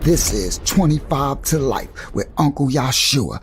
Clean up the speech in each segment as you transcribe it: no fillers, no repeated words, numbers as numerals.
This is 25 to Life with Uncle Yashua.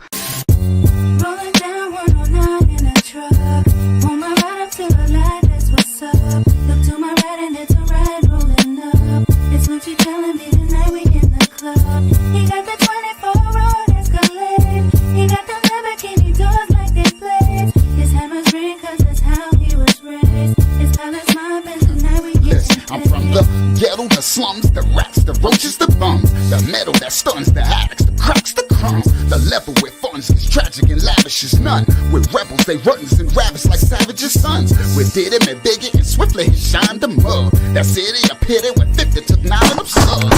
Rolling down 109 in a truck. On my ride up to the light, that's what's up. Look to my right and it's a ride rolling up. It's Lucci telling me tonight we in the club. He got the 24 road Escalade. He got the Lamborghini doors like they blades. His hammers ring cause that's how he was raised. His colors mob and tonight we get I'm from the ghetto, the slums, the rats, the roaches, the bums, the metal that stuns, the addicts, the cracks, the crumbs. The level where funds is tragic and lavish is none. With rebels, they runs and rabbits like savages' sons. With Diddy and Biggie and swiftly he shined the mug. That city a pity with 50 took 9 of them slugs.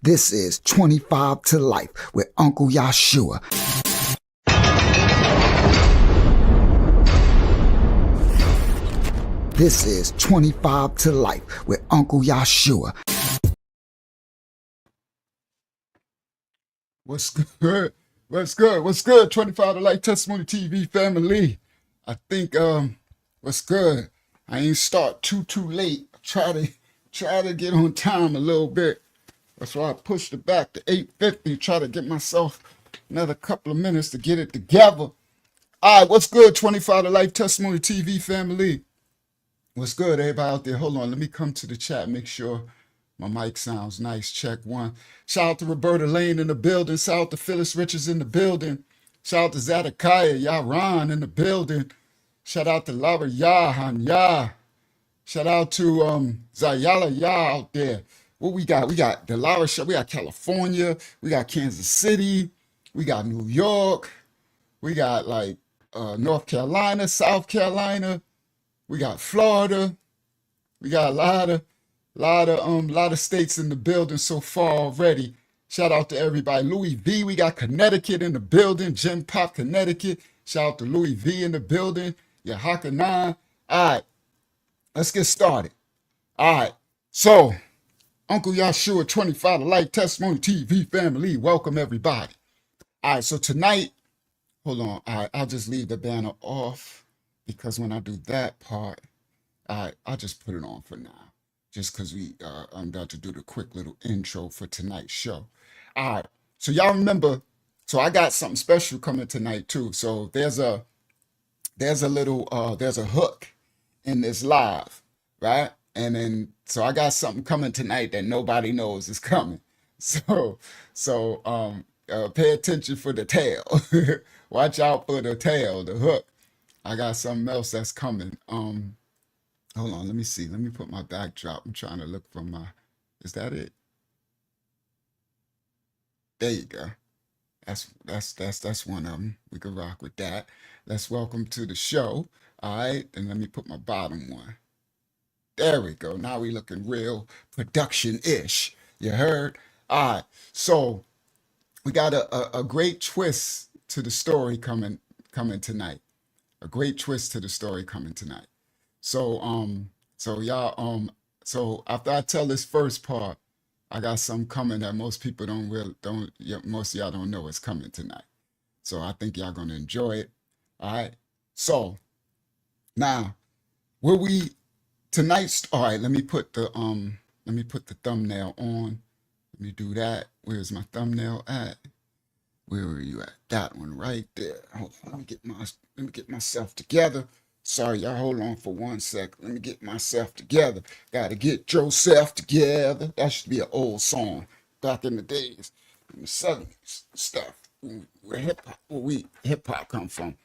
This is 25 to Life with Uncle Yashua. This is 25 to Life with Uncle Yashua. What's good? What's good? What's good? 25 to Life Testimony TV family. I think what's good? I ain't start too late. Try to get on time a little bit. That's why I pushed it back to 8:50. Try to get myself another couple of minutes to get it together. All right, what's good? 25 to Life Testimony TV family. What's good, everybody out there? Hold on, let me come to the chat, make sure my mic sounds nice. Check one. Shout out to Roberta Lane in the building. Shout out to Phyllis Richards in the building. Shout out to Zedekiah Yaron in the building. Shout out to Lara Yahan Ya. Shout out to Zayala Ya out there. What we got? We got the Lara Show. We got California. We got Kansas City. We got New York. We got like North Carolina, South Carolina. We got Florida. We got a lot of states in the building so far already. Shout out to everybody. Louis V. We got Connecticut in the building. Gem Pop, Connecticut. Shout out to Louis V in the building. Yahaka9. All right, let's get started. All right, so Uncle Yashua, 25 to Life Testimony TV family. Welcome everybody. All right, so tonight, hold on. All right, I'll just leave the banner off. Because when I do that part, I'll just put it on for now. Just because I'm about to do the quick little intro for tonight's show. All right. So y'all remember, so I got something special coming tonight too. So there's a hook in this live, right? And then, so I got something coming tonight that nobody knows is coming. So pay attention for the tail. Watch out for the tail, the hook. I got something else that's coming. Hold on, let me see. Let me put my backdrop. I'm trying to look for my, is that it? There you go. That's one of them. We can rock with that. Let's welcome to the show. All right, and let me put my bottom one. There we go. Now we looking real production-ish. You heard? All right, so we got a great twist to the story coming tonight. A great twist to the story coming tonight. So y'all so after I tell this first part, I got something coming that most people most of y'all don't know is coming tonight. So I think y'all gonna enjoy it. All right. So now all right, let me put the thumbnail on. Let me do that. Where's my thumbnail at? Where are you at? That one right there. Hold on, let me get myself together. Sorry, y'all, hold on for 1 sec. Let me get myself together. Gotta get yourself together. That should be an old song back in the days, in the 70s stuff. Where hip hop come from.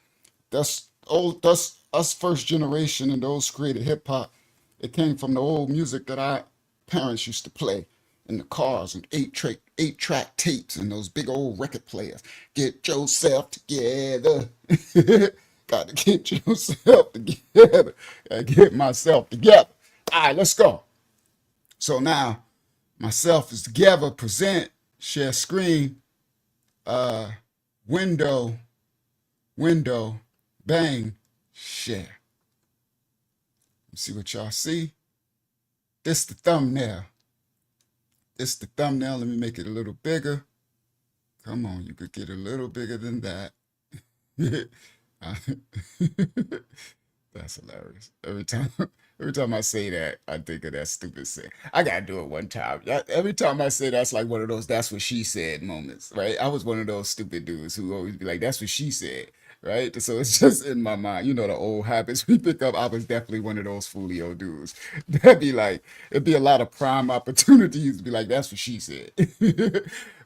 That's us first generation and those created hip hop. It came from the old music that our parents used to play in the cars and 8-track tapes and those big old record players. Get yourself together. Got to get yourself together. Got to get myself together. All right, let's go. So now, myself is together. Present, share screen, window, bang, share. Let's see what y'all see. This the thumbnail. Let me make it a little bigger. Come on, you could get a little bigger than that. That's hilarious. Every time I say that, I think of that stupid saying. I gotta do it one time. Every time I say that's like one of those "that's what she said" moments, right? I was one of those stupid dudes who always be like, "That's what she said," right? So it's just in my mind. You know, the old habits we pick up. I was definitely one of those folio dudes. That'd be like, it'd be a lot of prime opportunities to be like, "That's what she said."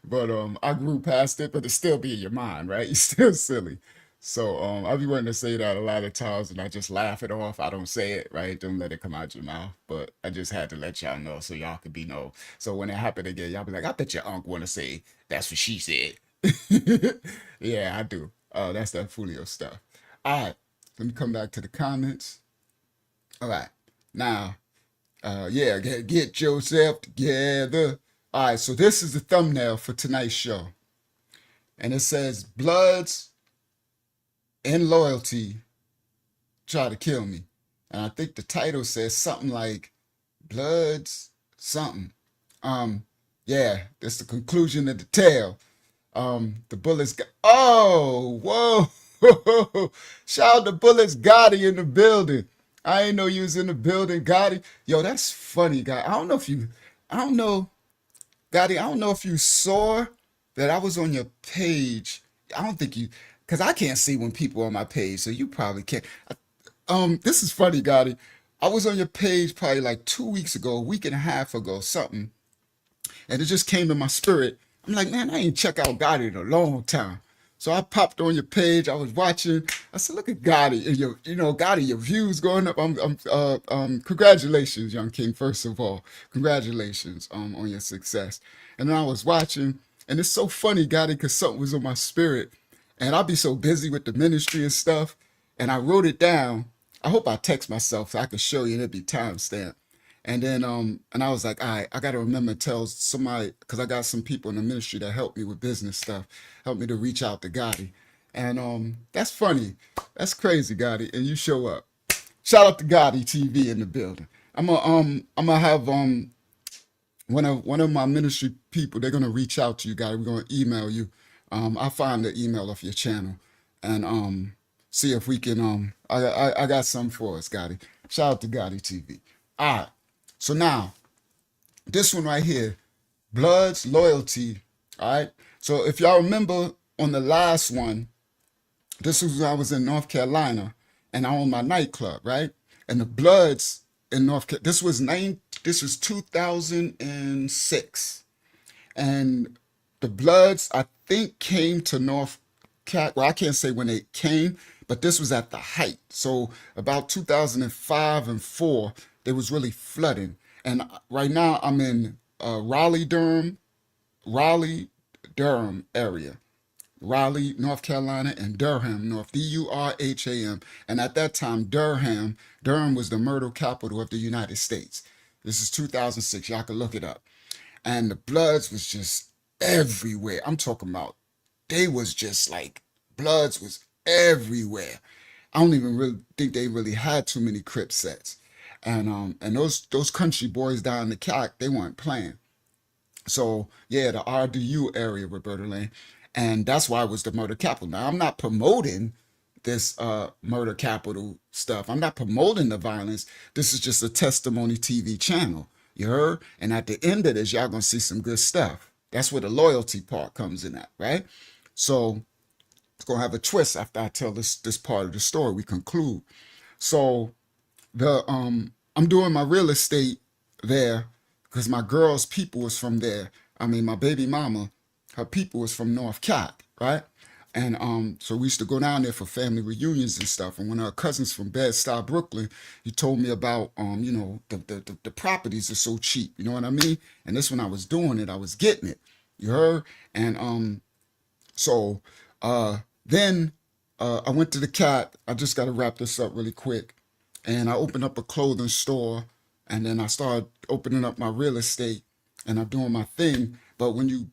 But I grew past it, but it still be in your mind, right? You're still silly. So I be wanting to say that a lot of times, and I just laugh it off. I don't say it, right? Don't let it come out your mouth. But I just had to let y'all know so y'all could be know. So when it happened again, y'all be like, I bet your uncle want to say that's what she said. Yeah, I do. That's that Fulio stuff. All right, let me come back to the comments. All right, now, yeah, get yourself together. All right, so this is the thumbnail for tonight's show, and it says Bloods and Loyalty try to kill me. And I think the title says something like Bloods something. Um, yeah, that's the conclusion of the tale. The bullets got whoa. Shout out to Bullets Gotti in the building. I ain't know you was in the building, Gotti. Yo, that's funny, guy. I don't know, Gotti, I don't know if you saw that I was on your page. I don't think you, because I can't see when people are on my page, so you probably can't. This is funny, Gotti. I was on your page probably like 2 weeks ago, a week and a half ago, something, and it just came to my spirit. I'm like, man, I ain't check out Gotti in a long time. So I popped on your page. I was watching. I said, look at Gotti and Gotti, your views going up. Congratulations, young king. First of all, congratulations, on your success. And then I was watching, and it's so funny, Gotti, because something was on my spirit, and I'll be so busy with the ministry and stuff, and I wrote it down. I hope I text myself so I could show you and it'd be timestamped. And then and I was like, all right, I gotta remember to tell somebody because I got some people in the ministry that help me with business stuff, help me to reach out to Gotti. And that's funny. That's crazy, Gotti. And you show up. Shout out to Gotti TV in the building. I'm gonna have one of my ministry people, they're gonna reach out to you, Gotti. We're gonna email you. I'll find the email of your channel and see if we can I got something for us, Gotti. Shout out to Gotti TV. All right. So now, this one right here, Bloods, Loyalty, all right? So if y'all remember on the last one, this was when I was in North Carolina, and I owned my nightclub, right? And the Bloods in North Carolina, this was 2006. And the Bloods, I think, came to North Cat. Well, I can't say when they came, but this was at the height. So about 2005 and 4, they was really flooding. And right now I'm in Raleigh, Durham area. Raleigh, North Carolina, and Durham, North, Durham. And at that time, Durham was the murder capital of the United States. This is 2006. Y'all can look it up. And the Bloods was just everywhere. I'm talking about they was just like Bloods was everywhere. I don't even really think they really had too many Crip sets. And those country boys down in the CAC, they weren't playing. So yeah, the RDU area, Roberta Lane, and that's why it was the murder capital. Now I'm not promoting this murder capital stuff. I'm not promoting the violence. This is just a testimony TV channel. You heard? And at the end of this, y'all gonna see some good stuff. That's where the loyalty part comes in at, right? So it's gonna have a twist after I tell this part of the story. We conclude. So I'm doing my real estate there because my girl's people was from there. I mean, my baby mama, her people was from North Cat, right? And so we used to go down there for family reunions and stuff. And when our cousins from Bed-Stuy, Brooklyn, he told me about the properties are so cheap. You know what I mean? And this when I was doing it, I was getting it. You heard? And so then I went to the Cat. I just got to wrap this up really quick. And I opened up a clothing store, and then I started opening up my real estate, and I'm doing my thing. But when you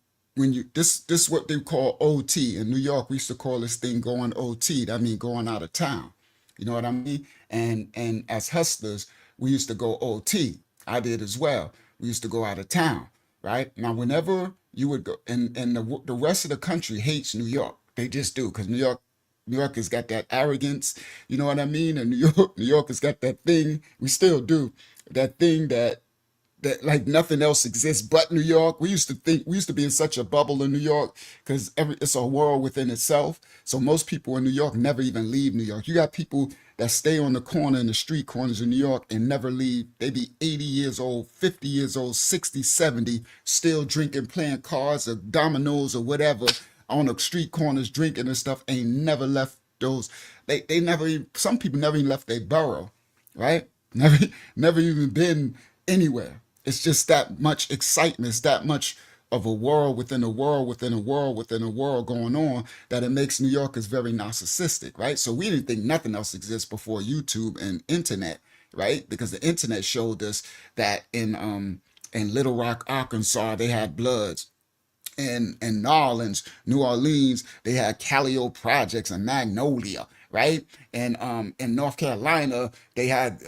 this is what they call OT in New York. We used to call this thing going OT. That means going out of town. You know what I mean? And as hustlers, we used to go OT. I did as well. We used to go out of town, right? Now, whenever you would go, and the rest of the country hates New York. They just do, because New York New York has got that arrogance, you know what I mean? And New York has got that thing, we still do, that thing that like nothing else exists but New York. We used to be in such a bubble in New York because it's a world within itself. So most people in New York never even leave New York. You got people that stay on the corner in the street corners in New York and never leave. They be 80 years old, 50 years old, 60, 70, still drinking, playing cards or dominoes or whatever on the street corners, drinking and stuff. Ain't never left those. They never even, some people never even left their borough, right? Never even been anywhere. It's just that much excitement. It's that much of a world within a world within a world within a world going on that it makes New Yorkers very narcissistic, right? So we didn't think nothing else exists before YouTube and internet, right? Because the internet showed us that in Little Rock, Arkansas, they had Bloods. In New Orleans, they had Calio Projects and Magnolia, right? And in North Carolina, they had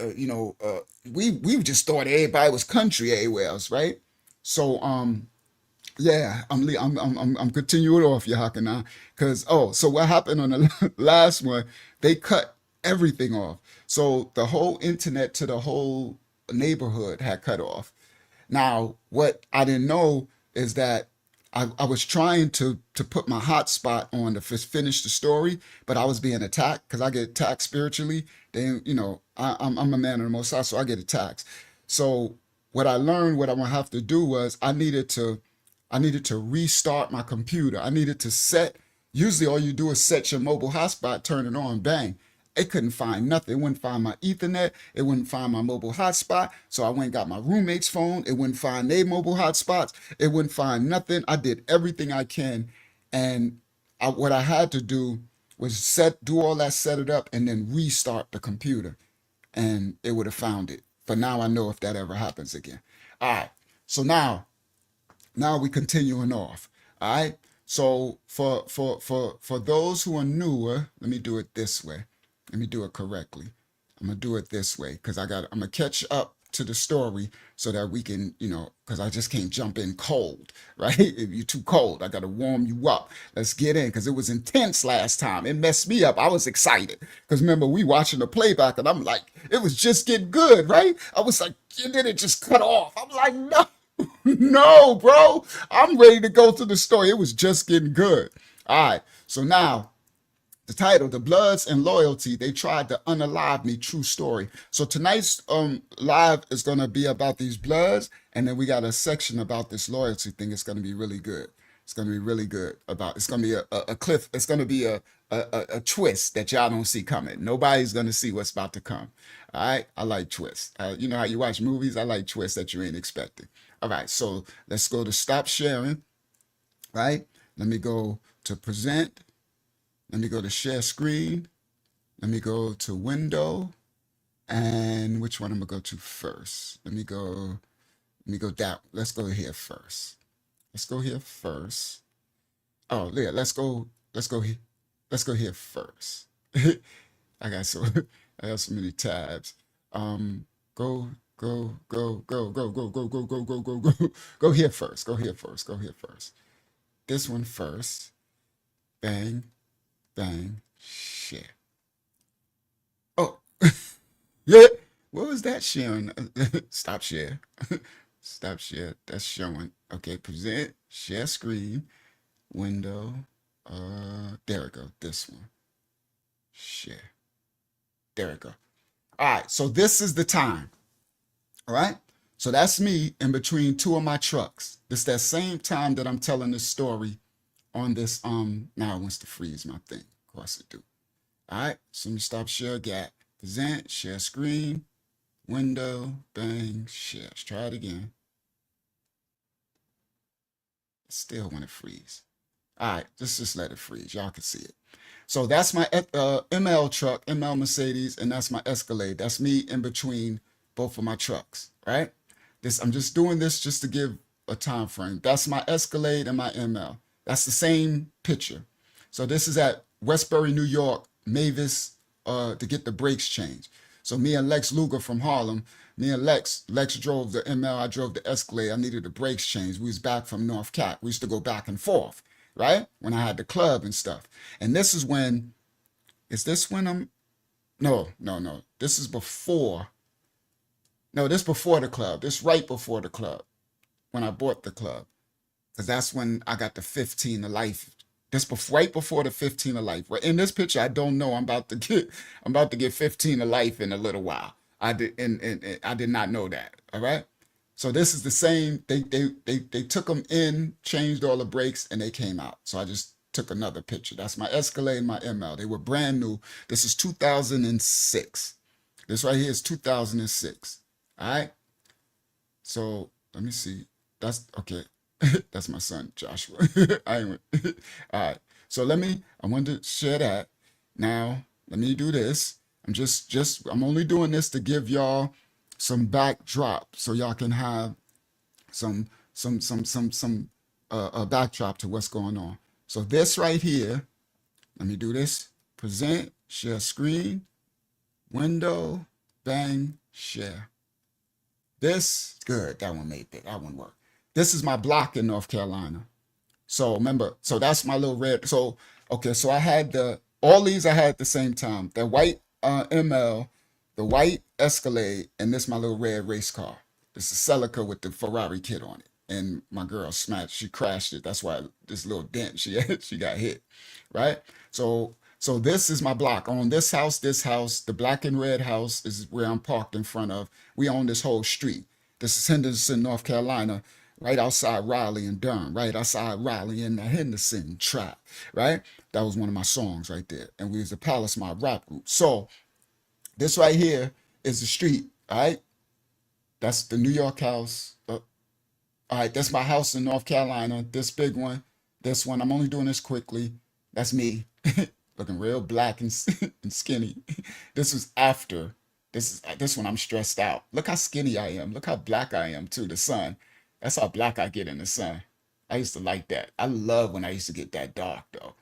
we just thought everybody was country everywhere else, right? So yeah, I'm continuing off, Yahakana, because so what happened on the last one? They cut everything off, so the whole internet to the whole neighborhood had cut off. Now, what I didn't know is that I was trying to put my hotspot on to finish the story, but I was being attacked because I get attacked spiritually. Then, I'm a man of the Most High, so I get attacked. So what I learned, what I'm gonna have to do was I needed to restart my computer. I needed to set. Usually, all you do is set your mobile hotspot, turn it on, bang. It couldn't find nothing. It wouldn't find my Ethernet. It wouldn't find my mobile hotspot. So I went and got my roommate's phone. It wouldn't find their mobile hotspots. It wouldn't find nothing. I did everything I can. And what I had to do was do all that, set it up, and then restart the computer. And it would have found it. But now I know if that ever happens again. All right. So now we continuing off. All right. So for those who are newer, let me do it this way. Let me do it correctly. I'm gonna do it this way because I'm gonna catch up to the story so that we can, because I just can't jump in cold, right? If you're too cold, I gotta warm you up. Let's get in because it was intense last time. It messed me up. I was excited because remember we watching the playback and I'm like, it was just getting good, right? I was like, and then it just cut off. I'm like, no, no, bro. I'm ready to go through the story. It was just getting good. All right. So now the title, The Bloods and Loyalty, They Tried to Unalive Me, True Story. So tonight's live is going to be about these Bloods, and then we got a section about this loyalty thing. It's going to be really good. It's going to be really good. It's going to be a cliff. It's going to be a twist that y'all don't see coming. Nobody's going to see what's about to come. All right? I like twists. You know how you watch movies? I like twists that you ain't expecting. All right, so let's go to stop sharing, right? Let me go to present. Let me go to share screen. Let me go to window. And which one I'm gonna go to first? Let me go down. Let's go here first. Let's go here first. Oh, yeah, let's go here. Let's go here first. I got so many tabs. Go here first. Go here first. This one first. Bang. Bang, share. Oh, yeah. What was that sharing? Stop share. Stop share. That's showing. Okay, present, share screen, window. There we go. This one. Share. There we go. All right, so this is the time. All right? So that's me in between two of my trucks. This that same time that I'm telling this story on this, now it wants to freeze my thing. Of course it do. All right, so let me stop share gap. Present, share screen, window, bang, share. Let's try it again. Still want to freeze. All right, just let it freeze. Y'all can see it. So that's my ML truck, ML Mercedes, and that's my Escalade. That's me in between both of my trucks, right? I'm just doing this just to give a time frame. That's my Escalade and my ML. That's the same picture. So this is at Westbury, New York, Mavis, to get the brakes changed. So me and Lex Luger from Harlem, me and Lex drove the ML, I drove the Escalade. I needed the brakes changed. We was back from North Cat. We used to go back and forth, right? When I had the club and stuff. And this is when Is this when I'm, no, no, no. This is before, no, this before the club. This right before the club, when I bought the club. Because that's when I got the 15 to life. This right before the 15 to life. Right in this picture, I don't know. I'm about to get 15 to life in a little while. And I did not know that. All right. So this is the same. They took them in, changed all the brakes, and they came out. So I just took another picture. That's my Escalade and my ML. They were brand new. This is 2006. This right here is 2006. All right. So let me see. That's okay. That's my son, Joshua. I ain't, all right. So I wanted to share that. Now, let me do this. I'm only doing this to give y'all some backdrop so y'all can have some backdrop to what's going on. So this right here, let me do this. Present, share screen, window, bang, share. This, good, that one made it, that one worked. This is my block in North Carolina. So remember, so that's my little red. So, okay, so I had all these I had at the same time. The white ML, the white Escalade, and this my little red race car. It's a Celica with the Ferrari kit on it. And my girl smashed, she crashed it. That's why this little dent she had, she got hit, right? So this is my block. I own this house, the black and red house is where I'm parked in front of. We own this whole street. This is Henderson, North Carolina, right outside Raleigh and Durham, right outside Raleigh in the Henderson trap, right? That was one of my songs right there. And we was the Palace Mob rap group. So this right here is the street, all right? That's the New York house. All right, that's my house in North Carolina. This big one, this one. I'm only doing this quickly. That's me, looking real black and, and skinny. This was after. This one I'm stressed out. Look how skinny I am. Look how black I am too. The sun. That's how black I get in the sun. I used to like that. I love when I used to get that dark though.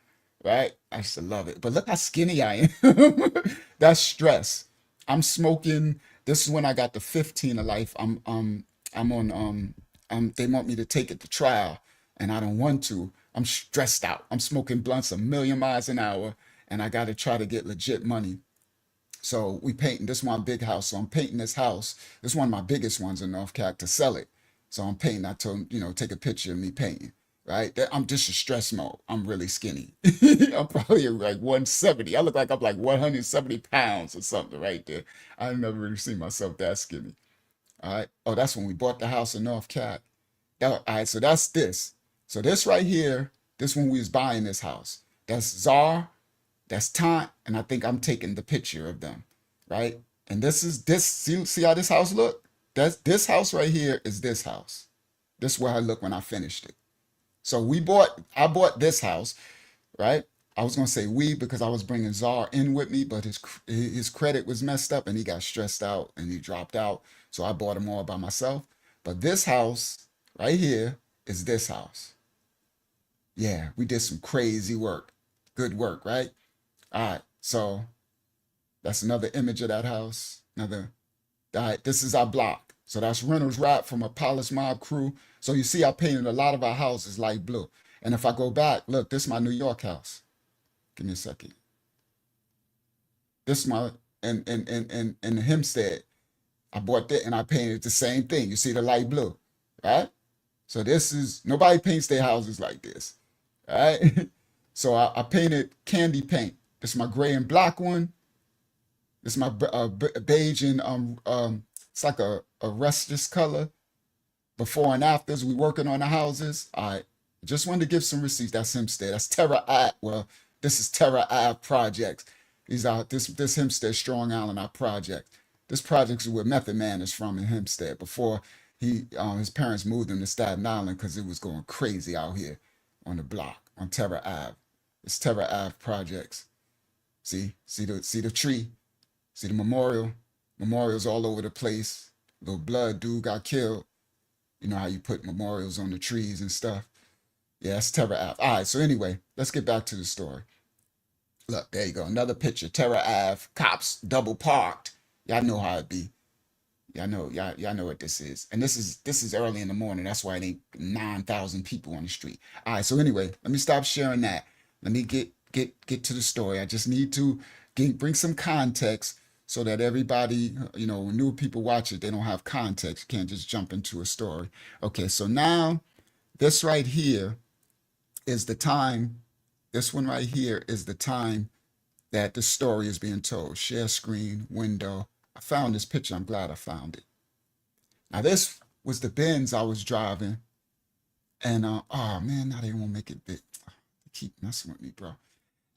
Right? I used to love it. But look how skinny I am. That's stress. I'm smoking. This is when I got the 15 of life. I'm on they want me to take it to trial and I don't want to. I'm stressed out. I'm smoking blunts a million miles an hour and I gotta try to get legit money. So we painting. This is my big house. So I'm painting this house. This is one of my biggest ones in North Carolina to sell it. So I'm painting. I told him, take a picture of me painting. Right? I'm just a stress mode. I'm really skinny. I'm probably like 170. I look like I'm like 170 pounds or something right there. I've never really seen myself that skinny. All right. Oh, that's when we bought the house in North Cat. All right. So that's this. So this right here, this when we was buying this house. That's Czar. That's Tant. And I think I'm taking the picture of them. Right. And this is this. See how this house look? This house right here is this house. This is where I look when I finished it. So I bought this house, right? I was gonna say we because I was bringing Czar in with me, but his credit was messed up and he got stressed out and he dropped out. So I bought them all by myself. But this house right here is this house. Yeah, we did some crazy work. Good work, right? All right, so that's another image of that house. All right, this is our block. So that's Reynolds Rap from a Palace Mob crew. So you see I painted a lot of our houses light blue. And if I go back, look, this is my New York house. Give me a second. This is my, in Hempstead. I bought that and I painted the same thing. You see the light blue, right? So this is, nobody paints their houses like this, right? So I painted candy paint. This is my gray and black one. This is my beige and it's like a rustic color. Before and afters, we working on the houses. All right, just wanted to give some receipts. That's Hempstead. That's Terra Ave. Well, this is Terra Ave Projects. These are this Hempstead Strong Island our project. This project is where Method Man is from in Hempstead. Before his parents moved him to Staten Island because it was going crazy out here on the block on Terra Ave. It's Terra Ave Projects. See the tree. See the memorial. Memorials all over the place. Little blood dude got killed. You know how you put memorials on the trees and stuff. Yeah, that's Terra Ave. All right, so anyway, let's get back to the story. Look, there you go. Another picture. Terra Ave. Cops double parked. Y'all know how it be. Y'all know what this is. And this is early in the morning. That's why it ain't 9,000 people on the street. All right, so anyway, let me stop sharing that. Let me get get to the story. I just need to bring some context so that everybody, new people watch it, they don't have context. You can't just jump into a story. Okay, so now this right here is the time. This one right here is the time that the story is being told. Share screen, window. I found this picture. I'm glad I found it. Now this was the Benz I was driving, and oh man, now they won't make it big. They keep messing with me, bro.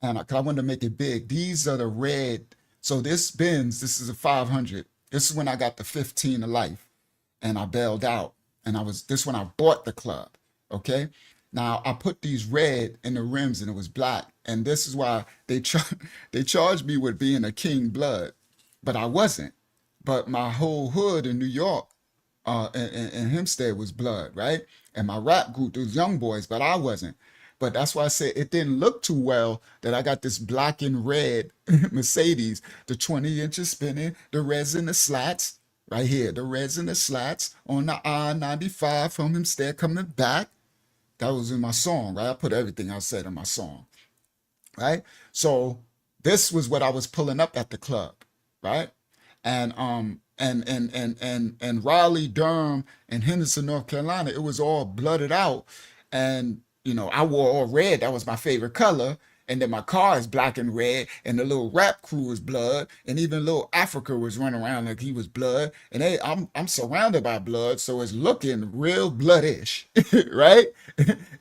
And I wanted to make it big. These are the red. So this Benz, this is a 500. This is when I got the 15 to life, and I bailed out. And this when I bought the club. Okay. Now I put these red in the rims, and it was black. And this is why they charged me with being a king blood, but I wasn't. But my whole hood in New York, and Hempstead was blood, right? And my rap group was young boys, but I wasn't. But that's why I said it didn't look too well that I got this black and red Mercedes, the 20 inches spinning, the reds and the slats, right here, the reds and the slats on the I-95 from Hempstead coming back. That was in my song, right? I put everything I said in my song, right? So this was what I was pulling up at the club, right? And Raleigh, Durham, and Henderson, North Carolina, it was all blooded out. And I wore all red. That was my favorite color. And then my car is black and red, and the little rap crew was blood, and even little Africa was running around like he was blood. And I'm surrounded by blood, so it's looking real bloodish, right?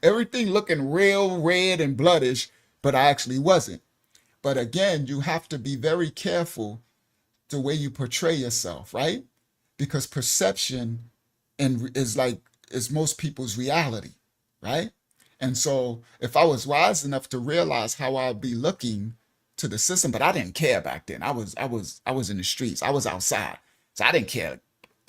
Everything looking real red and bloodish, but I actually wasn't. But again, you have to be very careful the way you portray yourself, right? Because perception is most people's reality, right? And so if I was wise enough to realize how I'd be looking to the system, but I didn't care back then. I was in the streets. I was outside. So I didn't care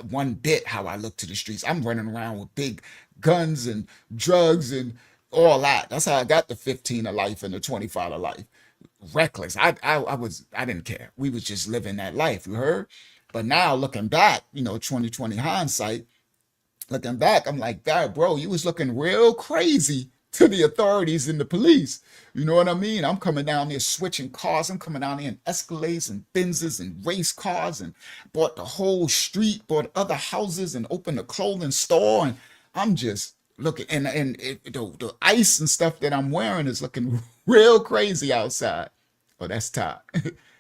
one bit how I looked to the streets. I'm running around with big guns and drugs and all that. That's how I got the 15 of life and the 25 of life. Reckless. I didn't care. We was just living that life, you heard? But now looking back, 2020 hindsight, looking back, I'm like, that bro, you was looking real crazy to the authorities and the police. You know what I mean? I'm coming down there switching cars. I'm coming down there in Escalades and Benzes and race cars, and bought the whole street, bought other houses, and opened a clothing store. And I'm just looking, and the ice and stuff that I'm wearing is looking real crazy outside. Oh, that's Todd.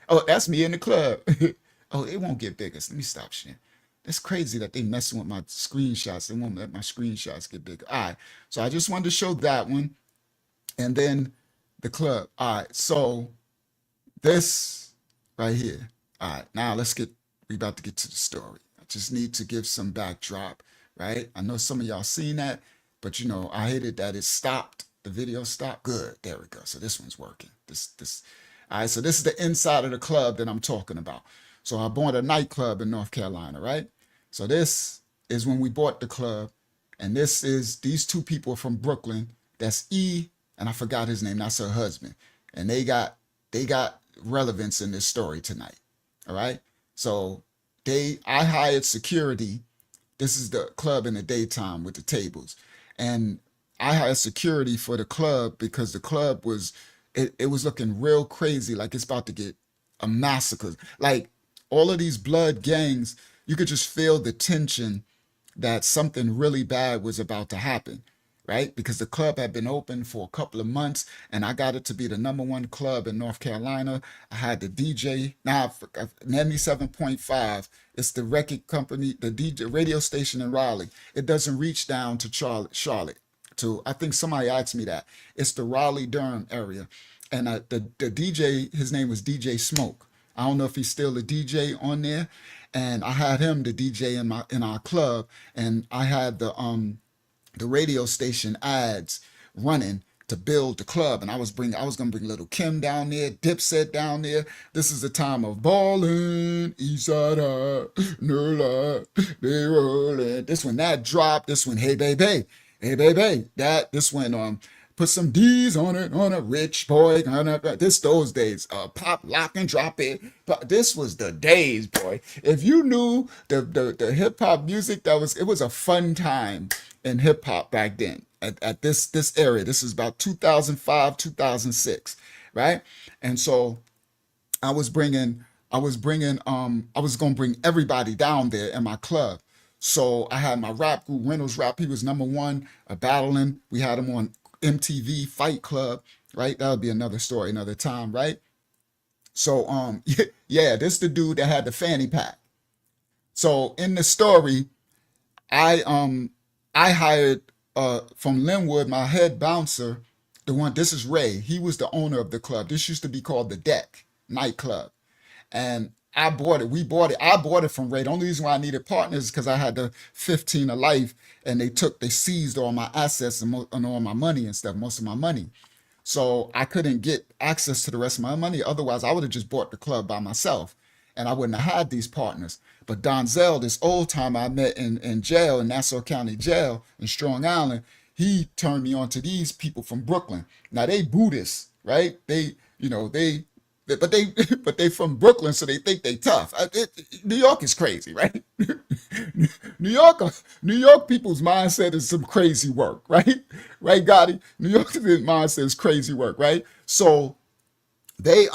Oh, that's me in the club. Oh, it won't get bigger. Let me stop shit. It's crazy that they messing with my screenshots. They won't let my screenshots get bigger. All right. So I just wanted to show that one. And then the club. All right. So this right here. All right. Now we about to get to the story. I just need to give some backdrop, right? I know some of y'all seen that, but I hated that it stopped. The video stopped. Good. There we go. So this one's working. All right. So this is the inside of the club that I'm talking about. So I bought a nightclub in North Carolina, right? So this is when we bought the club. And this is these two people from Brooklyn. That's E, and I forgot his name. That's her husband. And they got relevance in this story tonight. All right. So I hired security. This is the club in the daytime with the tables. And I hired security for the club because the club was looking real crazy, like it's about to get a massacre. Like all of these blood gangs, you could just feel the tension that something really bad was about to happen, right? Because the club had been open for a couple of months, and I got it to be the #1 club in North Carolina. I had the DJ, now 97.5. It's the record company, the DJ radio station in Raleigh. It doesn't reach down to Charlotte. I think somebody asked me that. It's the Raleigh-Durham area. And the DJ, his name was DJ Smoke. I don't know if he's still a DJ on there. And I had him the DJ in our club, and I had the radio station ads running to build the club. And I was gonna bring Little Kim down there, Dipset down there. This is the time of ballin', Eastside High, Nerla, they rollin'. This one that dropped. This one, hey baby, this one put some D's on it, on a rich boy. Those days. Pop, lock, and drop it. But this was the days, boy. If you knew the hip hop music, it was a fun time in hip hop back then. At this area, this is about 2005, 2006. right? And so I was gonna bring everybody down there in my club. So I had my rap group, Reynolds Rap. He was number one, battling. We had him on MTV Fight Club, right? That would be another story, another time, right? So yeah, this the dude that had the fanny pack. So in the story, I um I hired from Linwood my head bouncer, the one. This is Ray. He was the owner of the club. This used to be called the Deck nightclub, and I bought it. We bought it. I bought it from Ray. The only reason why I needed partners is because I had the 15 of life, and they seized all my assets and all my money and stuff, most of my money. So I couldn't get access to the rest of my money. Otherwise, I would have just bought the club by myself, and I wouldn't have had these partners. But Donzel, this old timer I met in jail, in Nassau County Jail in Strong Island, he turned me on to these people from Brooklyn. Now they Buddhists, right? But they but they from Brooklyn, so they think they tough. New York is crazy, right? New York, New York people's mindset is some crazy work, right? Right, Gotti? New York's mindset is crazy work, right? So they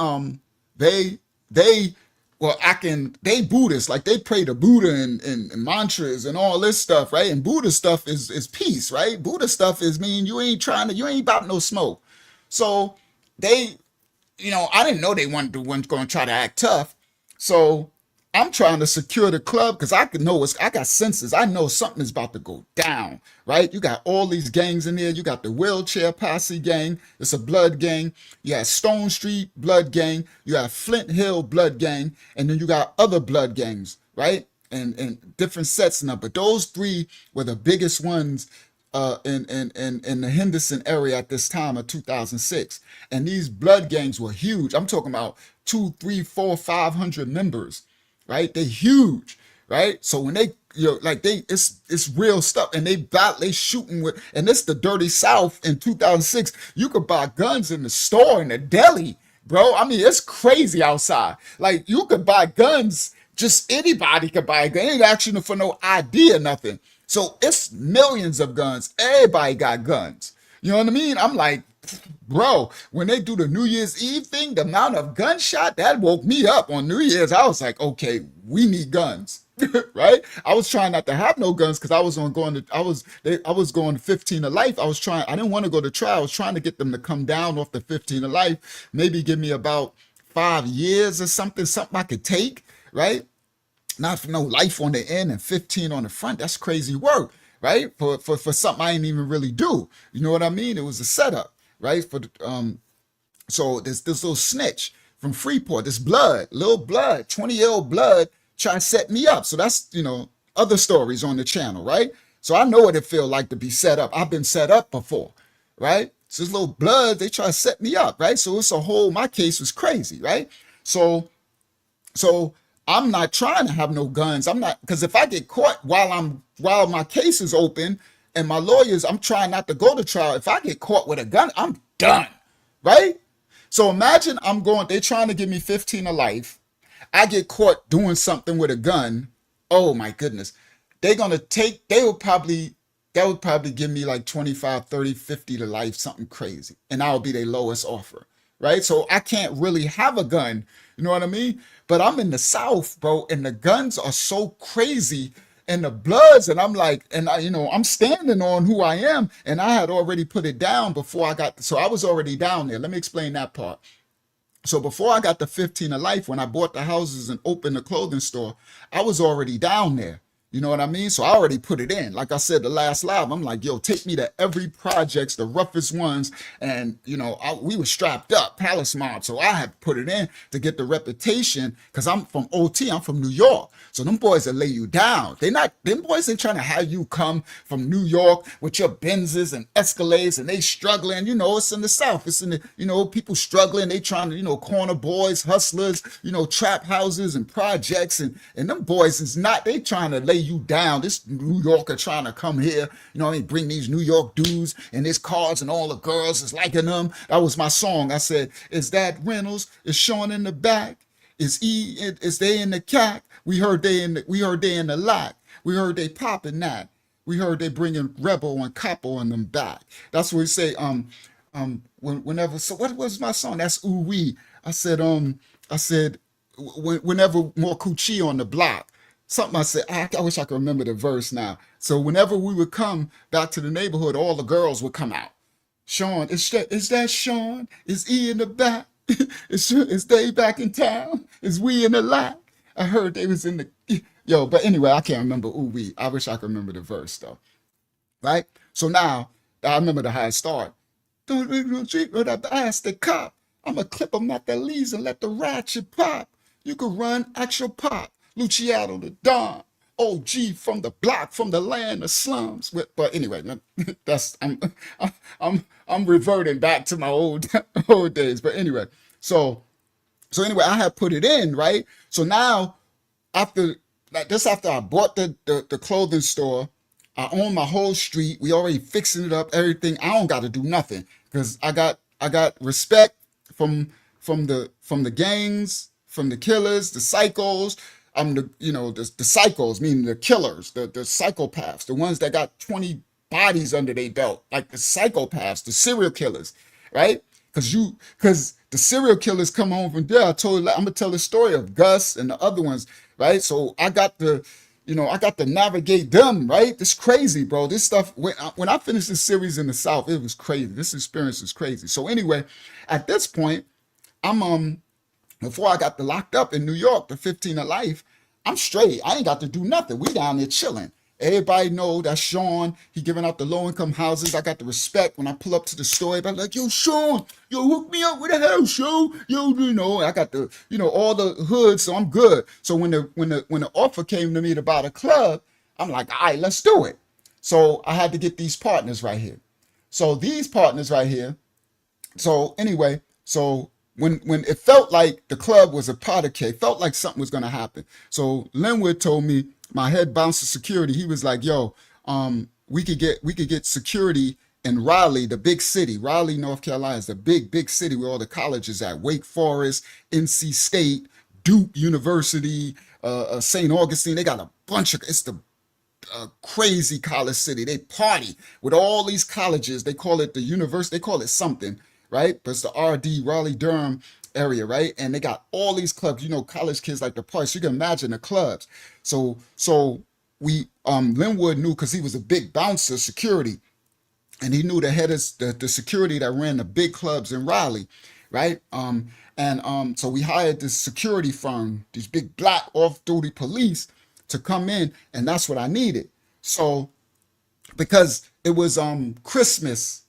they they well acting they Buddhists, like they pray to Buddha and mantras and all this stuff, right? And Buddha stuff is peace, right? Buddha stuff is mean you ain't about no smoke. So they I didn't know they weren't going to try to act tough. So I'm trying to secure the club because I can know I got senses. I know something is about to go down, right? You got all these gangs in there. You got the wheelchair posse gang. It's a blood gang. You got Stone Street blood gang. You got Flint Hill blood gang. And then you got other blood gangs, right? And different sets now. But those three were the biggest ones in the Henderson area at this time of 2006. And these blood gangs were huge. I'm talking about 2, 3, 4, 500 members, right? They huge, right? So when they, it's real stuff, and they shooting with, and it's the dirty South in 2006. You could buy guns in the store, in the deli, bro. I mean, it's crazy outside. Like, you could buy guns, just anybody could buy a gun. They ain't asking for no ID or nothing. So it's millions of guns. Everybody got guns. You know what I mean? I'm like, bro, when they do the New Year's Eve thing, the amount of gunshot that woke me up on New Year's. I was like, okay, we need guns, right? I was trying not to have no guns because I was going to 15 to life. I didn't want to go to trial. I was trying to get them to come down off the 15 to life, maybe give me about 5 years or something I could take, right? Not for no life on the end and 15 on the front. That's crazy work, right? For something I didn't even really do. You know what I mean? It was a setup, right? So this little snitch from Freeport, this little blood, 20-year-old blood, try to set me up. So that's, other stories on the channel, right? So I know what it feel like to be set up. I've been set up before, right? So this little blood, they try to set me up, right? So my case was crazy, right? So I'm not trying to have no guns. I'm not, because if I get caught while my case is open and my lawyers, I'm trying not to go to trial. If I get caught with a gun, I'm done, right? So imagine they're trying to give me 15 to life. I get caught doing something with a gun. Oh my goodness. That would probably give me like 25, 30, 50 to life, something crazy. And I'll be their lowest offer, right? So I can't really have a gun. You know what I mean? But I'm in the South, bro, and the guns are so crazy and the bloods, and I'm like, I'm standing on who I am, and I had already put it down before so I was already down there. Let me explain that part. So before I got the 15 of life, when I bought the houses and opened the clothing store, I was already down there. You know what I mean? So I already put it in. Like I said, the last live, I'm like, yo, take me to every projects, the roughest ones. And, we were strapped up, Palace Mob. So I had put it in to get the reputation because I'm from OT. I'm from New York. So them boys that lay you down. Them boys ain't trying to have you come from New York with your Benzes and Escalades and they struggling. It's in the South. It's in the, people struggling. They trying to, corner boys, hustlers, trap houses and projects. And them boys is not, they trying to lay you down. This New Yorker trying to come here, bring these New York dudes and his cars and all the girls is liking them. That was my song. I said, is that Reynolds? Is Sean in the back? Is they in the CAC? We heard they in the lot. We heard they popping that. We heard they bringing Rebel and Capo and them back. That's what we say. whenever, so what was my song? That's ooh wee. I said whenever more coochie on the block. Something I said, I wish I could remember the verse now. So whenever we would come back to the neighborhood, all the girls would come out. Sean, is that Sean? Is E in the back? Is they back in town? Is we in the lot? I heard they was in the yo, but anyway, I can't remember ooh wee. I wish I could remember the verse though. Right? So now I remember the high start. Don't treat with that ass the cop. I'ma clip him at the leaves and let the ratchet pop. You could run, ask your pop. Luciano the Don. OG from the block, from the land of slums. But anyway, that's I'm reverting back to my old old days. But anyway, so anyway, I had put it in, right? So now after like this, after I bought the clothing store, I own my whole street. We already fixing it up, everything. I don't got to do nothing because I got respect from the gangs, from the killers, the psychos. I'm the psychos, meaning the killers, the psychopaths, the ones that got 20 bodies under their belt, like the psychopaths, the serial killers, right? Because the serial killers come home from there. I'm gonna tell the story of Gus and the other ones, right? So I got to navigate them, right? It's crazy, bro. This stuff, when I finished this series in the South, it was crazy. This experience is crazy. So anyway, at this point, I'm before I got locked up in New York, the 15 of life, I'm straight. I ain't got to do nothing. We down there chilling. Everybody know that Sean, he giving out the low income houses. I got the respect when I pull up to the store. Everybody like, yo, Sean, yo, hook me up with a house, yo, I got the, all the hoods, so I'm good. So when the offer came to me to buy the club, I'm like, all right, let's do it. So I had to get these partners right here. So these partners right here. So anyway, so when it felt like the club was a powder keg, felt like something was gonna happen. So Linwood told me, my head bouncer security, he was like, yo, we could get security in Raleigh, the big city. Raleigh, North Carolina is the big city where all the colleges at. Wake Forest, NC State, Duke University, St. Augustine. They got a bunch of, it's the crazy college city. They party with all these colleges. They call it the university. They call it something, right? But it's the RD, Raleigh Durham area, right? And they got all these clubs. College kids like to party. So you can imagine the clubs. So we Linwood knew because he was a big bouncer security, and he knew the head of the security that ran the big clubs in Raleigh, right? So we hired this security firm, these big black off-duty police, to come in, and that's what I needed. So because it was Christmas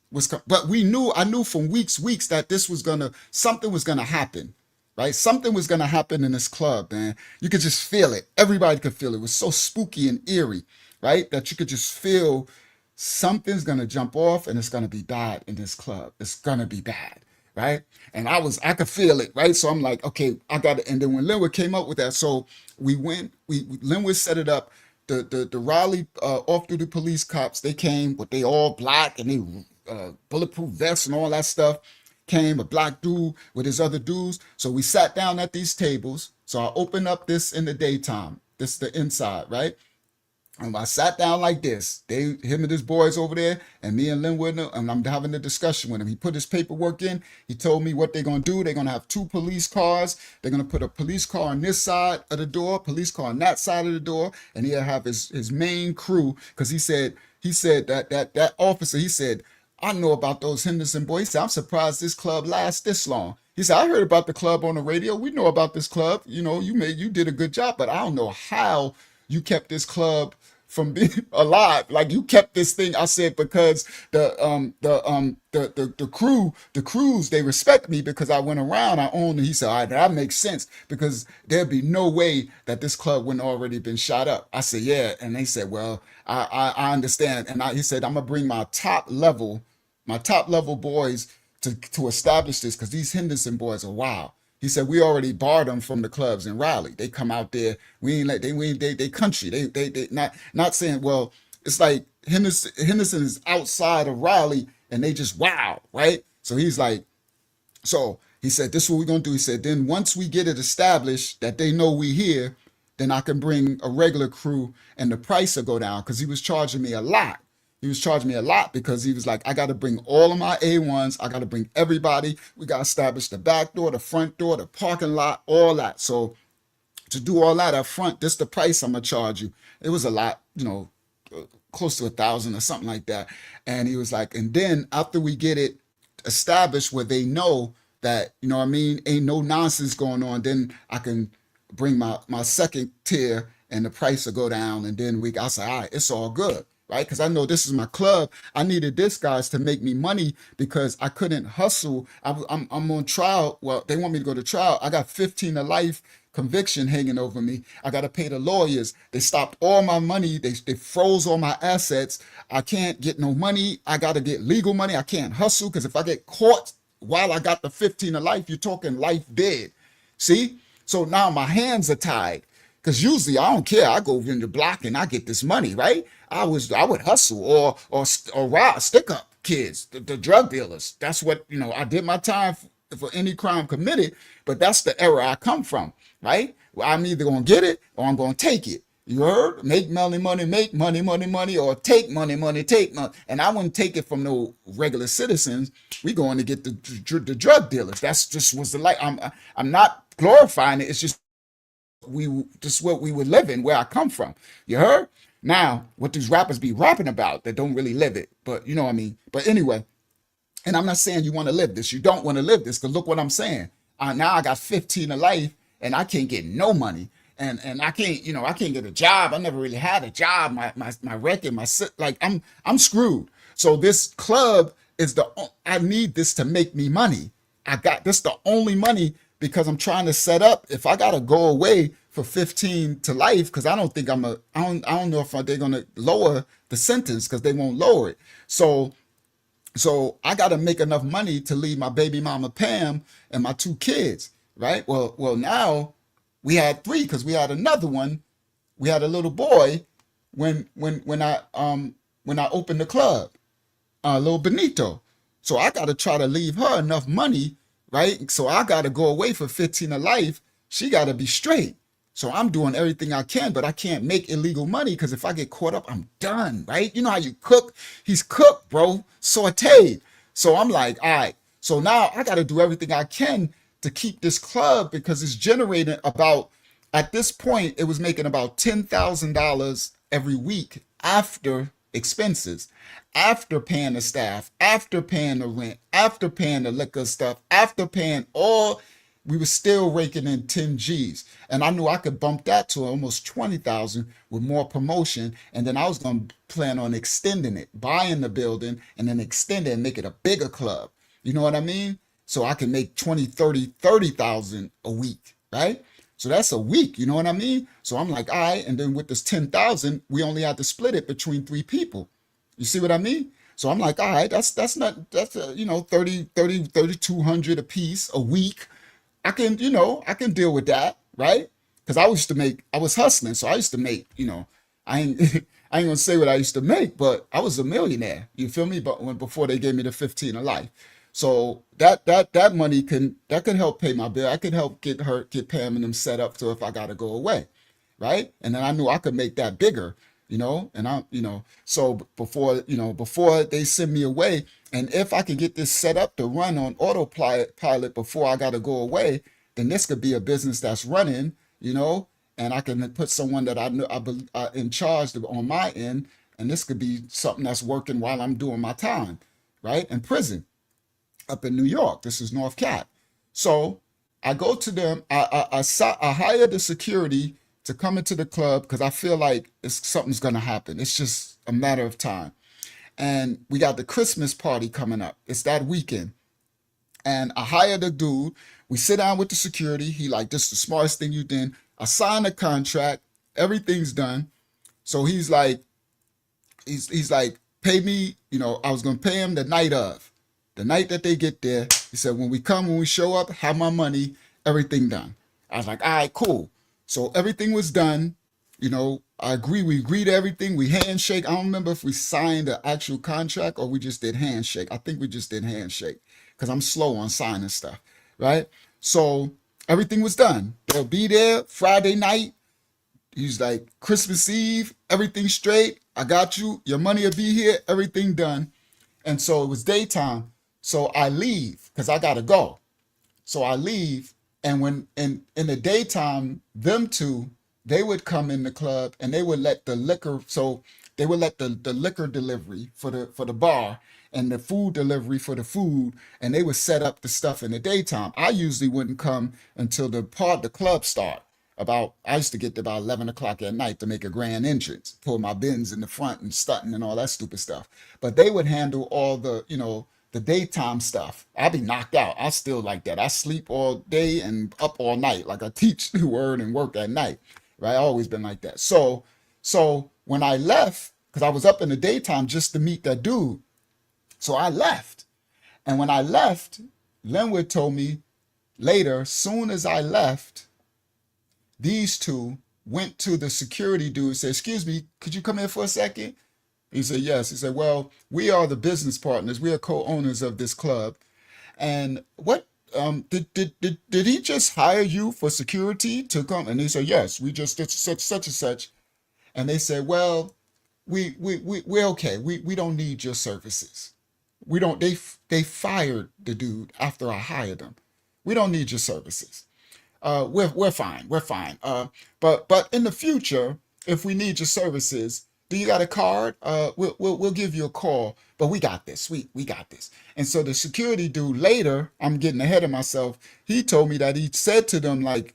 but I knew from weeks that something was gonna happen, right? Something was gonna happen in this club, man. You could just feel it. Everybody could feel it. It was so spooky and eerie, right? That you could just feel something's gonna jump off and it's gonna be bad in this club. It's gonna be bad, right? And I could feel it, right? So I'm like, okay, I got it. And then when Linwood came up with that, so Linwood set it up. The Raleigh off-duty police cops, they came, but they all black and they bulletproof vests and all that stuff. Came a black dude with his other dudes. So we sat down at these tables. So I opened up this in the daytime. This is the inside, right? And I sat down like this. Him and his boys over there, and me and Linwood, and I'm having a discussion with him. He put his paperwork in. He told me what they're gonna do. They're gonna have 2 police cars. They're gonna put a police car on this side of the door, police car on that side of the door, and he'll have his main crew. Because he said that officer, he said, I know about those Henderson boys. He said, I'm surprised this club lasts this long. He said, I heard about the club on the radio. We know about this club. You did a good job, but I don't know how you kept this club from being alive. Like you kept this thing. I said, because the crews, they respect me because I went around, I owned it. He said, all right, that makes sense because there'd be no way that this club wouldn't already been shot up. I said, yeah. And they said, well, I understand. And he said, I'm gonna bring my top level boys to establish this because these Henderson boys are wild. He said, we already barred them from the clubs in Raleigh. They come out there. We ain't they country. They not saying, well, it's like Henderson is outside of Raleigh and they just wow, right? So he's like, so he said, this is what we're going to do. He said, then once we get it established that they know we here, then I can bring a regular crew and the price will go down because he was charging me a lot. He was charging me a lot because he was like, I got to bring all of my A1s. I got to bring everybody. We got to establish the back door, the front door, the parking lot, all that. So to do all that up front, this the price I'm gonna charge you. It was a lot, close to 1,000 or something like that. And he was like, and then after we get it established where they know that, you know what I mean, ain't no nonsense going on, then I can bring my second tier and the price will go down. And then I say, all right, it's all good. Right? Because I know this is my club. I needed this guys to make me money because I couldn't hustle. I'm on trial. Well, they want me to go to trial. I got 15 to life conviction hanging over me. I got to pay the lawyers. They stopped all my money. They froze all my assets. I can't get no money. I got to get legal money. I can't hustle because if I get caught while I got the 15 to life, you're talking life dead. See? So now my hands are tied. Because usually I don't care. I go in the block and I get this money, right? I would hustle or rob, stick up kids, the drug dealers. That's what, I did my time for any crime committed, but that's the era I come from, right? Well, I'm either going to get it or I'm going to take it. You heard? Make money, make money, or take money, take money. And I wouldn't take it from no regular citizens. We going to get the drug dealers. That's just was the life. I'm not glorifying it. It's just what we were living where I come from. You heard? Now, what these rappers be rapping about that don't really live it, but you know what I mean? But anyway, and I'm not saying you want to live this. You don't want to live this, because look what I'm saying. Now I got 15 to life and I can't get no money. And I can't, I can't get a job. I never really had a job. My record, I'm screwed. So this club is I need this to make me money. I got this the only money because I'm trying to set up. If I gotta go away for 15 to life, because I don't think I don't know if they're gonna lower the sentence, because they won't lower it. So I gotta make enough money to leave my baby mama Pam and my 2 kids, right? Well now we had 3 because we had another one. We had a little boy when I opened the club, little Benito. So I gotta try to leave her enough money, right? So I got to go away for 15 to life. She got to be straight. So I'm doing everything I can, but I can't make illegal money because if I get caught up, I'm done, right? You know how you cook? He's cooked, bro, sauteed. So I'm like, all right. So now I got to do everything I can to keep this club because it's generating at this point, it was making about $10,000 every week after expenses, after paying the staff, after paying the rent, after paying the liquor stuff, after paying we were still raking in 10 G's. And I knew I could bump that to almost 20,000 with more promotion. And then I was going to plan on extending it, buying the building and then extend it and make it a bigger club. You know what I mean? So I can make 20, 30,000 a week, right? So that's a week, you know what I mean? So I'm like, all right, and then with this 10,000, we only had to split it between 3 people. You see what I mean? So I'm like, all right, that's 3,200 a piece a week. I can deal with that, right? Because I was hustling, so I used to make, I ain't I ain't gonna say what I used to make, but I was a millionaire. You feel me? But before they gave me the 15 of life. So that money could help pay my bill. I could help get Pam and them set up so if I gotta go away, right? And then I knew I could make that bigger, and so before they send me away, and if I can get this set up to run on autopilot before I gotta go away, then this could be a business that's running, and I can put someone that I know in charge on my end, and this could be something that's working while I'm doing my time, right? In prison. Up in New York. This is North Cap. So I go to them. I hire the security to come into the club because I feel like something's going to happen. It's just a matter of time. And we got the Christmas party coming up. It's that weekend. And I hire the dude. We sit down with the security. He like, this is the smartest thing you did. I sign the contract. Everything's done. So he's like, pay me, I was going to pay him the night of. The night that they get there, he said, when we show up, have my money, everything done. I was like, all right, cool. So everything was done. We agreed to everything. We handshake. I don't remember if we signed the actual contract or we just did handshake. I think we just did handshake because I'm slow on signing stuff, right? So everything was done. They'll be there Friday night. He's like, Christmas Eve, everything straight. I got you. Your money will be here. Everything done. And so it was daytime. So I leave because I gotta go. So I leave, and when in the daytime, them two, they would come in the club and they would let the liquor. So they would let the liquor delivery for the bar and the food delivery for the food, and they would set up the stuff in the daytime. I usually wouldn't come until the club start. I used to get to about 11 o'clock at night to make a grand entrance, pull my bins in the front and stunting and all that stupid stuff. But they would handle all the daytime stuff. I'll be knocked out. I still like that. I sleep all day and up all night. Like I teach the word and work at night. Right? I always been like that. So when I left, because I was up in the daytime just to meet that dude. So I left. And when I left, Linwood told me later, soon as I left, these two went to the security dude and said, "Excuse me, could you come here for a second?" He said, "Yes." He said, "Well, we are the business partners. We are co-owners of this club. And what did he just hire you for security to come?" And he said, "Yes, we just did such and such." And they said, "Well, we're okay. We don't need your services. We don't." They fired the dude after I hired him. "We don't need your services. We're fine. We're fine. But in the future, if we need your services, do you got a card? We'll give you a call. But we got this. We got this." And so the security dude later, I'm getting ahead of myself. He told me that he said to them like,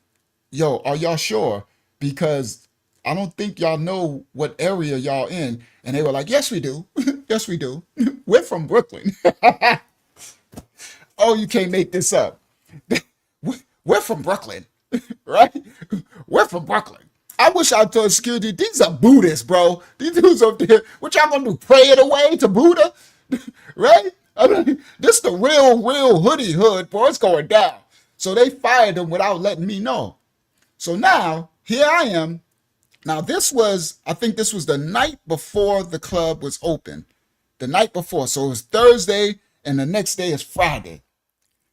"Yo, are y'all sure? Because I don't think y'all know what area y'all in." And they were like, "Yes, we do. Yes, we do. We're from Brooklyn." Oh, you can't make this up. We're from Brooklyn, right? We're from Brooklyn. I wish I told security, these are Buddhists, bro. These dudes up there, what y'all gonna do? Pray it away to Buddha? Right? I mean, this the real hoodie hood, boy. It's going down. So they fired him without letting me know. So now, here I am. Now, I think this was the night before the club was open. The night before. So it was Thursday, and the next day is Friday.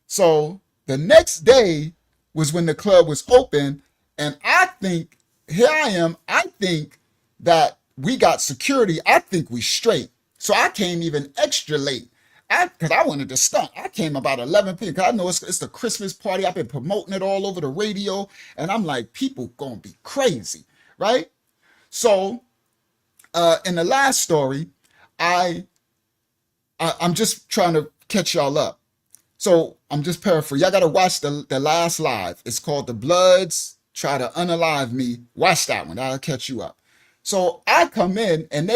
So the next day was when the club was open, and I think, here I am, I think that we got security. I think we straight. So I came even extra late. Because I wanted to stunt. I came about 11 p.m. because I know it's the Christmas party. I've been promoting it all over the radio, and I'm like, people gonna be crazy, right? So in the last story, I'm just trying to catch y'all up. So I'm just paraphrasing. Y'all gotta watch the last live. It's called The BLOODS Try to Unalive Me. Watch that one. That'll catch you up. So I come in and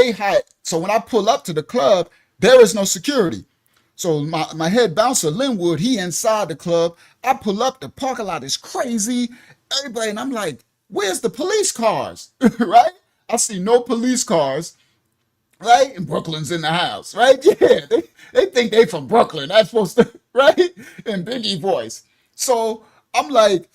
so when I pull up to the club, there is no security. So my head bouncer, Linwood, he inside the club. I pull up, the parking lot is crazy. Everybody, and I'm like, where's the police cars? Right? I see no police cars. Right? And Brooklyn's in the house, right? Yeah, they think they from Brooklyn. That's supposed to, right? In Biggie voice. So I'm like,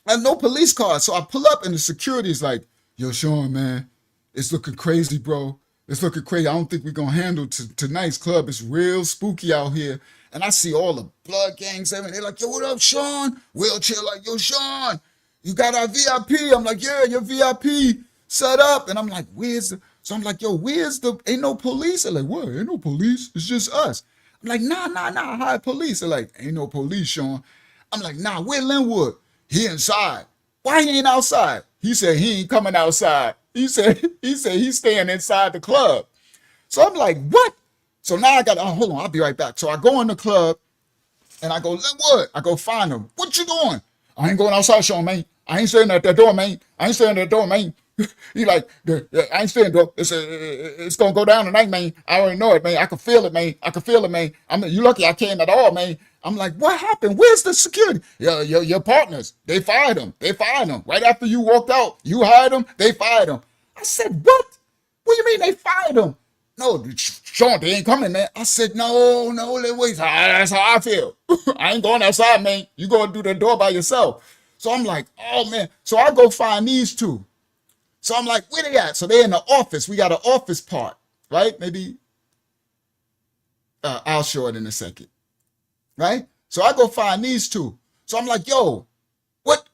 and no police cars. So I pull up and the security's like, "Yo, Sean, man, it's looking crazy, bro. It's looking crazy. I don't think we're going to handle tonight's club. It's real spooky out here." And I see all the blood gangs. They're like, "Yo, what up, Sean?" Wheelchair like, "Yo, Sean, you got our VIP?" I'm like, "Yeah, your VIP set up." And I'm like, so I'm like, "Yo, ain't no police?" They're like, "What? Ain't no police. It's just us." I'm like, nah, I hired police. They're like, "Ain't no police, Sean." I'm like, "Nah, where Linwood?" "He inside." "Why he ain't outside?" He said he ain't coming outside. He said he's staying inside the club. So I'm like, what? So now hold on, I'll be right back. So I go in the club and I go, "Linwood." I go find him. "What you doing?" "I ain't going outside, Sean, man. I ain't staying at that door, man. I ain't staying at that door, man." He like, "I ain't staying, bro. It's gonna go down tonight, man. I already know it, man. I can feel it, man. I can feel it, man. You lucky I came at all, man." I'm like, "What happened? Where's the security?" Your partners, they fired him. They fired him. Right after you walked out, you hired him, they fired him. I said, "What? What do you mean they fired him?" "No, Sean, they ain't coming, man." I said, no, wait. That's how I feel. I ain't going outside, man. You go and do the door by yourself. So I'm like, oh, man. So I go find these two. So I'm like, where they at? So they're in the office. We got an office part, right? Maybe I'll show it in a second, right? So I go find these two. So I'm like, "Yo, what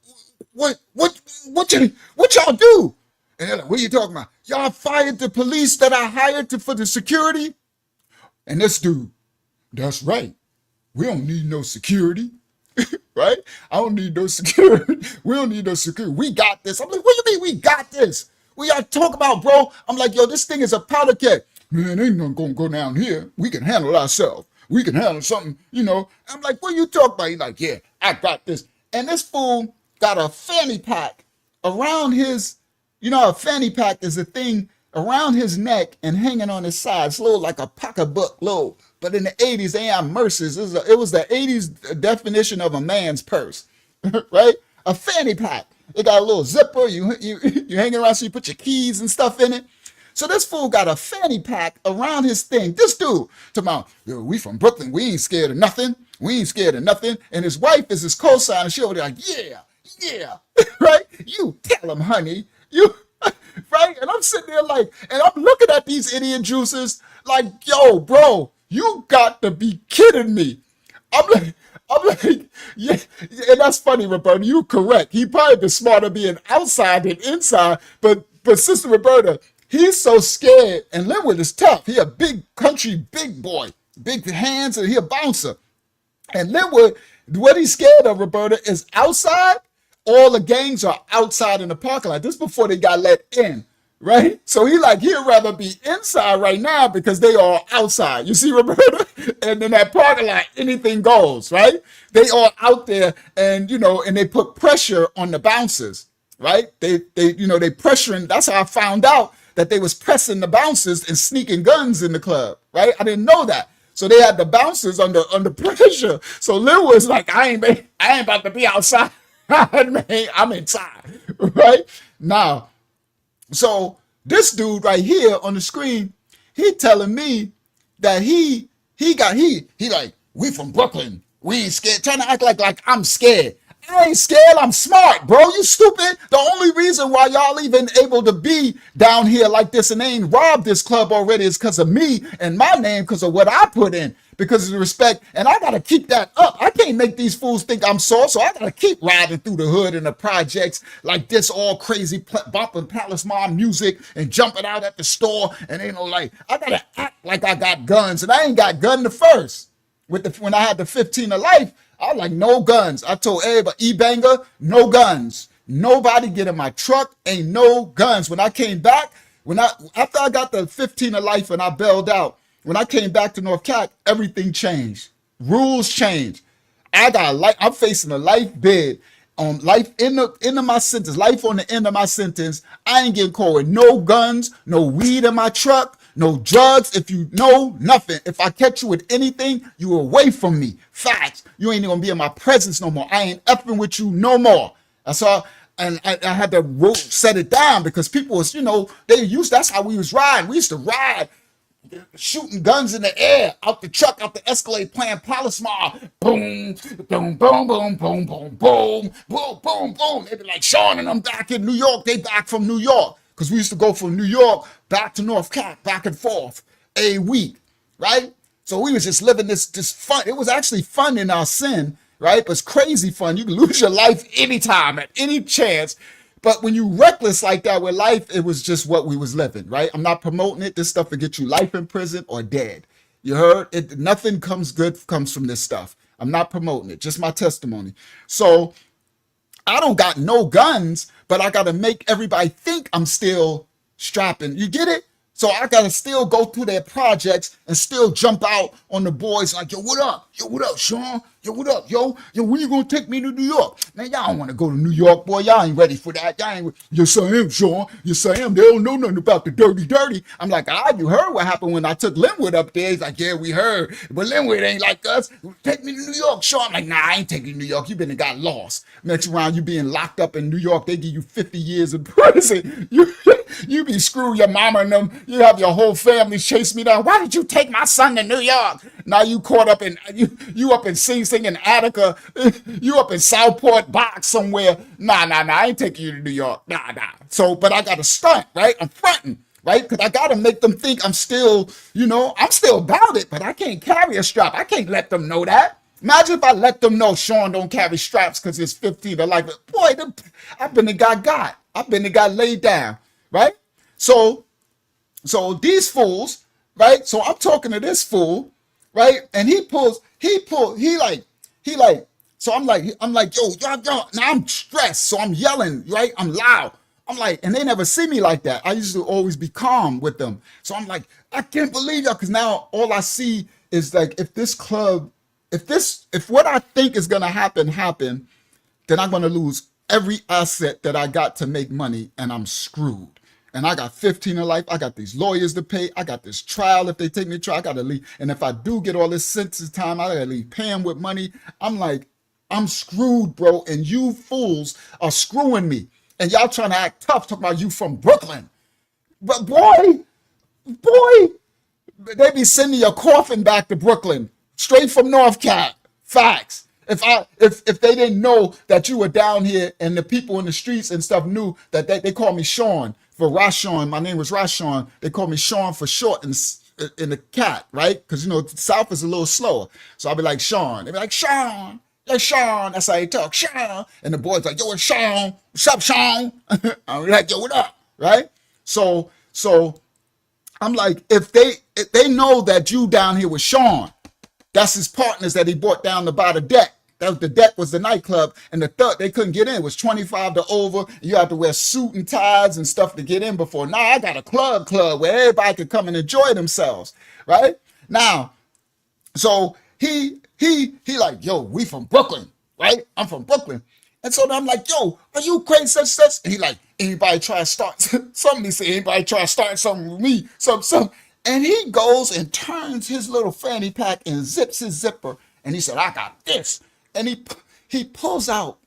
y'all do?" And they're like, "What are you talking about?" Y'all fired the police that I hired for the security? And this dude, that's right. We don't need no security, right? I don't need no security. We don't need no security. We got this. I'm like, what do you mean we got this? What y'all talk about, bro? I'm like, yo, this thing is a powder keg. Man, ain't nothing gonna go down here. We can handle ourselves. We can handle something, you know. I'm like, what you talk about? He's like, yeah, I got this. And this fool got a fanny pack around his, you know, a fanny pack is a thing around his neck and hanging on his side. It's a little like a pocketbook, little. But in the 80s, they had merces. It was the 80s definition of a man's purse, right? A fanny pack. It got a little zipper. You hang around so you put your keys and stuff in it. So this fool got a fanny pack around his thing. This dude, talking about, yo, we from Brooklyn. We ain't scared of nothing. We ain't scared of nothing. And his wife is his co-signer. She over there like, yeah, right? You tell him, honey. You, right? And I'm sitting there like, and I'm looking at these idiot juices like, yo, bro, you got to be kidding me. I'm like, yeah, and that's funny, Roberta. You correct. He probably been smarter being outside than inside. But Sister Roberta, he's so scared. And Linwood is tough. He a big country, big boy, big hands, and he a bouncer. And Linwood, what he's scared of, Roberta, is outside. All the gangs are outside in the parking lot. This is before they got let in, right? So he'd rather be inside right now because they are outside. You see, Roberta? And in that parking lot, anything goes, right? They are out there and, you know, and they put pressure on the bouncers, right? They pressuring. That's how I found out that they was pressing the bouncers and sneaking guns in the club, right? I didn't know that. So they had the bouncers under pressure. So Lil was like, I ain't about to be outside. I'm inside, right? Now, so this dude right here on the screen, he telling me that he like, we from Brooklyn. We ain't scared. Trying to act like I'm scared. I ain't scared. I'm smart, bro. You stupid. The only reason why y'all even able to be down here like this and they ain't robbed this club already is because of me and my name, because of what I put in, because of the respect. And I got to keep that up. I can't make these fools think I'm sore, so I got to keep riding through the hood and the projects like this, all crazy, bumping Palace Mom music and jumping out at the store. And ain't no like, I got to act like I got guns. And I ain't got gun the first. When I had the 15 of life, I was like, no guns. I told everybody, E-Banger, no guns. Nobody get in my truck, ain't no guns. When I came back, after I got the 15 of life and I bailed out, when I came back to North Cat, everything changed. Rules changed. I'm facing a life bid on life in the end of my sentence, life on the end of my sentence. I ain't getting caught with no guns, no weed in my truck, no drugs. If you know nothing, if I catch you with anything, you away from me. Facts. You ain't gonna be in my presence no more. I ain't effing with you no more. That's all. And I had to set it down because people was, that's how we was riding. We used to ride, shooting guns in the air, out the truck, out the Escalade, playing Palace Mall. Boom, boom, boom, boom, boom, boom, boom, boom, boom, boom. They be like, Sean and I'm back in New York. They back from New York. Because we used to go from New York back to North Cat, back and forth a week, right? So we was just living this fun. It was actually fun in our sin, right? But it's crazy fun. You can lose your life anytime, at any chance. But when you reckless like that with life, it was just what we was living, right? I'm not promoting it. This stuff will get you life in prison or dead. You heard? Nothing comes from this stuff. I'm not promoting it. Just my testimony. So I don't got no guns, but I got to make everybody think I'm still strapping. You get it? So I got to still go through their projects and still jump out on the boys like, yo, what up? Yo, what up, Sean? Yo, what up? Yo, when you going to take me to New York? Man, y'all don't want to go to New York, boy. Y'all ain't ready for that. Y'all ain't. Yes, I am, Sean. Yes, I am. They don't know nothing about the dirty. I'm like, you heard what happened when I took Linwood up there. He's like, yeah, we heard. But Linwood ain't like us. Take me to New York, Sean. I'm like, nah, I ain't taking you to New York. You been and got lost. Next round, you being locked up in New York. They give you 50 years in prison. You be screwing your mama and them. You have your whole family chase me down. Why did you take my son to New York? Now you caught up in, you up in Sing Sing and Attica. You up in Southport Box somewhere. Nah, I ain't taking you to New York. Nah. So, but I got to stunt, right? I'm fronting, right? Because I got to make them think I'm still, I'm still about it, but I can't carry a strap. I can't let them know that. Imagine if I let them know Sean don't carry straps because it's 15. They're like, boy, I've been the guy got. I've been the guy laid down, right? So these fools, right? So I'm talking to this fool, right? And he like, so I'm like, yo, now I'm stressed. So I'm yelling, right? I'm loud. I'm like, and they never see me like that. I used to always be calm with them. So I'm like, I can't believe y'all, because now all I see is like, if what I think is gonna happen, then I'm gonna lose every asset that I got to make money, and I'm screwed. And I got 15 in life. I got these lawyers to pay. I got this trial. If they take me to trial, I gotta leave. And if I do get all this sentence time, I gotta leave paying with money. I'm like, I'm screwed, bro. And you fools are screwing me. And y'all trying to act tough, talking about you from Brooklyn. But boy, they be sending your coffin back to Brooklyn, straight from North Cap. Facts. If they didn't know that you were down here, and the people in the streets and stuff knew that they call me Sean for Rashawn. My name was Rashawn. They call me Sean for short in the cat, right? Because the South is a little slower. So I'll be like Sean. They be like Sean. Yeah, Sean. That's how they talk. Sean. And the boys like, yo, it's Sean. What's up, Sean? I'm like, yo, what up? Right? So I'm like, if they know that you down here with Sean, that's his partners that he brought down to buy the deck. The deck was the nightclub, and the third they couldn't get in. It was 25 to over. You had to wear suit and ties and stuff to get in before. Now I got a club where everybody could come and enjoy themselves, right? Now, so he like, yo, we from Brooklyn, right? I'm from Brooklyn. And so I'm like, yo, are you crazy, such? And he like, anybody try to start something? He said, anybody try to start something with me? Something. And he goes and turns his little fanny pack and zips his zipper. And he said, I got this. And he pulls out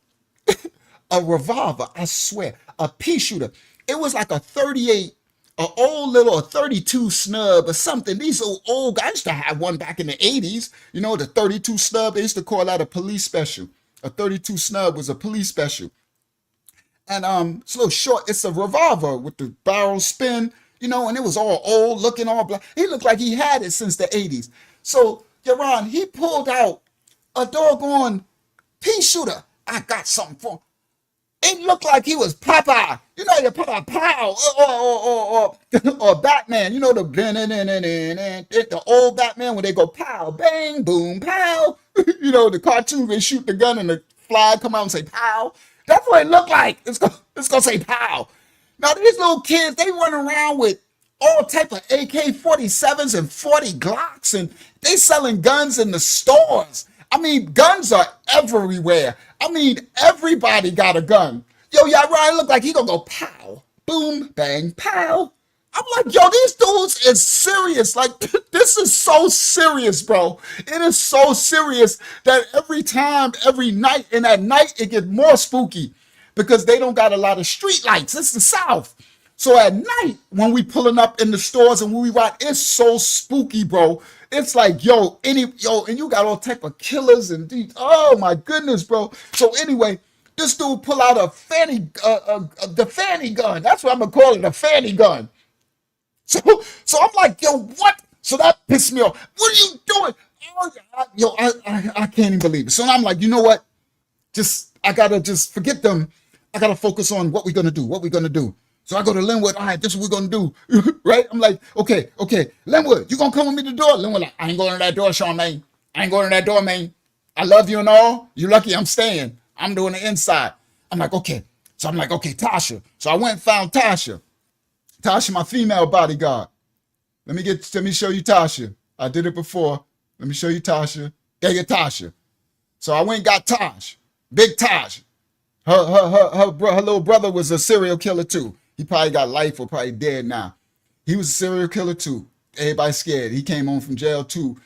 a revolver, I swear, a pea shooter. It was like a 38, a 32 snub or something. These old guys used to have one back in the 80s. The 32 snub, they used to call that a police special. A 32 snub was a police special. And it's a little short. It's a revolver with the barrel spin, and it was all old, looking all black. He looked like he had it since the 80s. So, Yaron, he pulled out a doggone pea shooter. I got something for him. It looked like he was Popeye. You Popeye Pow or Batman. The old Batman when they go pow, bang, boom, pow. The cartoon, they shoot the gun and the fly come out and say pow. That's what it looked like. It's gonna say pow. Now these little kids, they run around with all type of AK-47s and 40 Glocks, and they selling guns in the stores. I mean, guns are everywhere. I mean, everybody got a gun. Yo, Ryan look like he gonna go pow, boom, bang, pow. I'm like, yo, these dudes is serious. Like, this is so serious, bro. It is so serious that every night, and at night, it gets more spooky because they don't got a lot of street lights. It's the South. So at night, when we pulling up in the stores and when we ride, it's so spooky, bro. It's like, and you got all type of killers and these. Oh my goodness, bro. So anyway, this dude pull out the fanny gun. That's what I'm gonna call it, a fanny gun. So I'm like, yo, what? So that pissed me off. What are you doing? I can't even believe it. So I'm like, you know what? I gotta just forget them. I gotta focus on what we're gonna do. So I go to Linwood. All right, this is what we're gonna do, right? I'm like, okay, Linwood, you gonna come with me to the door? Linwood, like, I ain't going to that door, Sean, man. I ain't going to that door, man. I love you and all. You lucky I'm staying. I'm doing the inside. I'm like, okay. So I'm like, okay, Tasha. So I went and found Tasha. Tasha, my female bodyguard. Let me show you Tasha. I did it before. Let me show you Tasha. There you Tasha. So I went and got Taj, big Taj. Her little brother was a serial killer too. He probably got life or probably dead now. He was a serial killer too. Everybody scared. He came home from jail too.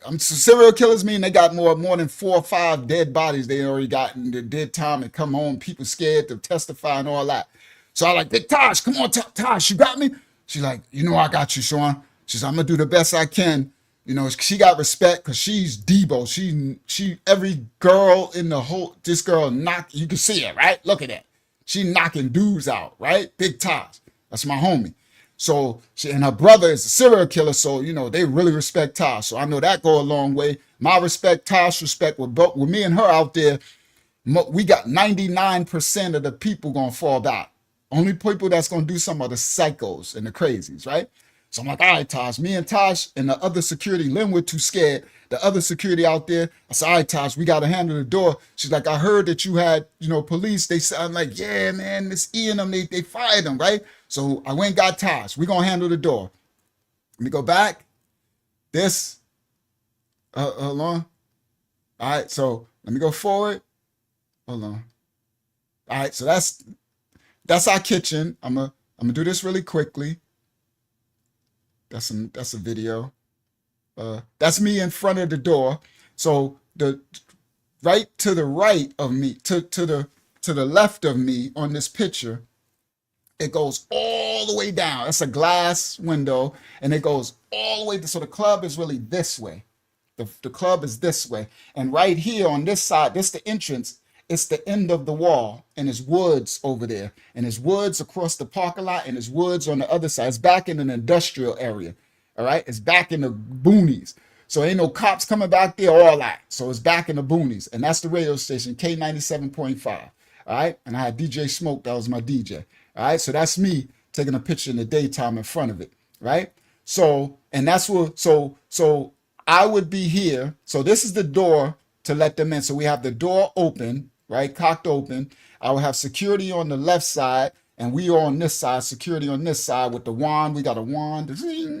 So serial killers mean they got more than 4 or 5 dead bodies they already got in the dead time and come home. People scared to testify and all that. So I like, big Taj, come on, Taj, you got me? She's like, I got you, Sean. She's, I'm gonna do the best I can. She got respect because she's Debo. She every girl in the whole, this girl you can see it, right? Look at that. She knocking dudes out, right? Big Taj. That's my homie. So and her brother is a serial killer, so they really respect Taj. So I know that go a long way. My respect, Taj respect with me and her out there. We got 99% of the people gonna fall back. Only people that's gonna do something are the psychos and the crazies, right? So I'm like, all right, Taj. Me and Taj and the other security, Lynn were too scared. The other security out there, I said, all right, Taj, we gotta handle the door. She's like, I heard that you had, police. They said, I'm like, yeah, man, this E and them, they fired them, right? So I went and got Taj. We gonna handle the door. Let me go back. This, hold on. All right, so let me go forward. Hold on. All right, so that's our kitchen. I'm gonna do this really quickly. That's a video. That's me in front of the door. So the right to the right of me, to the left of me on this picture, it goes all the way down. That's a glass window, and it goes all the way. So the club is really this way. The club is this way. And right here on this side, this the entrance. It's the end of the wall, and there's woods over there, and there's woods across the parking lot, and there's woods on the other side. It's back in an industrial area, all right? It's back in the boonies. So ain't no cops coming back there, all that. So it's back in the boonies, and that's the radio station, K97.5, all right? And I had DJ Smoke, that was my DJ, all right? So that's me taking a picture in the daytime in front of it, right? So, and that's what, so I would be here. So this is the door to let them in. So we have the door open, right? Cocked open. I will have security on the left side, and we are on this side, security on this side with the wand. We got a wand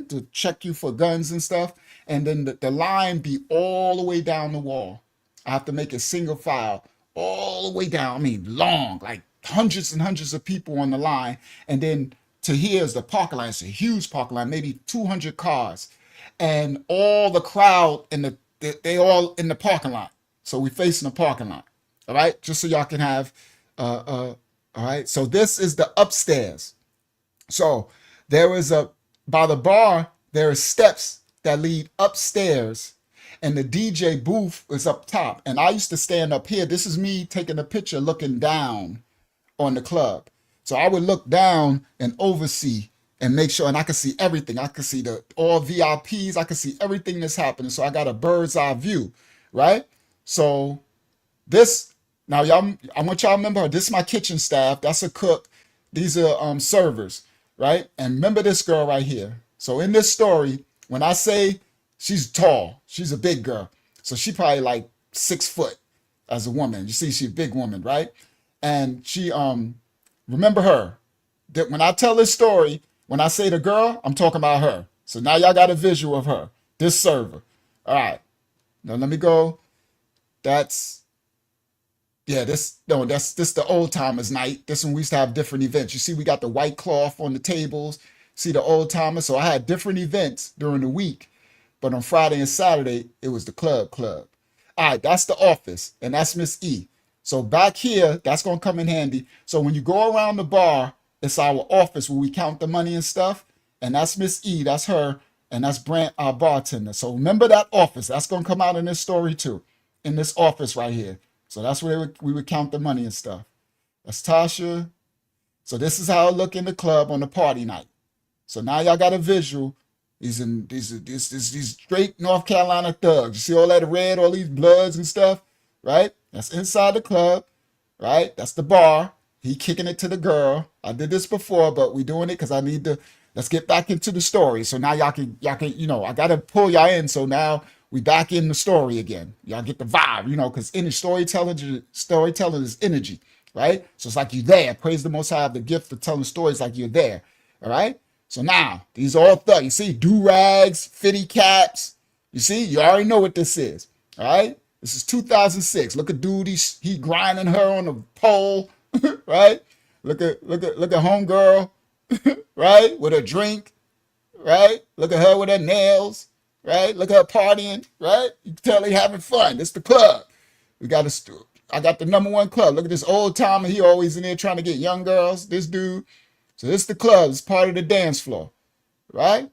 to check you for guns and stuff. And then the line be all the way down the wall. I have to make it single file all the way down. I mean, long, like hundreds and hundreds of people on the line. And then to here is the parking lot. It's a huge parking lot, maybe 200 cars. And all the crowd and they all in the parking lot. So we facing the parking lot. All right, just so y'all can have, all right. So this is the upstairs. So there is by the bar, there are steps that lead upstairs, and the DJ booth is up top. And I used to stand up here. This is me taking a picture looking down on the club. So I would look down and oversee and make sure, and I could see everything. I could see all VIPs. I could see everything that's happening. So I got a bird's eye view, right? So this, now y'all, I want y'all to remember, this is my kitchen staff. That's a cook. These are servers, right? And remember this girl right here. So in this story, when I say she's tall, she's a big girl. So she probably like 6 foot as a woman. You see, she's a big woman, right? And she, remember her. That when I tell this story, when I say the girl, I'm talking about her. So now y'all got a visual of her, this server. All right, now let me go. That's this the old timers night. This one we used to have different events. You see, we got the white cloth on the tables. See the old timers. So I had different events during the week, but on Friday and Saturday it was the club. All right, that's the office, and that's Miss E. So back here, that's gonna come in handy. So when you go around the bar, it's our office where we count the money and stuff, and that's Miss E. That's her, and that's Brant, our bartender. So remember that office. That's gonna come out in this story too, in this office right here. So that's where we would count the money and stuff. That's Tasha. So this is how it look in the club on the party night. So now y'all got a visual. These straight North Carolina thugs. You see all that red, all these bloods and stuff, right? That's inside the club, right? That's the bar. He kicking it to the girl. I did this before, but we doing it because I need to. Let's get back into the story. So now y'all can, I gotta pull y'all in. So now we back in the story again. Y'all get the vibe, because any storytelling is energy, right? So it's like you there. Praise the Most High, have the gift of telling stories like you're there. All right. So now these are all thugs. You see, do-rags, fitty caps. You see, you already know what this is. All right. This is 2006. Look at dude. He grinding her on the pole, right? Look at homegirl, right? With her drink, right? Look at her with her nails, right? Look at her partying, right? You can tell they having fun. It's the club. I got the #1 club. Look at this old timer. He always in there trying to get young girls. This dude. So this is the club. It's part of the dance floor, right?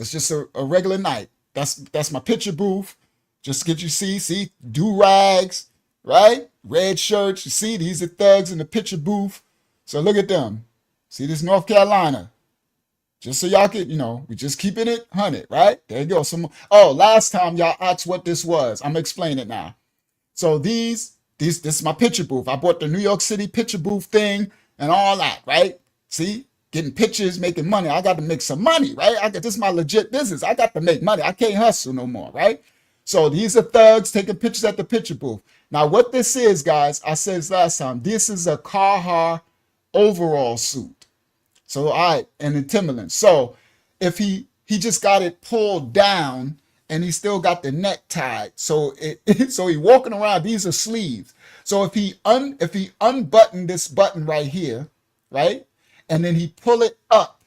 It's just a regular night. That's my picture booth. Just get you see do-rags, right? Red shirts. You see, these are thugs in the picture booth. So look at them. See this North Carolina. Just so y'all can, we just keeping it 100, right? There you go. Last time y'all asked what this was. I'm gonna explain it now. So this is my picture booth. I bought the New York City picture booth thing. and all that, right? See, getting pictures, making money. I got to make some money, right? This is my legit business. I got to make money. I can't hustle no more, right? So these are thugs taking pictures at the picture booth. Now, what this is, guys, I said this last time. This is a Carhartt overall suit. So, all right, and in Timberland. So, if he just got it pulled down and he still got the neck tied. So so he walking around. These are sleeves. So if he unbuttoned this button right here, right, and then he pull it up,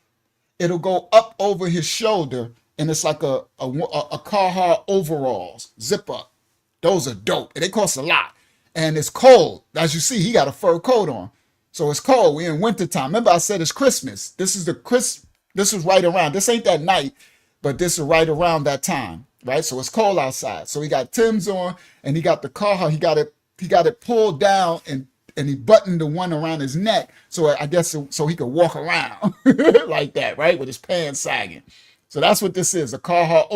it'll go up over his shoulder, and it's like a Carhartt overalls zip up. Those are dope. And they cost a lot. And it's cold. As you see, he got a fur coat on. So it's cold. We're in wintertime. Remember I said it's Christmas. This is right around. This ain't that night, but this is right around that time, right? So it's cold outside. So he got Tim's on, and he got the Carhartt. He got it pulled down, and he buttoned the one around his neck. So I guess so he could walk around like that, right? With his pants sagging. So that's what this is, a Carhartt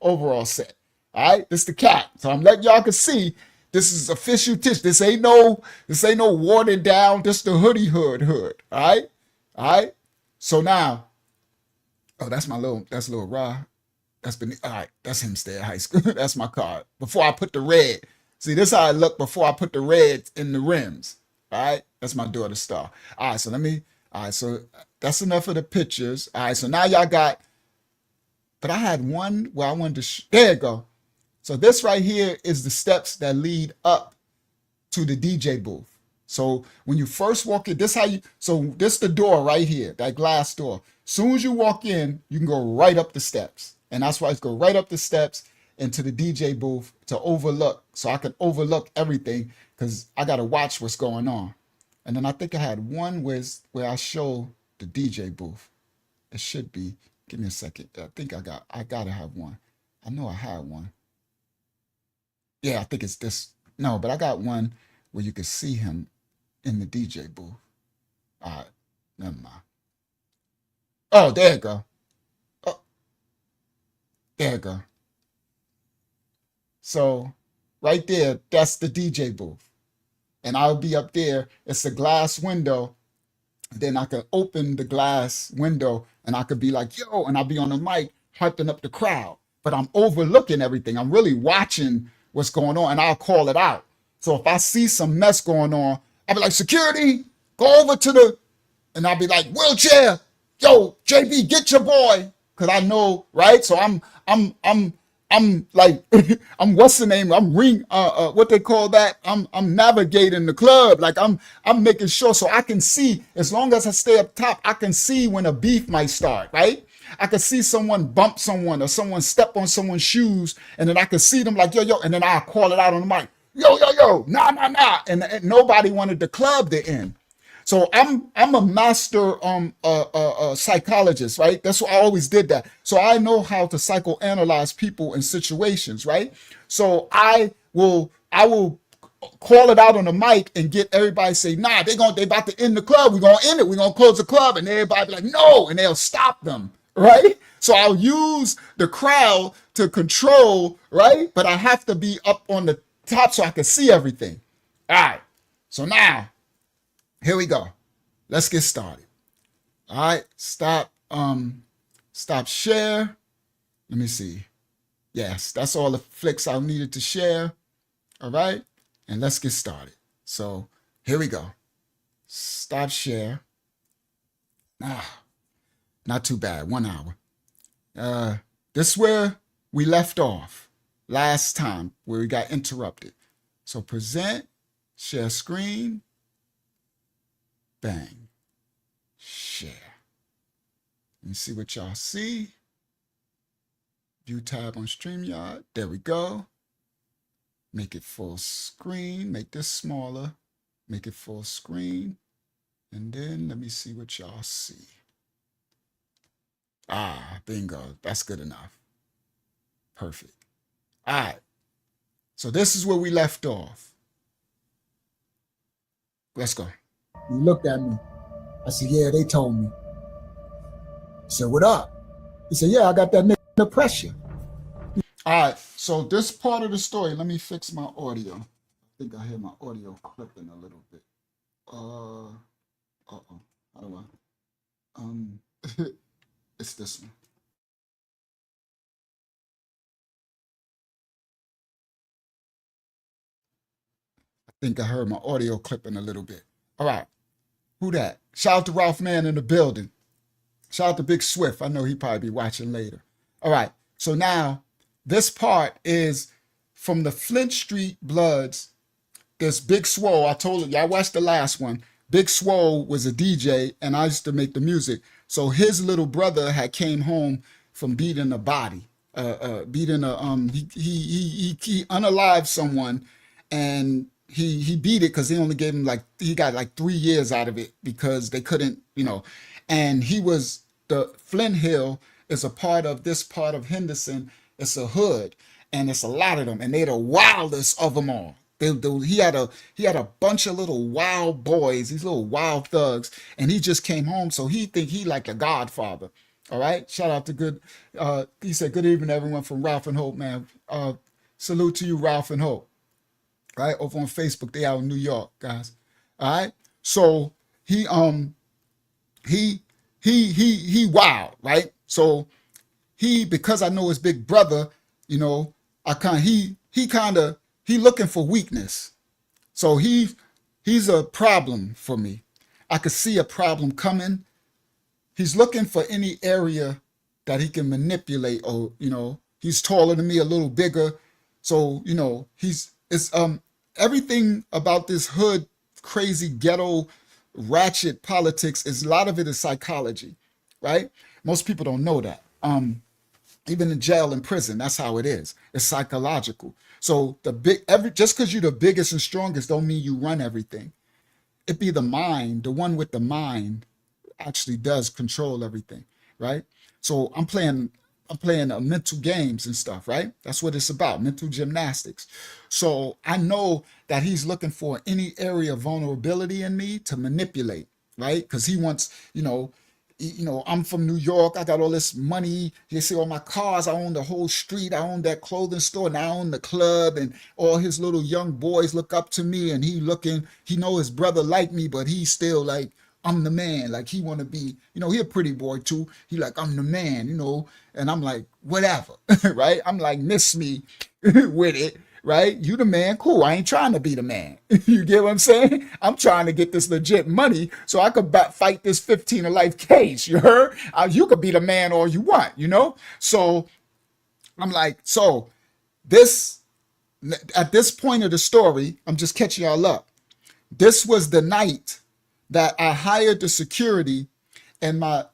overall set. All right, this the cap. So I'm letting y'all can see this is official tissue. This ain't no watered down. This the hoodie hood. All right. So now, oh, that's little Ra. That's been all right. That's him stay at high school. That's my card. Before I put the red. See, this is how I look before I put the red in the rims. All right, that's my daughter's star. All right, so that's enough of the pictures. All right, so now y'all got. But I had one where I wanted to. There you go. So this right here is the steps that lead up to the DJ booth. So when you first walk in, this the door right here, that glass door. Soon as you walk in, you can go right up the steps. And that's why it's go right up the steps into the DJ booth to overlook. So I can overlook everything because I got to watch what's going on. And then I think I had one where I show the DJ booth. It should be, give me a second. I think I got to have one. I know I had one. Yeah, I think it's this. No, but I got one where you can see him in the DJ booth. All right, never mind. Oh, there you go. Oh, there you go. So right there, that's the DJ booth. And I'll be up there. It's a glass window. Then I could open the glass window and I could be like, yo, and I'll be on the mic hyping up the crowd. But I'm overlooking everything. I'm really watching what's going on, and I'll call it out. So if I see some mess going on, I'll be like, security, go over to and I'll be like, wheelchair, yo, JB, get your boy. Cause I know, right? So I'm like, what's the name? I'm what they call that? I'm navigating the club. Like I'm making sure so I can see, as long as I stay up top, I can see when a beef might start, right? I could see someone bump someone or someone step on someone's shoes, and then I could see them like, yo, and then I'll call it out on the mic. Yo, nah. And nobody wanted the club to end. So I'm a master psychologist, right? That's why I always did that. So I know how to psychoanalyze people in situations, right? So I will call it out on the mic and get everybody to say, nah, they about to end the club. We're gonna end it. We're gonna close the club, and everybody be like, no, and they'll stop them, right? So I'll use the crowd to control, right? But I have to be up on the top so I can see everything. All right. So now, here we go. Let's get started. All right. Stop share. Let me see. Yes, that's all the flicks I needed to share. All right. And let's get started. So here we go. Stop share. Not too bad. 1 hour. This is where we left off last time, where we got interrupted. So present, share screen, bang, share. Let me see what y'all see. View tab on StreamYard. There we go. Make it full screen. Make this smaller. Make it full screen. And then let me see what y'all see. Bingo. That's good enough. Perfect. All right. So this is where we left off. Let's go. He looked at me. I said, yeah, they told me. I said, what up? He said, yeah, I got that nigga pressure. All right. So this part of the story, let me fix my audio. I think I hear my audio clipping a little bit. Uh-oh. How do it's this one. I think I heard my audio clipping a little bit. All right. Who that? Shout out to Ralph Man in the building. Shout out to Big Swift. I know he probably be watching later. All right. So now this part is from the Flint Street Bloods. There's Big Swole. I told you, I watched the last one. Big Swole was a DJ and I used to make the music. So his little brother had came home from beating a body, beating a he unalived someone, and he beat it because he only gave him like he got like 3 years out of it because they couldn't, and he was the Flint Hill is a part of this part of Henderson. It's a hood, and it's a lot of them, and they're the wildest of them all. He had a bunch of little wild boys, these little wild thugs, and he just came home, so he think he like a godfather. All right, shout out to good. He said, "Good evening, everyone from Ralph and Hope, man. Salute to you, Ralph and Hope. Right over on Facebook, they out in New York, guys. All right, so he wild, right? So because I know his big brother, I he looking for weakness. So he's a problem for me. I could see a problem coming. He's looking for any area that he can manipulate, or he's taller than me, a little bigger. So it's everything about this hood crazy ghetto ratchet politics is a lot of it is psychology, right? Most people don't know that. Even in jail and prison, that's how it is. It's psychological. So just because you're the biggest and strongest don't mean you run everything. It be the mind, the one with the mind actually does control everything, right? So I'm playing mental games and stuff, right? That's what it's about, mental gymnastics. So I know that he's looking for any area of vulnerability in me to manipulate, right? Because he wants, I'm from New York. I got all this money. You see all my cars. I own the whole street. I own that clothing store. And I own the club. And all his little young boys look up to me. And he know his brother like me, but he's still like, I'm the man. Like he want to be, he a pretty boy too. He like, I'm the man, and I'm like, whatever, right? I'm like, miss me with it, right? You the man, cool. I ain't trying to be the man. You get what I'm saying? I'm trying to get this legit money so I could fight this 15 of life case. You heard? You could be the man all you want, So I'm like, at this point of the story, I'm just catching y'all up. This was the night that I hired the security, and my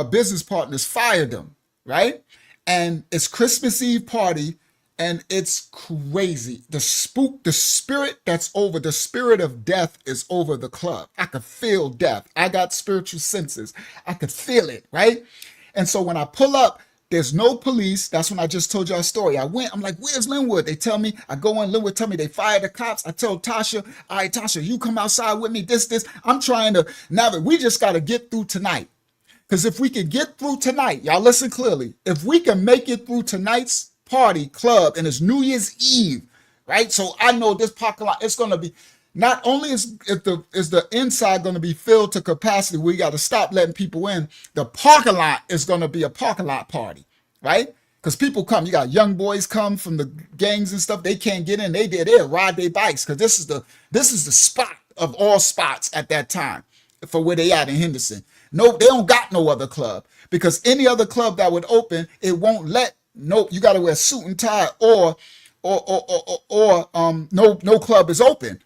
business partners fired them, right? And it's Christmas Eve party, and it's crazy. The spirit the spirit of death is over the club. I could feel death. I got spiritual senses. I could feel it, right? And so when I pull up, there's no police. That's when I just told y'all a story. I'm like, where's Linwood? They tell me, I go in, Linwood tell me they fired the cops. I tell Tasha, all right, Tasha, you come outside with me, this. I'm trying to navigate. We just got to get through tonight. Because if we can get through tonight, y'all listen clearly, if we can make it through tonight's party club, and it's New Year's Eve, right? So I know this parking lot, it's going to be, not only is the inside going to be filled to capacity, we got to stop letting people in. The parking lot is going to be a parking lot party, right? Because people come, you got young boys come from the gangs and stuff. They can't get in. They'll ride their bikes because this is the spot of all spots at that time for where they at in Henderson. No, they don't got no other club, because any other club that would open, it won't let. No, you got to wear a suit and tie, or no club is open,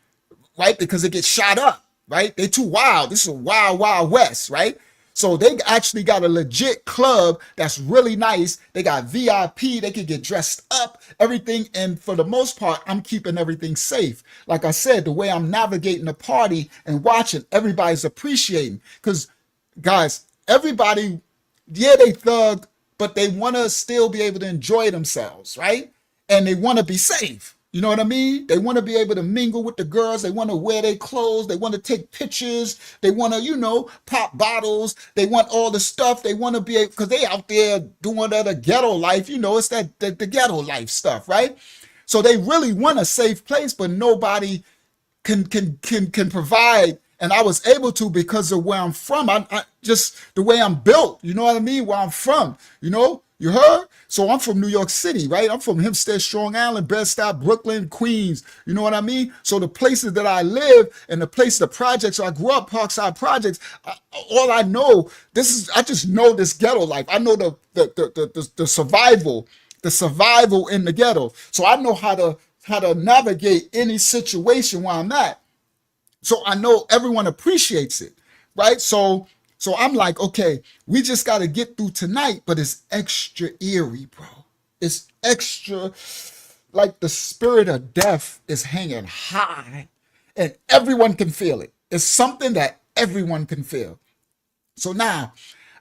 right? Because it gets shot up, right? They too wild. This is a wild, wild west, right? So they actually got a legit club that's really nice. They got VIP. They can get dressed up, everything. And for the most part, I'm keeping everything safe. Like I said, the way I'm navigating the party and watching, everybody's appreciating. Because, guys, everybody, yeah, they thug, but they want to still be able to enjoy themselves, right? And they want to be safe. You know what I mean? They want to be able to mingle with the girls. They want to wear their clothes. They want to take pictures. They want to, pop bottles. They want all the stuff. They want to be able, because they out there doing that ghetto life. It's that the ghetto life stuff, right? So they really want a safe place, but nobody can provide And I was able to because of where I'm from. I just the way I'm built, you know what I mean? Where I'm from, you heard? So I'm from New York City, right? I'm from Hempstead, Strong Island, Bed-Stuy, Brooklyn, Queens. You know what I mean? So the places that I live and the projects I grew up, Parkside Projects, all I know, I just know this ghetto life. I know the survival in the ghetto. So I know how to navigate any situation where I'm at. So I know everyone appreciates it, right? So I'm like, okay, we just got to get through tonight, but it's extra eerie, bro. It's extra, like the spirit of death is hanging high and everyone can feel it. It's something that everyone can feel. So now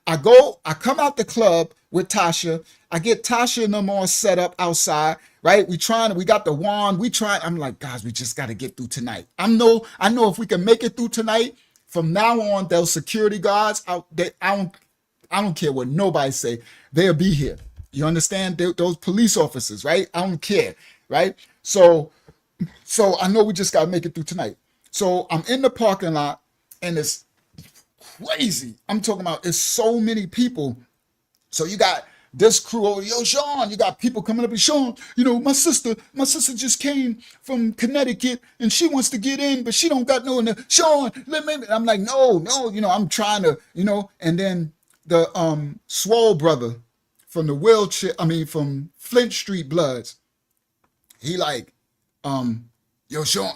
I come out the club with Tasha. I get Tasha and them all set up outside, right? We got the wand. I'm like, guys, we just got to get through tonight. I know if we can make it through tonight, from now on, those security guards, I don't care what nobody say, they'll be here. You understand? Those police officers, right? I don't care, right? So I know we just got to make it through tonight. So I'm in the parking lot and it's crazy. I'm talking about it's so many people. So you got this crew over, yo, Sean, you got people coming up and Sean, my sister just came from Connecticut and she wants to get in, but she don't got no, Sean, let me, I'm like, no, I'm trying to, and then the Swole brother from from Flint Street Bloods, he like, yo, Sean,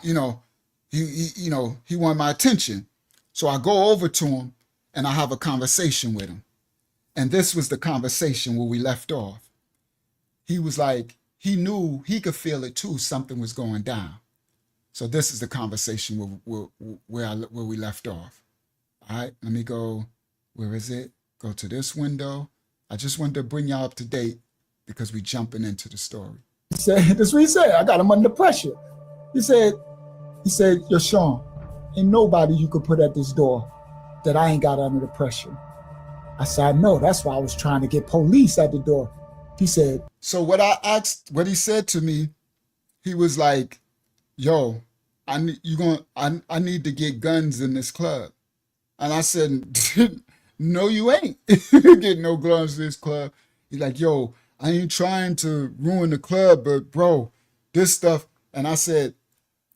he wanted my attention. So I go over to him and I have a conversation with him. And this was the conversation where we left off. He was like, he knew he could feel it too. Something was going down. So this is the conversation where we left off. All right, let me go. Where is it? Go to this window. I just wanted to bring y'all up to date because we jumping into the story. He said, that's what he said. I got him under pressure. He said, yo, Sean, ain't nobody you could put at this door that I ain't got under the pressure. I said, I know. That's why I was trying to get police at the door. He said, so what he said to me, he was like, yo, I need to get guns in this club. And I said, no, you ain't getting no guns in this club. He's like, yo, I ain't trying to ruin the club, but bro, this stuff. And I said,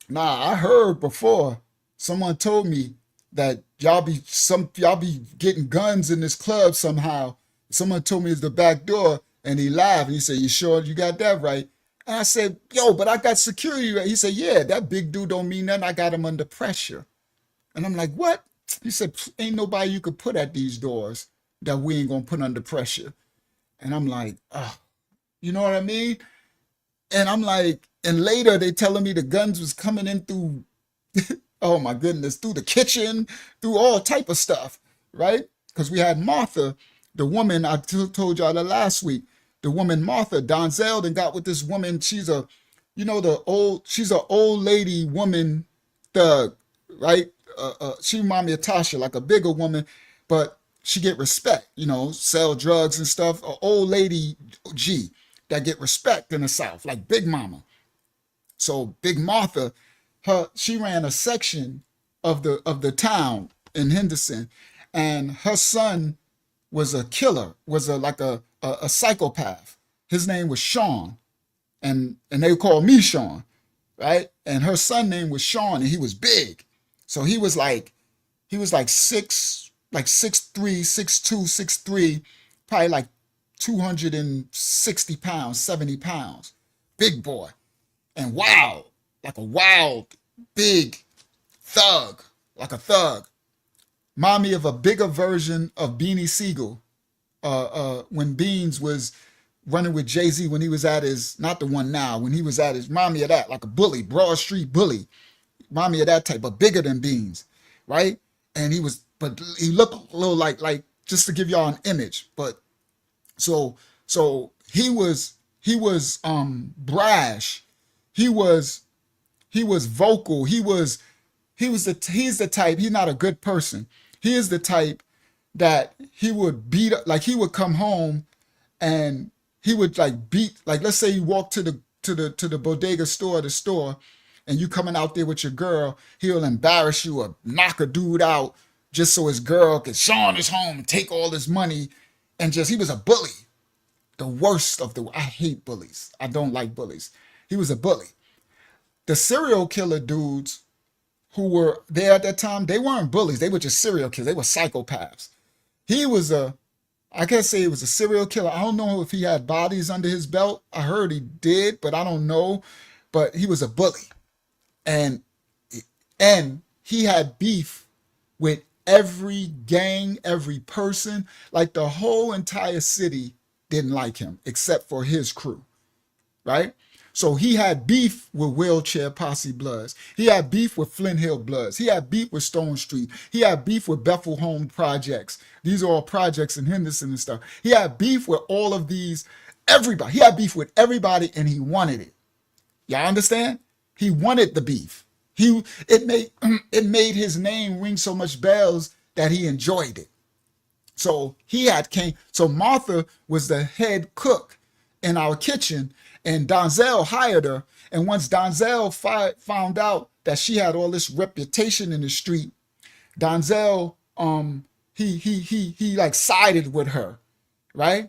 nah, I heard before someone told me that y'all be getting guns in this club somehow. Someone told me it's the back door, and he laughed. And he said, you sure you got that right? And I said, yo, but I got security. He said, yeah, that big dude don't mean nothing. I got him under pressure. And I'm like, what? He said, ain't nobody you could put at these doors that we ain't gonna put under pressure. And I'm like, oh, you know what I mean? And I'm like, and later they telling me the guns was coming in through oh my goodness, through the kitchen, through all type of stuff, right? Because we had Martha, the woman, I told y'all that last week, the woman Martha, Donzel, then got with this woman, she's an old lady woman thug, right? She remind me of Tasha, like a bigger woman, but she get respect, sell drugs and stuff, an old lady G that get respect in the South, like Big Mama. So Big Martha, she ran a section of the town in Henderson, and her son was a killer, was a psychopath. His name was Sean, and they called me Sean, right? And her son name was Sean, and he was big. So he was like 6'3", 6'2", 6'3", probably like 260 pounds, 70 pounds, big boy, and wild. Like a wild, big thug, like a thug. Remind me of a bigger version of Beanie Siegel when Beans was running with Jay-Z when he was at his, not the one now, when he was at his, remind me of that, like a bully, Broad Street bully. Remind me of that type, but bigger than Beans, right? And but he looked a little like just to give y'all an image. But so he was brash. He was vocal. He's the type, he's not a good person. He is the type that he would beat up, like he would come home and he would like beat, like let's say you walk to the bodega store, the store, and you coming out there with your girl, he'll embarrass you or knock a dude out just so his girl can shaun his home and take all his money. And just, he was a bully. The worst of the, I hate bullies. I don't like bullies. He was a bully. The serial killer dudes who were there at that time, they weren't bullies. They were just serial killers. They were psychopaths. He was I can't say he was a serial killer. I don't know if he had bodies under his belt. I heard he did, but I don't know. But he was a bully. And he had beef with every gang, every person. Like the whole entire city didn't like him except for his crew, right? So he had beef with Wheelchair Posse Bloods. He had beef with Flint Hill Bloods. He had beef with Stone Street. He had beef with Bethel Home Projects. These are all projects in Henderson and stuff. He had beef with all of these, everybody. He had beef with everybody and he wanted it. Y'all understand? He wanted the beef. It made his name ring so much bells that he enjoyed it. So so Martha was the head cook in our kitchen, and Donzel hired her. And once Donzel found out that she had all this reputation in the street, Donzel, he like sided with her, right?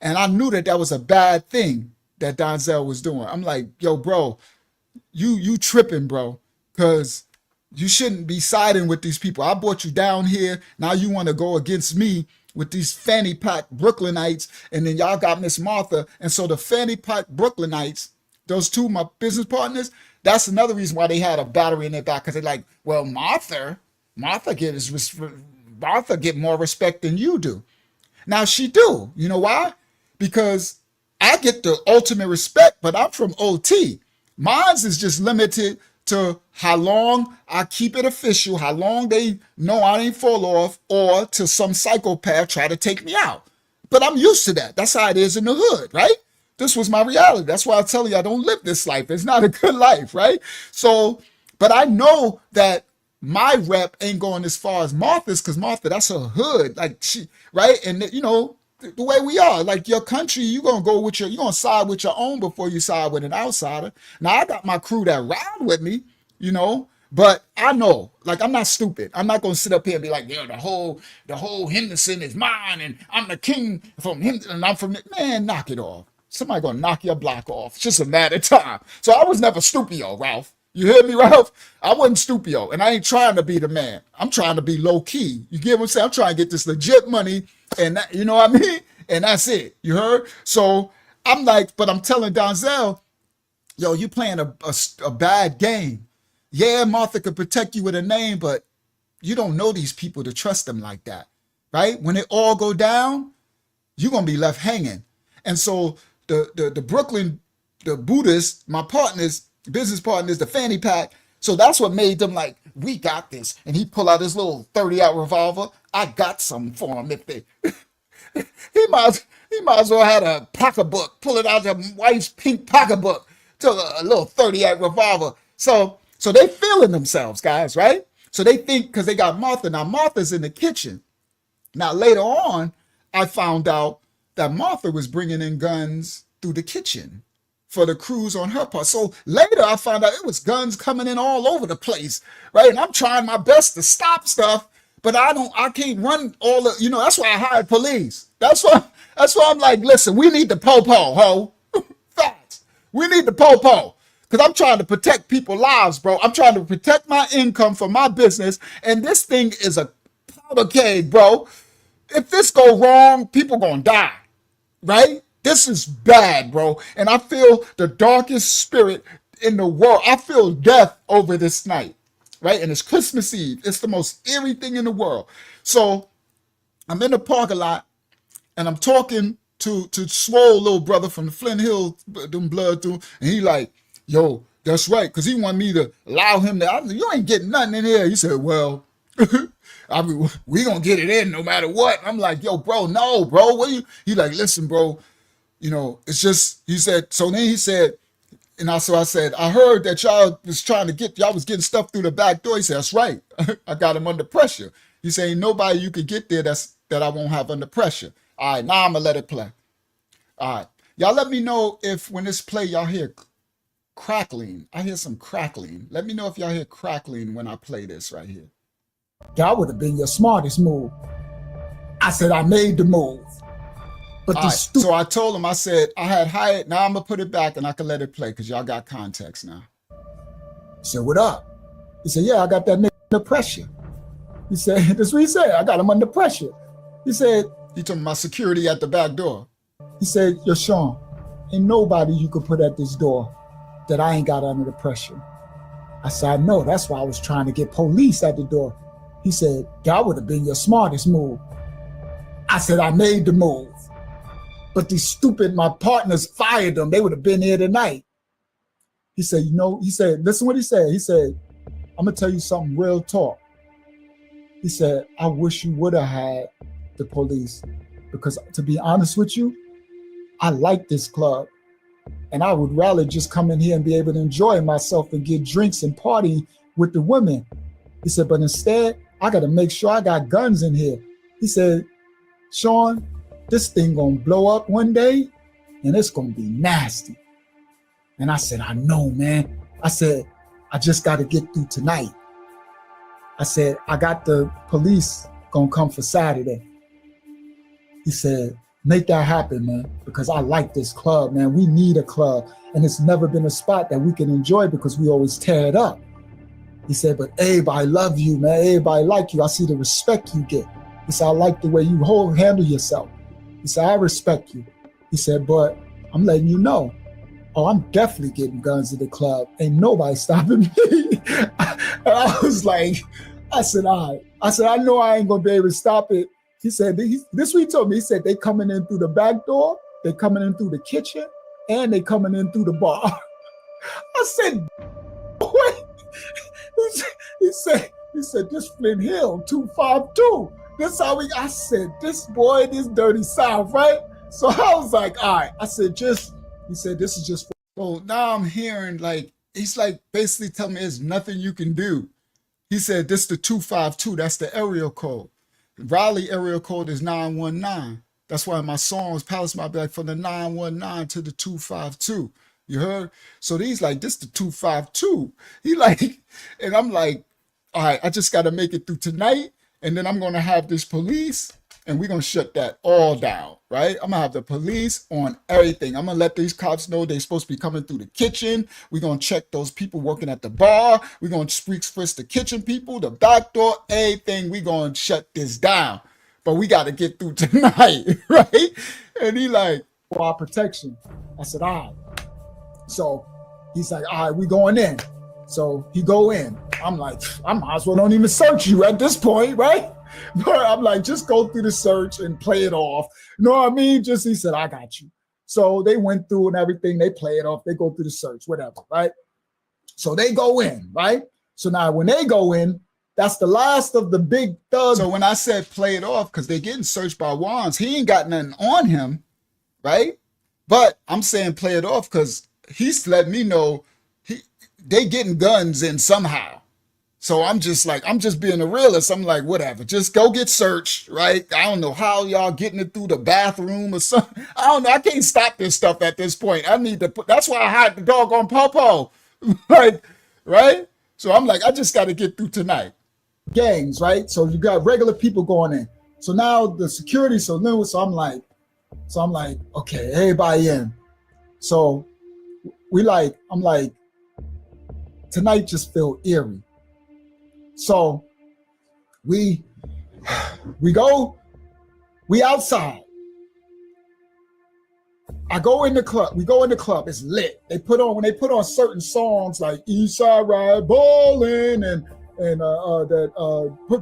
And I knew that was a bad thing that Donzel was doing. I'm like, yo, bro, you tripping, bro, because you shouldn't be siding with these people. I brought you down here. Now you want to go against me with these fanny pack Brooklynites, and then y'all got Miss Martha. And so the fanny pack Brooklynites, those two, my business partners, that's another reason why they had a battery in their back, because they're like, well, Martha get more respect than you do. Now she do. You know why? Because I get the ultimate respect, but I'm from OT. Mine's is just limited to how long I keep it official, how long they know I ain't fall off, or till some psychopath try to take me out. But I'm used to that. That's how it is in the hood, right? This was my reality. That's why I tell you I don't live this life. It's not a good life, right? So, but I know that my rep ain't going as far as Martha's, because Martha, that's her hood. Like she, right? And you know, the way we are, like your country, you're gonna side with your own before you side with an outsider. Now I got my crew that ride with me, you know, but I know, like, I'm not stupid. I'm not gonna sit up here and be like, yeah, the whole Henderson is mine, and I'm the king from Henderson, and I'm from, man, knock it off. Somebody gonna knock your block off. It's just a matter of time. So I was never stupio, Ralph. You hear me, Ralph? I wasn't stupio, and I ain't trying to be the man. I'm trying to be low key. You get what I'm saying? I'm trying to get this legit money, and that, you know what I mean? And that's it. You heard? So I'm like, but I'm telling Donzel, yo, you playing a bad game. Yeah, Martha could protect you with a name, but you don't know these people to trust them like that, right? When it all go down, you're gonna be left hanging. And so the Brooklyn, the Buddhists, my partners, business partners, the fanny pack. So that's what made them like, we got this. And he pull out his little 30-out revolver. I got something for him if they. he might as well had a pocketbook. Pull it out of your wife's pink pocketbook to a little 30-out revolver. So they feeling themselves, guys, right? So they think because they got Martha. Now Martha's in the kitchen. Now later on, I found out that Martha was bringing in guns through the kitchen for the crews on her part. So later I found out it was guns coming in all over the place, right? And I'm trying my best to stop stuff, but I can't run all the, you know, that's why I hired police. That's why I'm like, listen, we need the po-po, ho. Facts. We need the po-po. Because I'm trying to protect people's lives, bro. I'm trying to protect my income for my business. And this thing is a powder keg, bro. If this go wrong, people gonna die, right? This is bad, bro. And I feel the darkest spirit in the world. I feel death over this night, right? And it's Christmas Eve. It's the most eerie thing in the world. So I'm in the parking lot and I'm talking to Swole, little brother from the Flint Hill, them blood through, and he like, yo, that's right, because he wanted me to allow him to, I was like, you ain't getting nothing in here. He said, well, I mean, we gonna get it in no matter what. I'm like, yo, bro, no, bro. What you? He like, listen, bro, you know, it's just, he said, so then he said, and I said, I heard that y'all was getting stuff through the back door. He said, that's right. I got him under pressure. He said, ain't nobody you could get there that I won't have under pressure. All right, now I'm gonna let it play. All right. Y'all let me know if when this play, y'all hear crackling. I hear some crackling. Let me know if y'all hear crackling when I play this right here. That would have been your smartest move. I said, I made the move. But All right, so I told him, I said, I had hired, now I'm going to put it back and I can let it play because y'all got context now. He said, what up? He said, yeah, I got that nigga under pressure. He said, that's what he said. I got him under pressure. He said, He told me my security at the back door. he said, yo, Sean, ain't nobody you could put at this door that I ain't got under the pressure. I said, I know. That's why I was trying to get police at the door. He said, that would have been your smartest move. I said, I made the move. But my partners fired them. They would have been here tonight. He said, listen what he said. He said, I'm going to tell you something real talk. He said, I wish you would have had the police because to be honest with you, I like this club and I would rather just come in here and be able to enjoy myself and get drinks and party with the women. He said, but instead, I got to make sure I got guns in here. He said, Sean, this thing gonna blow up one day and it's gonna be nasty. And I said, I know, man. I said, I just got to get through tonight. I said, I got the police gonna come for Saturday. He said, make that happen, man, because I like this club, man. We need a club. And it's never been a spot that we can enjoy because we always tear it up. He said, but everybody love you, man. Everybody like you. I see the respect you get. He said, I like the way you handle yourself. He said, I respect you. He said, but I'm letting you know, I'm definitely getting guns at the club. Ain't nobody stopping me. And I was like, I said, all right. I said, I know I ain't going to be able to stop it. He said, this what he told me. He said, they coming in through the back door, they coming in through the kitchen, and they coming in through the bar. I said, wait. He said, this Flint Hill 252. This how I said, this dirty South, right? So I was like, all right. I said, he said, this is just. So now I'm hearing he's basically telling me there's nothing you can do. He said, this the 252, that's the area code. Raleigh area code is 919. That's why my songs, Palace might be like from the 919 to the 252. You heard? So he's like, this the 252. He and I'm like, all right, I just got to make it through tonight. And then I'm going to have this police and we're going to shut that all down, right? I'm going to have the police on everything. I'm going to let these cops know they're supposed to be coming through the kitchen. We're going to check those people working at the bar. We're going to frisk the kitchen people, the back door, everything. We're going to shut this down. But we got to get through tonight, right? And he like, for our protection. I said, all right. So he's like, all right, we going in. So he go in. I'm like, I might as well don't even search you at this point, right? But I'm like, just go through the search and play it off. You know what I mean? He said, I got you. So they went through and everything. They play it off. They go through the search, whatever, right? So they go in, right? So now when they go in, that's the last of the big thugs. So when I said play it off, because they're getting searched by Wands, he ain't got nothing on him, right? But I'm saying play it off because he's letting me know they getting guns in somehow. So I'm just being a realist. I'm like, whatever, just go get searched, right? I don't know how y'all getting it through the bathroom or something. I don't know. I can't stop this stuff at this point. I need to that's why I had the dog on Popo, right? So I'm like, I just got to get through tonight. Gangs, right? So you got regular people going in. So now the security so new. So I'm like, okay, everybody in. So I'm like, tonight just feel eerie. So we outside. I go in the club. We go in the club. It's lit. When they put on certain songs like Eastside Ride Ballin' and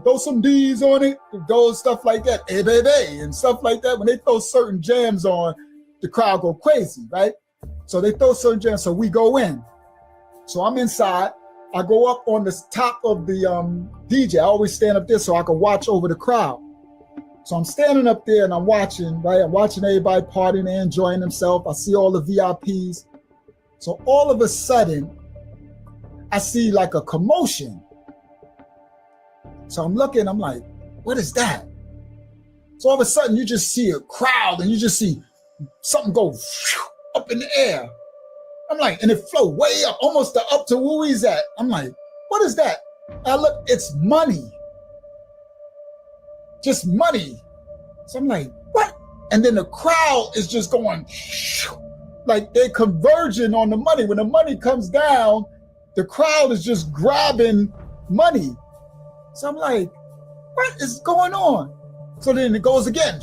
throw some D's on it, those stuff like that, hey baby, and stuff like that. When they throw certain jams on, the crowd go crazy, right? So they throw certain jams. So we go in. So I'm inside. I go up on the top of the DJ. I always stand up there so I can watch over the crowd. So I'm standing up there and I'm watching, right? I'm watching everybody partying and enjoying themselves. I see all the VIPs. So all of a sudden, I see like a commotion. So I'm looking, I'm like, what is that? So all of a sudden you just see a crowd and you just see something go up in the air. I'm like, and it flow way up, almost up to where he's at. I'm like, what is that? I look, it's money. Just money. So I'm like, what? And then the crowd is just going, like they're converging on the money. When the money comes down, the crowd is just grabbing money. So I'm like, what is going on? So then it goes again.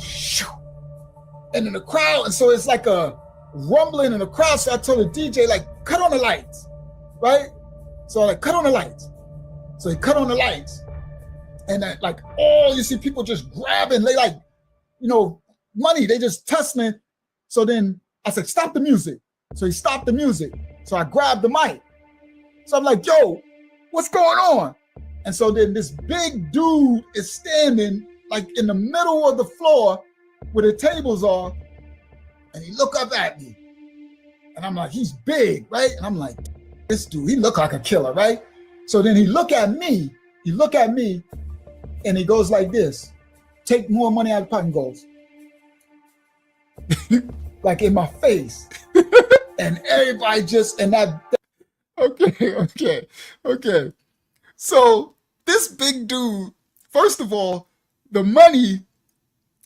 And then the crowd, and so it's like a rumbling in the crowd. So I told the DJ, like, cut on the lights, right? So I like, cut on the lights. So he cut on the lights. And then, like, oh, you see people just grabbing, they like, you know, money, they just tussling. So then I said, stop the music. So he stopped the music. So I grabbed the mic. So I'm like, yo, what's going on? And so then this big dude is standing like in the middle of the floor where the tables are. And he look up at me. And I'm like, he's big, right? And I'm like, this dude, he look like a killer, right? So then he look at me, and he goes like this, take more money out of the pocket and goes, like in my face. And everybody just, and that. Okay. So this big dude, first of all, the money,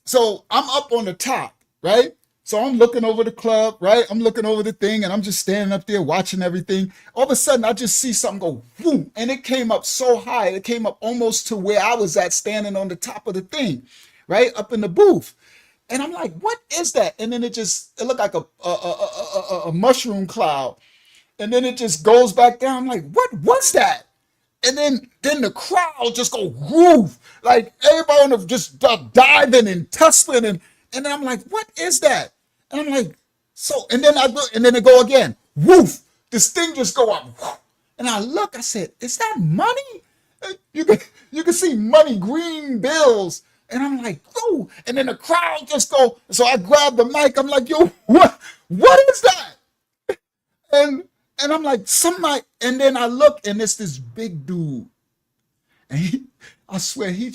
so I'm up on the top, right? So I'm looking over the club, right? I'm looking over the thing and I'm just standing up there watching everything. All of a sudden, I just see something go boom. And it came up so high. It came up almost to where I was at standing on the top of the thing, right? Up in the booth. And I'm like, what is that? And then it looked like a mushroom cloud. And then it just goes back down. I'm like, what was that? And then the crowd just go woof. Like everybody on the just diving and tussling. And then I'm like, what is that? And I'm like, so, and then I look, and then it go again, woof. This thing just go up. Woof. And I look, I said, is that money? You can see money, green bills. And I'm like, oh, and then the crowd just go. So I grab the mic. I'm like, yo, what is that? And I'm like, somebody, and then I look, and it's this big dude. And I swear, he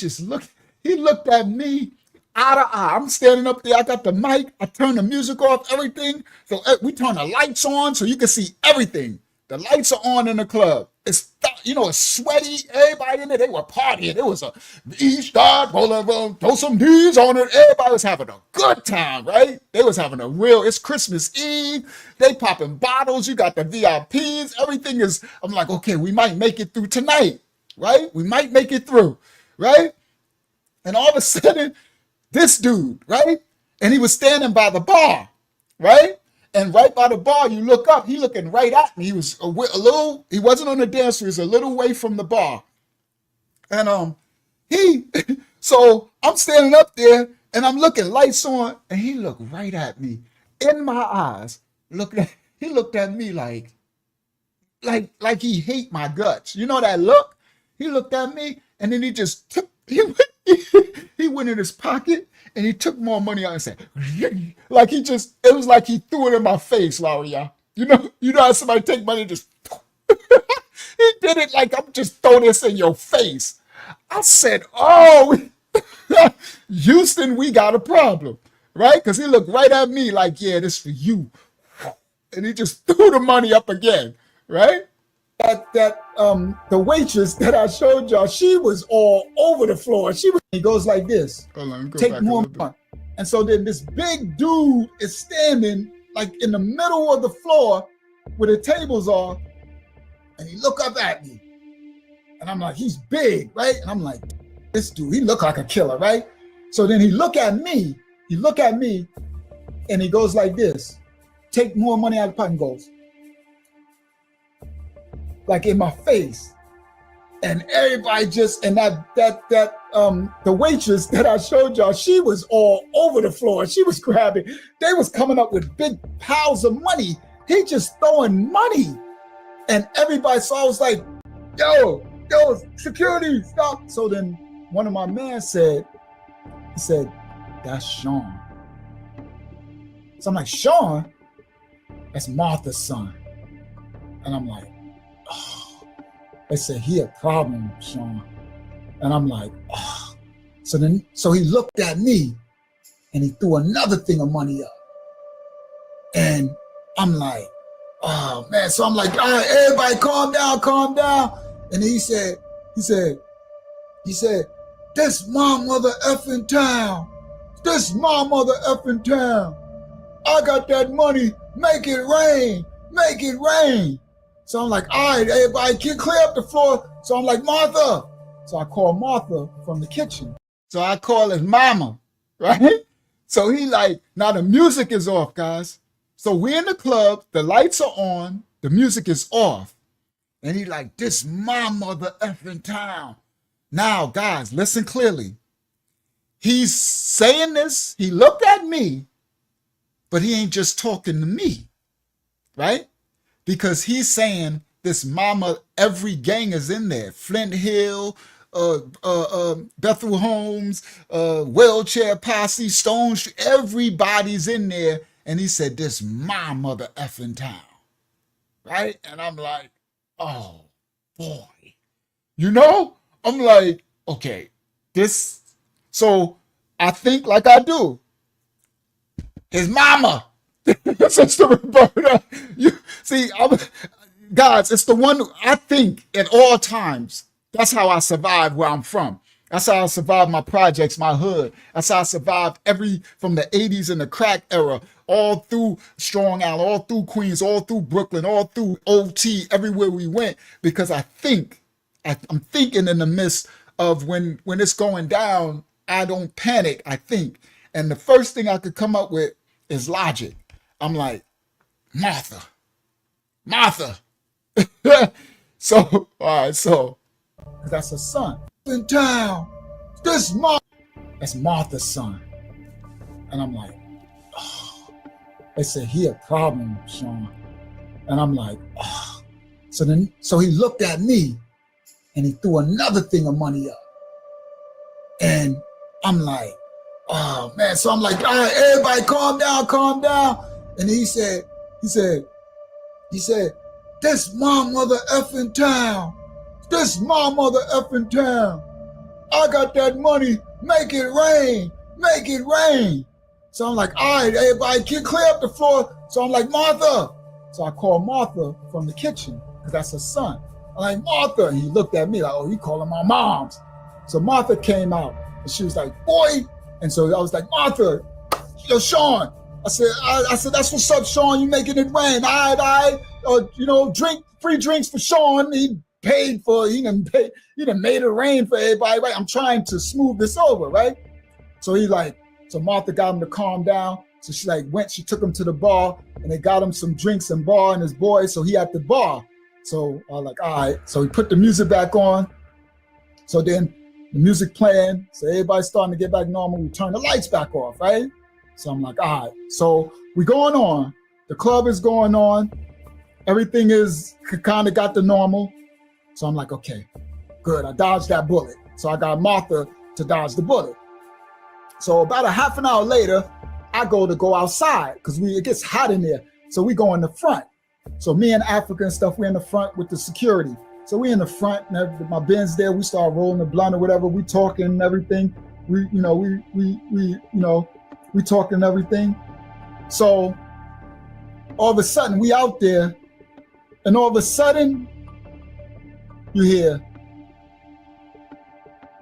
looked at me eye to eye. I'm standing up there, I got the mic, I turn the music off, everything. So we turn the lights on so you can see everything. The lights are on in the club. It's, it's sweaty. Everybody in there, they were partying. It was a each start, throw some D's on it. Everybody was having a good time, right? They was having it's Christmas Eve. They popping bottles. You got the VIPs. Everything is, I'm like, okay, we might make it through tonight, right? We might make it through, right? And all of a sudden, this dude, right? And he was standing by the bar, right? And right by the bar, you look up, he looking right at me. He was he wasn't on the dance floor, he was a little away from the bar. And so I'm standing up there and I'm looking, lights on, and he looked right at me in my eyes. He looked at me like he hate my guts. You know that look? He looked at me and then he just took, he went in his pocket and he took more money out and said, like it was like he threw it in my face, Laria. You know how somebody take money and just, he did it like I'm just throwing this in your face. I said, oh, Houston, we got a problem, right? Because he looked right at me like, yeah, this for you. And he just threw the money up again, right? The waitress that I showed y'all, she was all over the floor. He goes like this. Hold on, go take back more money. And so then this big dude is standing like in the middle of the floor where the tables are, and he look up at me. And I'm like, he's big, right? And I'm like, this dude, he look like a killer, right? So then he look at me, and he goes like this, take more money out of the pocket and goes, like in my face. And everybody just, and the waitress that I showed y'all, she was all over the floor. She was grabbing, they was coming up with big piles of money. He just throwing money. And everybody, so I was like, yo, security, stop. So then one of my men said, that's Sean. So I'm like, Sean? That's Martha's son. And I'm like, oh. They said, he a problem, Sean. And I'm like, oh. So he looked at me and he threw another thing of money up. And I'm like, oh man. So I'm like, all right, everybody calm down, calm down. And he said, this my mother effing town. This my mother effing town. I got that money, make it rain, make it rain. So I'm like, all right, everybody can clear up the floor. So I'm like, Martha. So I call Martha from the kitchen. So I call his mama, right? So he like, now the music is off, guys. So we're in the club, the lights are on, the music is off. And he like, this my mother effing town. Now, guys, listen clearly. He's saying this, he looked at me, but he ain't just talking to me, right? Because he's saying this mama, every gang is in there. Flint Hill, Bethel Homes, Wheelchair Posse, Stone Street, everybody's in there. And he said, this my mother effing town, right? And I'm like, oh boy. You know, I'm like, okay, this, so I think like I do. His mama. Sister Roberta. You see, guys, it's the one I think at all times. That's how I survive where I'm from. That's how I survived my projects, my hood. That's how I survived from the 80s and the crack era, all through Strong Island, all through Queens, all through Brooklyn, all through OT, everywhere we went. Because I'm thinking in the midst of when it's going down, I don't panic, I think. And the first thing I could come up with is logic. I'm like, Martha. So, all right, so that's her son. In town, that's Martha's son. And I'm like, oh. They said, he a problem, Sean. And I'm like, oh. So he looked at me and he threw another thing of money up. And I'm like, oh man. So I'm like, all right, everybody calm down, calm down. And he said, this my mother effing town. This my mother effing town. I got that money, make it rain, make it rain. So I'm like, all right, everybody can clear up the floor. So I'm like, Martha. So I call Martha from the kitchen, because that's her son. I'm like, Martha. And he looked at me like, oh, you calling my mom's. So Martha came out and she was like, boy. And so I was like, Martha, yo, Sean. I said, that's what's up, Sean. You making it rain. All right. Free drinks for Sean. He done made it rain for everybody, right? I'm trying to smooth this over, right? So so Martha got him to calm down. So she took him to the bar and they got him some drinks and bar and his boy. So he at the bar. So I was like, all right. So he put the music back on. So then the music playing. So everybody's starting to get back normal. We turn the lights back off, right? So I'm like, all right. So we going on. The club is going on. Everything is kind of got the normal. So I'm like, okay, good. I dodged that bullet. So I got Martha to dodge the bullet. So about a half an hour later, I go outside because it gets hot in there. So we go in the front. So me and Africa and stuff, we're in the front with the security. So we in the front, and my Ben's there. We start rolling the blunt or whatever. We talking and everything. We talking and everything. So all of a sudden we out there, and all of a sudden you hear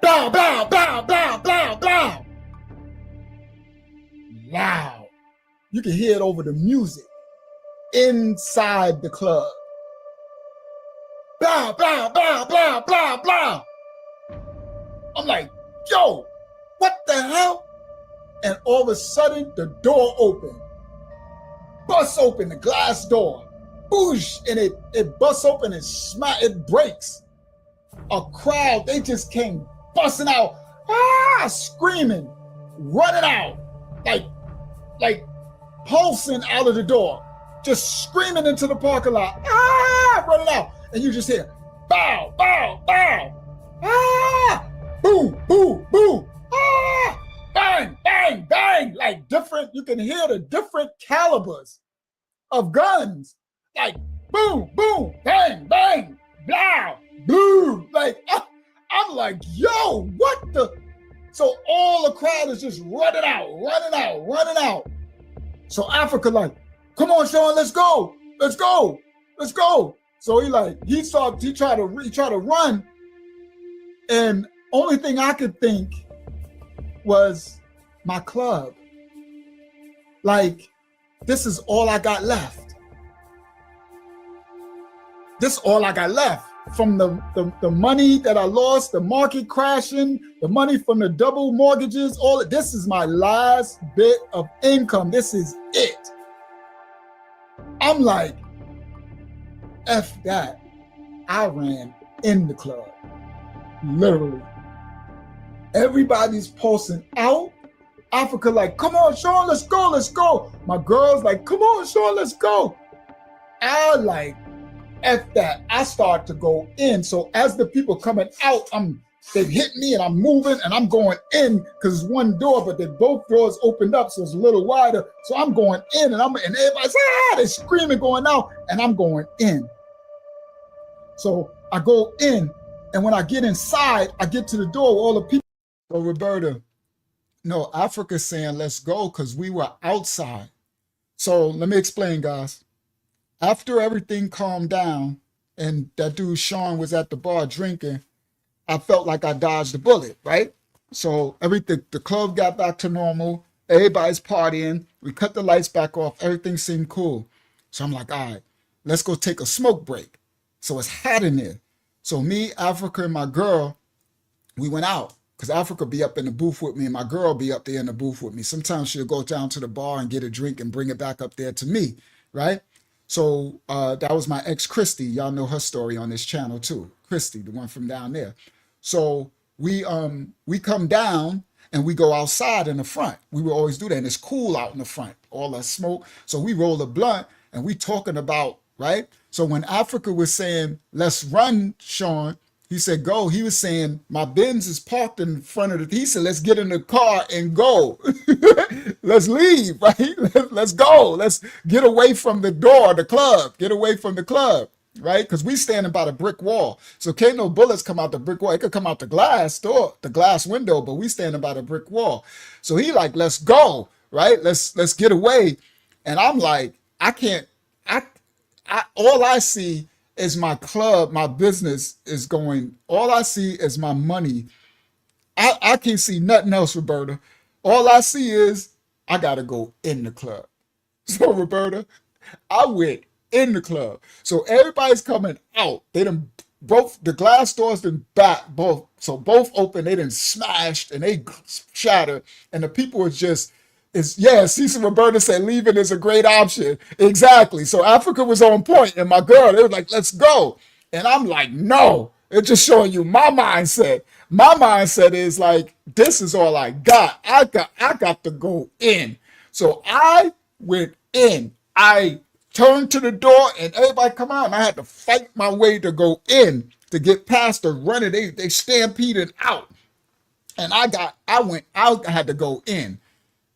bow, bow, bow, bow, bow, bow. Loud. You can hear it over the music inside the club. Blah, blah, blah, blah, blah, blah. I'm like, yo, what the hell? And all of a sudden, the door opened. Busts open, the glass door. Boosh, and it busts open and it breaks. A crowd, they just came busting out, screaming, running out, like pulsing out of the door, just screaming into the parking lot, running out. And you just hear, bow, bow, bow, boom, boom, boom, bang, bang, bang, like different, you can hear the different calibers of guns, like boom, boom, bang, bang, blah, boom, like, I'm like, yo, what the? So all the crowd is just running out. So Africa like, come on, Sean, let's go. let's go, let's go. So he tried to run, and only thing I could think was my club. Like, this is all I got left. This all I got left from the money that I lost, the market crashing, the money from the double mortgages, this is my last bit of income. This is it. I'm like, F that. I ran in the club. Literally. Everybody's pulsing out. Africa like, come on, Sean, let's go, let's go. My girl's like, come on, Sean, let's go. I like, F that. I start to go in. So as the people coming out, they've hit me and I'm moving and I'm going in because it's one door, but both doors opened up, so it's a little wider. So I'm going in and everybody's they're screaming going out and I'm going in. So I go in, and when I get inside, I get to the door with all the people. So Roberta, no, Africa's saying let's go because we were outside. So let me explain, guys. After everything calmed down and that dude Sean was at the bar drinking, I felt like I dodged a bullet, right? So the club got back to normal. Everybody's partying. We cut the lights back off. Everything seemed cool. So I'm like, all right, let's go take a smoke break. So it's hot in there. So me, Africa, and my girl, we went out because Africa be up in the booth with me and my girl be up there in the booth with me. Sometimes she'll go down to the bar and get a drink and bring it back up there to me, right? So that was my ex, Christy. Y'all know her story on this channel too. Christy, the one from down there. So we come down and we go outside in the front. We would always do that. And it's cool out in the front, all that smoke. So we roll a blunt and we talking about, right? So when Africa was saying, let's run, Sean, he said, go. He was saying, my Benz is parked in front of he said, let's get in the car and go. Let's leave, right? Let's go. Let's get away from the door, the club, get away from the club, right? Because we standing by the brick wall. So can't no bullets come out the brick wall. It could come out the glass door, the glass window, but we standing by the brick wall. So he like, let's go, right? Let's get away. And I'm like, all I see is my club, my business is going, all I see is my money. I can't see nothing else, Roberta. All I see is I gotta go in the club. So Roberta, I went in the club. So everybody's coming out. They done both the glass doors done back both. So both open, they done smashed and they shattered. And the people are just, Cecil Roberta said leaving is a great option. Exactly. So Africa was on point, and my girl, they were like, let's go. And I'm like, no. It's just showing you my mindset. My mindset is like, this is all I got. I got to go in. So I went in. I turned to the door and everybody come out, and I had to fight my way to go in to get past the running. They stampeded out. And I went out, I had to go in.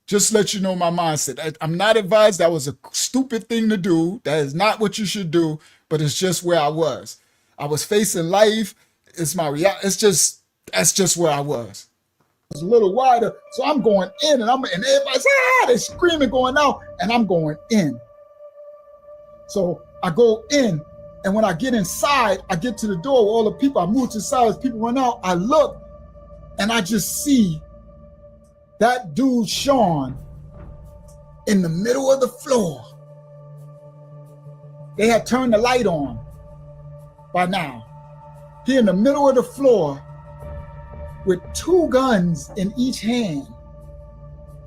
Just let you know my mindset. I'm not advised. That was a stupid thing to do. That is not what you should do, but it's just where I was. I was facing life. It's my reality. That's just where I was. It's a little wider. So I'm going in and everybody's, they're screaming going out and I'm going in. So I go in, and when I get inside, I get to the door with all the people. I move to the side as people run out. I look and I just see that dude, Sean, in the middle of the floor. They had turned the light on by now. He in the middle of the floor with 2 guns in each hand.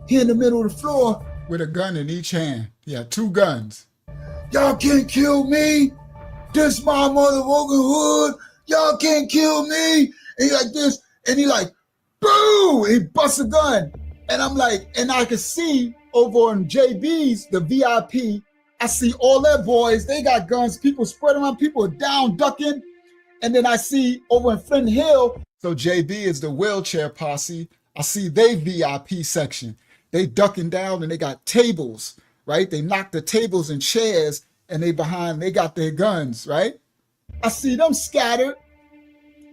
He in the middle of the floor with a gun in each hand. He had 2 guns. Y'all can't kill me. This my motherfucking hood. Y'all can't kill me. And he like this, and he like, boo! He busts a gun. And I'm like, and I can see over on JB's, the VIP, I see all their boys, they got guns, people spread around, people are down, ducking. And then I see over in Flint Hill, so JB is the wheelchair posse. I see they VIP section. They ducking down and they got tables, right? They knocked the tables and chairs and they got their guns, right? I see them scattered.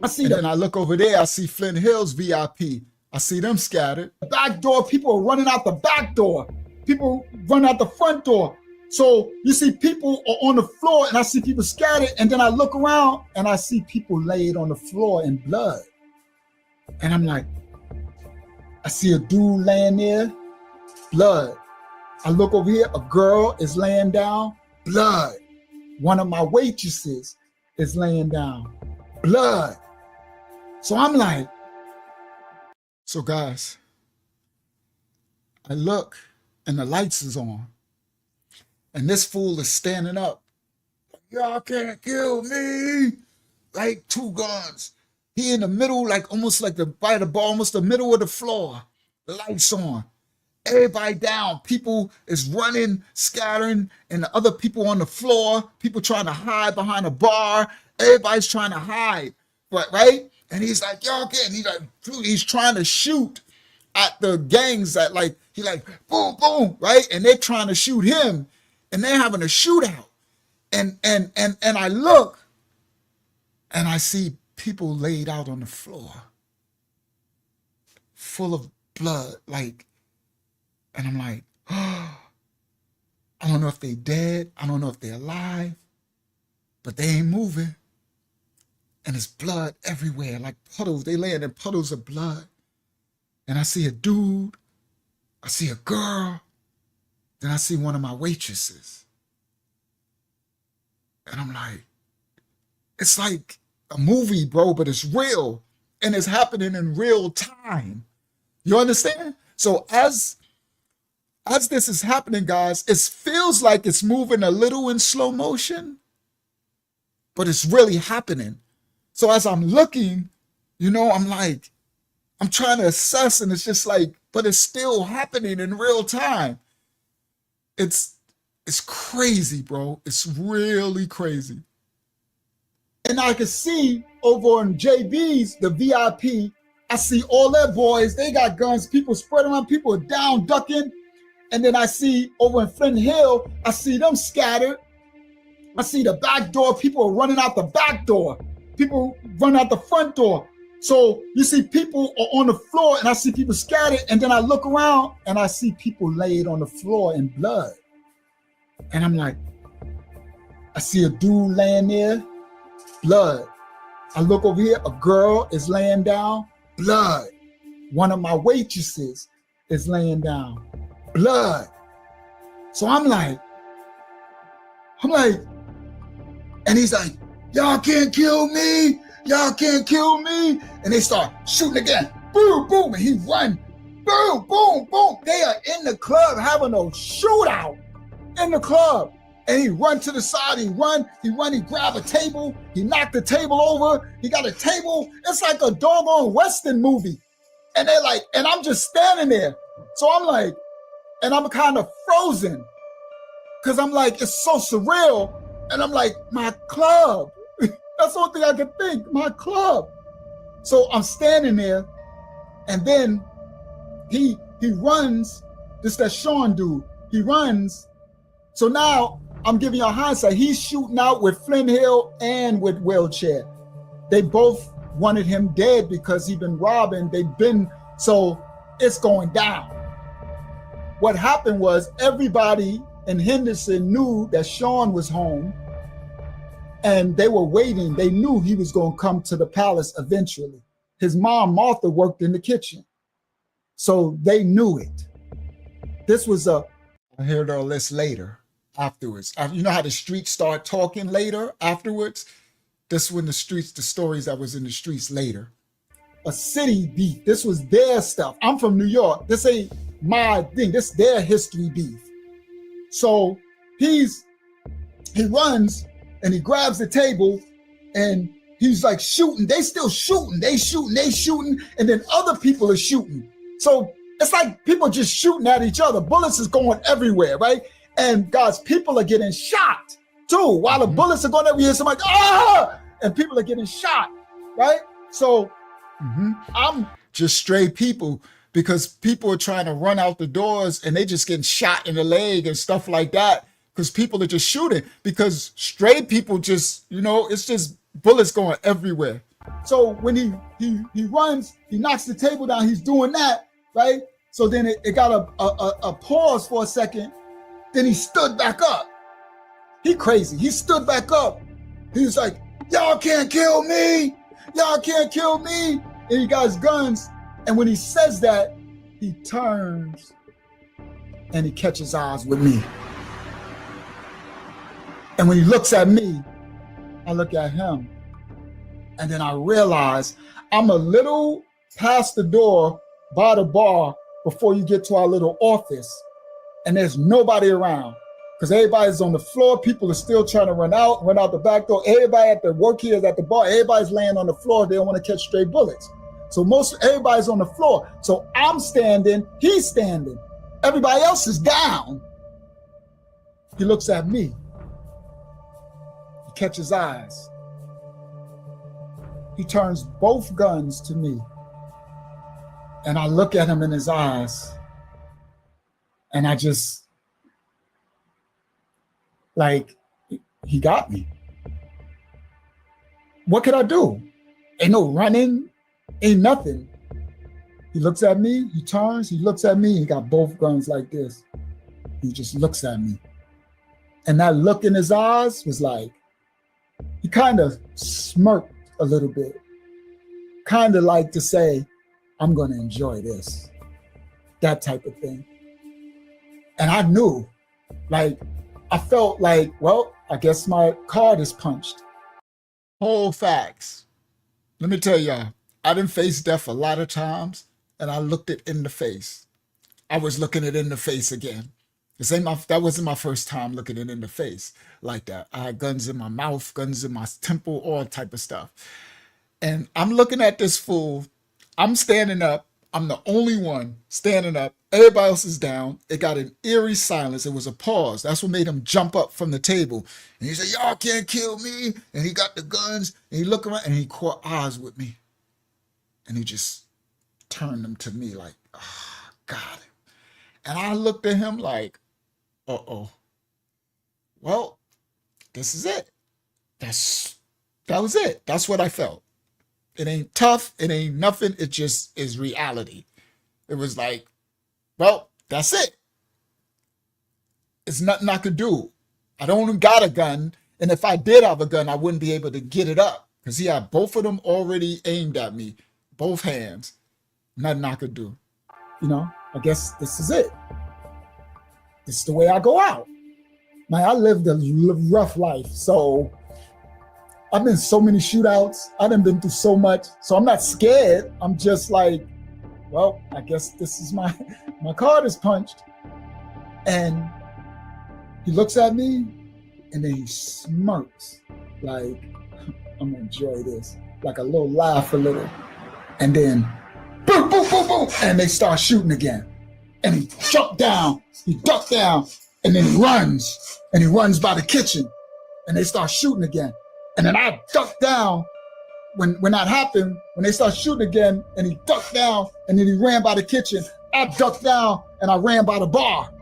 And I look over there, I see Flint Hills VIP. I see them scattered. The back door, people are running out the back door. People run out the front door. So you see people are on the floor and I see people scattered, and then I look around and I see people laid on the floor in blood. And I'm like, I see a dude laying there, blood. I look over here, a girl is laying down, blood. One of my waitresses is laying down, blood. So I'm like, so guys, I look and the lights is on. And this fool is standing up. Y'all can't kill me. Like 2 guns. He in the middle, like almost like by the bar, almost the middle of the floor. The lights on. Everybody down. People is running, scattering, and the other people on the floor. People trying to hide behind a bar. Everybody's trying to hide. But right? And he's like, y'all can't. He's trying to shoot at the gangs that like, he like, boom, boom, right? And they're trying to shoot him. And they're having a shootout. And I look and I see people laid out on the floor, full of blood, like, and I'm like, oh, I don't know if they dead. I don't know if they're alive, but they ain't moving. And there's blood everywhere, like puddles. They laying in puddles of blood. And I see a dude, I see a girl, then I see one of my waitresses. And I'm like, it's like a movie, bro, but it's real. And it's happening in real time. You understand? So as this is happening, guys, it feels like it's moving a little in slow motion, but it's really happening. So as I'm looking, you know, I'm like, I'm trying to assess, and it's just like, but it's still happening in real time. It's crazy, bro. It's really crazy. And I can see over on JB's, the VIP, I see all their boys, they got guns, people spread around, people are down, ducking. And then I see over in Flint Hill, I see them scattered. I see the back door, people are running out the back door. People run out the front door. So you see people are on the floor and I see people scattered, and then I look around and I see people laid on the floor in blood. And I'm like, I see a dude laying there, blood. I look over here, a girl is laying down, blood. One of my waitresses is laying down, blood. So I'm like, and he's like, y'all can't kill me. Y'all can't kill me. And they start shooting again. Boom, boom. And he run. Boom, boom, boom. They are in the club having a shootout in the club. And he run to the side. He grab a table. He knocked the table over. He got a table. It's like a doggone Western movie. And they're like, and I'm just standing there. So I'm like, and I'm kind of frozen. Because I'm like, it's so surreal. And I'm like, my club. That's the only thing I could think, my club. So I'm standing there, and then he runs, this that Sean dude, he runs. So now I'm giving you a hindsight. He's shooting out with Flint Hill and with Wheelchair. They both wanted him dead because he'd been robbing. So it's going down. What happened was everybody in Henderson knew that Sean was home. And they were waiting. They knew he was going to come to the palace eventually. His mom, Martha, worked in the kitchen. So they knew it. I heard all this later, afterwards. You know how the streets start talking later, afterwards? This when the stories that was in the streets later. A city beef. This was their stuff. I'm from New York. This ain't my thing. This their history beef. So he runs, and he grabs the table and he's like shooting. They still shooting. They shooting. And then other people are shooting. So it's like people just shooting at each other. Bullets is going everywhere, right? And guys, people are getting shot too. While the bullets are going everywhere, somebody, and people are getting shot, right? So I'm just stray people, because people are trying to run out the doors and they just getting shot in the leg and stuff like that. Because people are just shooting, because stray people just, it's just bullets going everywhere. So when he runs, he knocks the table down, he's doing that, right? So then it got a pause for a second. Then he stood back up. He crazy. He stood back up. He was like, y'all can't kill me. Y'all can't kill me. And he got his guns. And when he says that, he turns and he catches eyes with me. And when he looks at me, I look at him. And then I realize I'm a little past the door by the bar before you get to our little office. And there's nobody around because everybody's on the floor. People are still trying to run out the back door. Everybody at the work here is at the bar. Everybody's laying on the floor. They don't want to catch stray bullets. So everybody's on the floor. So I'm standing, he's standing. Everybody else is down. He looks at me. He catches eyes. He turns both guns to me. And I look at him in his eyes. And I just, like, he got me. What could I do? Ain't no running, ain't nothing. He looks at me, he turns, he looks at me, he got both guns like this. He just looks at me. And that look in his eyes was like, he kind of smirked a little bit. Kind of like to say, I'm gonna enjoy this. That type of thing. And I knew, like, I felt like, well, I guess my card is punched. Whole facts. Let me tell y'all, I done faced death a lot of times, and I looked it in the face. I was looking it in the face again. That wasn't my first time looking it in the face like that. I had guns in my mouth, guns in my temple, all type of stuff. And I'm looking at this fool. I'm standing up. I'm the only one standing up. Everybody else is down. It got an eerie silence. It was a pause. That's what made him jump up from the table. And he said, y'all can't kill me. And he got the guns. And he looked around and he caught eyes with me. And he just turned them to me like, oh, got it. And I looked at him like, uh-oh. Well, this is it. That was it. That's what I felt. It ain't tough. It ain't nothing. It just is reality. It was like, well, that's it. It's nothing I could do. I don't got a gun. And if I did have a gun, I wouldn't be able to get it up because he had both of them already aimed at me, both hands. Nothing I could do. You know, I guess this is it. This is the way I go out. Man, I lived a rough life. So I've been in so many shootouts. I done been through so much. So I'm not scared. I'm just like, well, I guess this is my card is punched. And he looks at me and then he smirks like, I'm gonna enjoy this. Like a little laugh a little. And then boom, boom, boom, boom. And they start shooting again. And he jumped down, he ducked down, and then he runs. And he runs by the kitchen. And they start shooting again. And then I ducked down when that happened, when they started shooting again, and he ducked down, and then he ran by the kitchen. I ducked down, and I ran by the bar.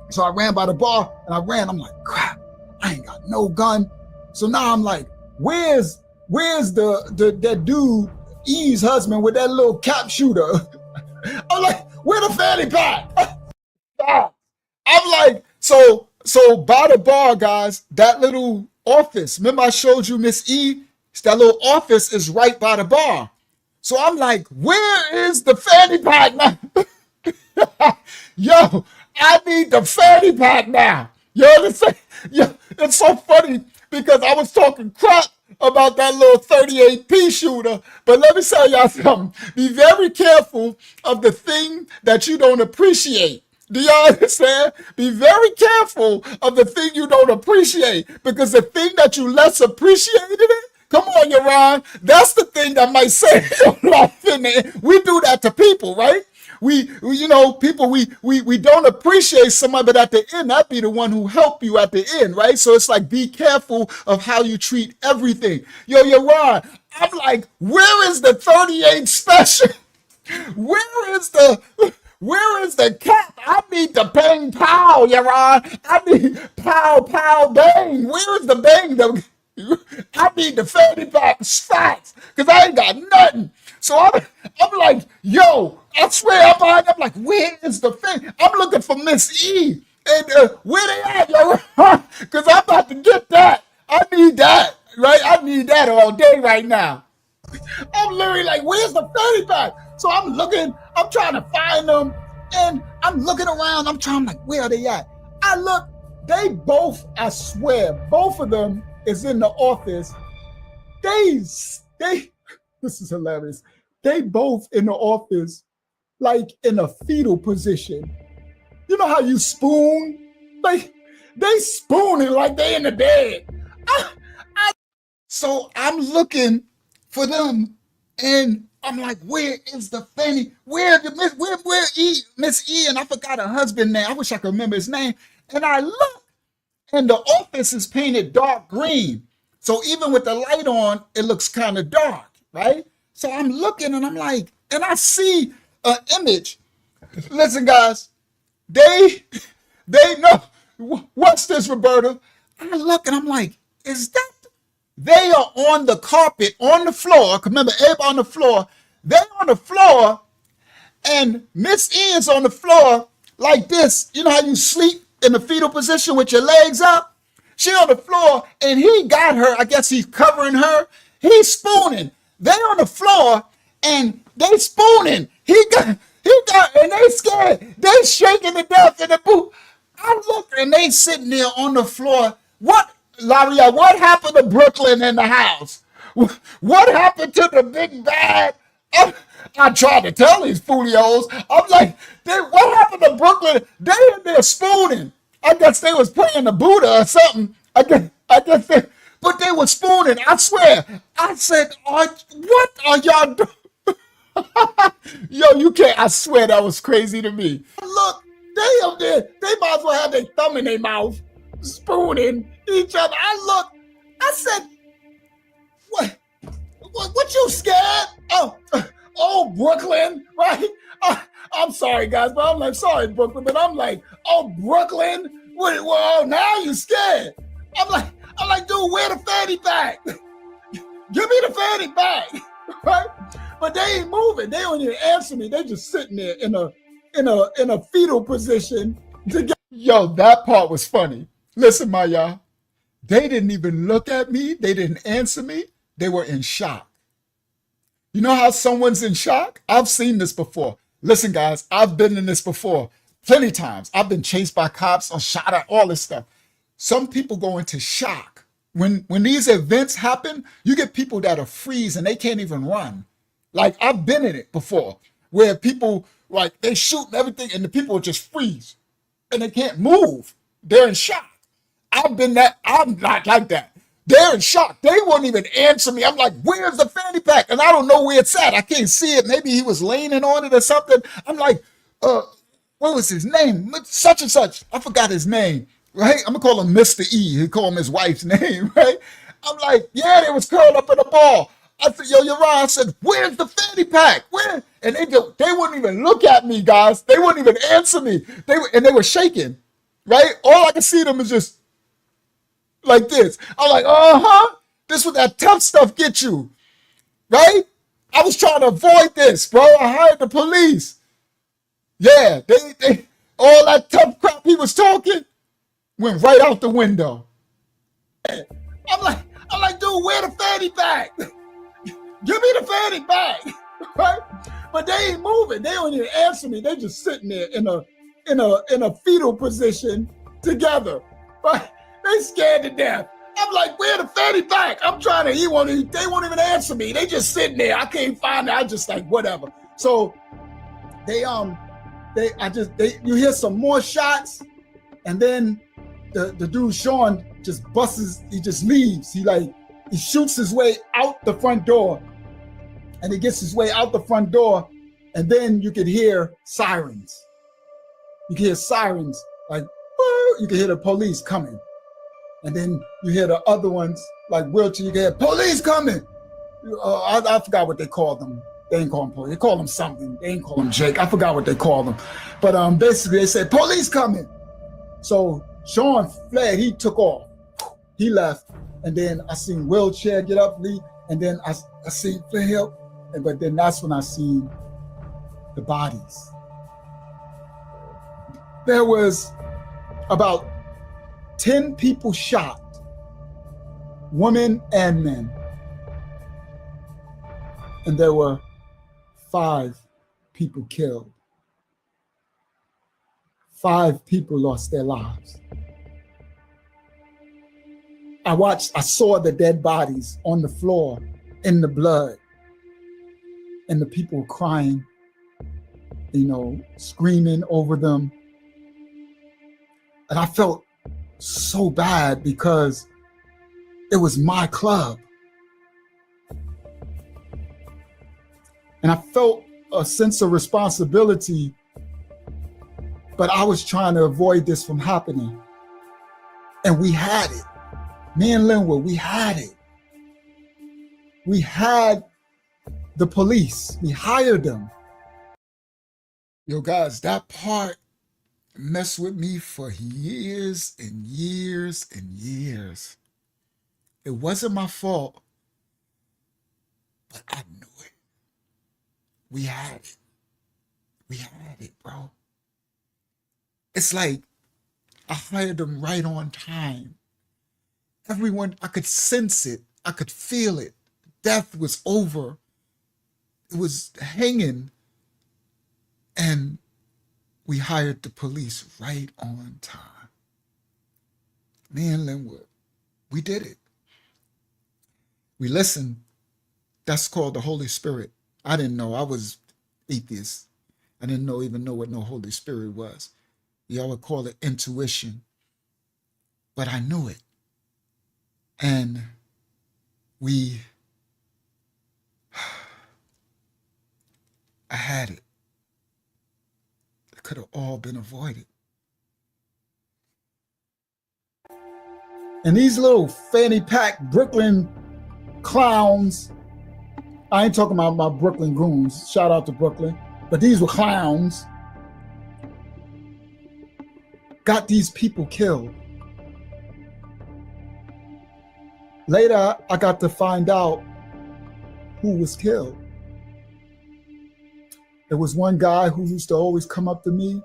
So I ran by the bar, and I ran. I'm like, crap, I ain't got no gun. So now I'm like, where's that dude, E's husband, with that little cap shooter? I'm like, where the fanny pack? I'm like, so by the bar, guys, that little office. Remember I showed you Miss E? That little office is right by the bar. So I'm like, where is the fanny pack now? Yo, I need the fanny pack now. You understand? Yeah, it's so funny because I was talking crap about that little 38P shooter. But let me tell y'all something. Be very careful of the thing that you don't appreciate. Do y'all understand? Be very careful of the thing you don't appreciate, because the thing that you less appreciated it, come on, Yaron, that's the thing that might save your life in there. We do that to people, right? We you know, people, we don't appreciate somebody, but at the end, that'd be the one who helped you at the end, right? So it's like, be careful of how you treat everything. Yo, Yaron, I'm like, where is the 38 special? Where is the cap? I need the bang pow, Yaron. I need pow pow bang. Where is the bang? I need the fanny pack facts, because I ain't got nothing. So I'm like, yo, I swear I'm like, where is the thing? I'm looking for Miss E. And where they at, yo? Because I'm about to get that. I need that, right? I need that all day right now. I'm literally like, where's the fanny pack? So I'm looking, I'm trying to find them, and I'm looking around. I'm like, where are they at? I look, they both, I swear, both of them is in the office. They, this is hilarious. They both in the office, like in a fetal position. You know how you spoon? Like, they spooning like they in the bed. So I'm looking for them, and I'm like, where is the fanny? Where Miss E? And I forgot her husband name. I wish I could remember his name. And I look, and the office is painted dark green. So even with the light on, it looks kind of dark, right? So I'm looking, and I'm like, and I see an image. Listen, guys, they know. What's this, Roberta? I look, and I'm like, is that? They are on the carpet, on the floor. Remember, everybody on the floor. They're on the floor, and Miss E is on the floor like this. You know how you sleep in the fetal position with your legs up? She on the floor, and he got her. I guess he's covering her. He's spooning. They on the floor, and they spooning. He got, and they scared. They shaking to death in the boot. I look, and they sitting there on the floor. What? Laria, what happened to Brooklyn in the house? What happened to the big bad? I tried to tell these folios. I'm like, what happened to Brooklyn? They in there spooning. I guess they was playing the Buddha or something. I guess but they were spooning. I swear. I said, what are y'all doing? Yo, you can't. I swear that was crazy to me. Look, they up there. They might as well have their thumb in their mouth, spooning each other. I look, I said, what you scared? Oh, Brooklyn, right? I'm sorry, guys, but I'm like, sorry, Brooklyn, but I'm like, oh, Brooklyn? Well, now you scared. I'm like, dude, where the fanny pack? Give me the fanny pack, right? But they ain't moving. They don't even answer me. They just sitting there in a fetal position. Yo, that part was funny. Listen, my y'all. They didn't even look at me. They didn't answer me. They were in shock. You know how someone's in shock? I've seen this before. Listen, guys, I've been in this before plenty times. I've been chased by cops or shot at, all this stuff. Some people go into shock. When these events happen, you get people that are freeze and they can't even run. Like, I've been in it before where people, like, they shoot and everything and the people just freeze and they can't move. They're in shock. I've been that. I'm not like that. They're in shock. They won't even answer me. I'm like, where's the fanny pack? And I don't know where it's at. I can't see it. Maybe he was leaning on it or something. I'm like, what was his name? Such and such. I forgot his name, right? I'm going to call him Mr. E. He called him his wife's name, right? I'm like, yeah, they was curled up in a ball. I said, yo, you're right. I said, where's the fanny pack? Where? And they wouldn't even look at me, guys. They wouldn't even answer me. They were shaking, right? All I could see them is just like this. I'm like, this what that tough stuff get you, right? I was trying to avoid this, bro. I hired the police. Yeah, they all that tough crap he was talking went right out the window. I'm like, dude, where the fanny pack? Give me the fanny pack, right? But they ain't moving. They don't even answer me. They just sitting there in a fetal position together, right? They scared to death. I'm like, where the fanny pack? I'm trying to, they won't even answer me. They just sitting there. I can't find it. I just like, whatever. So you hear some more shots, and then the dude Sean just busts, he just leaves. He shoots his way out the front door, and he gets his way out the front door, and then you could hear sirens. You can hear sirens, like, you can hear the police coming. And then you hear the other ones, like wheelchair, you can hear police coming. I forgot what they called them. They ain't call them police. They call them something. They ain't call them Jake. I forgot what they called them. But basically they said, police coming. So Sean fled. He took off. He left. And then I seen wheelchair get up, leave. And then I seen Flynn, but then that's when I seen the bodies. There was About 10 people shot, women and men. And there were 5 people killed. 5 people lost their lives. I saw the dead bodies on the floor in the blood, and the people crying, screaming over them. And I felt so bad because it was my club. And I felt a sense of responsibility, but I was trying to avoid this from happening. And we had it. Me and Linwood, we had it. We had the police. We hired them. Yo, guys, that part messed with me for years and years and years. It wasn't my fault, but I knew it. We had it. We had it, bro. It's like I hired them right on time. Everyone, I could sense it. I could feel it. Death was over. It was hanging. And we hired the police right on time. Me and Linwood, we did it. We listened. That's called the Holy Spirit. I didn't know. I was atheist. I didn't even know what no Holy Spirit was. Y'all would call it intuition. But I knew it. And I had it. It could have all been avoided. And these little fanny pack Brooklyn clowns, I ain't talking about my Brooklyn goons, shout out to Brooklyn, but these were clowns, got these people killed. Later, I got to find out who was killed. There was one guy who used to always come up to me.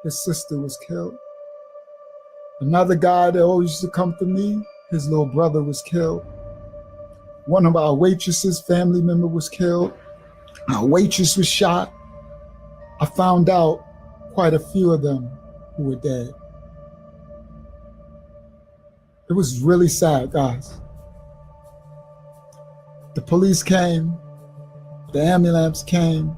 His sister was killed. Another guy that always used to come to me, his little brother was killed. One of our waitresses' family member was killed. Our waitress was shot. I found out quite a few of them who were dead. It was really sad, guys. The police came, the ambulance came.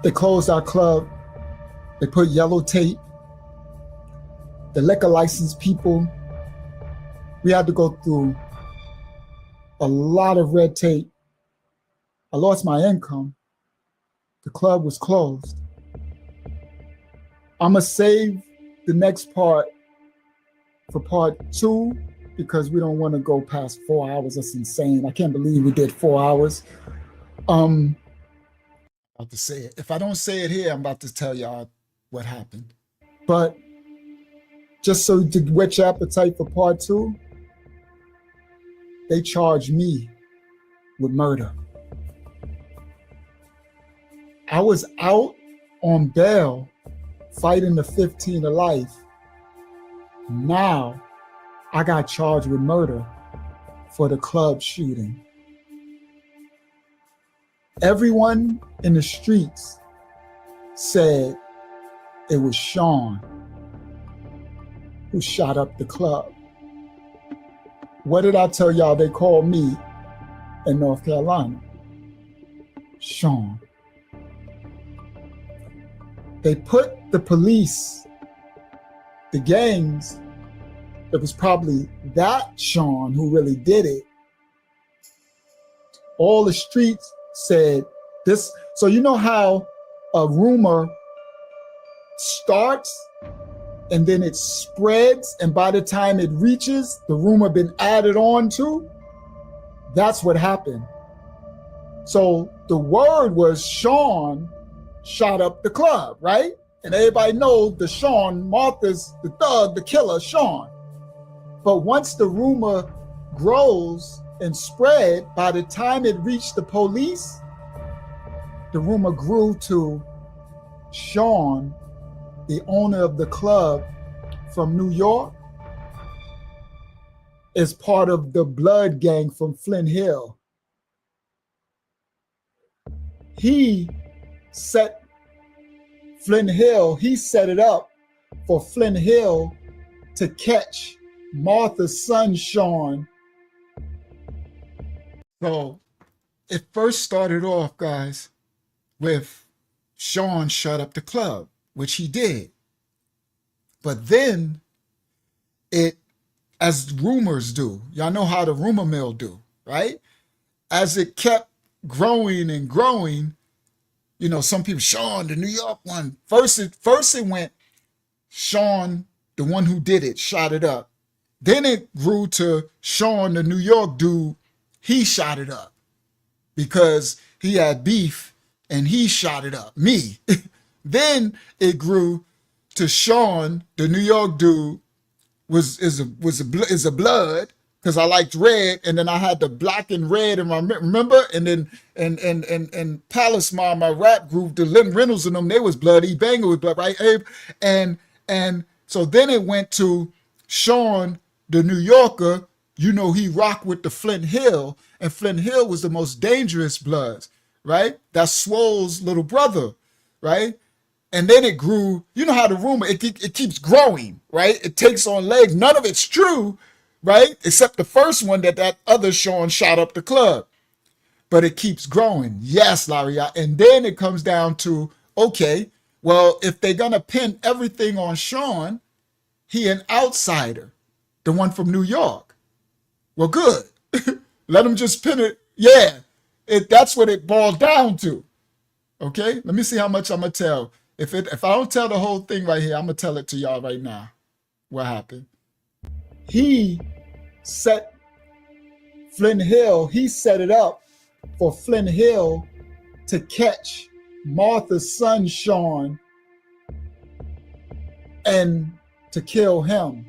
They closed our club. They put yellow tape. The liquor license people, we had to go through a lot of red tape. I lost my income. The club was closed. I'm gonna save the next part for part 2 because we don't want to go past 4 hours. That's insane. I can't believe we did 4 hours. About to say it. If I don't say it here, I'm about to tell y'all what happened. But just so to whet your appetite for part 2, they charged me with murder. I was out on bail fighting the 15 to life. Now I got charged with murder for the club shooting. Everyone in the streets said it was Sean who shot up the club. What did I tell y'all they called me in North Carolina? Sean. They put the police, the gangs, it was probably that Sean who really did it. All the streets said this. So you know how a rumor starts and then it spreads, and by the time it reaches, the rumor been added on to? That's what happened. So the word was Sean shot up the club, right? And everybody knows the Sean, Martha's the thug, the killer, Sean. But once the rumor grows and spread, by the time it reached the police, the rumor grew to Sean, the owner of the club from New York, is part of the Blood gang from Flint Hill. He set it up for Flint Hill to catch Martha's son, Sean. So it first started off, guys, with Sean shut up the club, which he did. But then it, as rumors do, y'all know how the rumor mill do, right? As it kept growing and growing, you know, some people, Sean, the New York one. First it went, Sean, the one who did it, shot it up. Then it grew to Sean, the New York dude, he shot it up because he had beef and he shot it up, me. Then it grew to Sean, the New York dude, is a blood, because I liked red, and then I had the black and red in my, remember? And then and Palace, my rap group, the Lynn Reynolds and them, they was blood. E-Banger was blood, right, Abe? And so then it went to Sean, the New Yorker. You know, he rocked with the Flint Hill, and Flint Hill was the most dangerous bloods, right? That's Swole's little brother, right? And then it grew, you know how the rumor, it keeps growing, right? It takes on legs. None of it's true, right? Except the first one that other Sean shot up the club. But it keeps growing. Yes, Larry. And then it comes down to, okay, well, if they're going to pin everything on Sean, he an outsider, the one from New York. Well, good. Let him just pin it. Yeah, that's what it boiled down to. Okay, let me see how much I'm going to tell. If I don't tell the whole thing right here, I'm going to tell it to y'all right now. What happened? He set it up for Flint Hill to catch Martha's son, Sean, and to kill him.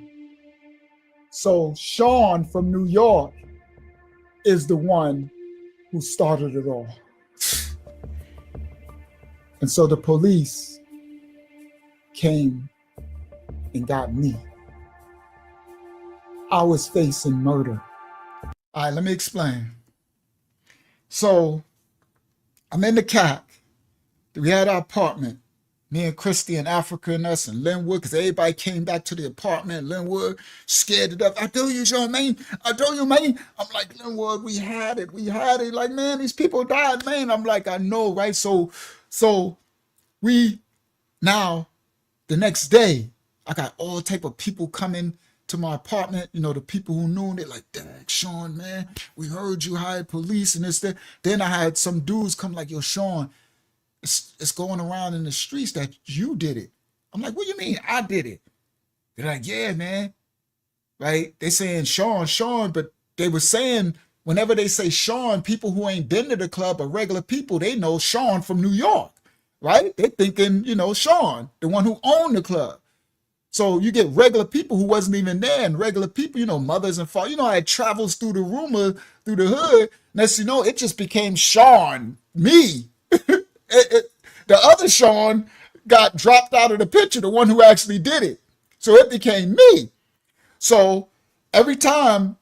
So Sean from New York is the one who started it all. And so the police came and got me. I was facing murder. All right, let me explain. So I'm in the CAC. We had our apartment. Me and Christy and Africa and us and Linwood, because everybody came back to the apartment. Linwood scared to death. I told you, Sean, man. I told you, man. I'm like, Linwood, we had it. Like, man, these people died, man. I'm like, I know, right? So we, now, the next day, I got all type of people coming to my apartment. You know, the people who knew, they're like, dang, Sean, man, we heard you hired police and this, that. Then I had some dudes come like, yo, Sean, it's going around in the streets that you did it. I'm like, what do you mean I did it? They're like, yeah, man. Right? They saying Sean, but they were saying whenever they say Sean, people who ain't been to the club or regular people, they know Sean from New York, right? They thinking, you know, Sean, the one who owned the club. So you get regular people who wasn't even there, and regular people, you know, mothers and fathers, you know, how it travels through the rumor, through the hood. Next, you know, it just became Sean, me. The other Sean got dropped out of the picture, the one who actually did it. So it became me. So every time,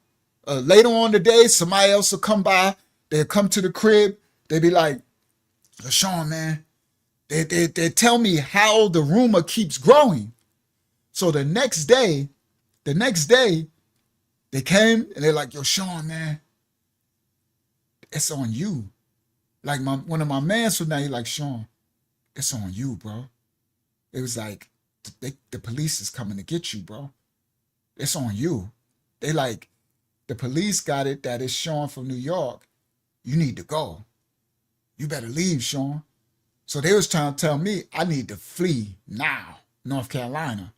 later on the day, somebody else will come by, they'll come to the crib, they'll be like, Sean, man, they tell me how the rumor keeps growing. So the next day, they came and they're like, yo, Sean, man, it's on you. Like one of my mans from now, he like, Sean, it's on you, bro. It was like, the police is coming to get you, bro. It's on you. They like, the police got it that it's Sean from New York. You need to go. You better leave, Sean. So they was trying to tell me I need to flee now, North Carolina.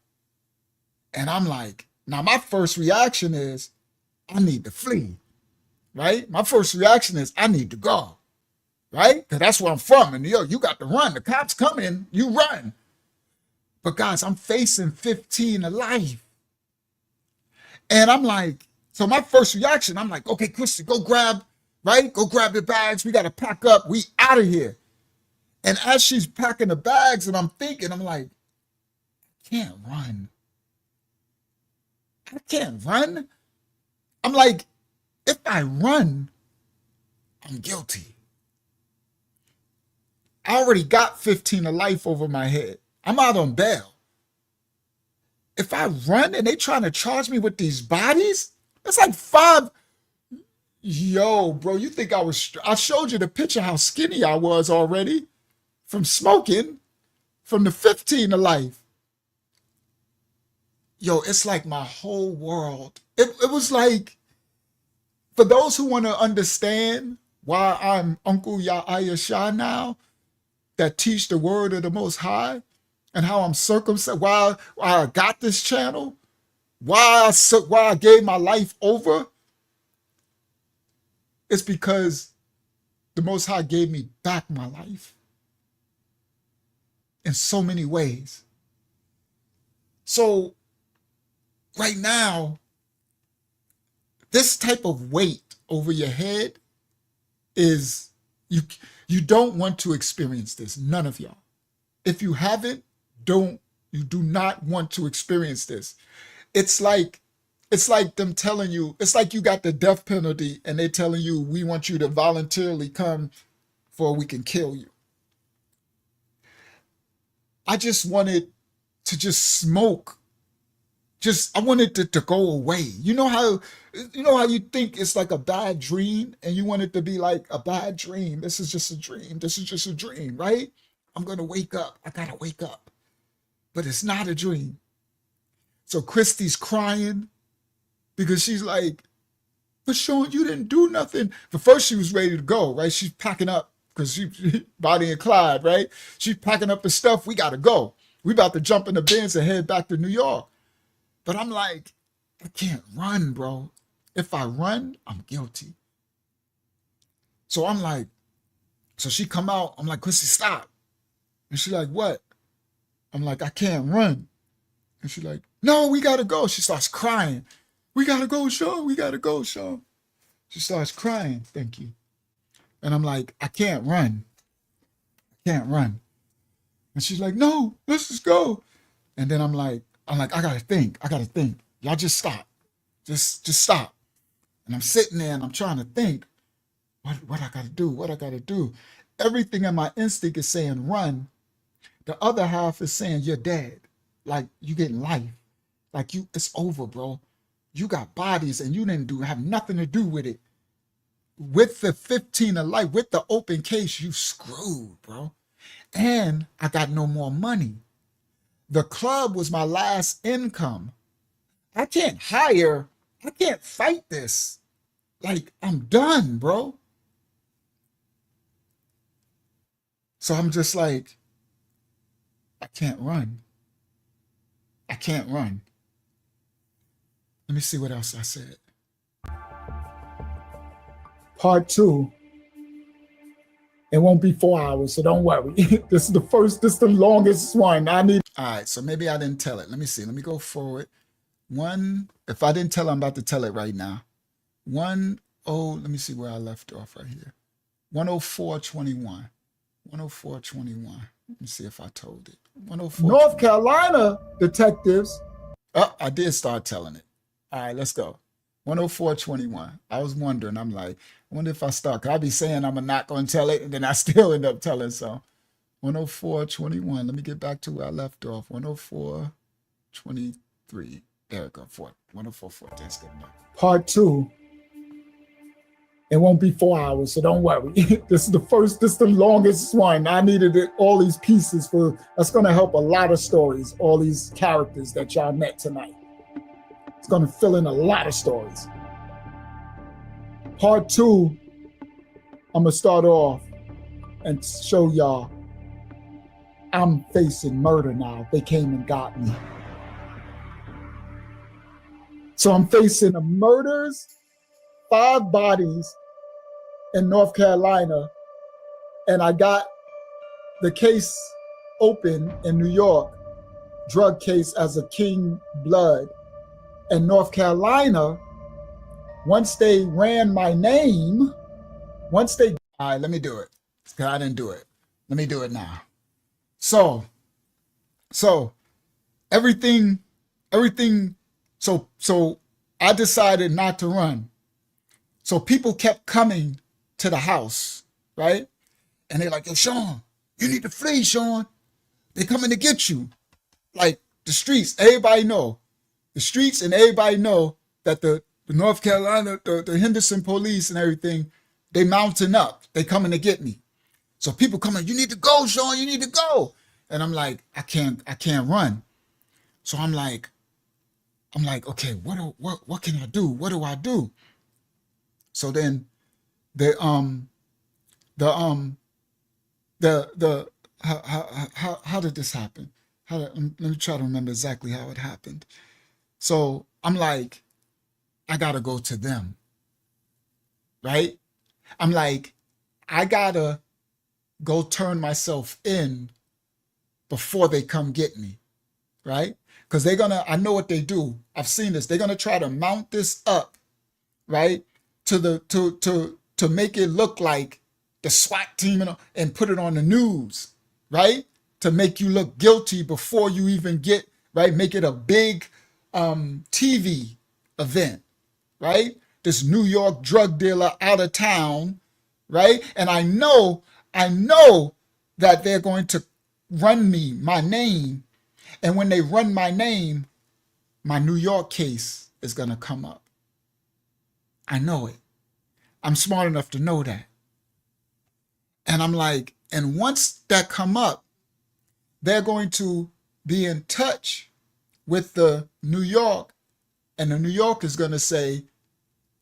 And I'm like, now my first reaction is, I need to flee, right? My first reaction is, I need to go, right? Because that's where I'm from. And you got to run. The cops come in, you run. But guys, I'm facing 15 to life. And I'm like, so my first reaction, I'm like, okay, Christy, go grab your bags. We got to pack up. We out of here. And as she's packing the bags, and I'm thinking, I'm like, I can't run. I can't run. I'm like, if I run, I'm guilty. I already got 15 to life over my head. I'm out on bail. If I run and they trying to charge me with these bodies, it's like 5. Yo, bro, you think I showed you the picture how skinny I was already from smoking, from the 15 to life. Yo, it's like my whole world. It was like, for those who want to understand why I'm Uncle Yahya Shah now, that teach the word of the Most High, and how I'm circumcised, why I got this channel, why I gave my life over, it's because the Most High gave me back my life in so many ways. So right now, this type of weight over your head is, you don't want to experience this. None of y'all. If you haven't, you do not want to experience this. It's like them telling you, it's like you got the death penalty and they're telling you, we want you to voluntarily come for we can kill you. I just wanted to just smoke. I wanted it to go away. You know how you think it's like a bad dream and you want it to be like a bad dream. This is just a dream. This is just a dream, right? I'm going to wake up. I got to wake up. But it's not a dream. So Christy's crying because she's like, but Sean, you didn't do nothing. But first she was ready to go, right? She's packing up because she Bonnie and Clyde, right? She's packing up the stuff. We got to go. We about to jump in the Benz and head back to New York. But I'm like, I can't run, bro. If I run, I'm guilty. So I'm like, so she come out. I'm like, Chrissy, stop. And she's like, what? I'm like, I can't run. And she's like, no, we got to go. She starts crying. We got to go, Sean. We got to go, Sean. She starts crying. Thank you. And I'm like, I can't run. I can't run. And she's like, no, let's just go. And then I'm like, I got to think. Y'all just stop. Just stop. And I'm sitting there and I'm trying to think, what I got to do? Everything in my instinct is saying run. The other half is saying you're dead. Like you getting life. Like it's over, bro. You got bodies and you didn't have nothing to do with it. With the 15 of life, with the open case, you screwed, bro. And I got no more money. The club was my last income. I can't fight this. Like, I'm done, bro. So I'm just like, I can't run. Let me see what else I said. Part 2. It won't be 4 hours, so don't worry. This is the longest one. All right, so maybe I didn't tell it. Let me see. Let me go forward. If I didn't tell it, I'm about to tell it right now. Let me see where I left off right here. 104.21. 104.21. Let me see if I told it. 104. North Carolina detectives. Oh, I did start telling it. All right, let's go. 104.21. I was wondering. I'm like, I wonder if I start. I'll be saying I'm not going to tell it, and then I still end up telling. So 104.21. Let me get back to where I left off. 104.23. There we go. 104.4. That's good enough. Part 2. It won't be 4 hours, so don't worry. This is the longest one. I needed all these pieces that's going to help a lot of stories, all these characters that y'all met tonight. It's going to fill in a lot of stories. Part 2, I'm going to start off and show y'all I'm facing murder now. They came and got me. So I'm facing murders, 5 bodies in North Carolina, and I got the case open in New York, drug case as a King Blood. In North Carolina, once they ran my name, all right, let me do it, because I didn't do it. Let me do it now. So everything, so I decided not to run. So people kept coming to the house, right? And they're like, yo, Sean, you need to flee, Sean. They're coming to get you. Like the streets, everybody know. The streets and everybody know that the North Carolina, the Henderson police and everything, they mounting up. They coming to get me. So people coming, you need to go, Sean, you need to go. And I'm like, I can't run. So I'm like, okay, what can I do? What do I do? So then how did this happen? Let me try to remember exactly how it happened. So I'm like, I gotta go to them, right? I'm like, I gotta go turn myself in before they come get me, right? Because I know what they do. I've seen this. They're gonna try to mount this up, right? To make it look like the SWAT team and put it on the news, right? To make you look guilty before you even get, right? Make it a big TV event, right? This New York drug dealer out of town, right? And I know that they're going to run my name. And when they run my name, my New York case is going to come up. I know it. I'm smart enough to know that. And I'm like, and once that come up, they're going to be in touch with the New York, and the New York is going to say,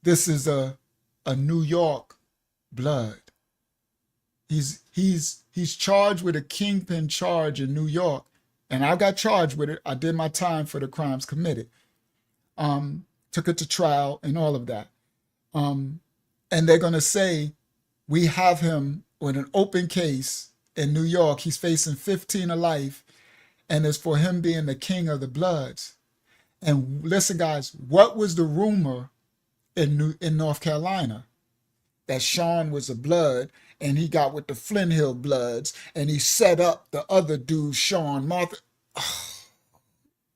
this is a New York blood. He's charged with a kingpin charge in New York, and I got charged with it. I did my time for the crimes committed. Took it to trial and all of that. And they're going to say, we have him with an open case in New York. He's facing 15 to life, and it's for him being the king of the bloods. And listen, guys, what was the rumor in North Carolina? That Sean was a blood, and he got with the Flint Hill Bloods, and he set up the other dude, Sean Martha.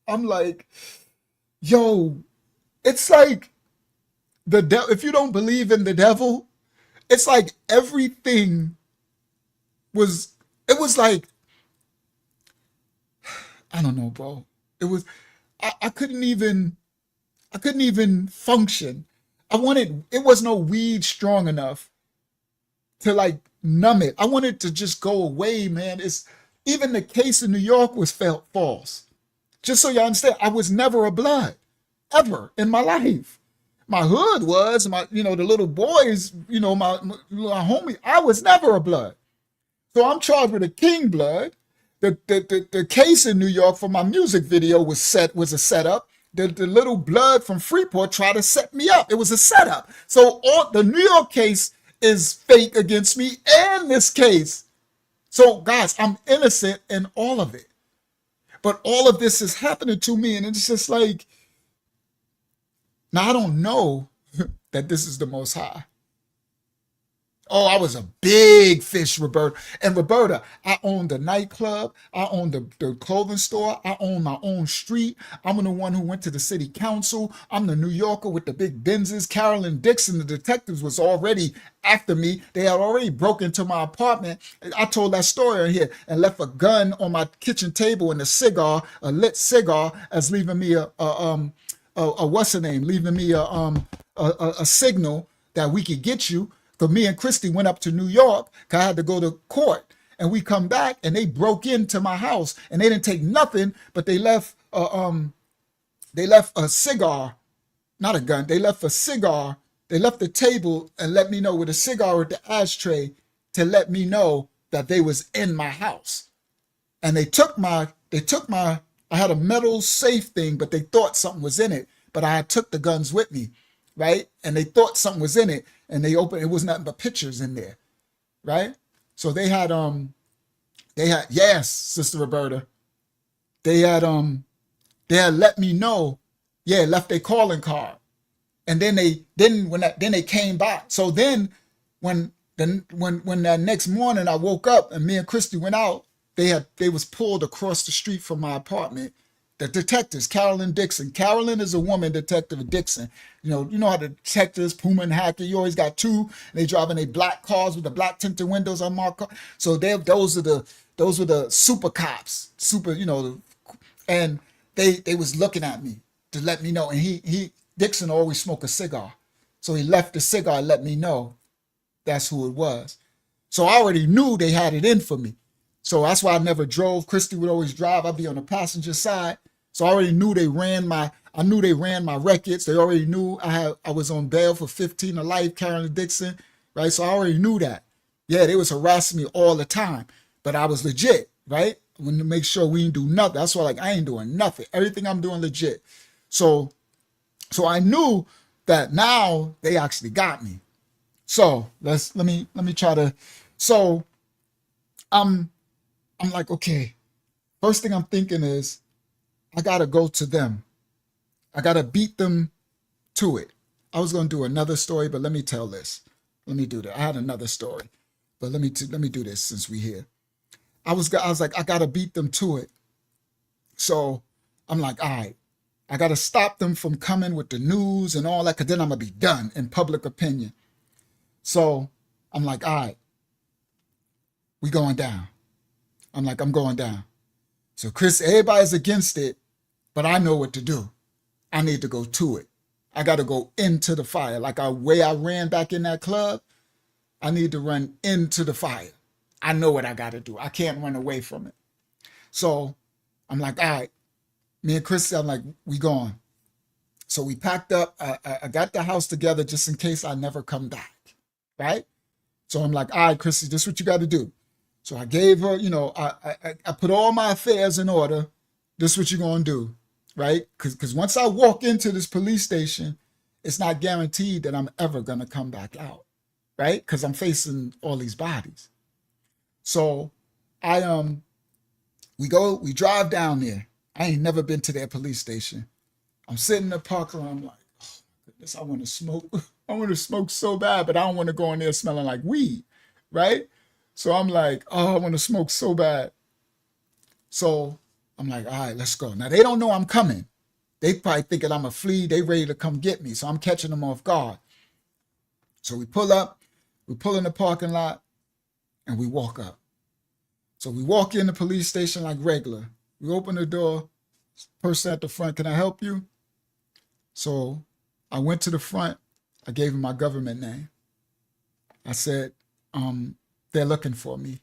I'm like, yo, it's like the devil. If you don't believe in the devil, it's like everything was. It was like, I don't know, bro. It was. I couldn't even function. It was no weed strong enough to like numb it. I wanted to just go away, man. Even the case in New York was felt false. Just so you understand, I was never a blood, ever in my life. My hood was, the little boys, my homie, I was never a blood. So I'm charged with a king blood. The case in New York for my music video was a setup. The little blood from Freeport tried to set me up. It was a setup. So all the New York case is fake against me and this case. So guys, I'm innocent in all of it. But all of this is happening to me, and it's just like, now I don't know that this is the Most High. Oh, I was a big fish, Roberta. And Roberta, I owned the nightclub. I owned the clothing store. I owned my own street. I'm the one who went to the city council. I'm the New Yorker with the big Benzes. Carolyn Dixon, the detectives, was already after me. They had already broken into my apartment. I told that story in here and left a gun on my kitchen table and a lit cigar, as leaving me leaving me a signal that we could get you. So me and Christy went up to New York because I had to go to court, and we come back and they broke into my house and they didn't take nothing, but they left a cigar, not a gun. They left a cigar. They left the table and let me know with a cigar with the ashtray to let me know that they was in my house. And they took my, I had a metal safe thing, but they thought something was in it, but I took the guns with me, right? And they thought something was in it. And they opened, it was nothing but pictures in there, right? So they had, yes, Sister Roberta, they had let me know, left a calling card. And then they came back. So then when Then when that next morning I woke up and me and Christy went out, they was pulled across the street from my apartment. The detectives, Carolyn Dixon. Carolyn is a woman, Detective Dixon. You know how the detectives, Puma and Hackett, you always got two. And they driving their black cars with the black tinted windows on my car. So those were the super cops, and they was looking at me to let me know. And he Dixon always smoked a cigar, so he left the cigar and let me know that's who it was. So I already knew they had it in for me. So that's why I never drove. Christy would always drive. I'd be on the passenger side. So I already knew they ran my records. They already knew I was on bail for 15 to life, Carolyn Dixon, right? So I already knew that. Yeah, they was harassing me all the time, but I was legit, right? I wanted to make sure we didn't do nothing. That's why I ain't doing nothing. Everything I'm doing legit. So I knew that now they actually got me. So let me try to. So I'm like, okay. First thing I'm thinking is I gotta go to them. I gotta beat them to it. I was gonna do another story, but let me tell this. Let me do that. I had another story, but let me do this since we're here. I was like, I gotta beat them to it. So I'm like, all right, I gotta stop them from coming with the news and all that, because then I'm gonna be done in public opinion. So I'm like, all right, we going down. I'm like, I'm going down. So Chris, everybody's against it, but I know what to do. I need to go to it. I got to go into the fire. Like way I ran back in that club, I need to run into the fire. I know what I got to do. I can't run away from it. So I'm like, all right, me and Chris, I'm like, we going. So we packed up. I got the house together just in case I never come back, right? So I'm like, all right, Chrissy, this is what you got to do. So I gave her, I put all my affairs in order. This is what you're going to do, right? Because once I walk into this police station, it's not guaranteed that I'm ever going to come back out, right? Because I'm facing all these bodies. So we drive down there. I ain't never been to their police station. I'm sitting in the parking lot. I'm like, oh my goodness, I want to smoke. I want to smoke so bad, but I don't want to go in there smelling like weed, right? So I'm like, oh, I want to smoke so bad. So I'm like, all right, let's go. Now, they don't know I'm coming. They probably thinking I'm a flea. They ready to come get me. So I'm catching them off guard. So we pull up, we pull in the parking lot, and we walk up. So we walk in the police station like regular. We open the door. Person at the front, can I help you? So I went to the front. I gave him my government name. I said, they're looking for me.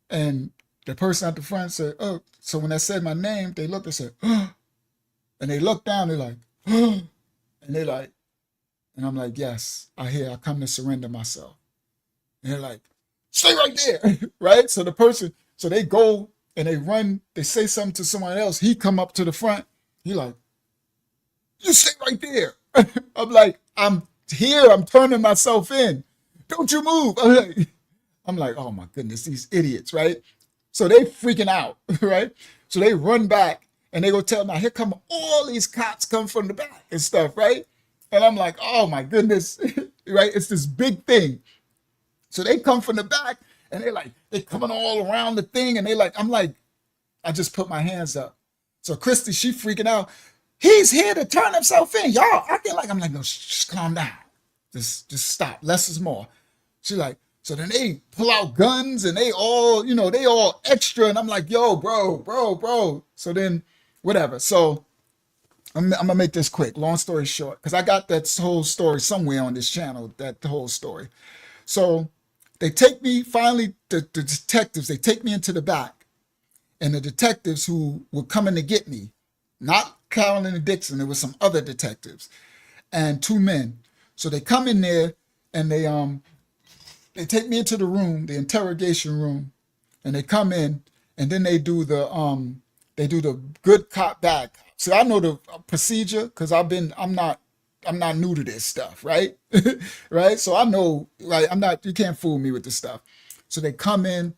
And the person at the front said, oh, so when I said my name, they looked and said, oh, and they looked down, they're like, oh, and they're like, and I'm like, yes, I come to surrender myself. And they're like, stay right there, right? So they go and they run, they say something to someone else. He come up to the front. He like, you stay right there. I'm like, I'm here. I'm turning myself in. Don't you move. I'm like, oh my goodness, these idiots, right? So they freaking out, right? So they run back and they go tell me, here come all these cops come from the back and stuff, right? And I'm like, oh my goodness, right? It's this big thing. So they come from the back and they coming all around the thing. And I'm like, I just put my hands up. So Christy, she freaking out. He's here to turn himself in. Y'all acting like, I'm like, no, just calm down. Just stop. Less is more. She like, so then they pull out guns and they all extra. And I'm like, yo, bro. So then whatever. So I'm going to make this quick. Long story short, because I got that whole story somewhere on this channel, that whole story. So they take me, finally, the detectives, they take me into the back. And the detectives who were coming to get me, not Carolyn and Dixon, there was some other detectives and two men. So they come in there and they take me into the room, the interrogation room, and they come in and then they do the good cop, bad cop. So I know the procedure because I'm not new to this stuff, right? Right? So I know, right? You can't fool me with this stuff. So they come in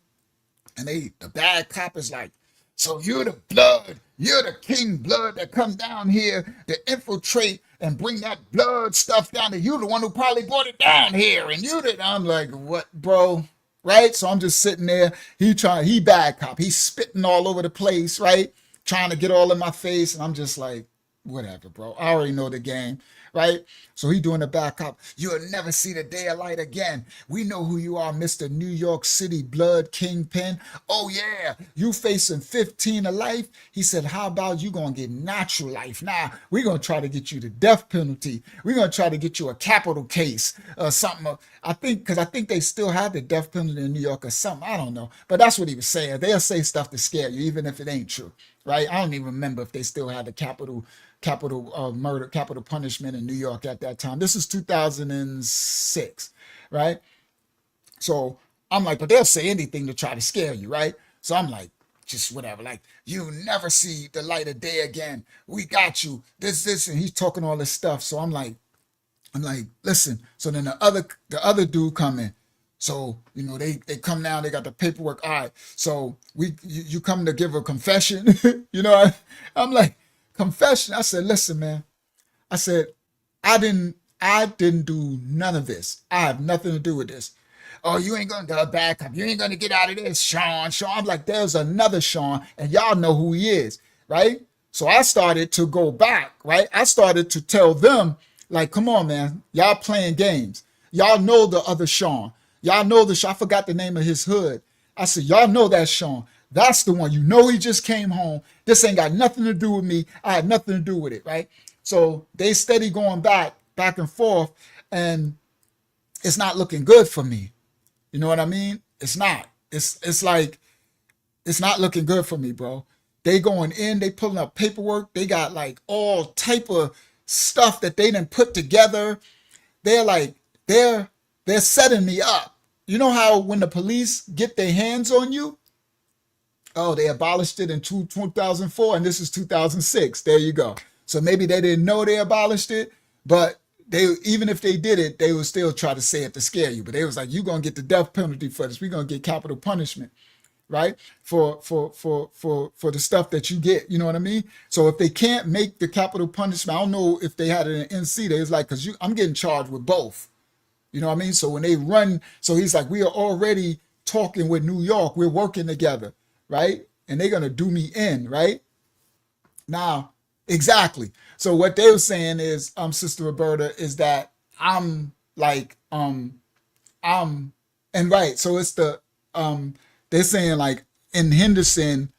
and the bad cop is like, so you're the blood You're the king blood that come down here to infiltrate and bring that blood stuff down there. You the one who probably brought it down here. And I'm like, what, bro? Right? So I'm just sitting there. He bad cop. He's spitting all over the place, right? Trying to get all in my face. And I'm just like, whatever, bro. I already know the game, right? So he doing the back cop. You'll never see the day of light again. We know who you are, Mr. New York City blood kingpin. Oh yeah, you facing 15 to life. He said, how about you gonna get natural life? Nah, we're gonna try to get you the death penalty. We're gonna try to get you a capital case or something. I think they still have the death penalty in New York or something. I don't know. But that's what he was saying. They'll say stuff to scare you, even if it ain't true. Right? I don't even remember if they still had the capital murder, capital punishment in New York at that time. This is 2006, right? So I'm like, but they'll say anything to try to scare you, right? So I'm like, just whatever, like, you never see the light of day again. We got you. This, and he's talking all this stuff. So I'm like, listen. So then the other dude come in. So, they come down, they got the paperwork. All right. So you come to give a confession. I'm like, confession. I said, listen, man. I said, I didn't do none of this. I have nothing to do with this. Oh, you ain't gonna go back up. You ain't gonna get out of this, Sean. I'm like, there's another Sean, and y'all know who he is, right? So I started to go back, right? I started to tell them, like, come on, man. Y'all playing games. Y'all know the other Sean. Y'all know I forgot the name of his hood. I said, y'all know that Sean. That's the one. He just came home. This ain't got nothing to do with me. I had nothing to do with it, right? So they steady going back and forth, and it's not looking good for me. You know what I mean? It's not. It's like, it's not looking good for me, bro. They going in, they pulling up paperwork. They got like all type of stuff that they didn't put together. They're setting me up. You know how when the police get their hands on you? Oh, they abolished it in 2004, and this is 2006. There you go. So maybe they didn't know they abolished it, but even if they did it, they would still try to say it to scare you. But they was like, you're going to get the death penalty for this. We're going to get capital punishment, right? For the stuff that you get, you know what I mean? So if they can't make the capital punishment, I don't know if they had it in NC, they was like, because I'm getting charged with both. You know what I mean? So when they run, so he's like, we are already talking with New York. We're working together, right? And they're going to do me in, right? Now, exactly. So what they were saying is, Sister Roberta, is that I'm like, and right. So it's they're saying like in Henderson,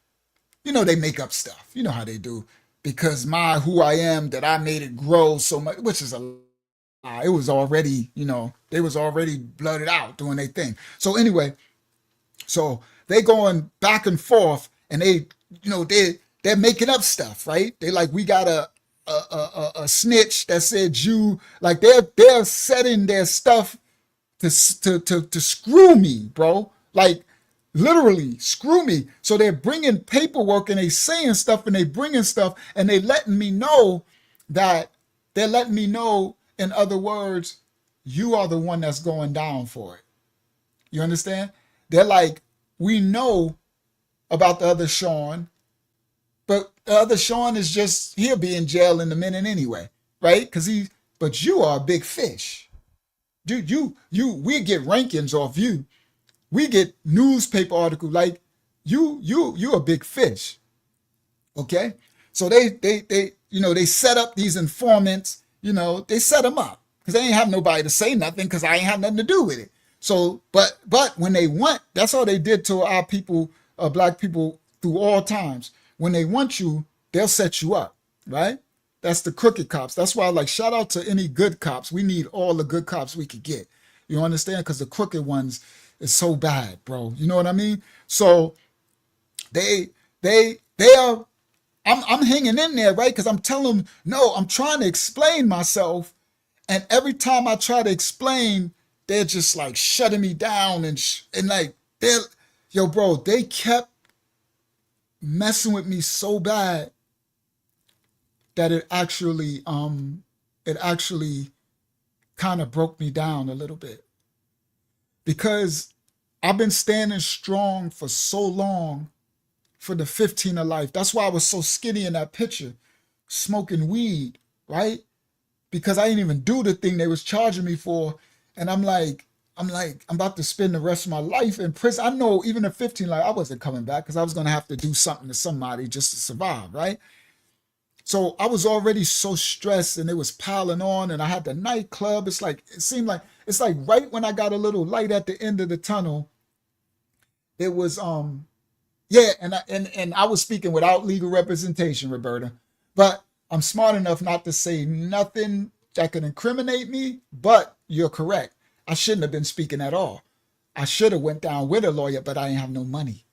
they make up stuff. You know how they do, because who I am, that I made it grow so much, which is a lie. It was already, they was already blooded out doing their thing. So anyway, so they going back and forth, and they're making up stuff, right? They like, we got a snitch that said you, like they're setting their stuff to screw me, bro. Like literally screw me. So they're bringing paperwork and they saying stuff and they bringing stuff and they letting me know that in other words, you are the one that's going down for it. You understand? They're like, we know about the other Sean, but the other Sean is just, he'll be in jail in a minute anyway, right? But you are a big fish. Dude, we get rankings off you. We get newspaper articles, like you're a big fish. Okay? So they set up these informants, they set them up because they ain't have nobody to say nothing because I ain't have nothing to do with it. So, but when they want, that's all they did to our people, black people through all times. When they want you, they'll set you up, right? That's the crooked cops. That's why, like, shout out to any good cops. We need all the good cops we could get. You understand? Because the crooked ones is so bad, bro. You know what I mean? So they are, I'm hanging in there, right? Because I'm telling them, no, I'm trying to explain myself. And every time I try to explain, they're just like shutting me down and like, bro, they kept messing with me so bad that it actually kind of broke me down a little bit, because I've been standing strong for so long for the 15 of life. That's why I was so skinny in that picture, smoking weed, right? Because I didn't even do the thing they was charging me for. And I'm about to spend the rest of my life in prison. I know even at 15, like I wasn't coming back because I was gonna have to do something to somebody just to survive, right? So I was already so stressed and it was piling on, and I had the nightclub. It's like, it seemed like, it's like right when I got a little light at the end of the tunnel, it was, yeah, and I was speaking without legal representation, Roberta, but I'm smart enough not to say nothing that could incriminate me, but you're correct. I shouldn't have been speaking at all. I should have went down with a lawyer, but I didn't have no money.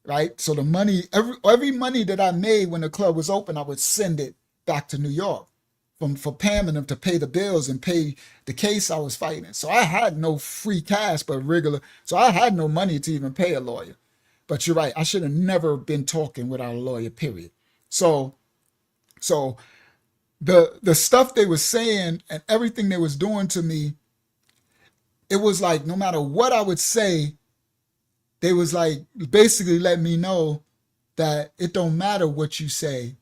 Right? So the money, every money that I made when the club was open, I would send it back to New York for Pam and them to pay the bills and pay the case I was fighting. So I had no free cash, but regular. So I had no money to even pay a lawyer. But you're right. I should have never been talking without a lawyer, period. So the stuff they were saying and everything they was doing to me, it was like no matter what I would say, they was like basically letting me know that it don't matter what you say,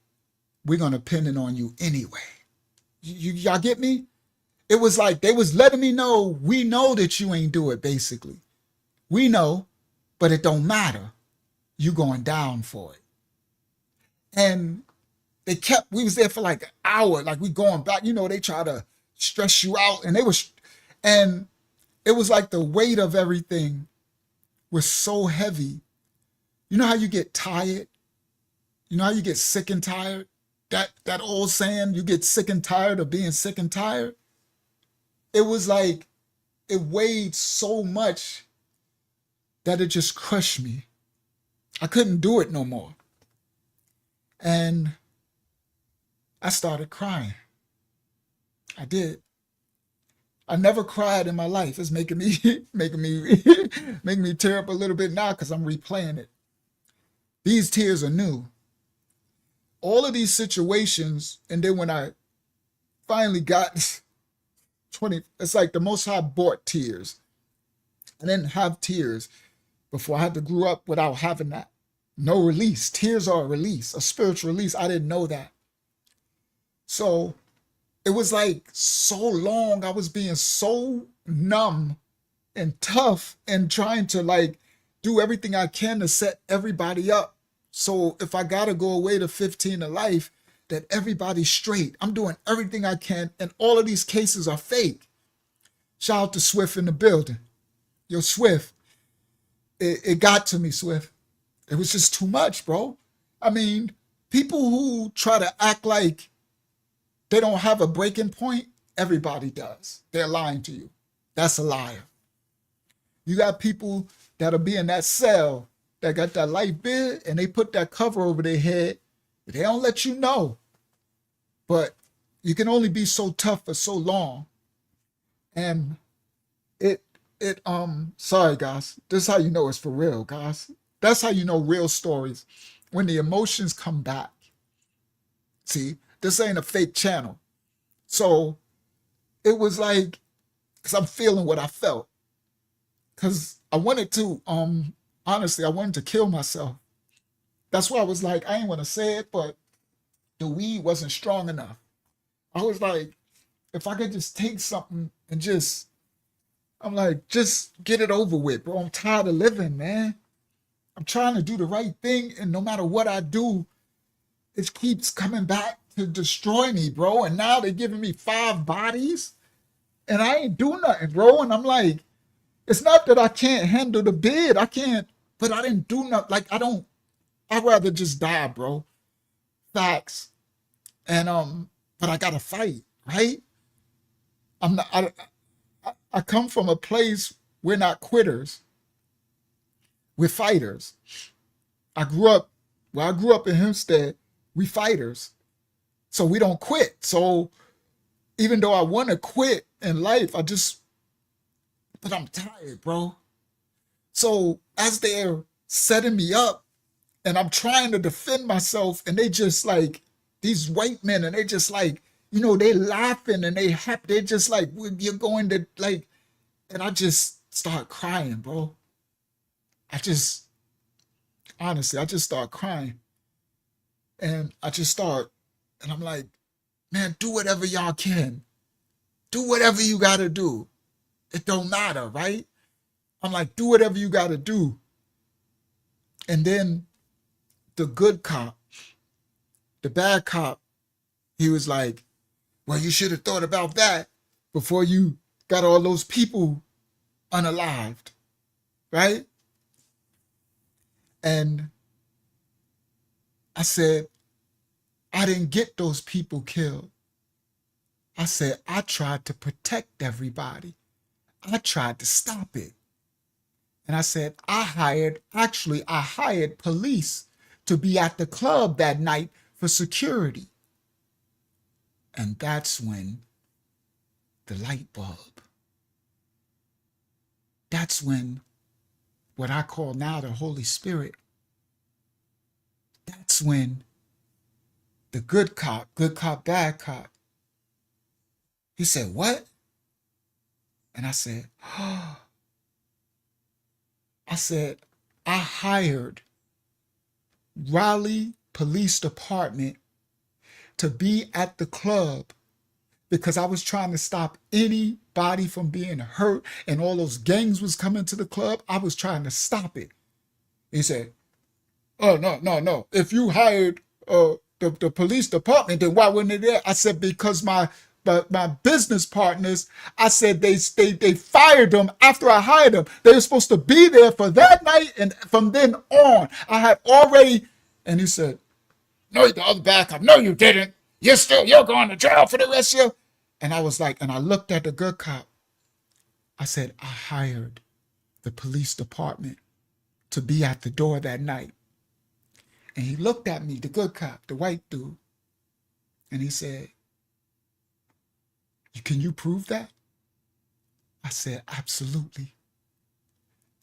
we're gonna pin it on you anyway. Y'all get me? It was like they was letting me know, we know that you ain't do it, basically. We know, but it don't matter. You going down for it. And we was there for like an hour, like we going back, they try to stress you out, and and it was like the weight of everything was so heavy. You know how you get tired? You know how you get sick and tired? That old saying, you get sick and tired of being sick and tired? It was like, it weighed so much that it just crushed me. I couldn't do it no more. And I started crying. I did. I never cried in my life. It's making me making me tear up a little bit now because I'm replaying it. These tears are new. All of these situations, and then when I finally got 20, it's like the Most High brought tears. I didn't have tears before. I had to grow up without having that. No release. Tears are a release, a spiritual release. I didn't know that. So it was like so long. I was being so numb and tough and trying to like do everything I can to set everybody up. So if I got to go away to 15 of life, that everybody's straight. I'm doing everything I can. And all of these cases are fake. Shout out to Swift in the building. Yo, Swift, it got to me, Swift. It was just too much, bro. I mean, people who try to act like they don't have a breaking point, everybody does. They're lying to you. That's a liar. You got people that'll be in that cell that got that light bid and they put that cover over their head. They don't let you know. But you can only be so tough for so long. And sorry guys, this is how you know it's for real, guys. That's how you know real stories. When the emotions come back. See, this ain't a fake channel. So it was like, because I'm feeling what I felt. Because I wanted to, honestly, I wanted to kill myself. That's why I was like, I ain't want to say it, but the weed wasn't strong enough. I was like, if I could just take something and just get it over with, bro. I'm tired of living, man. I'm trying to do the right thing, and no matter what I do, it keeps coming back to destroy me, bro. And now they're giving me 5 bodies, and I ain't doing nothing, bro. And I'm like, it's not that I can't handle the bid. I can't, but I didn't do nothing. Like, I'd rather just die, bro. Facts. And, but I gotta fight, right? I come from a place, we're not quitters. We're fighters. I grew up in Hempstead, we fighters. So we don't quit. So even though I want to quit in life, but I'm tired, bro. So as they're setting me up and I'm trying to defend myself, and they just like, these white men, and they just like, they laughing and they happy. They're just like, you're going to like, and I just start crying, bro. honestly, I just start crying. And I'm like, man, do whatever y'all can. Do whatever you got to do. It don't matter, right? I'm like, do whatever you got to do. And then the good cop, the bad cop, he was like, well, you should have thought about that before you got all those people unalived, right? And I said, I didn't get those people killed. I said, I tried to protect everybody. I tried to stop it. And I said, I hired police to be at the club that night for security. And that's when the light bulb, that's when what I call now the Holy Spirit, that's when the good cop, bad cop, he said, what? And I said, oh. I said, I hired Raleigh Police Department to be at the club because I was trying to stop anybody from being hurt, and all those gangs was coming to the club. I was trying to stop it. He said, oh, no. If you hired the police department, then why weren't they there? I said, because my business partners, I said they fired them after I hired them. They were supposed to be there for that night, and from then on, I had already. And he said, no, the other backup. No, you didn't. You're going to jail for the rest of your. And I was like, and I looked at the good cop. I said, I hired the police department to be at the door that night. And he looked at me, the good cop, the white dude, and he said, can you prove that? I said, absolutely.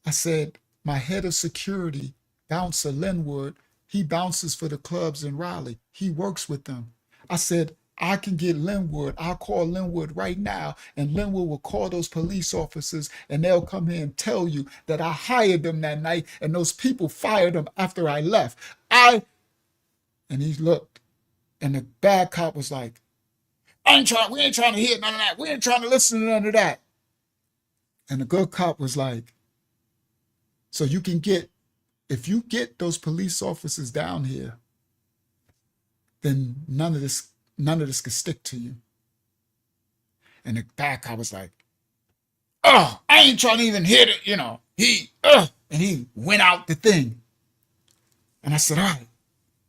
I said, my head of security, Bouncer Linwood, he bounces for the clubs in Raleigh. He works with them. I said, I can get Linwood. I'll call Linwood right now, and Linwood will call those police officers, and they'll come here and tell you that I hired them that night, and those people fired them after I left. And he looked, and the bad cop was like, we ain't trying to hear none of that. We ain't trying to listen to none of that. And the good cop was like, so if you get those police officers down here, then none of this could stick to you. And the bad cop was like, oh, I ain't trying to even hear it, and he went out the thing. And I said, all right,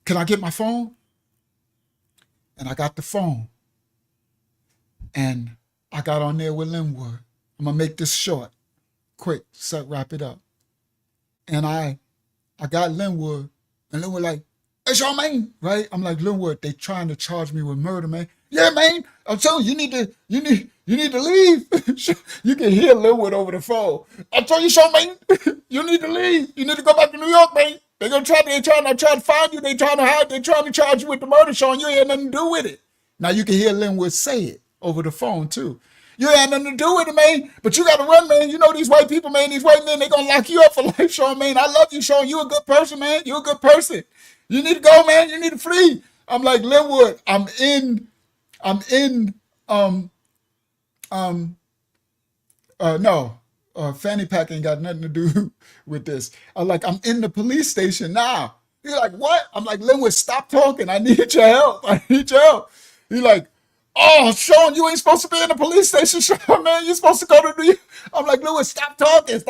can I get my phone? And I got the phone. And I got on there with Linwood. I'm going to make this short, quick, so wrap it up. And I got Linwood, and Linwood like, hey, Charmaine, right? I'm like, Linwood, they trying to charge me with murder, man. Yeah, man, I'm telling you, you need to leave. You can hear Linwood over the phone. I told you, Charmaine, you need to leave. You need to go back to New York, man. They're trying to find you. They're trying to hide. They're trying to charge you with the murder, Sean. You ain't had nothing to do with it. Now you can hear Linwood say it over the phone too. You ain't had nothing to do with it, man. But you got to run, man. You know these white people, man. These white men, they going to lock you up for life, Sean, man. I love you, Sean. You a good person, man. You a good person. You need to go, man. You need to flee. I'm like, Linwood, fanny pack ain't got nothing to do with this. I'm in the police station now. He's like, what? I'm like, Linwood, stop talking. I need your help. He's like, oh, Sean, you ain't supposed to be in the police station, Sean, man. You're supposed to go to New York. I'm like, Linwood, stop talking.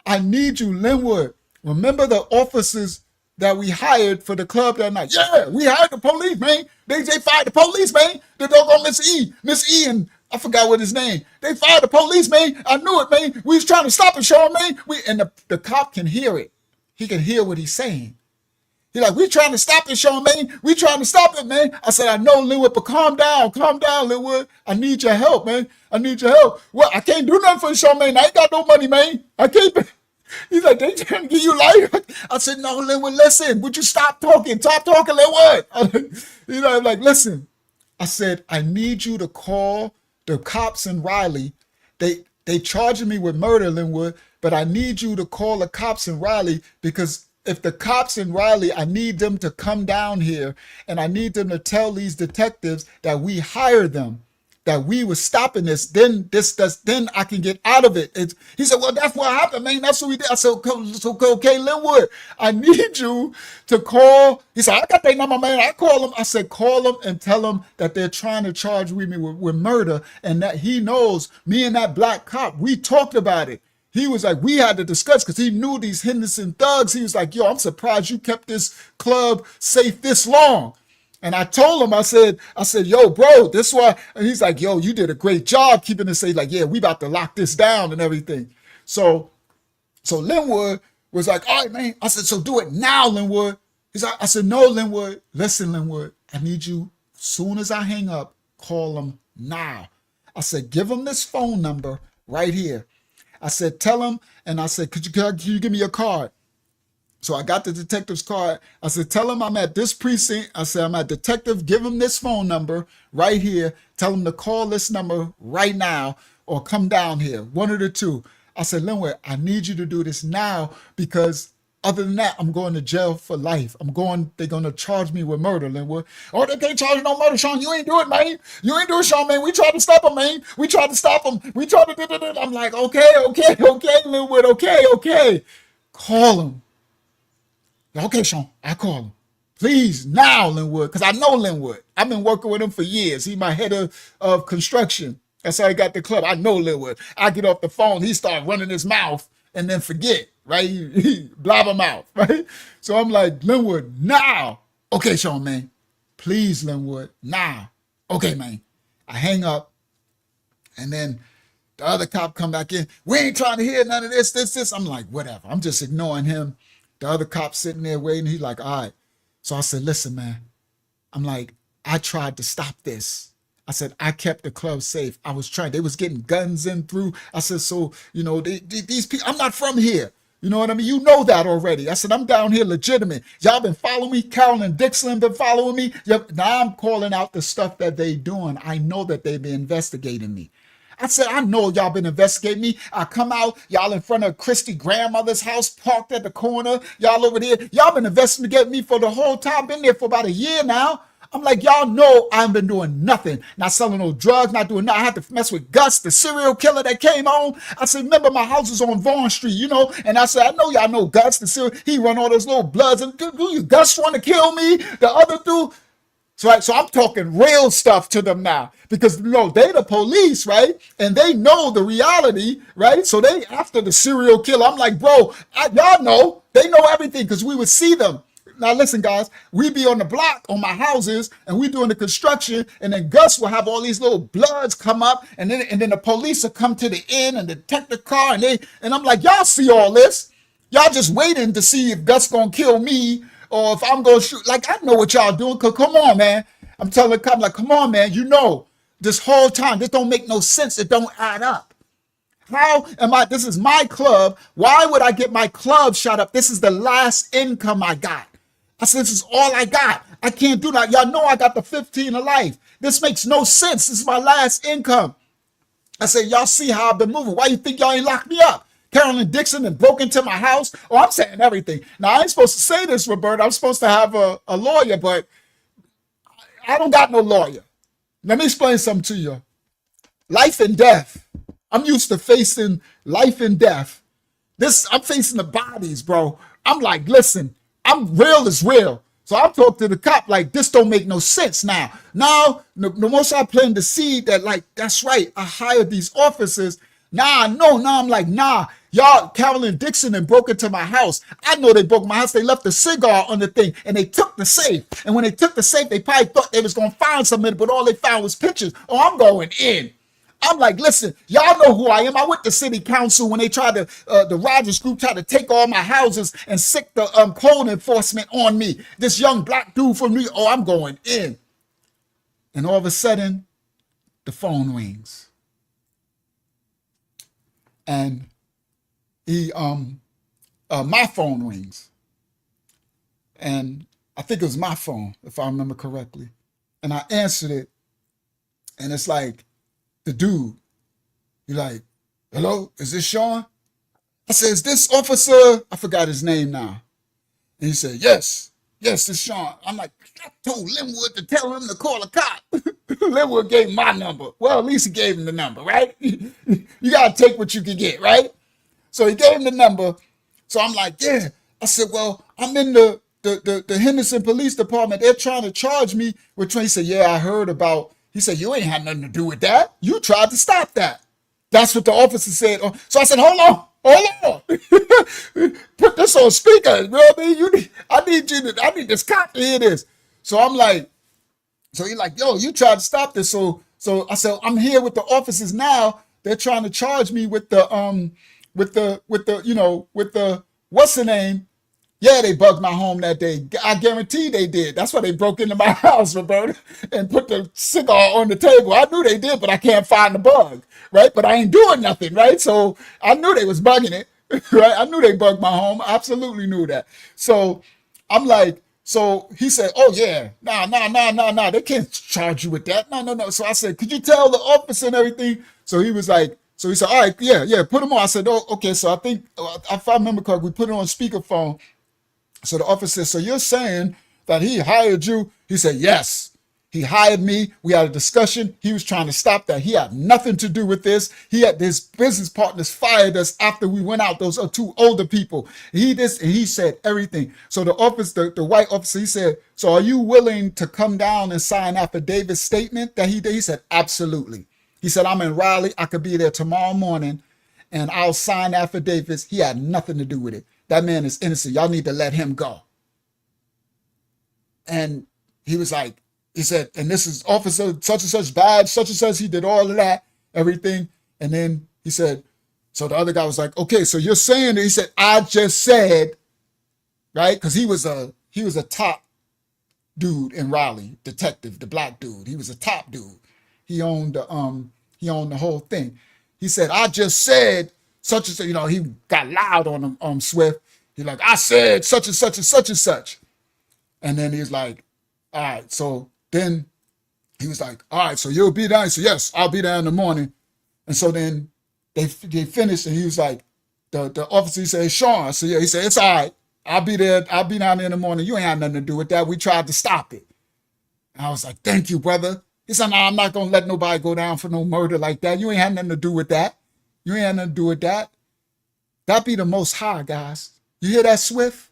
I need you, Linwood. Remember the officers that we hired for the club that night? Yeah, we hired the police, man. They fired the police, man. The doggone Miss E, and I forgot what his name. They fired the police, man. I knew it, man. We was trying to stop it, Sean, man. And the cop can hear it. He can hear what he's saying. He's like, we trying to stop it, Sean, man. We trying to stop it, man. I said, I know, Linwood, but calm down, Linwood. I need your help, man. I need your help. Well, I can't do nothing for you, Sean, man. I ain't got no money, man. I can't. He's like, they trying to give you life. I said, no, Linwood, listen. Would you stop talking? Stop talking, Linwood. I'm like, listen. I said, I need you to call the cops in Raleigh. They charging me with murder, Linwood, but I need you to call the cops in Raleigh because if the cops in Raleigh, I need them to come down here and I need them to tell these detectives that we hired them, that we were stopping this, then then I can get out of it. He said, well, that's what happened, man. That's what we did. I said, okay, Linwood, I need you to call. He said, I got their number, man. I call them. I said, call them and tell them that they're trying to charge me with murder and that he knows me and that black cop, we talked about it. He was like, we had to discuss because he knew these Henderson thugs. He was like, yo, I'm surprised you kept this club safe this long. And I told him, I said, yo, bro, this why. And he's like, yo, you did a great job keeping it safe. Like, yeah, we about to lock this down and everything. So Linwood was like, all right, man. I said, so do it now, Linwood. He's like, I said, no, Linwood. Listen, Linwood, I need you, as soon as I hang up, call him now. I said, give him this phone number right here. I said, tell him, and I said, could you give me your card? So I got the detective's card. I said, tell him I'm at this precinct. I said, I'm at detective. Give him this phone number right here. Tell him to call this number right now or come down here. One of the two. I said, Linwood, I need you to do this now because other than that, I'm going to jail for life. They're going to charge me with murder, Linwood. Oh, they can't charge you no murder, Sean. You ain't do it, man. You ain't do it, Sean, man. We tried to stop him, man. We tried to stop him. We tried to do. I'm like, okay, Linwood, okay. Call him. Okay, Sean, I call him. Please, now, Linwood, because I know Linwood. I've been working with him for years. He's my head of construction. That's how he got the club. I know Linwood. I get off the phone, he start running his mouth and then forget, right? He blabber mouth, right? So I'm like, Linwood, now. Okay, Sean, man. Please, Linwood, now. Okay, man. I hang up, and then the other cop come back in. We ain't trying to hear none of this. I'm like, whatever. I'm just ignoring him. The other cop sitting there waiting. He's like, all right. So I said, listen, man. I'm like, I tried to stop this. I said, I kept the club safe. I was trying. They was getting guns in through. I said, so, these people, I'm not from here. You know what I mean? You know that already. I said, I'm down here legitimate. Y'all been following me. Carol and Dixon been following me. Now I'm calling out the stuff that they doing. I know that they been investigating me. I said, I know y'all been investigating me. I come out, y'all in front of Christy grandmother's house, parked at the corner. Y'all over there. Y'all been investigating me for the whole time. Been there for about a year now. I'm like, y'all know I ain't been doing nothing. Not selling no drugs, not doing nothing. I had to mess with Gus, the serial killer that came on. I said, remember my house is on Vaughn Street, And I said, I know y'all know Gus, the serial. He run all those little bloods. And do you Gus want to kill me? The other dude. So I'm talking real stuff to them now because they the police, right? And they know the reality, right? So they after the serial killer. I'm like, bro, y'all know. They know everything because we would see them. Now listen, guys, we be on the block on my houses and we doing the construction, and then Gus will have all these little bloods come up, and then the police will come to the end and detect the car, and I'm like, y'all see all this? Y'all just waiting to see if Gus gonna kill me or if I'm going to shoot. Like, I know what y'all doing, because come on, man. I'm telling the cop, like, come on, man. This whole time, this don't make no sense. It don't add up. How am I? This is my club. Why would I get my club shot up? This is the last income I got. I said, this is all I got. I can't do that. Y'all know I got the 15 of life. This makes no sense. This is my last income. I said, y'all see how I've been moving. Why you think y'all ain't locked me up? Carolyn Dixon and broke into my house. Oh, I'm saying everything. Now, I ain't supposed to say this, Roberta. I'm supposed to have a lawyer, but I don't got no lawyer. Let me explain something to you. Life and death. I'm used to facing life and death. I'm facing the bodies, bro. I'm like, listen, I'm real is real. So I talked to the cop like, this don't make no sense now. Now, the most I planted the seed that like, that's right, I hired these officers. Now I know, now I'm like, nah, y'all, Carolyn Dixon and broke into my house. I know they broke my house. They left the cigar on the thing and they took the safe. And when they took the safe, they probably thought they was going to find something, but all they found was pictures. Oh, I'm going in. I'm like, listen, y'all know who I am. I went to city council when they tried to, the Rogers group tried to take all my houses and sick the code enforcement on me. This young black dude from New York, oh, I'm going in. And all of a sudden, the phone rings. And my phone rings. And I think it was my phone, if I remember correctly. And I answered it. And it's like, the dude, you're like, hello, is this Sean? I said, is this officer? I forgot his name now. And he said, yes, it's Sean. I'm like, I told Linwood to tell him to call a cop. Linwood gave him my number. Well, at least he gave him the number, right? You got to take what you can get, right? So he gave him the number. So I'm like, yeah. I said, well, I'm in the Henderson Police Department. They're trying to charge me with. He said, yeah, I heard about. He said, you ain't had nothing to do with that. You tried to stop that. That's what the officer said. So I said, hold on. Put this on speaker. You know what I mean? I need this cop to hear this. So I'm like, so he's like, yo, you tried to stop this. So I said, I'm here with the officers now. They're trying to charge me with the what's the name? Yeah, they bugged my home that day. I guarantee they did. That's why they broke into my house, Roberta, and put the cigar on the table. I knew they did, but I can't find the bug, right? But I ain't doing nothing, right? So I knew they was bugging it, right? I knew they bugged my home. I absolutely knew that. So I'm like, so he said, oh yeah, nah, they can't charge you with that. No. So I said, could you tell the officer and everything? So he was like, so he said, all right, yeah, put him on. I said, oh, okay. So I think, if I remember correctly, we put it on speakerphone. So the officer said, so you're saying that he hired you? He said, yes, he hired me. We had a discussion. He was trying to stop that. He had nothing to do with this. His business partners fired us after we went out. Those are two older people. He said everything. So the white officer, he said, so are you willing to come down and sign affidavit statement that he did? He said, absolutely. He said, I'm in Raleigh. I could be there tomorrow morning and I'll sign affidavits. He had nothing to do with it. That man is innocent. Y'all need to let him go. And he was like, he said, and this is officer such and such badge, such and such. He did all of that, everything. And then he said, so the other guy was like, okay, so you're saying that? He said, I just said, right? Because he was a top dude in Raleigh, detective, the black dude. He was a top dude. He owned the whole thing. He said, I just said such and such, he got loud on him, Swift. He's like, I said such and such and such and such. And then he's like, all right. So then he was like, all right, so you'll be down. He said, yes, I'll be there in the morning. And so then they finished and he was like, the officer, he said, hey, Sean. I said, yeah. He said, it's all right. I'll be there. I'll be down there in the morning. You ain't had nothing to do with that. We tried to stop it. And I was like, thank you, brother. He said, no, I'm not going to let nobody go down for no murder like that. You ain't had nothing to do with that. You ain't had nothing to do with that. That be the Most High, guys. You hear that, Swift?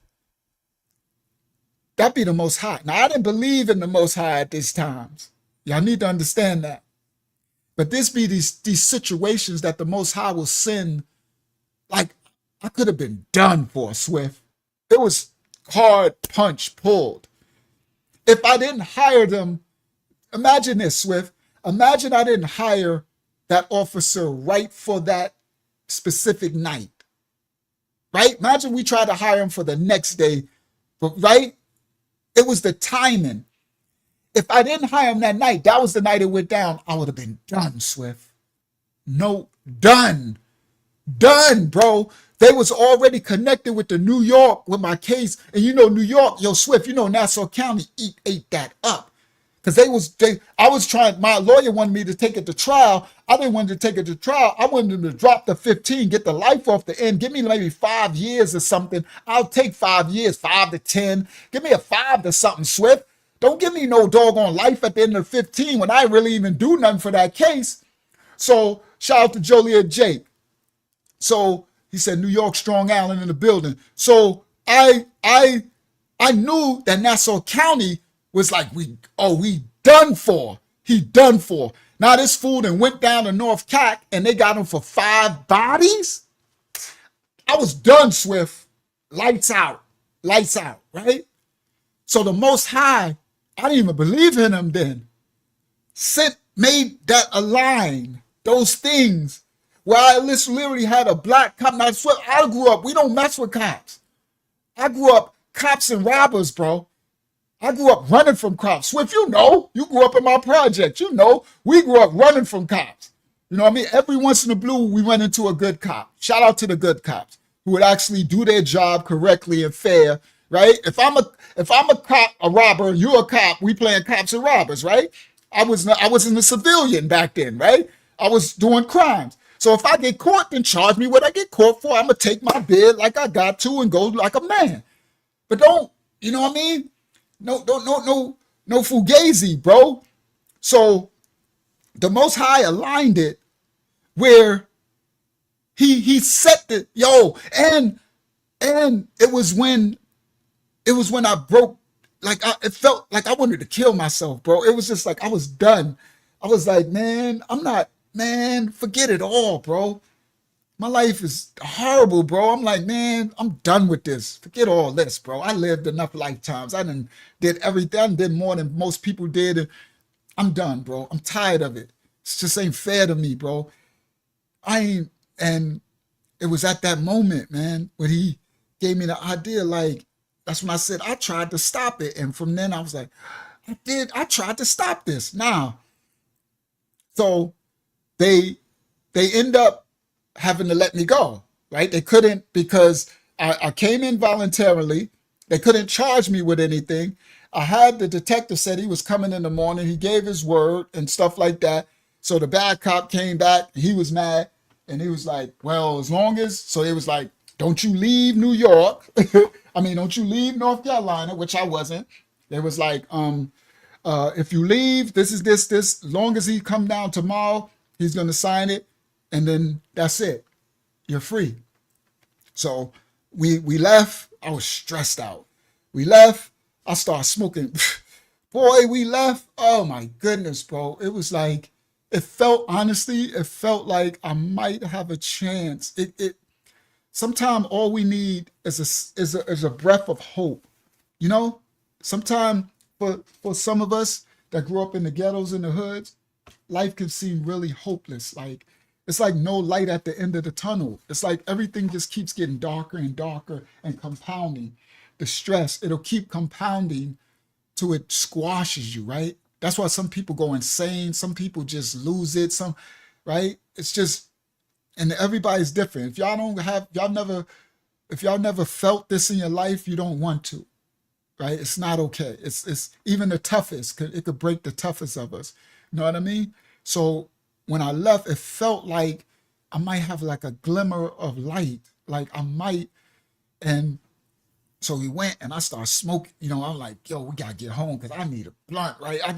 That be the Most High. Now, I didn't believe in the Most High at these times. Y'all need to understand that. But this be these situations that the Most High will send. Like, I could have been done for, Swift. It was hard punch pulled. If I didn't hire them, imagine this, Swift. Imagine I didn't hire that officer right for that specific night. Right? Imagine we tried to hire him for the next day. But right? It was the timing. If I didn't hire him that night, that was the night it went down, I would have been done, Swift. No, done. Done, bro. They was already connected with the New York with my case. And New York, Swift, Nassau County ate that up. Because I was trying, my lawyer wanted me to take it to trial. I didn't want to take it to trial. I wanted them to drop the 15, get the life off the end. Give me maybe 5 years or something. I'll take 5 years, 5 to 10. Give me a 5 to something, Swift. Don't give me no doggone life at the end of 15 when I really even do nothing for that case. So shout out to Joliet Jake. So he said, New York, Strong Island in the building. So I knew that Nassau County was like, we done for. He done for. Now this fool then went down to North Cac and they got him for 5 bodies. I was done, Swift. Lights out, right? So the Most High, I didn't even believe in him then. Made that align, those things, where I literally had a black cop. Now, Swift, I grew up, we don't mess with cops. I grew up cops and robbers, bro. I grew up running from cops. Swift, you grew up in my project. We grew up running from cops. You know what I mean? Every once in a blue, we went into a good cop. Shout out to the good cops who would actually do their job correctly and fair, right? If I'm a cop, a robber, and you're a cop, we playing cops and robbers, right? I wasn't a civilian back then, right? I was doing crimes. So if I get caught, then charge me what I get caught for. I'm going to take my bid like I got to and go like a man. but don't, you know what I mean? No fugazi, bro. So the Most High aligned it where he set the and it was when I broke, like it felt like I wanted to kill myself, bro. It was just like I was done. I was like, man, forget it all, bro. My life is horrible, bro. I'm like, man, I'm done with this. Forget all this, bro. I lived enough lifetimes. I did everything. I did more than most people did. I'm done, bro. I'm tired of it. It just ain't fair to me, bro. And it was at that moment, man, when he gave me the idea, like, that's when I said, I tried to stop it. And from then I was like, I tried to stop this. Now, so they end up having to let me go, right? They couldn't, because I came in voluntarily. They couldn't charge me with anything. I had the detective said he was coming in the morning. He gave his word and stuff like that. So the bad cop came back. He was mad. And he was like, well, as long as, so it was like, don't you leave New York. Don't you leave North Carolina, which I wasn't. They was like, if you leave, this, as long as he come down tomorrow, he's going to sign it. And then that's it. You're free. So we left. I was stressed out. We left. I started smoking. Boy, we left. Oh my goodness, bro. It was like, it felt like I might have a chance. Sometimes all we need is a breath of hope. You know, sometimes for some of us that grew up in the ghettos and the hoods, life can seem really hopeless. Like, it's like no light at the end of the tunnel. It's like everything just keeps getting darker and darker and compounding. The stress, it'll keep compounding till it squashes you, right? That's why some people go insane. Some people just lose it. Right? It's just, and everybody's different. If y'all never felt this in your life, you don't want to, right? It's not okay. It's even the toughest, it could break the toughest of us. You know what I mean? So when I left, it felt like I might have like a glimmer of light, like I might. And so we went and I started smoking. You know, I'm like, yo, we gotta get home because I need a blunt, right? I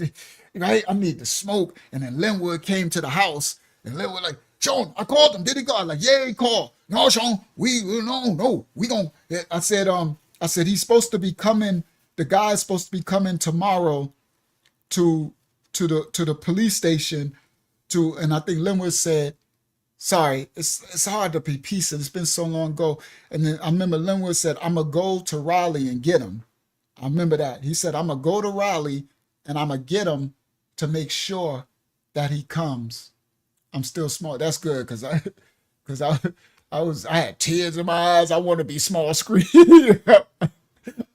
need to smoke. And then Linwood came to the house and Linwood like, Sean, I called him. Did he call? I'm like, yeah, he called. No, Sean, we gonna. I said he's supposed to be coming. The guy's supposed to be coming tomorrow to the police station and I think Linwood said, sorry, it's hard to be peaceful. It's been so long ago. And then I remember Linwood said, I'm going to go to Raleigh and get him. I remember that. He said, I'm going to go to Raleigh and I'm going to get him to make sure that he comes. I'm still small. That's good because I had tears in my eyes. I want to be small screen.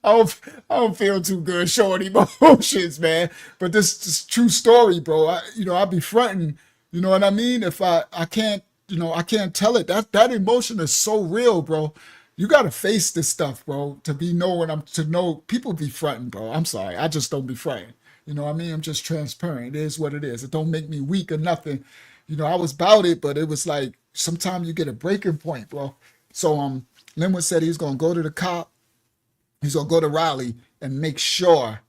I don't feel too good showing emotions, man. But this true story, bro. I be fronting. You know what I mean? If I can't, I can't tell it. That emotion is so real, bro. You got to face this stuff, bro, to know people be fronting, bro. I'm sorry. I just don't be fronting. You know what I mean? I'm just transparent. It is what it is. It don't make me weak or nothing. I was about it, but it was like sometimes you get a breaking point, bro. So Linwood said he's going to go to the cop. He's going to go to Raleigh and make sure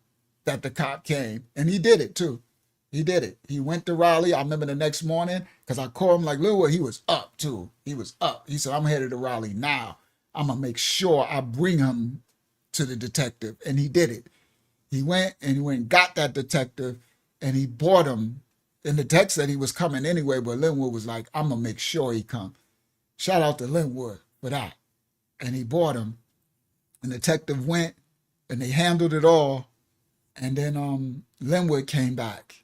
that the cop came. And he did it too. He did it. He went to Raleigh. I remember the next morning because I called him like, Linwood, he was up too. He was up. He said, I'm headed to Raleigh now. I'm going to make sure I bring him to the detective. And he did it. He went and got that detective and he brought him. And the text said he was coming anyway, but Linwood was like, I'm going to make sure he come. Shout out to Linwood for that. And he brought him. And the detective went and they handled it all. And then Linwood came back.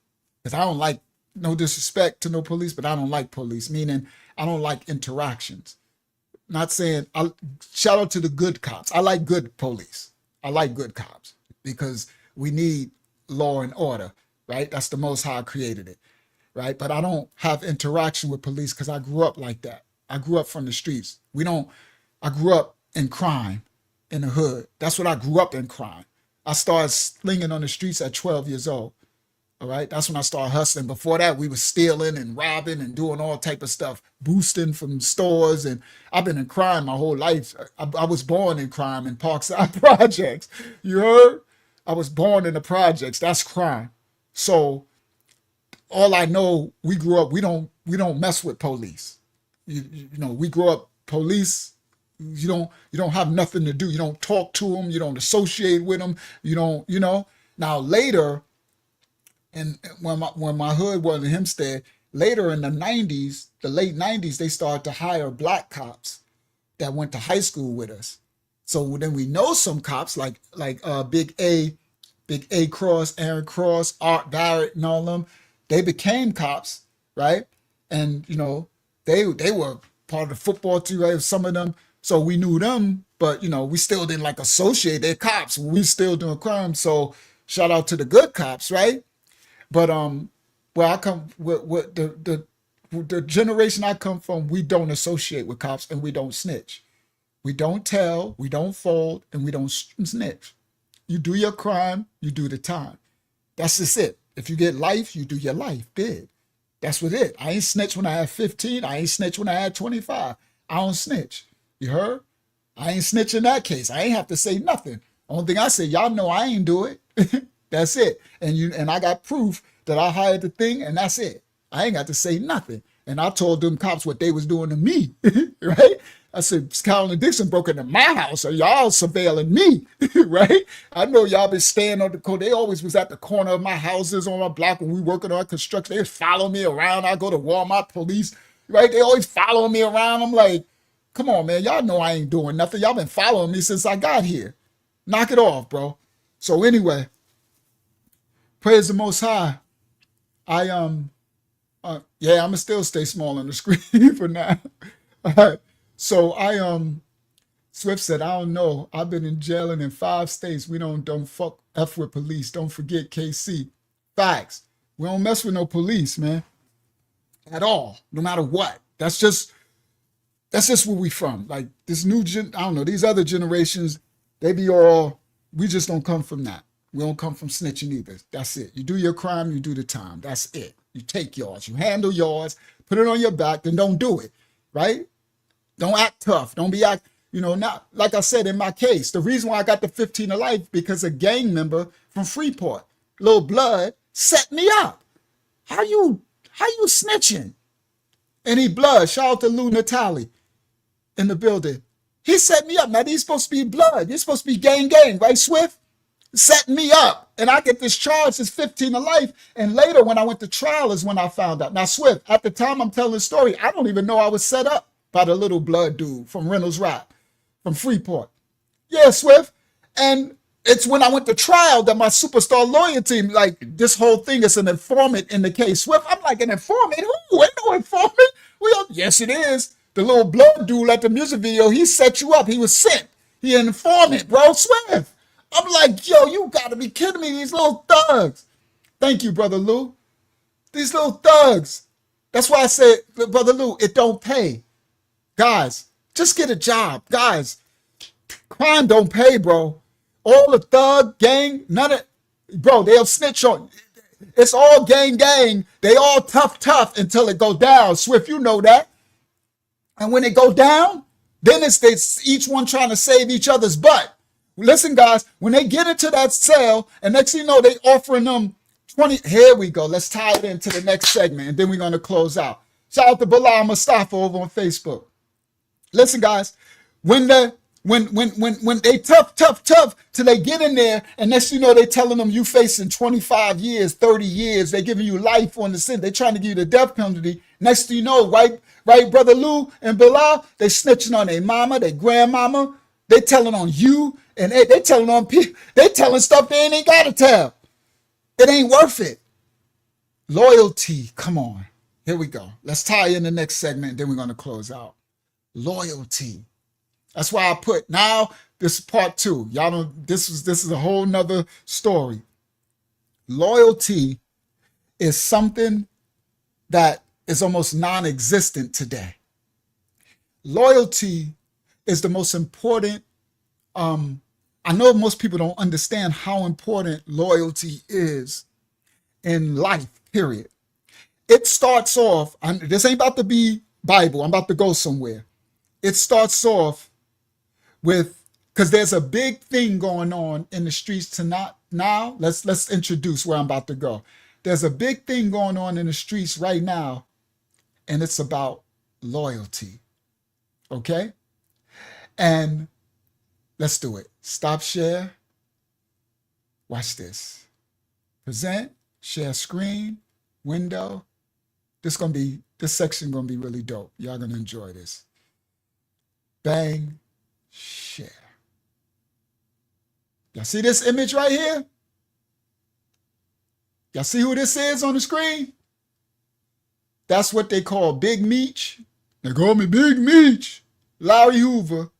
Because I don't like, no disrespect to no police, but I don't like police, meaning I don't like interactions. Not saying, shout out to the good cops. I like good police. I like good cops because we need law and order, right? That's the Most High created it, right? But I don't have interaction with police because I grew up like that. I grew up from the streets. I grew up in crime in the hood. That's what I grew up in, crime. I started slinging on the streets at 12 years old. All right, that's when I started hustling. Before that, we were stealing and robbing and doing all type of stuff, boosting from stores. And I've been in crime my whole life. I was born in crime in Parkside Projects. You heard? I was born in the projects. That's crime. So all I know, we grew up. We don't mess with police. We grew up. Police. You don't have nothing to do. You don't talk to them. You don't associate with them. You don't. Now later. And when my hood was in Hempstead, later in the 90s, the late 90s, they started to hire black cops that went to high school with us. So then we know some cops like Big A Cross, Aaron Cross, Art Barrett, and all them. They became cops, right? And they were part of the football team, right? Some of them. So we knew them, but we still didn't like associate. They're cops. We still doing crime. So shout out to the good cops, right? But where I come, what the generation I come from, we don't associate with cops and we don't snitch. We don't tell, we don't fold, and we don't snitch. You do your crime, you do the time. That's just it. If you get life, you do your life. Big. That's what it. I ain't snitch when I had 15. I ain't snitch when I had 25. I don't snitch. You heard? I ain't snitch in that case. I ain't have to say nothing. Only thing I say, y'all know I ain't do it. That's it. And I got proof that I hired the thing, and that's it. I ain't got to say nothing. And I told them cops what they was doing to me, right? I said, Scout and Dixon broke into my house, so y'all surveilling me, right? I know y'all been staying on the corner. They always was at the corner of my houses on my block when we working on construction. They was following me around. I go to Walmart, police, right? They always following me around. I'm like, come on, man. Y'all know I ain't doing nothing. Y'all been following me since I got here. Knock it off, bro. So anyway, praise the Most High. I'ma still stay small on the screen for now. All right. So Swift said, I don't know. I've been in jail and in 5 states. We don't fuck F with police. Don't forget KC. Facts. We don't mess with no police, man. At all. No matter what. That's just where we from. Like this I don't know, these other generations, we just don't come from that. We don't come from snitching either. That's it. You do your crime, you do the time. That's it. You take yours. You handle yours, put it on your back, then don't do it, right? Don't act tough. Don't be not like I said in my case, the reason why I got the 15 to life, because a gang member from Freeport, Lil Blood, set me up. How you snitching? And he Blood, shout out to Lou Natali in the building. He set me up. Now these supposed to be blood. You're supposed to be gang, right, Swift? Setting me up, and I get discharged as 15 to life. And later, when I went to trial, is when I found out. Now, Swift, at the time I'm telling the story, I don't even know I was set up by the little blood dude from Reynolds Rock, from Freeport. Yeah, Swift. And it's when I went to trial that my superstar lawyer team, like, this whole thing is an informant in the case. Swift, I'm like, an informant? Who? Ain't no informant. Yes, it is. The little blood dude at the music video, he set you up. He was sent. He an informant, bro. Swift. I'm like, yo, you gotta be kidding me, these little thugs. Thank you, Brother Lou. These little thugs. That's why I said, Brother Lou, it don't pay. Guys, just get a job. Guys, crime don't pay, bro. All the thug, gang, none of, bro, they'll snitch on. It's all gang. They all tough until it go down. Swift, you know that. And when it go down, then it's each one trying to save each other's butt. Listen, guys, when they get into that cell, and next thing you know, they offering them 20. Here we go. Let's tie it into the next segment, and then we're going to close out. Shout out to Bilal Mustafa over on Facebook. Listen, guys, when they tough till they get in there, and next thing you know, they telling them you facing 25 years, 30 years. They giving you life on the sin. They trying to give you the death penalty. Next thing you know, right, Brother Lou and Bilal, they snitching on their mama, their grandmama. They telling on you, and they telling on people. They telling stuff they ain't got to tell. It ain't worth it. Loyalty. Come on. Here we go. Let's tie in the next segment, and then we're going to close out. Loyalty. That's why I put, now this is part 2. Y'all know this is a whole nother story. Loyalty is something that is almost non-existent today. Loyalty is the most important. I know most people don't understand how important loyalty is in life, period. It starts off, this ain't about to be Bible, I'm about to go somewhere. It starts off with, because there's a big thing going on in the streets tonight. Now, let's introduce where I'm about to go. There's a big thing going on in the streets right now, and it's about loyalty. Okay? And let's do it. Stop share. Watch this. Present, share screen, window. This section gonna be really dope. Y'all gonna enjoy this. Bang, share. Y'all see this image right here? Y'all see who this is on the screen? That's what they call Big Meech. They call me Big Meech. Larry Hoover.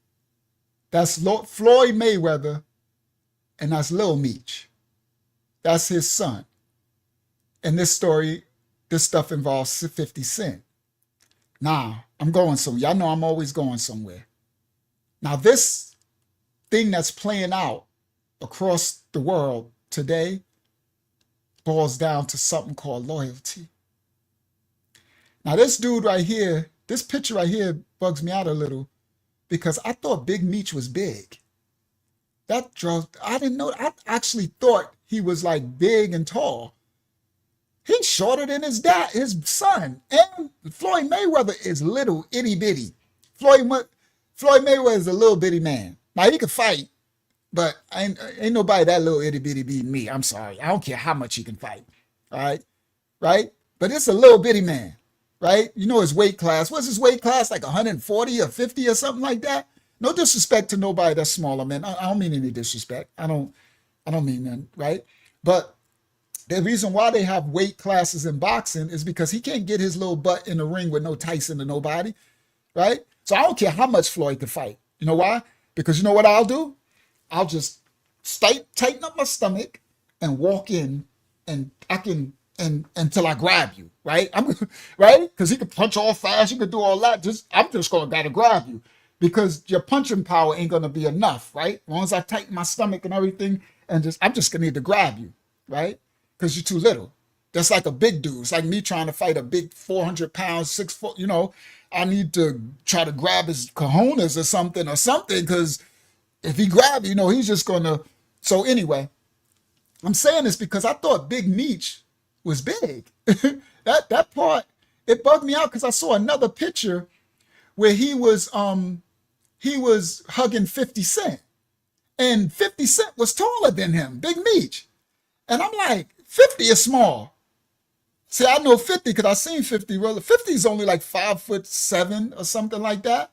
That's Floyd Mayweather. And that's Lil Meech. That's his son. And this stuff involves 50 Cent. Now, I'm going somewhere. Y'all know I'm always going somewhere. Now, this thing that's playing out across the world today boils down to something called loyalty. Now, this dude right here, this picture right here bugs me out a little because I thought Big Meech was big. I didn't know. I actually thought he was like big and tall. He's shorter than his son. And Floyd Mayweather is little itty bitty. Floyd Mayweather is a little bitty man. Now he can fight, but ain't nobody that little itty bitty beating me. I'm sorry. I don't care how much he can fight. All right. Right? But it's a little bitty man. Right? You know his weight class. What's his weight class? Like 140 or 50 or something like that? No disrespect to nobody that's smaller, man. I don't mean any disrespect. I don't mean none, right? But the reason why they have weight classes in boxing is because he can't get his little butt in the ring with no Tyson or nobody, right? So I don't care how much Floyd can fight. You know why? Because you know what I'll do? I'll just tighten up my stomach and walk in, and until I grab you, right? Right? Because he can punch all fast, you can do all that. I'm just gotta grab you. Because your punching power ain't gonna be enough, right? As long as I tighten my stomach and everything, and I'm just gonna need to grab you, right? Because you're too little. That's like a big dude. It's like me trying to fight a big 400 pounds, 6 foot, I need to try to grab his cojones or something, because if he grab, he's just gonna. So anyway, I'm saying this because I thought Big Meech was big. that part, it bugged me out because I saw another picture where he was hugging 50 Cent. And 50 Cent was taller than him, Big Meech. And I'm like, 50 is small. See, I know 50 because I seen 50. Well, 50 is only like 5'7" or something like that,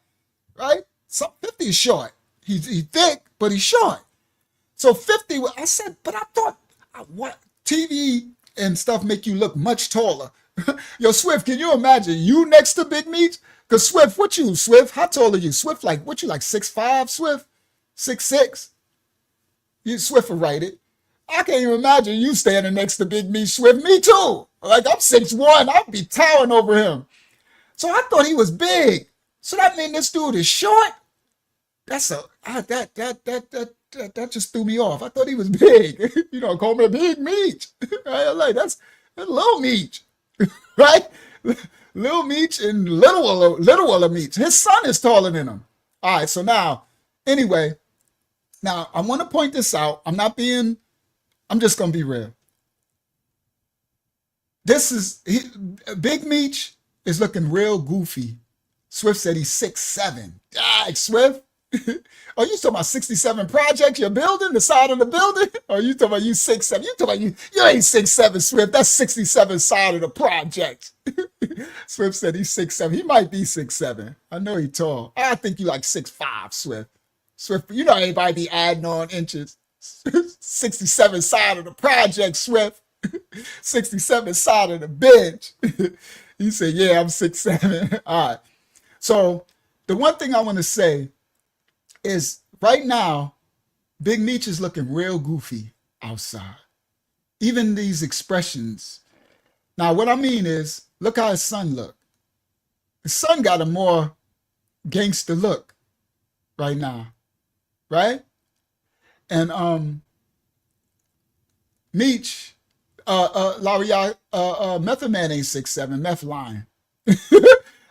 right? So 50 is short. He's thick, but he's short. So 50, I said, but I thought, what? TV and stuff make you look much taller. Yo, Swift, can you imagine you next to Big Meech? Because Swift, Swift? How tall are you? Swift, like 6'5", Swift? 6'6"? You Swift will write it. I can't even imagine you standing next to Big Meech, Swift. Me too. Like I'm 6'1", I'd be towering over him. So I thought he was big. So that means this dude is short? That just threw me off. I thought he was big. Call me Big Meech. Right? Like that's Little Meech. Right? Little Meech and Little Meech. His son is taller than him. All right, so now I want to point this out. I'm just going to be real. Big Meech is looking real goofy. Swift said he's 6'7". Swift. Are you talking about 67 projects you're building, the side of the building? Or you talking about you 6'7"? You talking about you ain't 6'7", Swift. That's 67 side of the project. Swift said he's 6'7". He might be 6'7". I know he's tall. I think you like 6'5", Swift. Swift, everybody be adding on inches. 67 side of the project, Swift. 67 side of the bench. He said, yeah, I'm 6'7". All right. So the one thing I want to say is right now, Big Meech is looking real goofy outside. Even these expressions. Now, what I mean is, look how his son look. His son got a more gangster look right now, right? And Meech, Larry, Method Man ain't 6'7". Meth lying.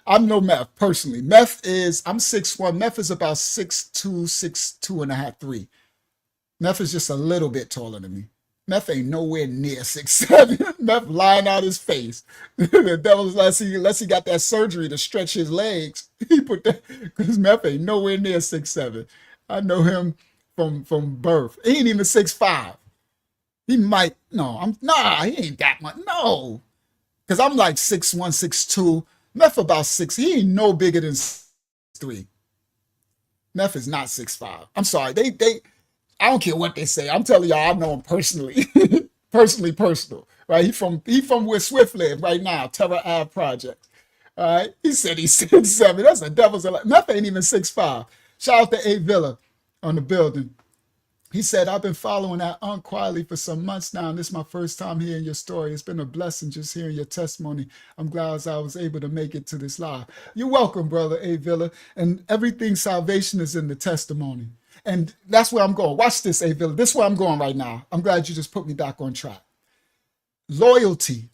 I'm no Meth personally. I'm 6'1". Meth is about 6'2", 6'2 and a half, 3. Meth is just a little bit taller than me. Meth ain't nowhere near 6'7". Meth lying out his face. The devil's unless he got that surgery to stretch his legs. He put that, because Meth ain't nowhere near 6'7". I know him from birth. He ain't even 6'5". He might, no, he ain't that much. No. Because I'm like 6'1", 6'2". Meth about 6. He ain't no bigger than 6'3". Meth is not 6'5". I'm sorry. I don't care what they say. I'm telling y'all, I know him personally. Personal. Right? He from where Swift live right now, Terra Ave Project. All right. He said he's 6'7". That's a devil's alive. Meth ain't even 6'5". Shout out to A Villa on the building. He said, I've been following that quietly for some months now, and this is my first time hearing your story. It's been a blessing just hearing your testimony. I'm glad I was able to make it to this live. You're welcome, brother A. Villa. And everything salvation is in the testimony. And that's where I'm going. Watch this, A. Villa. This is where I'm going right now. I'm glad you just put me back on track. Loyalty.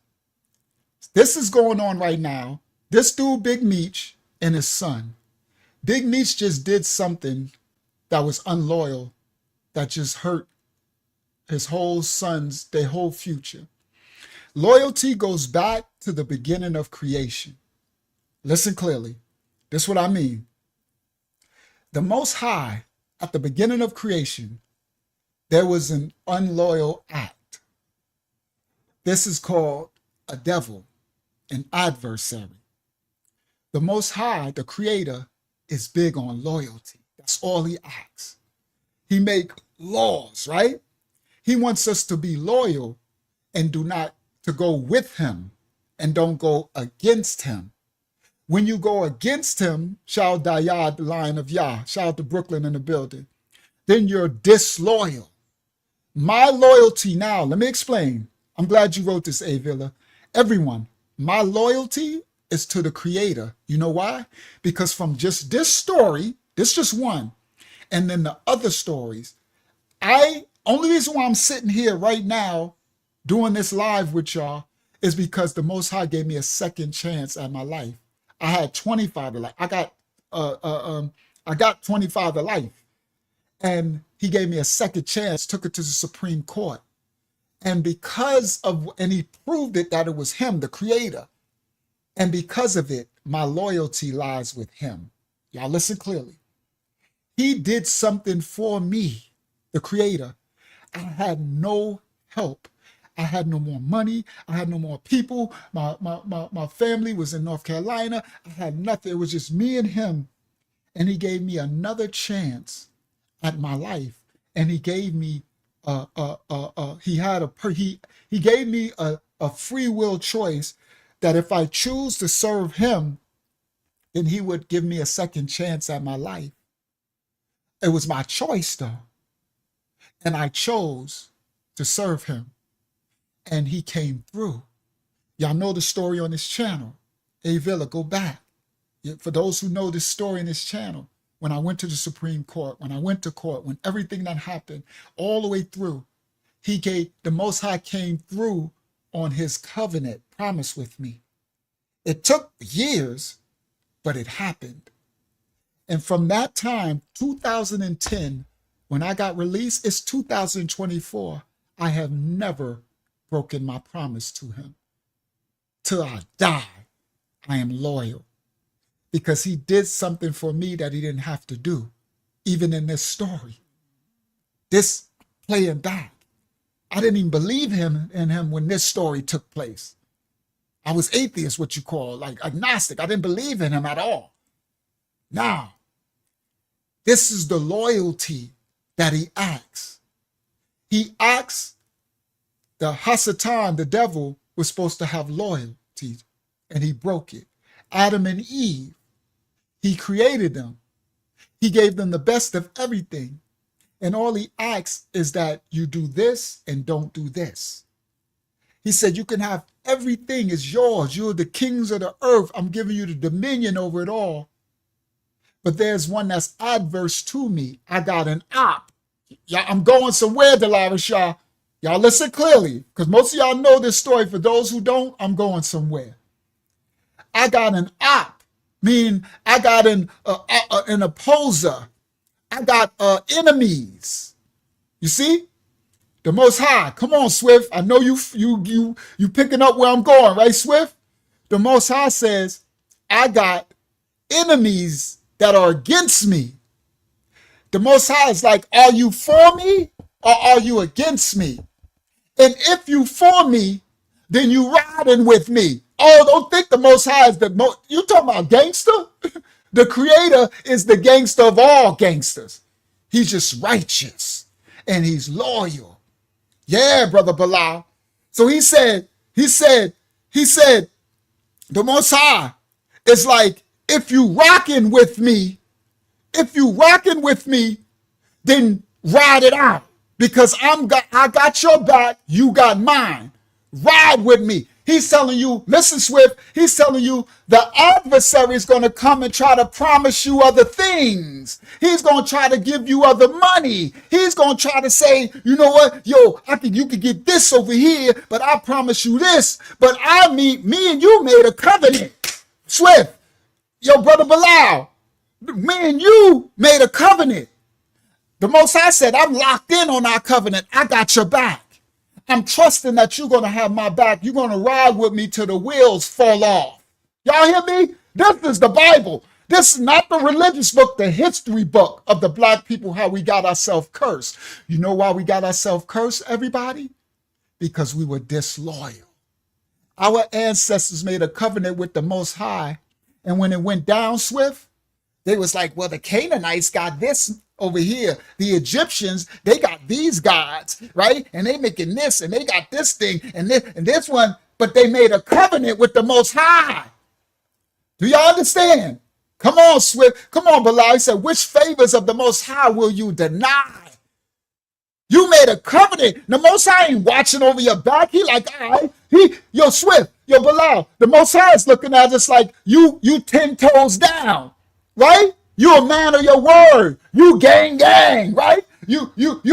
This is going on right now. This dude, Big Meech, and his son. Big Meech just did something that was unloyal, that just hurt his whole sons, their whole future. Loyalty goes back to the beginning of creation. Listen clearly. This is what I mean. The Most High, at the beginning of creation, there was an unloyal act. This is called a devil, an adversary. The Most High, the Creator, is big on loyalty. That's all he asks. He make laws, right? He wants us to be loyal and to go with him and don't go against him. When you go against him, shout out Dayad, the Lion of Yah, shout out to Brooklyn in the building, then you're disloyal. My loyalty now, let me explain. I'm glad you wrote this, A. Villa. Everyone, my loyalty is to the Creator. You know why? Because from just this story, this just one, and then the other stories, only reason why I'm sitting here right now doing this live with y'all is because the Most High gave me a second chance at my life. I had 25 to life. I got 25 to life, and he gave me a second chance, took it to the Supreme Court. And he proved it that it was him, the Creator. And because of it, my loyalty lies with him. Y'all listen clearly. He did something for me, the Creator. I had no help. I had no more money. I had no more people. My family was in North Carolina. I had nothing. It was just me and him. And he gave me another chance at my life. And he gave me he gave me a free will choice that if I choose to serve him, then he would give me a second chance at my life. It was my choice though. And I chose to serve him. And he came through. Y'all know the story on this channel. A Villa, go back. For those who know this story in this channel, when I went to the Supreme Court, when I went to court, when everything that happened, all the way through, the Most High came through on his covenant promise with me. It took years, but it happened. And from that time, 2010, when I got released, it's 2024. I have never broken my promise to him. Till I die, I am loyal. Because he did something for me that he didn't have to do, even in this story. This playing back. I didn't even believe in him when this story took place. I was atheist, what you call, like agnostic. I didn't believe in him at all. Now, this is the loyalty that he acts. He acts, the Hasatan, the devil, was supposed to have loyalty, and he broke it. Adam and Eve, he created them. He gave them the best of everything. And all he asks is that you do this and don't do this. He said, you can have everything is yours. You're the kings of the earth. I'm giving you the dominion over it all. But there's one that's adverse to me. I got an op. Yeah, I'm going somewhere, Delilah Shah. Y'all listen clearly, because most of y'all know this story. For those who don't, I'm going somewhere. I got an op, meaning I got an opposer. I got enemies. You see? The Most High. Come on, Swift. I know you picking up where I'm going, right, Swift? The Most High says, I got enemies that are against me. The Most High is like, are you for me or are you against me? And if you for me, then you riding with me. Oh, don't think the Most High is the most. You talking about gangster? The Creator is the gangster of all gangsters. He's just righteous and he's loyal. Yeah, Brother Bilal. So he said, the Most High is like, if you rocking with me, then ride it out. Because I got your back, you got mine. Ride with me. He's telling you, listen, Swift, he's telling you the adversary is going to come and try to promise you other things. He's going to try to give you other money. He's going to try to say, you know what, yo, you could get this over here, but I promise you this. But me and you made a covenant. Swift, yo, Brother Bilal, me and you made a covenant. The Most High said, I'm locked in on our covenant. I got your back. I'm trusting that you're going to have my back. You're going to ride with me till the wheels fall off. Y'all hear me? This is the Bible. This is not the religious book, the history book of the black people, how we got ourselves cursed. You know why we got ourselves cursed, everybody? Because we were disloyal. Our ancestors made a covenant with the Most High. And when it went down, Swift, they was like, well, the Canaanites got this over here. The Egyptians, they got these gods, right? And they making this, and they got this thing, and this one, but they made a covenant with the Most High. Do y'all understand? Come on, Swift. Come on, Bilal. He said, which favors of the Most High will you deny? You made a covenant. The Most High ain't watching over your back. He like, all right. Yo, Swift, yo, Bilal. The Most High is looking at us like you 10 toes down, right? You're a man of your word. You gang, right? You're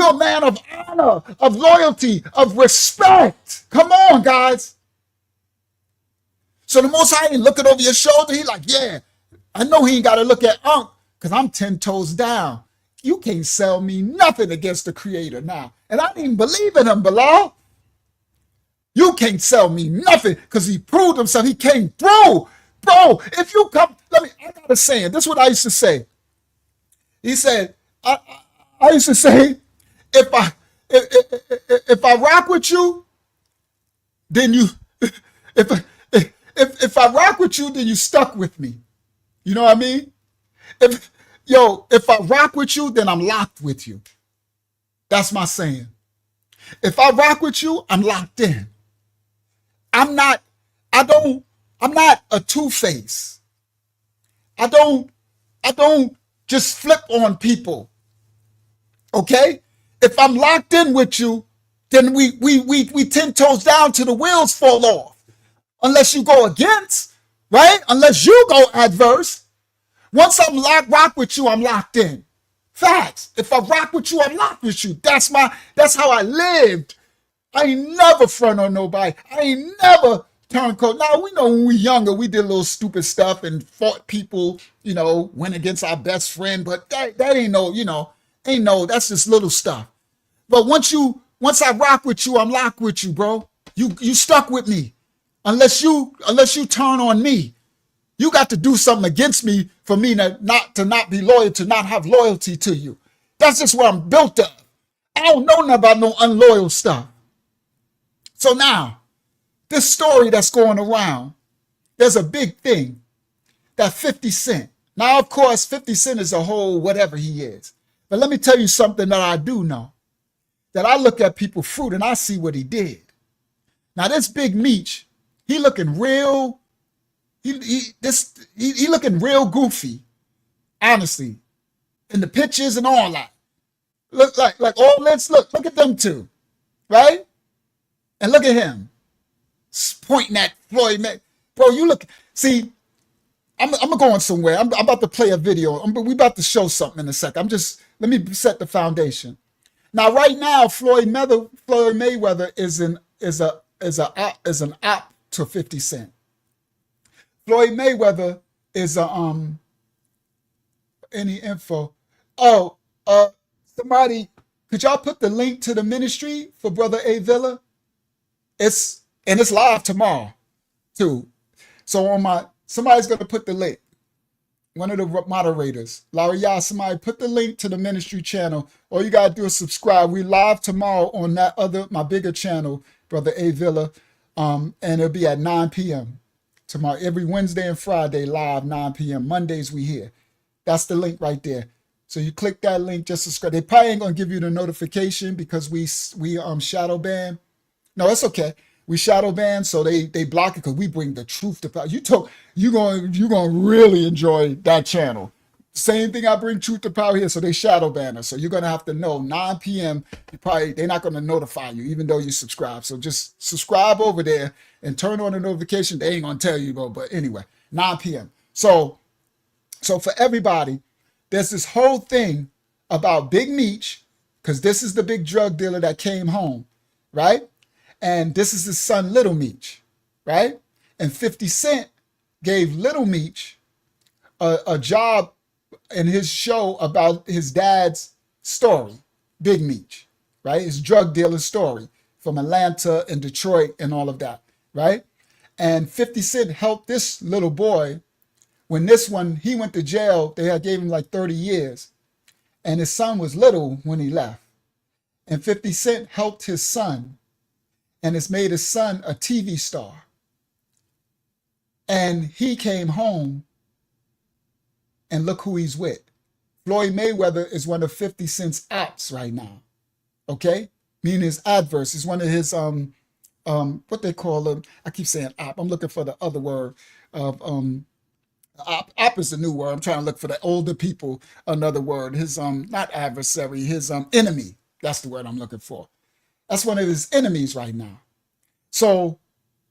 a man of honor, of loyalty, of respect. Come on, guys. So the Most High ain't looking over your shoulder. He like, yeah, I know he ain't got to look at Unc because I'm 10 toes down. You can't sell me nothing against the Creator now. And I didn't even believe in him, Bilal. You can't sell me nothing because he proved himself. He came through. Bro, if you come, I got a saying. This is what I used to say. He said, I used to say, if I rock with you, then you, if I rock with you, then you stuck with me. You know what I mean? If I rock with you, then I'm locked with you. That's my saying. If I rock with you, I'm locked in. I'm not a two-face. I don't just flip on people. Okay? If I'm locked in with you, then we 10 toes down till the wheels fall off. Unless you go against, right? Unless you go adverse. Once I'm rock with you, I'm locked in. Facts. If I rock with you, I'm locked with you. That's how I lived. I ain't never front on nobody. I ain't never turned cold. Now, we know when we younger, we did a little stupid stuff and fought people, went against our best friend, but that ain't no, that's just little stuff. But once I rock with you, I'm locked with you, bro. You stuck with me. Unless you turn on me. You got to do something against me for me to not be loyal, to not have loyalty to you. That's just where I'm built up. I don't know nothing about no unloyal stuff. So now, this story that's going around, there's a big thing that 50 Cent. Now, of course, 50 Cent is a whole whatever he is. But let me tell you something that I do know. That I look at people's fruit and I see what he did. Now, this Big Meech, he looking real, he looking real goofy, honestly, in the pictures and all that. Look like all this, look at them two, right? And look at him, pointing at Floyd, man. Bro, you look, see, I'm going somewhere. I'm about to play a video. We about to show something in a second. Let me set the foundation. Now, right now, Floyd Mayweather is an op to 50 Cent. Floyd Mayweather is a any info. Oh, somebody, could y'all put the link to the ministry for Brother A Villa? It's live tomorrow too. So somebody's gonna put the link. One of the moderators, Larry Yah, somebody put the link to the ministry channel. All you gotta do is subscribe. We live tomorrow on my bigger channel, Brother A Villa, and it'll be at 9 p.m. tomorrow. Every Wednesday and Friday live 9 p.m. Mondays we here. That's the link right there. So you click that link, just subscribe. They probably ain't gonna give you the notification because we shadow ban. No, it's okay. We shadow ban, so they block it because we bring the truth to power. You gonna really enjoy that channel. Same thing, I bring truth to power here, so they shadow ban us. So you're gonna have to know 9 p.m. They're not gonna notify you even though you subscribe. So just subscribe over there and turn on the notification. They ain't gonna tell you though, but anyway, 9 p.m. So for everybody, there's this whole thing about Big Meech, because this is the big drug dealer that came home, right? And this is his son, Little Meech, right? And 50 Cent gave Little Meech a job in his show about his dad's story, Big Meech, right? His drug dealer story from Atlanta and Detroit and all of that, right? And 50 Cent helped this little boy. When he went to jail, they gave him like 30 years. And his son was little when he left. And 50 Cent helped his son, and it's made his son a TV star. And he came home, and look who he's with. Floyd Mayweather is one of 50 Cent's ops right now, okay? Meaning his adverse. He's one of his, what they call them, I keep saying op. I'm looking for the other word of, op is the new word. I'm trying to look for the older people, another word. His, not adversary, his enemy. That's the word I'm looking for. That's one of his enemies right now. So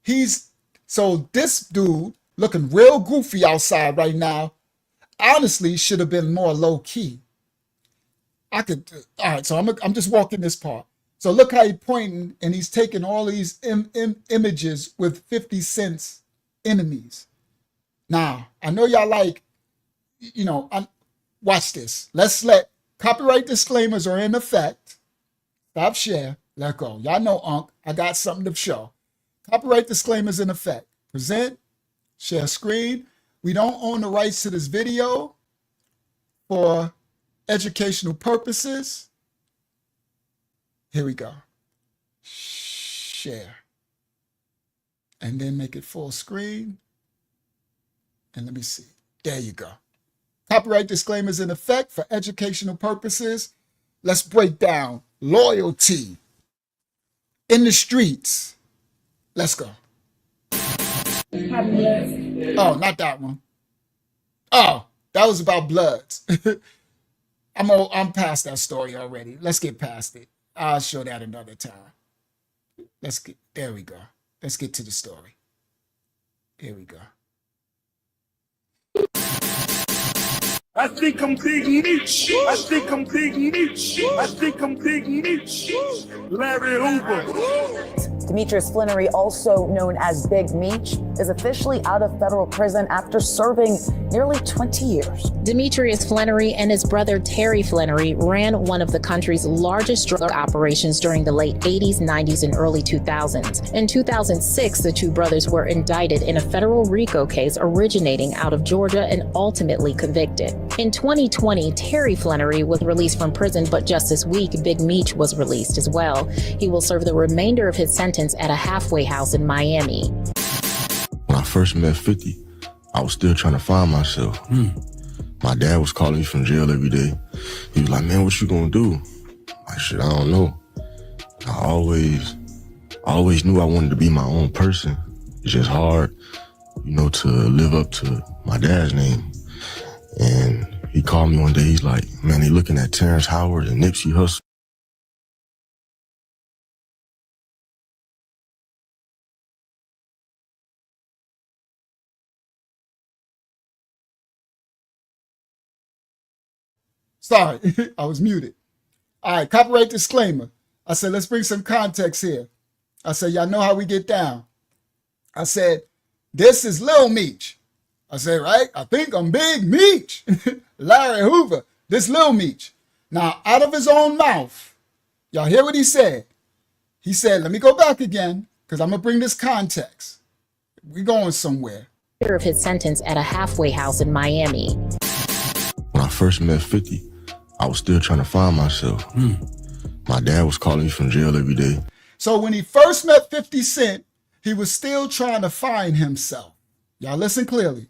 this dude looking real goofy outside right now, honestly should have been more low key. All right, so I'm just walking this part. So look how he's pointing, and he's taking all these images with 50 Cent's enemies. Now, I know y'all like, watch this. Let's let copyright disclaimers are in effect. Stop share. Let go. Y'all know, Unc, I got something to show. Copyright disclaimers in effect. Present, share screen. We don't own the rights to this video for educational purposes. Here we go. Share. And then make it full screen. And let me see. There you go. Copyright disclaimers in effect for educational purposes. Let's break down loyalty in the streets. Let's go. Oh, not that one. Oh, that was about Bloods. I'm past that story already. Let's get past it. I'll show that another time. There we go. Let's get to the story. Here we go. I think I'm Big Meech. I think I'm Big Meech. I think I'm Big Meech. Larry Hoover. Demetrius Flannery, also known as Big Meech, is officially out of federal prison after serving nearly 20 years. Demetrius Flannery and his brother Terry Flannery ran one of the country's largest drug operations during the late 80s, 90s, and early 2000s. In 2006, the two brothers were indicted in a federal RICO case originating out of Georgia and ultimately convicted. In 2020, Terry Flannery was released from prison, but just this week, Big Meech was released as well. He will serve the remainder of his sentence at a halfway house in Miami. When I first met 50, I was still trying to find myself. My dad was calling me from jail every day. He was like, man, what you gonna do? I said, I don't know. I always knew I wanted to be my own person. It's just hard, to live up to my dad's name. And he called me one day, he's like, man, they looking at Terrence Howard and Nipsey Hussle. Sorry, I was muted. All right, copyright disclaimer. I said, let's bring some context here. I said, y'all know how we get down. I said, this is Lil Meech. I said, right? I think I'm Big Meech. Larry Hoover. This Lil Meech. Now, out of his own mouth, y'all hear what he said? He said, let me go back again, because I'm going to bring this context. We're going somewhere. Of his sentence at a halfway house in Miami. When I first met 50, I was still trying to find myself. My dad was calling me from jail every day. So when he first met 50 Cent, he was still trying to find himself. Y'all listen clearly.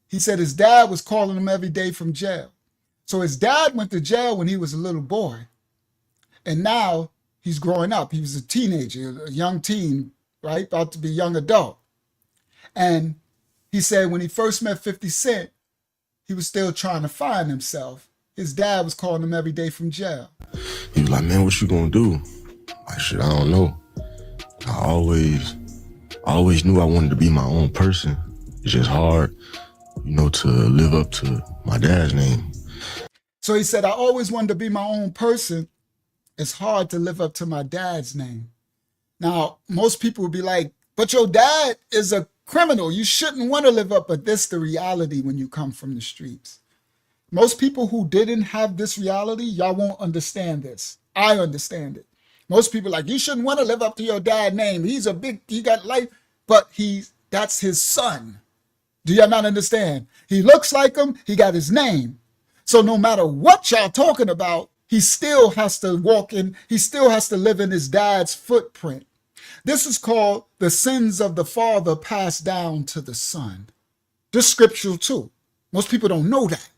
He said his dad was calling him every day from jail. So his dad went to jail when he was a little boy. And now he's growing up. He was a teenager, a young teen, right? About to be a young adult. And he said when he first met 50 Cent, he was still trying to find himself. His dad was calling him every day from jail. He was like, man, what you gonna do? Like, shit, I don't know. I always knew I wanted to be my own person. It's just hard, to live up to my dad's name. So he said, I always wanted to be my own person. It's hard to live up to my dad's name. Now, most people would be like, but your dad is a criminal. You shouldn't want to live up. But this is the reality when you come from the streets. Most people who didn't have this reality, y'all won't understand this. I understand it. Most people like, you shouldn't want to live up to your dad's name. He got life, but that's his son. Do y'all not understand? He looks like him. He got his name. So no matter what y'all talking about, he still has to walk in. He still has to live in his dad's footprint. This is called the sins of the father passed down to the son. This scriptural too. Most people don't know that.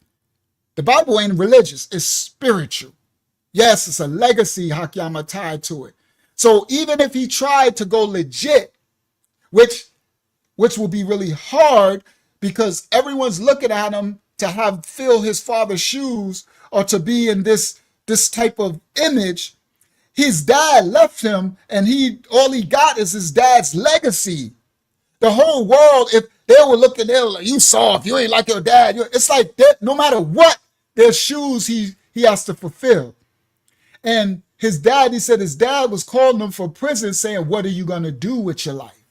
The Bible ain't religious. It's spiritual. Yes, it's a legacy, Hakyama, tied to it. So even if he tried to go legit, which will be really hard because everyone's looking at him to fill his father's shoes or to be in this type of image, his dad left him and all he got is his dad's legacy. The whole world, if they were looking, they were like, you soft, you ain't like your dad. It's like that, no matter what, there's shoes he has to fulfill. And his dad, he said his dad was calling him from prison saying, what are you going to do with your life?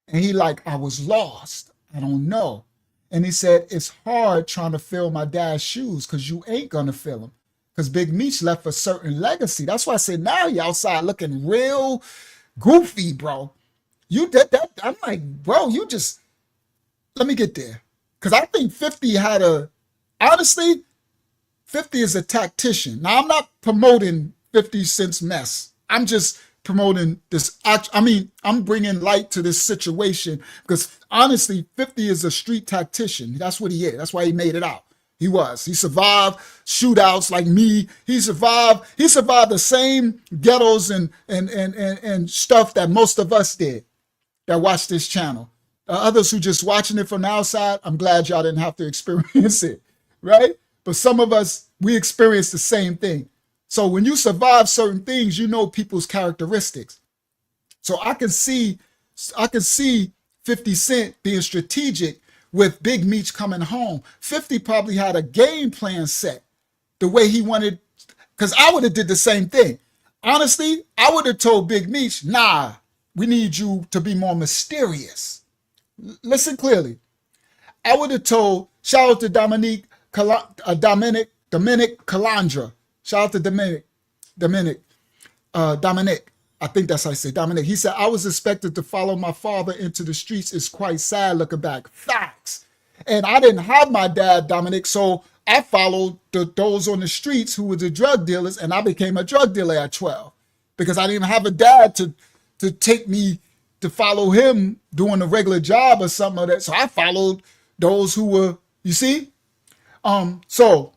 And he like, I was lost. I don't know. And he said, it's hard trying to fill my dad's shoes because you ain't going to fill them. Because Big Meech left a certain legacy. That's why I said now you outside looking real goofy, bro. You did that. I'm like, bro, let me get there. Because I think 50 honestly, 50 is a tactician. Now, I'm not promoting 50 Cent's mess. I'm just promoting this. I'm bringing light to this situation because honestly, 50 is a street tactician. That's what he is. That's why he made it out. He survived shootouts like me. He survived the same ghettos and stuff that most of us did that watch this channel. Others who just watching it from the outside, I'm glad y'all didn't have to experience it, right? But some of us, we experience the same thing. So when you survive certain things, you know people's characteristics. So I can see 50 Cent being strategic with Big Meech coming home. 50 probably had a game plan set the way he wanted, because I would have did the same thing. Honestly, I would have told Big Meech, nah, we need you to be more mysterious. Listen clearly. I would have told, shout out to Dominic Calandra. Shout out to Dominic. I think that's how I say Dominic. He said, I was expected to follow my father into the streets. It's quite sad looking back. Facts. And I didn't have my dad, Dominic, so I followed those on the streets who were the drug dealers, and I became a drug dealer at 12 because I didn't have a dad to take me to follow him doing a regular job or something like that. So I followed those who were, you see? So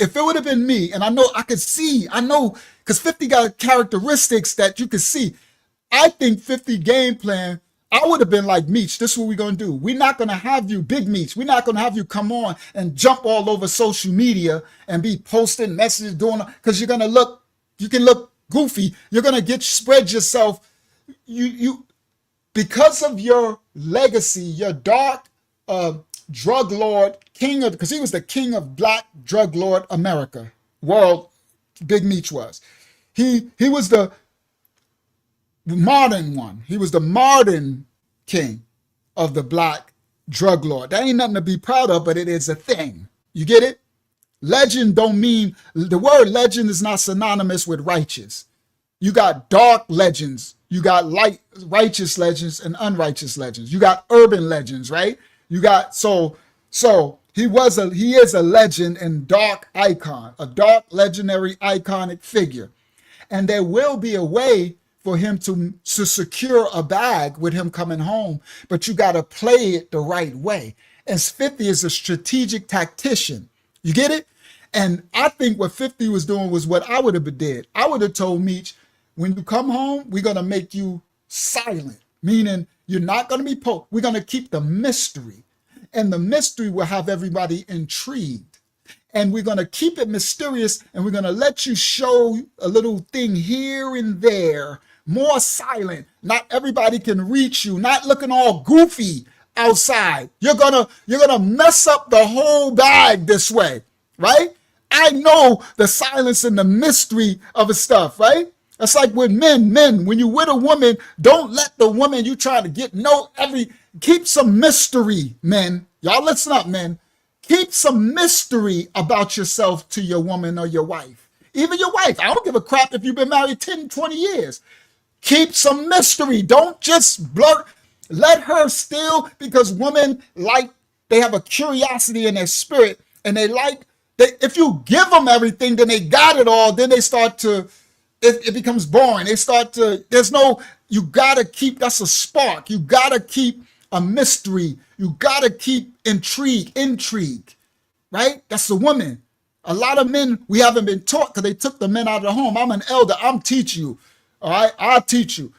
if it would have been me, and I know because 50 got characteristics that you can see. I think 50 game plan, I would have been like, Meech, this is what we're going to do. We're not going to have you, Big Meech, we're not going to have you come on and jump all over social media and be posting messages, because you can look goofy. You're going to spread yourself. You because of your legacy, your dark drug lord, because he was the king of black drug lord America, world Big Meech was. He was the modern one. He was the modern king of the black drug lord. That ain't nothing to be proud of, but it is a thing. You get it? Legend don't mean, the word legend is not synonymous with righteous. You got dark legends. You got light, righteous legends and unrighteous legends. You got urban legends, right? You got, so he is a legend and dark icon, a dark legendary iconic figure. And there will be a way for him to secure a bag with him coming home, but you got to play it the right way. As 50 is a strategic tactician. You get it? And I think what 50 was doing was what I would have did. I would have told Meech, when you come home, we're going to make you silent, meaning you're not going to be we're going to keep the mystery. And the mystery will have everybody intrigued. And we're going to keep it mysterious, and we're going to let you show a little thing here and there, more silent. Not everybody can reach you, not looking all goofy outside. You're gonna mess up the whole bag this way, right? I know the silence and the mystery of the stuff, right? That's like with men, when you with a woman, don't let the woman you trying to get keep some mystery, men. Y'all listen up, men. Keep some mystery about yourself to your woman or your wife. Even your wife. I don't give a crap if you've been married 10, 20 years. Keep some mystery. Don't just blurt. Let her still, because women they have a curiosity in their spirit, and if you give them everything, then they got it all, then they start to, it becomes boring. They start to, you gotta keep, that's a spark. You gotta keep a mystery. You gotta keep intrigue, right? That's the woman. A lot of men, we haven't been taught because they took the men out of the home. I'm an elder. I'm teaching you. All right, I'll teach you.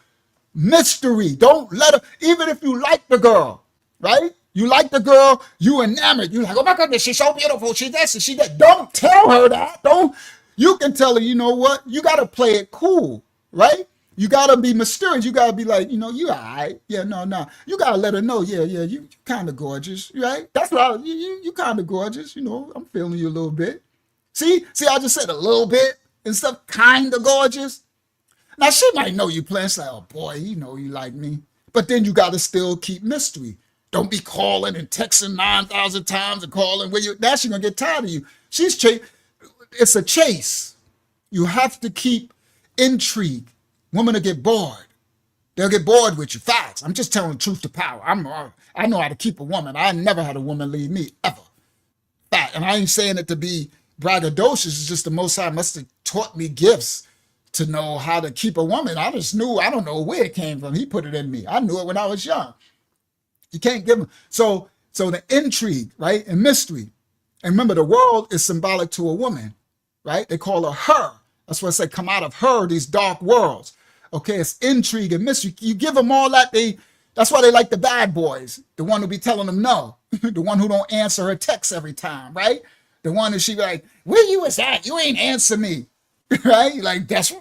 Mystery. Don't let her, even if you like the girl, right? You like the girl, you enamored. You like, oh my goodness, she's so beautiful. She's this and she that. Don't tell her that. You can tell her, you know what? You got to play it cool, right? You got to be mysterious. You got to be like, you all right. Yeah, no. You got to let her know, yeah, you kind of gorgeous, right? That's right. You kind of gorgeous. I'm feeling you a little bit. See, I just said a little bit and stuff, kind of gorgeous. Now, she might know you playing. It's like, oh, boy, you like me. But then you got to still keep mystery. Don't be calling and texting 9,000 times and calling. Now she's going to get tired of you. It's a chase. You have to keep intrigue. Women will get bored. They'll get bored with you. Facts. I'm just telling the truth to power. I know how to keep a woman. I never had a woman leave me, ever. Fact. And I ain't saying it to be braggadocious. It's just the Most High must have taught me gifts to know how to keep a woman. I just knew, I don't know where it came from. He put it in me. I knew it when I was young. You can't give them. So the intrigue, right? And mystery. And remember, the world is symbolic to a woman, right? They call her. That's why I say come out of her, these dark worlds. Okay, it's intrigue and mystery. You give them all that, that's why they like the bad boys. The one who be telling them no. The one who don't answer her texts every time, right? The one that she be like, where you was at? You ain't answer me. Right? Like, that's,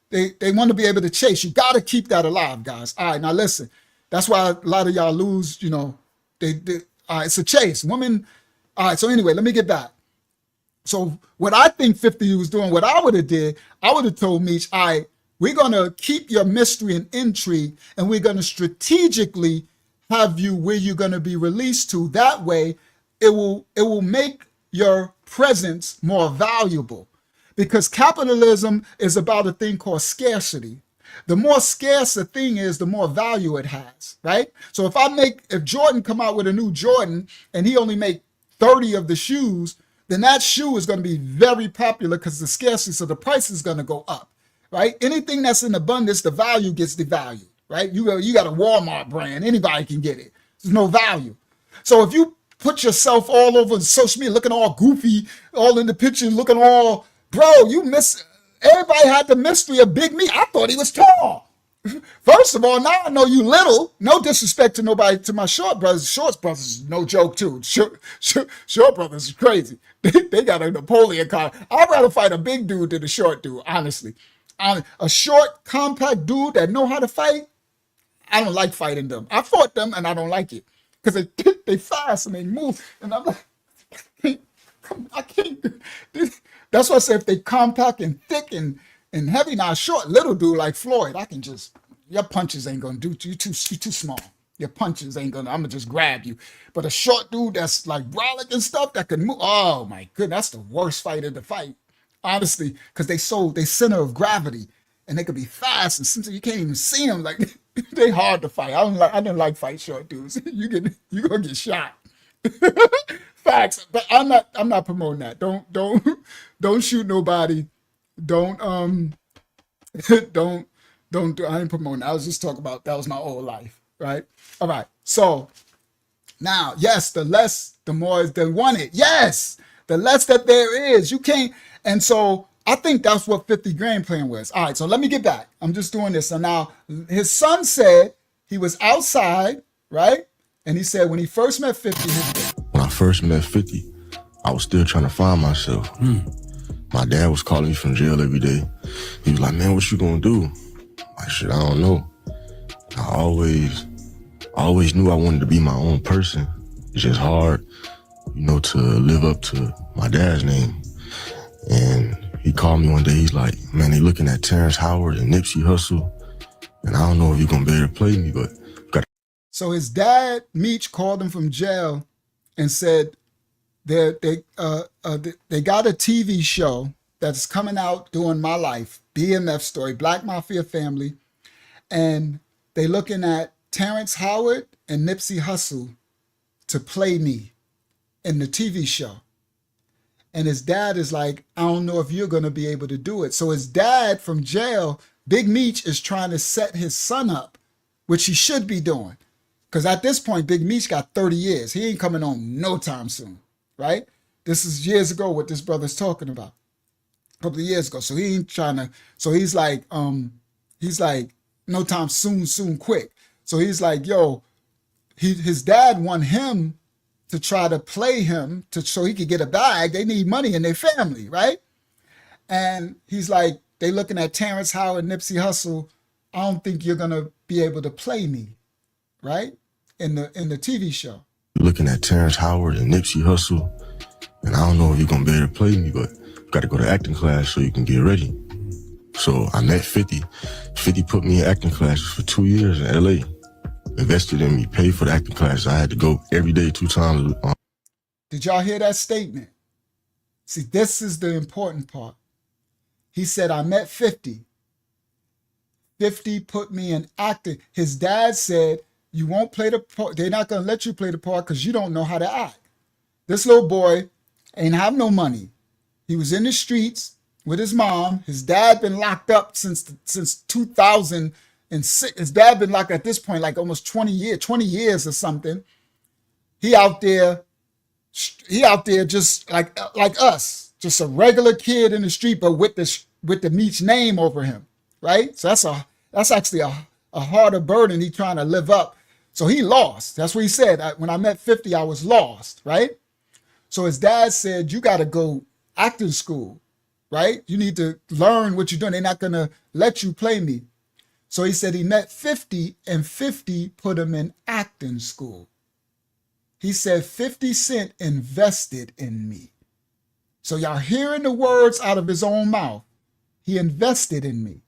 they want to be able to chase. You got to keep that alive, guys. All right, now listen. That's why a lot of y'all lose, it's a chase. Women, all right, so anyway, let me get back. So what I think 50 was doing, what I would have did, I would have told Meech, all right, we're going to keep your mystery and intrigue, and we're going to strategically have you where you're going to be released to. That way, it will make your presence more valuable. Because capitalism is about a thing called scarcity. The more scarce a thing is, the more value it has, right? So if Jordan come out with a new Jordan and he only make 30 of the shoes, then that shoe is going to be very popular because the scarcity, so the price is going to go up, right? Anything that's in abundance, the value gets devalued, right? You got a Walmart brand, anybody can get it. There's no value. So if you put yourself all over social media, looking all goofy, all in the picture, looking all, bro, everybody had the mystery of Big Me. I thought he was tall. First of all, now I know you little. No disrespect to nobody, to my short brothers. Short brothers is no joke too. Short brothers is crazy. They got a Napoleon card. I'd rather fight a big dude than a short dude, honestly. A short, compact dude that know how to fight, I don't like fighting them. I fought them and I don't like it. Because they fast and they move. And I'm like, I can't. That's why I say if they compact and thick and heavy, now short, little dude like Floyd, I can just, your punches ain't gonna do, you too small. Your punches ain't gonna, I'm gonna just grab you. But a short dude that's like brolic and stuff that can move, oh my goodness, that's the worst fighter to fight. Honestly, because they center of gravity and they could be fast and sometimes you can't even see them. Like they hard to fight. I didn't like fight short dudes. You gonna get shot. Facts. But I'm not promoting that. Don't shoot nobody. Don't don't do, I ain't promoting that. I was just talking about that was my old life, right? All right. So now, yes, the less, the more is they want it. Yes, the less that there is. You can't. And so I think that's what 50 grand plan was. All right, so let me get back. I'm just doing this. So now his son said he was outside, right? And he said when he first met 50, when I first met 50, I was still trying to find myself. My dad was calling me from jail every day. He was like, man, what you gonna do? Like, shit, I don't know. I always knew I wanted to be my own person. It's just hard, to live up to my dad's name. And he called me one day, he's like, man, they looking at Terrence Howard and Nipsey Hussle. And I don't know if you're gonna be able to play me, but so his dad, Meech, called him from jail and said they got a TV show that's coming out during my life, BMF story, Black Mafia Family, and they looking at Terrence Howard and Nipsey Hussle to play me in the TV show. And his dad is like, I don't know if you're going to be able to do it. So his dad from jail, Big Meech, is trying to set his son up, which he should be doing. Because at this point, Big Meech got 30 years. He ain't coming on no time soon, right? This is years ago what this brother's talking about. A couple of years ago. So he ain't trying to, so he's like, no time soon, quick. So he's like, yo, his dad want him to try to play him so he could get a bag. They need money in their family, right? And he's like, they looking at Terrence Howard, Nipsey Hussle. I don't think you're gonna be able to play me, right? In the TV show. Looking at Terrence Howard and Nipsey Hussle, and I don't know if you're gonna be able to play me, but you gotta go to acting class so you can get ready. So I met 50. 50 put me in acting classes for 2 years in LA. Invested in me, paid for the acting classes. I had to go every day, 2 times. Did y'all hear that statement? See, this is the important part. He said, I met 50. 50 put me in acting. His dad said, you won't play the part. They're not going to let you play the part because you don't know how to act. This little boy ain't have no money. He was in the streets with his mom. His dad been locked up since 2006. His dad been locked at this point like almost 20 years or something. He out there just like us, just a regular kid in the street, but with the Meech name over him, right? So that's actually a harder burden he trying to live up. So he lost. That's what he said. When I met 50, I was lost, right? So his dad said, you got to go acting school, right? You need to learn what you're doing. They're not going to let you play me. So he said he met 50 and 50 put him in acting school. He said 50 Cent invested in me. So y'all hearing the words out of his own mouth. He invested in me.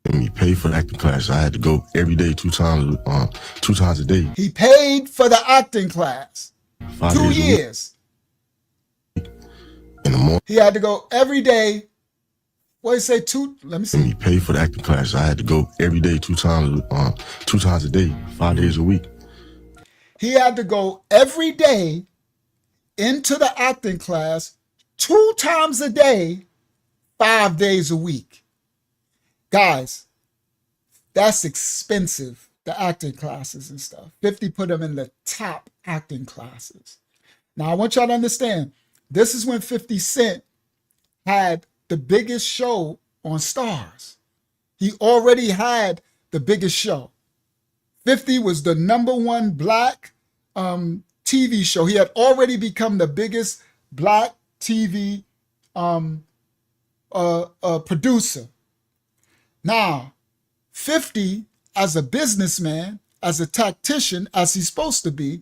And he paid for the acting class. I had to go every day, 2 times a day. He paid for the acting class. 5 2 days years. In the morning. He had to go every day. What did he say? 2? Let me see. And he paid for the acting class. I had to go every day, 2 times a day, 5 days a week. He had to go every day into the acting class 2 times a day, 5 days a week. Guys, that's expensive, the acting classes and stuff. 50 put him in the top acting classes. Now, I want y'all to understand, this is when 50 Cent had the biggest show on Stars. He already had the biggest show. 50 was the #1 black TV show. He had already become the biggest black TV producer. Now, 50, as a businessman, as a tactician, as he's supposed to be,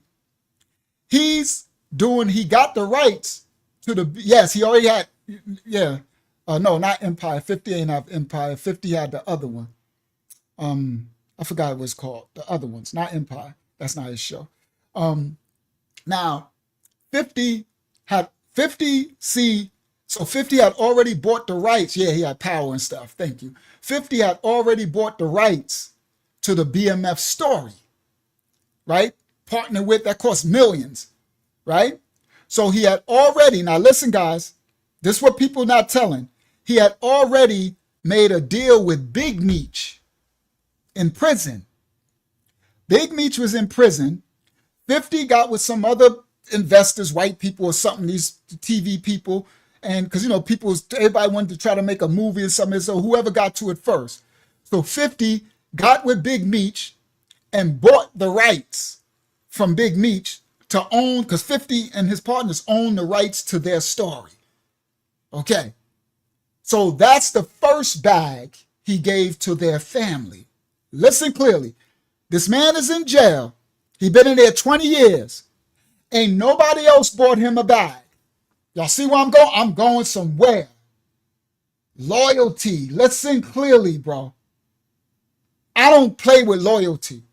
he's he got the rights to the, yes, he already had, yeah. No, not Empire. 50 ain't have Empire. 50 had the other one. I forgot what it's called. The other ones, not Empire. That's not his show. Now, 50 had 50, see, so 50 had already bought the rights. Yeah, he had power and stuff. Thank you. 50 had already bought the rights to the BMF story, right? Partner with, that cost millions, right? So he had already, now listen, guys, this is what people not telling. He had already made a deal with Big Meech in prison. Big Meech was in prison. 50 got with some other investors, white people or something, these TV people. And because, you know, everybody wanted to try to make a movie or something. So whoever got to it first. So 50 got with Big Meech and bought the rights from Big Meech to own, because 50 and his partners own the rights to their story. Okay. So that's the first bag he gave to their family. Listen clearly. This man is in jail. He been in there 20 years. Ain't nobody else bought him a bag. Y'all see where I'm going? I'm going somewhere. Loyalty. Listen clearly, bro. I don't play with loyalty.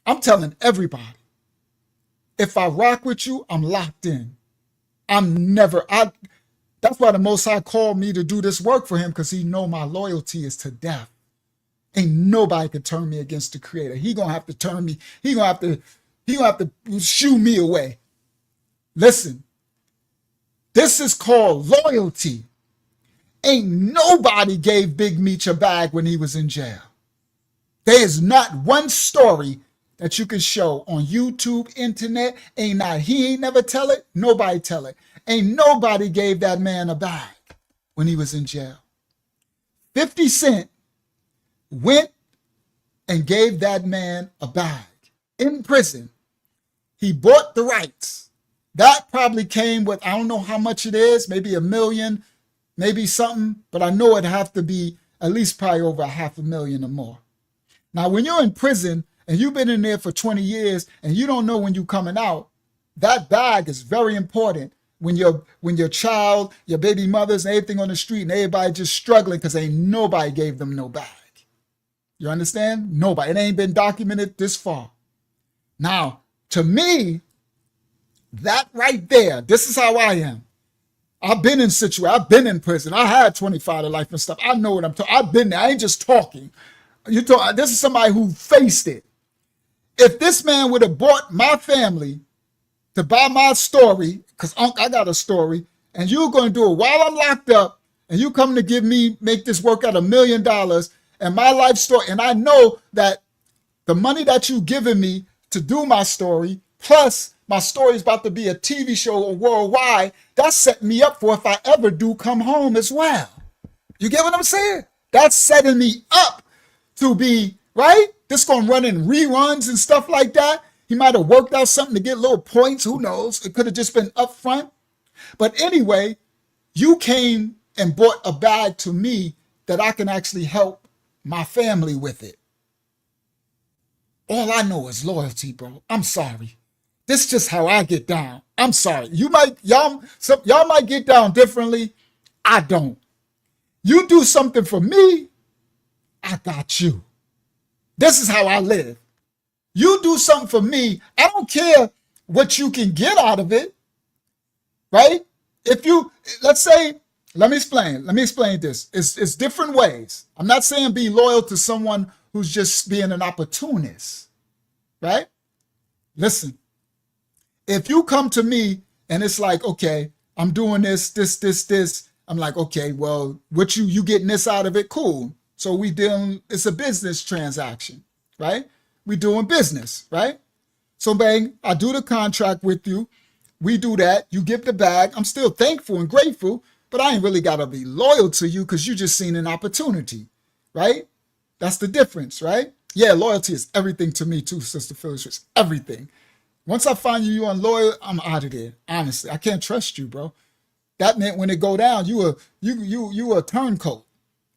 I'm telling everybody. If I rock with you, I'm locked in. That's why the Most High called me to do this work for him, because he know my loyalty is to death. Ain't nobody can turn me against the Creator. He gonna have to turn me. He gonna have to shoo me away. Listen, this is called loyalty. Ain't nobody gave Big Meech a bag when he was in jail. There is not one story that you can show on YouTube, internet. He ain't never tell it. Nobody tell it. Ain't nobody gave that man a bag when he was in jail. 50 Cent went and gave that man a bag in prison. He bought the rights. That probably came with, I don't know how much it is, maybe $1 million, maybe something, but I know it'd have to be at least probably over $500,000 or more. Now, when you're in prison and you've been in there for 20 years and you don't know when you're coming out, that bag is very important when your child, your baby mothers, and everything on the street and everybody just struggling because ain't nobody gave them no bag. You understand? Nobody. It ain't been documented this far. Now, to me, that right there, this is how I am. I've been in situations. I've been in prison. I had 25 to life and stuff. I know what I'm talking. I've been there. I ain't just talking. This is somebody who faced it. If this man would have bought my family to buy my story, because I got a story, and you're going to do it while I'm locked up, and you come to make this work out $1 million, and my life story, and I know that the money that you giving me to do my story, plus my story is about to be a TV show worldwide, that's setting me up for if I ever do come home as well. You get what I'm saying? That's setting me up to be, right? This going to run in reruns and stuff like that. He might have worked out something to get little points. Who knows? It could have just been upfront. But anyway, you came and bought a bag to me that I can actually help my family with it. All I know is loyalty, bro. I'm sorry. This is just how I get down. I'm sorry. Y'all might get down differently. I don't. You do something for me, I got you. This is how I live. You do something for me, I don't care what you can get out of it, right? If you, let's say, let me explain this. It's different ways. I'm not saying be loyal to someone who's just being an opportunist, right? Listen, if you come to me and it's like, okay, I'm doing this, I'm like, okay, well, what you getting this out of it? Cool. So it's a business transaction, right? We doing business, right? So bang, I do the contract with you. We do that. You give the bag. I'm still thankful and grateful, but I ain't really got to be loyal to you because you just seen an opportunity, right? That's the difference, right? Yeah, loyalty is everything to me too, Sister Phyllis. It's everything. Once I find you unloyal, I'm out of there. Honestly, I can't trust you, bro. That meant when it go down, you a turncoat.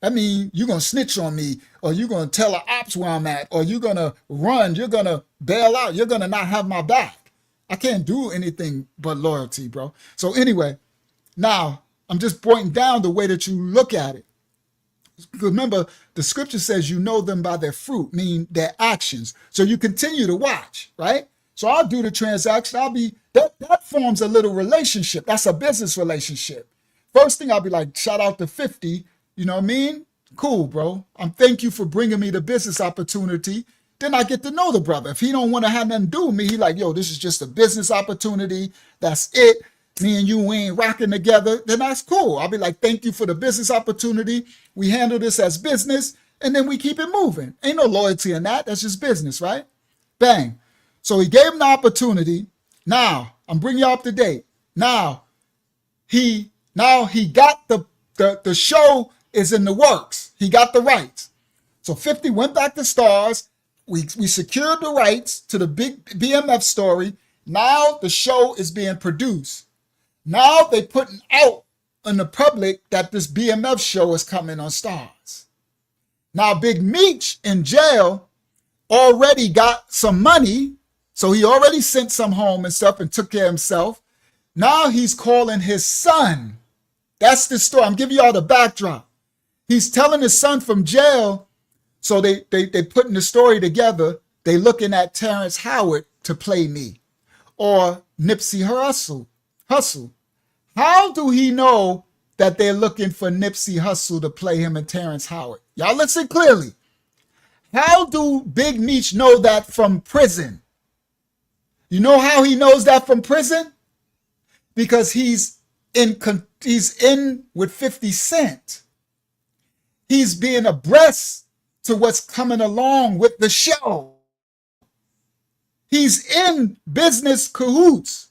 That means you're going to snitch on me, or you're going to tell the ops where I'm at, or you're going to run, you're going to bail out, you're going to not have my back. I can't do anything but loyalty, bro. So anyway, now I'm just pointing down the way that you look at it. Remember, the scripture says you know them by their fruit, meaning their actions. So you continue to watch, right? So I'll do the transaction. That forms a little relationship. That's a business relationship. First thing I'll be like, shout out to 50. You know what I mean? Cool, bro. Thank you for bringing me the business opportunity. Then I get to know the brother. If he don't want to have nothing to do with me, he like, yo, this is just a business opportunity. That's it. Me and you ain't rocking together. Then that's cool. I'll be like, thank you for the business opportunity. We handle this as business, and then we keep it moving. Ain't no loyalty in that. That's just business, right? Bang. So he gave him the opportunity. Now, I'm bringing you up to date. Now he got the show is in the works. He got the rights. So 50 went back to Stars. We secured the rights to the big BMF story. Now the show is being produced. Now they putting out in the public that this BMF show is coming on Stars. Now Big Meech in jail already got some money. So he already sent some home and stuff and took care of himself. Now he's calling his son. That's the story. I'm giving you all the backdrop. He's telling his son from jail. So they putting the story together. They looking at Terrence Howard to play me or Nipsey Hussle. How do he know that they're looking for Nipsey Hussle to play him and Terrence Howard? Y'all listen clearly. How do Big Meech know that from prison? You know how he knows that from prison? Because he's in with 50 Cent. He's being abreast to what's coming along with the show. He's in business cahoots.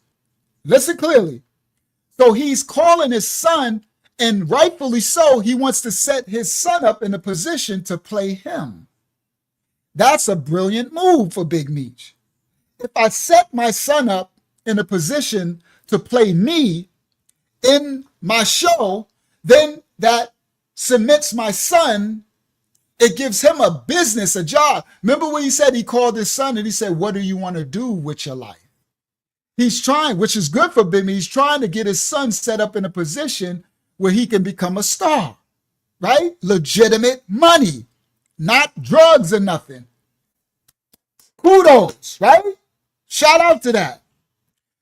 Listen clearly. So he's calling his son, and rightfully so, he wants to set his son up in a position to play him. That's a brilliant move for Big Meech. If I set my son up in a position to play me in my show, then that cements my son. It gives him a business, a job. Remember when he said he called his son and he said, what do you want to do with your life? He's trying, which is good for Big Meech. He's trying to get his son set up in a position where he can become a star, right? Legitimate money, not drugs or nothing. Kudos, right? Shout out to that.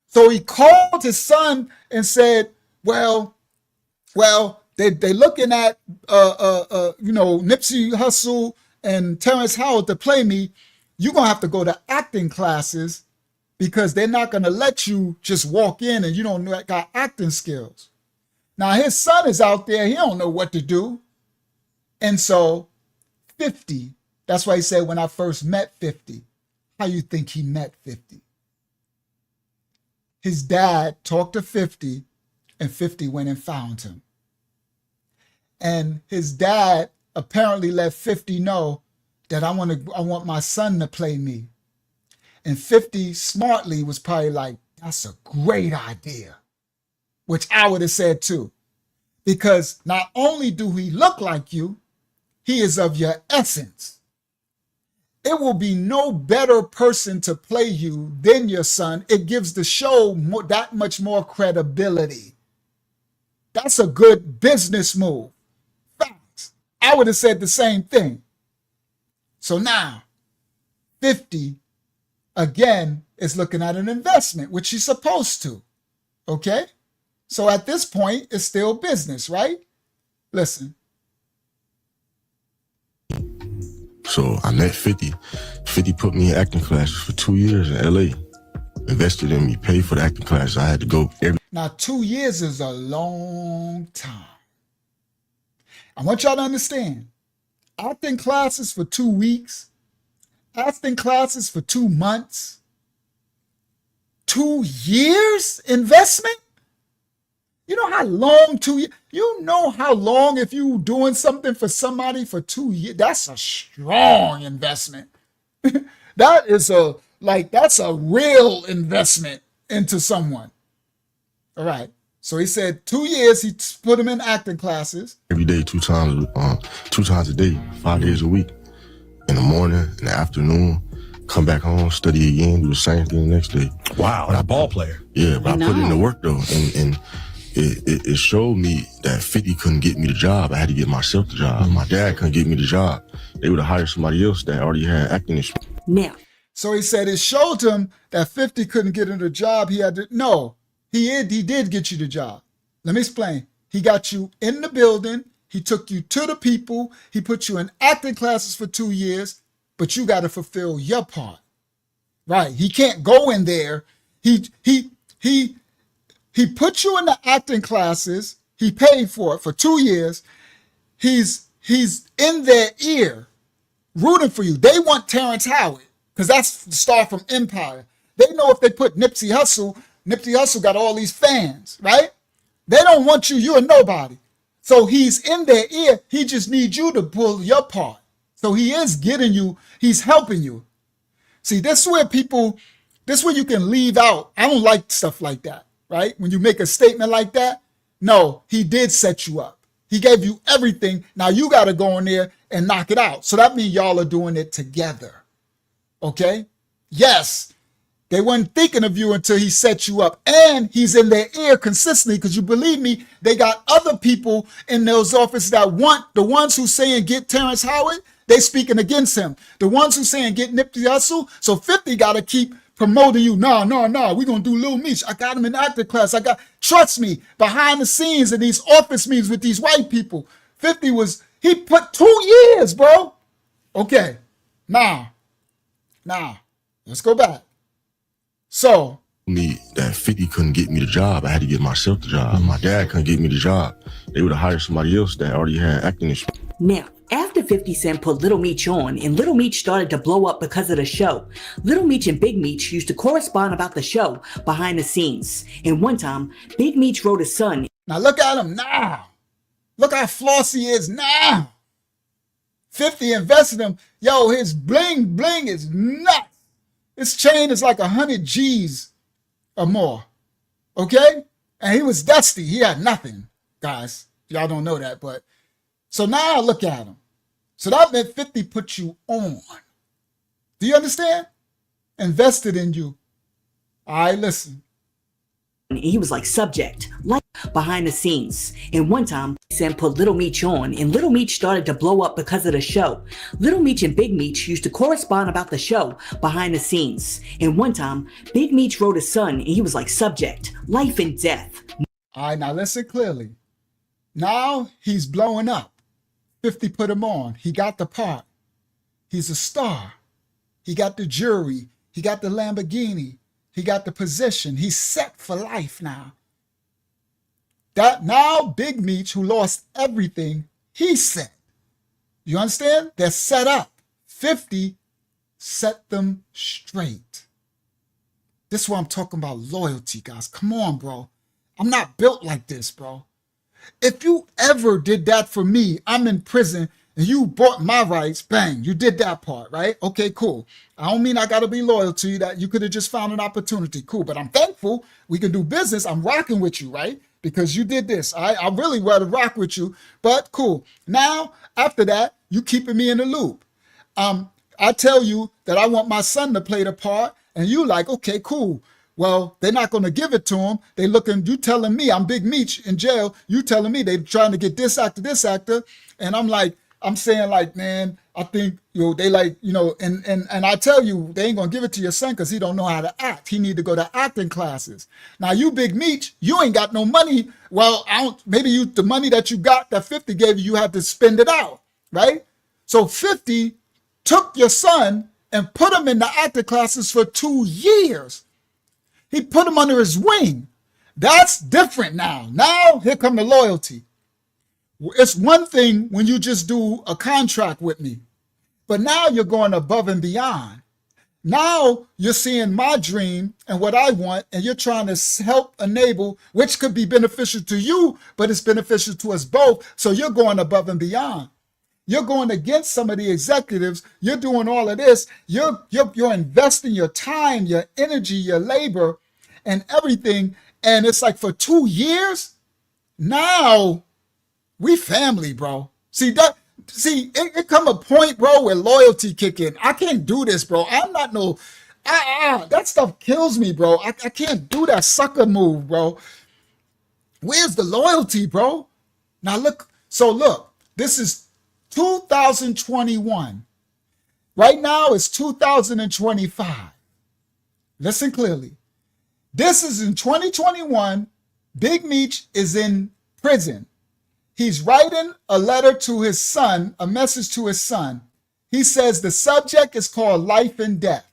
So he called his son and said, well, they looking at Nipsey Hussle and Terrence Howard to play me. You're gonna have to go to acting classes because they're not gonna let you just walk in and you don't got acting skills. Now his son is out there, he don't know what to do. And so 50, that's why he said when I first met 50, how you think he met 50? His dad talked to 50 and 50 went and found him. And his dad apparently let 50 know that I want my son to play me. And 50 smartly was probably like, that's a great idea, which I would have said too. Because not only do he look like you, he is of your essence. It will be no better person to play you than your son. It gives the show that much more credibility. That's a good business move. Facts. I would have said the same thing. So now, 50, again, is looking at an investment, which he's supposed to. Okay? So at this point, it's still business, right? Listen. So I met 50. 50 put me in acting classes for 2 years in LA. Invested in me, paid for the acting classes. I had to go every. Now, 2 years is a long time. I want y'all to understand. Acting classes for 2 weeks, acting classes for 2 months, 2 years investment? You know how long 2 years, you know how long if you doing something for somebody for 2 years, that's a strong investment. That's a real investment into someone. All right. So he said 2 years, he put him in acting classes. Every day, 2 times a day, 5 days a week. In the morning, in the afternoon, come back home, study again, do the same thing the next day. Wow, that ball player. Yeah, but I put in the work though, and it showed me that 50 couldn't get me the job. I had to get myself the job. My dad couldn't get me the job. They would have hired somebody else that already had acting experience. Now, So he said it showed him that 50 couldn't get him the job. He had to, no, he did get you the job. Let me explain. He got you in the building. He took you to the people. He put you in acting classes for 2 years, but you got to fulfill your part. Right. He can't go in there. He put you in the acting classes. He paid for it for 2 years. He's in their ear, rooting for you. They want Terrence Howard because that's the star from Empire. They know if they put Nipsey Hussle got all these fans, right? They don't want you. You're a nobody. So he's in their ear. He just needs you to pull your part. So he is getting you. He's helping you. See, this is where you can leave out. I don't like stuff like that, right? When you make a statement like that, no, he did set you up. He gave you everything. Now you got to go in there and knock it out. So that means y'all are doing it together. Okay? Yes, they weren't thinking of you until he set you up. And he's in their ear consistently because you believe me, they got other people in those offices that want the ones who saying get Terrence Howard. They speaking against him. The ones who saying get Nipsey Hussle. So 50 got to keep promoting you. No, we're going to do Lil Meech. I got him in acting class. Trust me, behind the scenes in these office meetings with these white people, 50 he put 2 years, bro. Okay, now, let's go back. So. Me that 50 couldn't get me the job. I had to get myself the job. My dad couldn't get me the job. They would have hired somebody else that already had acting experience. now, after 50 Cent put Little Meech on and Little Meech started to blow up because of the show, Little Meech and Big Meech used to correspond about the show behind the scenes. And one time, Big Meech wrote his son. Now look at him now. Look how flossy he is now. 50 invested in him. Yo, his bling is nuts. His chain is like 100 G's or more. Okay? And he was dusty. He had nothing, guys. Y'all don't know that, but so now look at him. So that meant 50 put you on. Do you understand? Invested in you. All right, listen. He was like subject, like behind the scenes. And one time, Cent put Little Meech on and Little Meech started to blow up because of the show. Little Meech and Big Meech used to correspond about the show behind the scenes. And one time, Big Meech wrote his son and he was like subject, life and death. All right, now listen clearly. Now he's blowing up. 50 put him on. He got the part. He's a star. He got the jury. He got the Lamborghini. He got the position. He's set for life now. That now Big Meech, who lost everything, he's set. You understand? They're set up. 50 set them straight. This is what I'm talking about, loyalty, guys. Come on, bro. I'm not built like this, bro. If you ever did that for me, I'm in prison and you bought my rights, bang, you did that part, right? Okay, cool. I don't mean I got to be loyal to you, that you could have just found an opportunity. Cool, but I'm thankful we can do business. I'm rocking with you, right? Because you did this. I really want to rock with you, but cool. Now, after that, you keeping me in the loop. I tell you that I want my son to play the part and you like, okay, cool. Well, they're not going to give it to him. They looking, you telling me, I'm Big Meech in jail. You telling me they trying to get this actor. And I'm like, I'm saying like, man, I think, they like, and I tell you, they ain't going to give it to your son because he don't know how to act. He need to go to acting classes. Now you Big Meech, you ain't got no money. Well, maybe the money that you got that 50 gave you, you have to spend it out, right? So 50 took your son and put him in the acting classes for 2 years. He put him under his wing. That's different now. Now, here come the loyalty. It's one thing when you just do a contract with me, but now you're going above and beyond. Now you're seeing my dream and what I want, and you're trying to help enable, which could be beneficial to you, but it's beneficial to us both. So you're going above and beyond. You're going against some of the executives. You're doing all of this. You're investing your time, your energy, your labor, and everything. And it's like for 2 years, now we family, bro. See that See, it come a point, bro, where loyalty kick in. I can't do this, bro. I'm not no, that stuff kills me, bro. I can't do that sucker move, bro. Where's the loyalty, bro? Now look, this is 2021. Right now it's 2025. Listen clearly. This is in 2021. Big Meech is in prison. He's writing a letter to his son, a message to his son. He says the subject is called life and death.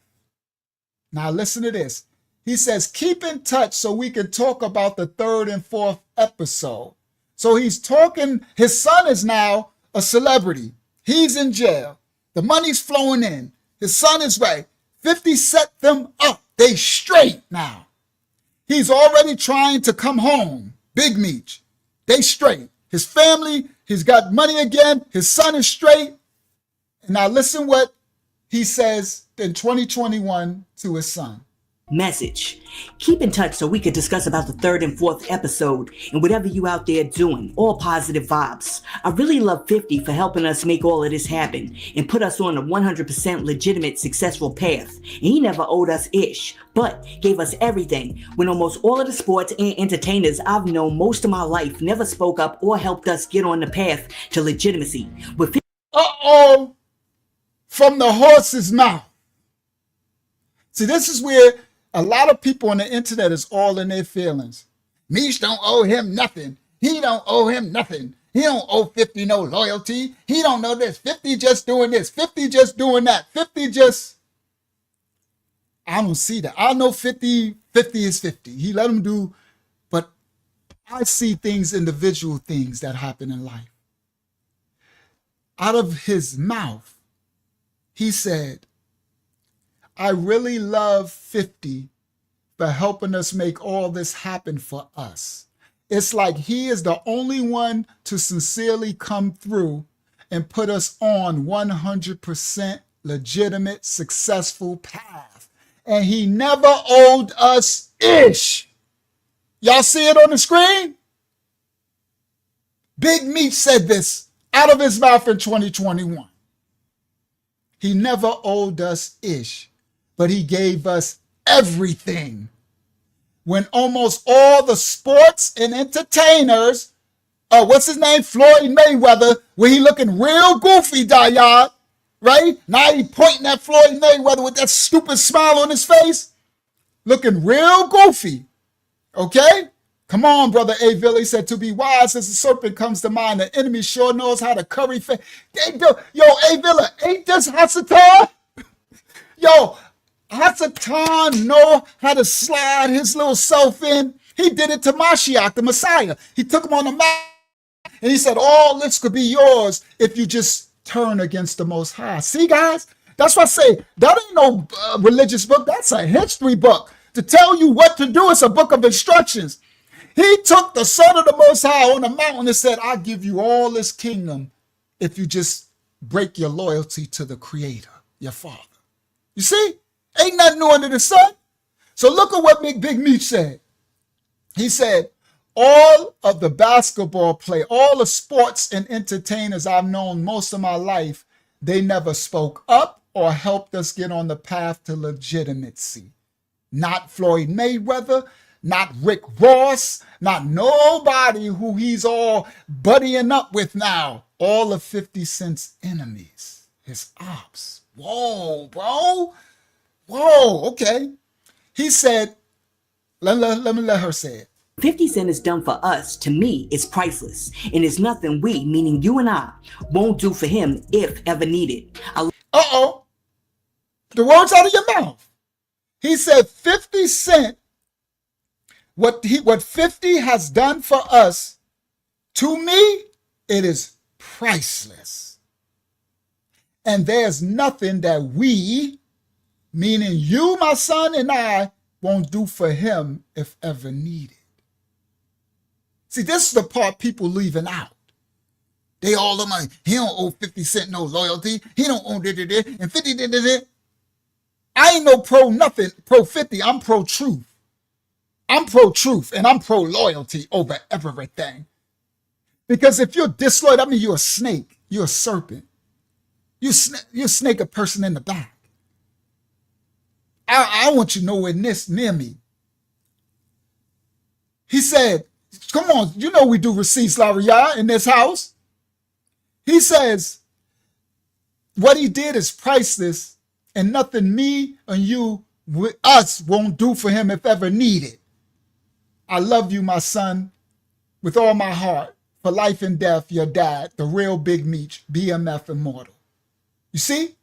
Now listen to this. He says, keep in touch so we can talk about the 3rd and 4th episode. So he's talking, his son is now a celebrity. He's in jail. The money's flowing in. His son is right. 50 set them up. They straight now. He's already trying to come home. Big Meech. They straight. His family, he's got money again. His son is straight. And now listen what he says in 2021 to his son. Message. Keep in touch so we can discuss about the 3rd and 4th episode and whatever you out there doing. All positive vibes. I really love 50 for helping us make all of this happen and put us on a 100% legitimate, successful path. And he never owed us ish, but gave us everything when almost all of the sports and entertainers I've known most of my life never spoke up or helped us get on the path to legitimacy. With from the horse's mouth. See, this is where a lot of people on the internet is all in their feelings. Meech don't owe him nothing. He don't owe him nothing. He don't owe 50 no loyalty. He don't know this. 50 just doing this. 50 just doing that. 50 just... I don't see that. I know 50 is 50. He let him do... But I see things, individual things that happen in life. Out of his mouth, he said, I really love 50 for helping us make all this happen for us. It's like he is the only one to sincerely come through and put us on 100% legitimate, successful path. And he never owed us ish. Y'all see it on the screen? Big Meech said this out of his mouth in 2021. He never owed us ish, but he gave us everything. When almost all the sports and entertainers, what's his name? Floyd Mayweather, where he looking real goofy, Dayad, right? Now he pointing at Floyd Mayweather with that stupid smile on his face, looking real goofy, okay? Come on, brother A. Villa, he said, to be wise as a serpent comes to mind, the enemy sure knows how to curry face. Yo, A. Villa, ain't this Hasatan? Yo, Hasatan know how to slide his little self in. He did it to Mashiach, the Messiah. He took him on the mount and he said, all this could be yours if you just turn against the Most High. See, guys, that's why I say that ain't no religious book. That's a history book. To tell you what to do, it's a book of instructions. He took the Son of the Most High on the mountain and said, I'll give you all this kingdom if you just break your loyalty to the Creator, your Father. You see? Ain't nothing new under the sun. So look at what Big Meech said. He said, all of the basketball play, all the sports and entertainers I've known most of my life, they never spoke up or helped us get on the path to legitimacy. Not Floyd Mayweather, not Rick Ross, not nobody who he's all buddying up with now. All of 50 Cent's enemies, his ops. Whoa, bro. Whoa, okay. He said, let me let her say it. 50 Cent is done for us, to me, is priceless. And it's nothing we, meaning you and I, won't do for him if ever needed. The words out of your mouth. He said 50 Cent, what 50 has done for us, to me, it is priceless. And there's nothing that we, meaning you, my son, and I, won't do for him if ever needed. See, this is the part people leaving out. They all the money. He don't owe 50 Cent no loyalty. He don't owe this. And 50 did. I ain't no pro nothing, pro 50. I'm pro truth. I'm pro truth and I'm pro loyalty over everything. Because if you're disloyal, that means you're a snake. You're a serpent. You snake a person in the back. I want you nowhere near me. He said, come on, you know we do receipts, Laria, in this house. He says, what he did is priceless, and nothing me and you, us, won't do for him if ever needed. I love you, my son, with all my heart. For life and death, your dad, the real Big Meech, BMF Immortal. You see?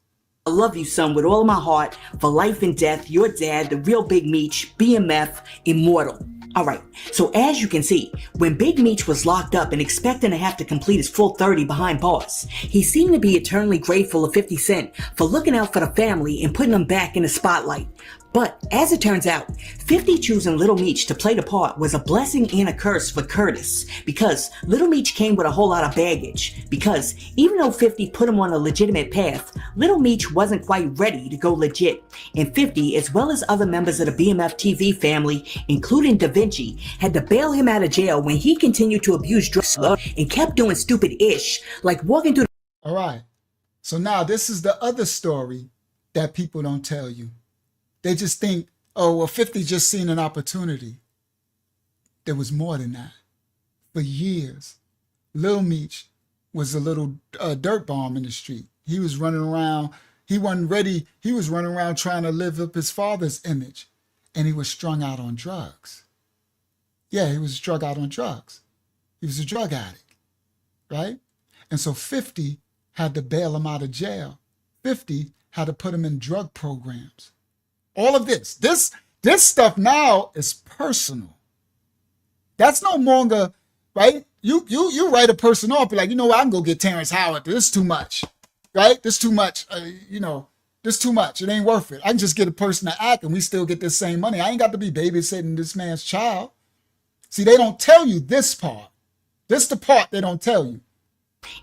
I love you, son, with all of my heart. For life and death, your dad, the real Big Meech, BMF Immortal. All right, so as you can see, when Big Meech was locked up and expecting to have to complete his full 30 behind bars, he seemed to be eternally grateful of 50 Cent for looking out for the family and putting them back in the spotlight. But as it turns out, 50 choosing Little Meech to play the part was a blessing and a curse for Curtis, because Little Meech came with a whole lot of baggage. Because even though 50 put him on a legitimate path, Little Meech wasn't quite ready to go legit. And 50, as well as other members of the BMF TV family, including Da Vinci, had to bail him out of jail when he continued to abuse drugs and kept doing stupid ish, like walking through. All right. So now this is the other story that people don't tell you. They just think, oh, well, 50 just seen an opportunity. There was more than that. For years, Lil Meech was a little dirt bomb in the street. He was running around. He wasn't ready. He was running around trying to live up his father's image. And he was strung out on drugs. Yeah, he was strung out on drugs. He was a drug addict, right? And so 50 had to bail him out of jail. 50 had to put him in drug programs. All of this stuff now is personal. That's no longer, right? You write a person off, be like, you know what, I can go get Terrence Howard. This is too much, right? This is too much, this is too much. It ain't worth it. I can just get a person to act and we still get this same money. I ain't got to be babysitting this man's child. See, they don't tell you this part. This is the part they don't tell you.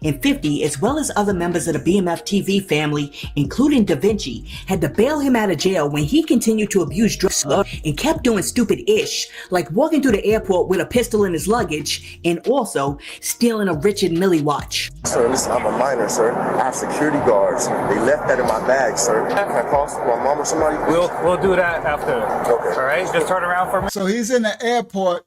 And 50, as well as other members of the BMF TV family, including Da Vinci, had to bail him out of jail when he continued to abuse drugs and kept doing stupid ish, like walking through the airport with a pistol in his luggage and also stealing a Richard Mille watch. Sir, listen, I'm a minor, sir. I have security guards. They left that in my bag, sir. Can I call my mom or somebody? We'll do that after. Okay. All right, just turn around for me. So he's in the airport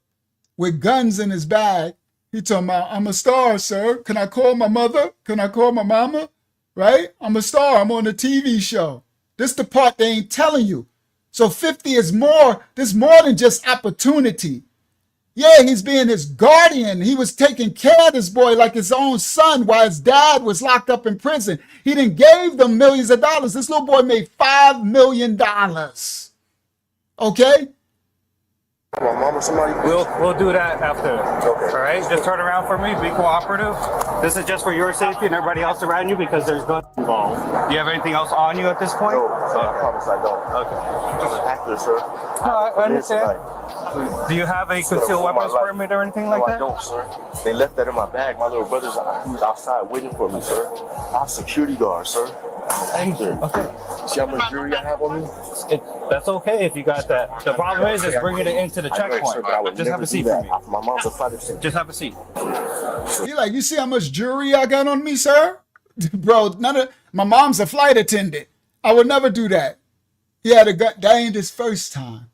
with guns in his bag. He talking about, I'm a star, sir. Can I call my mother? Can I call my mama? Right? I'm a star. I'm on a TV show. This the part they ain't telling you. So 50 is more, there's more than just opportunity. Yeah, he's being his guardian. He was taking care of this boy like his own son while his dad was locked up in prison. He done gave them millions of dollars. This little boy made $5 million. Okay? My mom or somebody? We'll do that after. Okay. All right, just turn around for me. Be cooperative. This is just for your safety and everybody else around you because there's guns involved. Do you have anything else on you at this point? No, sir, I promise I don't. Okay. Just an actor, sir. I understand. Do you have a concealed weapons permit or anything like that? No, I don't, sir. They left that in my bag. My little brother's he was outside waiting for me, sir. I have security guards, sir. Thank you. Okay. See how much jewelry I have on me? That's okay if you got that. The problem is bringing it into the checkpoint. Just have a seat for me. My mom's a flight attendant. Just have a seat. You're like, you see how much jewelry I got on me, sir? Bro, my mom's a flight attendant. I would never do that. He had a gun. That ain't his first time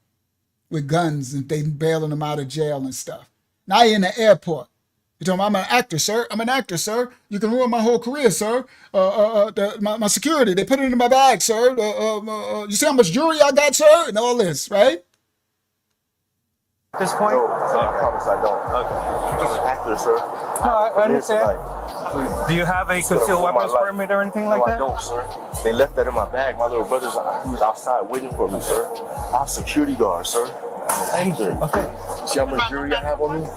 with guns and they bailing him out of jail and stuff. Now he in the airport. You told me, I'm an actor, sir. I'm an actor, sir. You can ruin my whole career, sir. My security, they put it in my bag, sir. You see how much jewelry I got, sir? And all this, right? At this point? No, sir, I promise I don't. Okay. Just an actor, sir. No, I understand. Do you have a concealed weapons permit or anything like that? No, I don't, sir. They left that in my bag. My little brother's he was outside waiting for me, sir. I have security guards, sir. Thank you. Okay. See how much jewelry I have on me?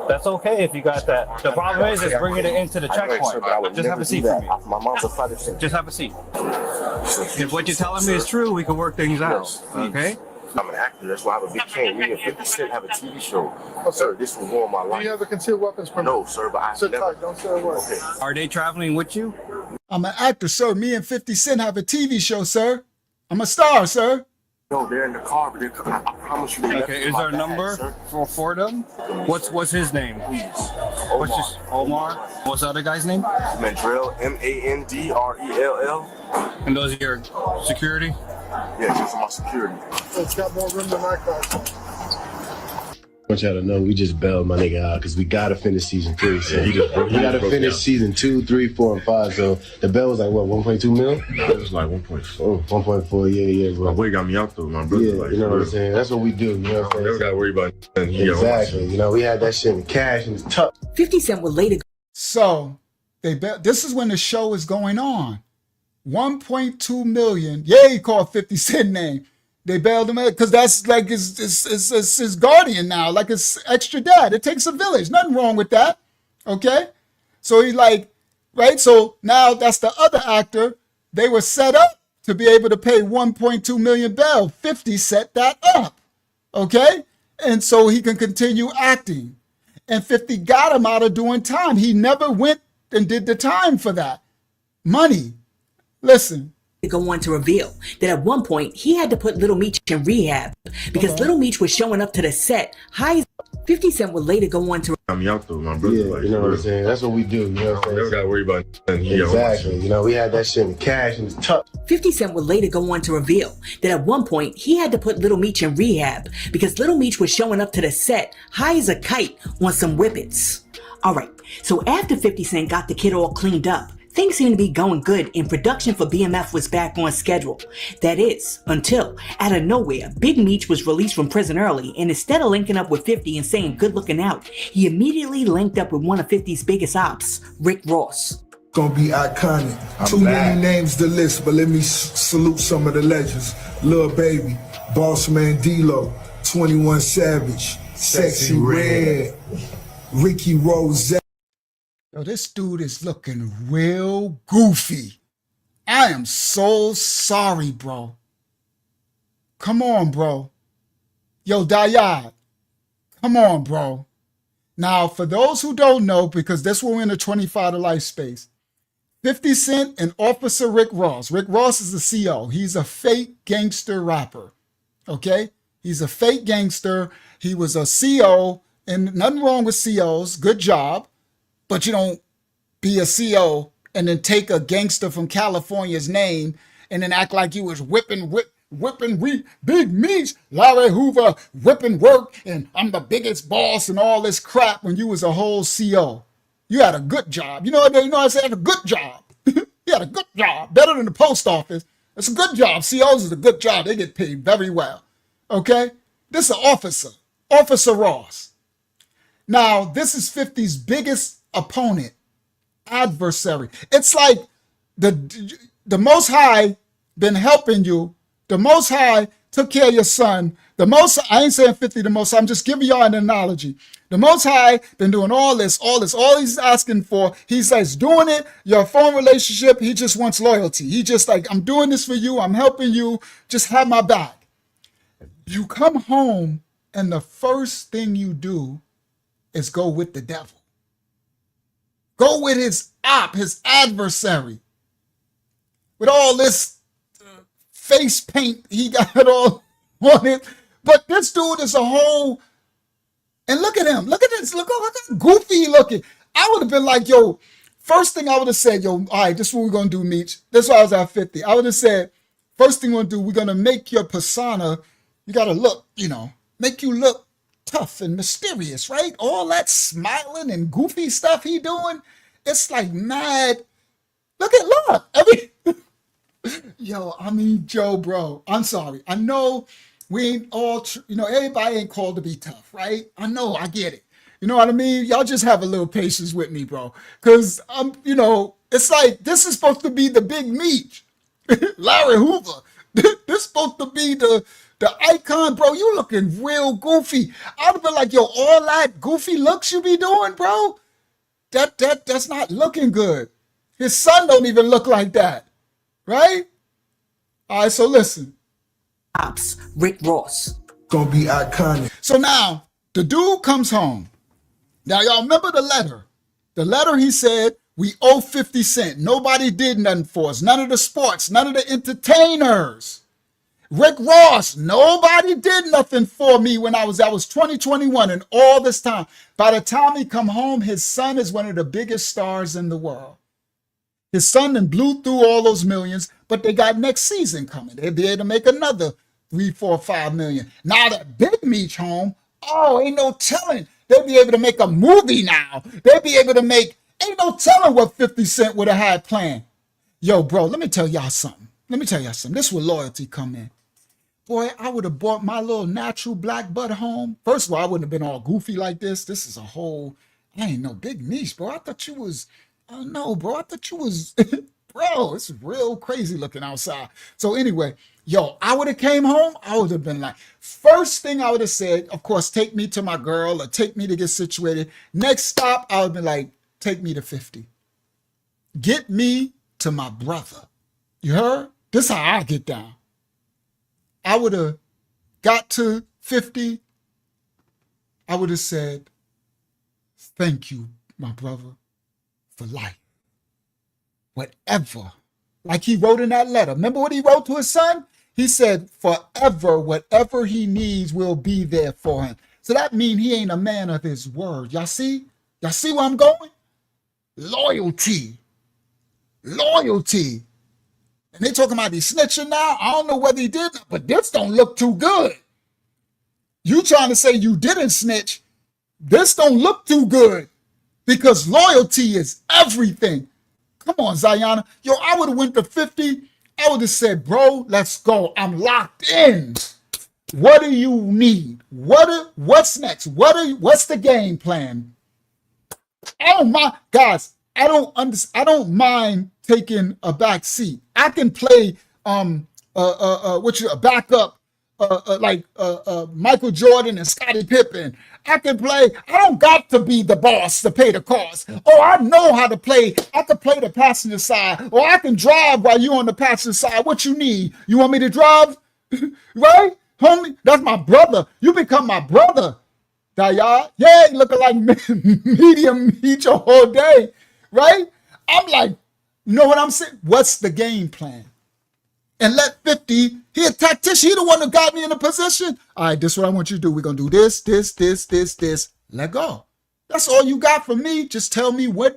That's okay if you got that. The problem is bringing it into the checkpoint. Just have a seat for me. My mom's a flight attendant. Just have a seat. If what you're telling me is true, we can work things out. Okay? I'm an actor. That's why I have a big cane. Me and 50 Cent have a TV show. Oh, sir, this will ruin my life. Do you have a concealed weapons permit? No, sir, but I Sit never... tight. Don't say a word. Okay. Are they traveling with you? I'm an actor, sir. Me and 50 Cent have a TV show, sir. I'm a star, sir. No, they're in the car, but I promise you. Okay, is there a number for them? What's his name? What's his Omar? What's the other guy's name? Mandrell, Mandrell. And those are your security? Yeah, just my security. It's got more room than my car. I want y'all to know we just bailed my nigga out because we gotta finish season 3. So he gotta finish season 2, 3, 4, and 5. So the bail was like what, 1.2 mil? It was like 1.4. Oh, 1.4, yeah, bro. My boy got me out though, my brother. Yeah, like, you know what I'm saying? That's what we do, you know what I'm saying? Never gotta worry about nothing. Exactly. You know, we had that shit in cash and it's tough. 50 Cent would later So this is when the show is going on. 1.2 million. Yeah, he called 50 Cent name. They bailed him out because that's like his guardian now, like his extra dad. It takes a village. Nothing wrong with that. Okay? So he's like, right? So now that's the other actor. They were set up to be able to pay 1.2 million bail. 50 set that up. Okay? And so he can continue acting. And 50 got him out of doing time. He never went and did the time for that. Money. Listen. go on to reveal that at one point he had to put Little Meech in rehab because Little Meech was showing up to the set high as 50 Cent would later go on to I'm out though, my brother. Yeah, like, you know what I'm saying? That's what we do, you know what I'm saying? Never gotta worry about nothing. Exactly. You know, we had that shit in cash and it's tough. 50 Cent would later go on to reveal that at one point he had to put Little Meech in rehab because Little Meech was showing up to the set high as a kite on some whippets. Alright, so after 50 Cent got the kid all cleaned up, things seemed to be going good and production for BMF was back on schedule. That is, until, out of nowhere, Big Meech was released from prison early and instead of linking up with 50 and saying good looking out, he immediately linked up with one of 50's biggest ops, Rick Ross. Gonna be iconic. Too many names to list, but let me salute some of the legends. Lil Baby, Boss Man D-Lo, 21 Savage, Sexy Red, Ricky Rose. Yo, this dude is looking real goofy. I am so sorry, bro. Come on, bro. Yo, Dayad. Come on, bro. Now, for those who don't know, because this will in the 25 to life space, 50 Cent and Officer Rick Ross. Rick Ross is the CO. He's a fake gangster rapper. Okay? He's a fake gangster. He was a CO, and nothing wrong with COs. Good job. But you don't be a CO and then take a gangster from California's name and then act like you was whipping Big Meech, Larry Hoover, whipping work, and I'm the biggest boss and all this crap when you was a whole CO. You had a good job. You know I said a good job. You had a good job. Better than the post office. It's a good job. COs is a good job. They get paid very well. Okay? This is an officer. Officer Ross. Now, this is 50's biggest opponent, adversary. It's like the Most High been helping you. The Most High took care of your son. I ain't saying 50 the Most High, I'm just giving y'all an analogy. The Most High been doing all he's asking for. He says doing it, your phone relationship, he just wants loyalty. He just like, I'm doing this for you, I'm helping you, just have my back. You come home and the first thing you do is go with the devil. Go with his adversary. With all this face paint he got all on it. But this dude is a whole, and look at him. Look at this. Look how goofy he looking. I would have been like, yo, first thing I would have said, yo, all right, this is what we're going to do, Meech. That's why I was at 50. I would have said, first thing we're going to do, we're going to make your persona, you got to look, make you look tough and mysterious, right? All that smiling and goofy stuff he doing, it's like mad. Look. Joe, bro, I'm sorry. I know we ain't all, everybody ain't called to be tough, right? I know, I get it. You know what I mean? Y'all just have a little patience with me, bro. Because, it's like, this is supposed to be the Big Meech. Larry Hoover. This is supposed to be the icon, bro. You looking real goofy. I'd have been like, yo, all that goofy looks you be doing, bro, that's not looking good. His son don't even look like that, right? All right, so listen. Ops, Rick Ross. Gonna be iconic. So now, the dude comes home. Now, y'all remember the letter. The letter he said, we owe 50 Cent. Nobody did nothing for us. None of the sports, none of the entertainers. Rick Ross, nobody did nothing for me when I was 2021, and all this time. By the time he come home, his son is one of the biggest stars in the world. His son then blew through all those millions, but they got next season coming. They'll be able to make another 3, 4, 5 million. Now that Big Meech home, oh, ain't no telling. They'll be able to make a movie now. They'll be able to make, ain't no telling what 50 Cent would have had planned. Yo, bro, let me tell y'all something. This is where loyalty come in. Boy, I would have bought my little natural black butt home. First of all, I wouldn't have been all goofy like this. This is a whole, I ain't no Big Meech, bro. I thought you was, oh no, bro. I thought you was, bro, it's real crazy looking outside. So anyway, yo, I would have came home. I would have been like, first thing I would have said, of course, take me to my girl or take me to get situated. Next stop, I would have been like, take me to 50. Get me to my brother. You heard? This is how I get down. I would have got to 50. I would have said, thank you, my brother, for life. Whatever. Like he wrote in that letter. Remember what he wrote to his son? He said, forever, whatever he needs will be there for him. So that means he ain't a man of his word. Y'all see? Y'all see where I'm going? Loyalty. Loyalty. And they talking about he snitching now. I don't know whether he did, but this don't look too good. You trying to say you didn't snitch. This don't look too good because loyalty is everything. Come on, Zayana. Yo, I would have went to 50. I would have said, bro, let's go. I'm locked in. What do you need? What's next? What's the game plan? I don't mind, guys. I don't mind taking a back seat. I can play a backup like Michael Jordan and Scottie Pippen. I can play. I don't got to be the boss to pay the cost. Oh, I know how to play. I can play the passenger side, or I can drive while you're on the passenger side. What you need? You want me to drive? Right, homie? That's my brother. You become my brother. Dayah. Yeah, you looking like medium meat your whole day. Right? I'm like, you know what I'm saying? What's the game plan? And let 50, he a tactician. He the one who got me in a position. All right, this is what I want you to do. We're going to do this. Let go. That's all you got from me. Just tell me when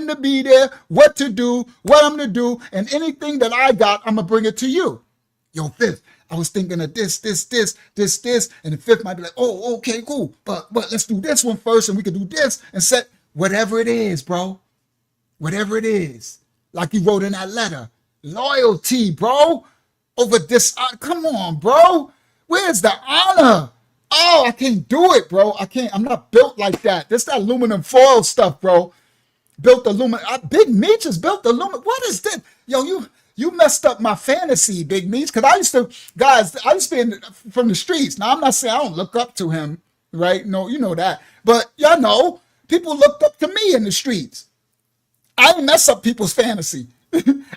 to be there, what to do, what I'm to do, and anything that I got, I'm going to bring it to you. Yo, Fifth, I was thinking of this, and the Fifth might be like, oh, okay, cool. But let's do this one first, and we can do this and set whatever it is, bro. Whatever it is. Like he wrote in that letter. Loyalty, bro. Over this. Come on, bro. Where's the honor? Oh, I can't do it, bro. I can't. I'm not built like that. This that aluminum foil stuff, bro. Built aluminum. Big Meech is built aluminum. What is this? Yo, you messed up my fantasy, Big Meech. Because I used to be from the streets. Now, I'm not saying I don't look up to him, right? No, you know that. But y'all know, people looked up to me in the streets. I ain't mess up people's fantasy.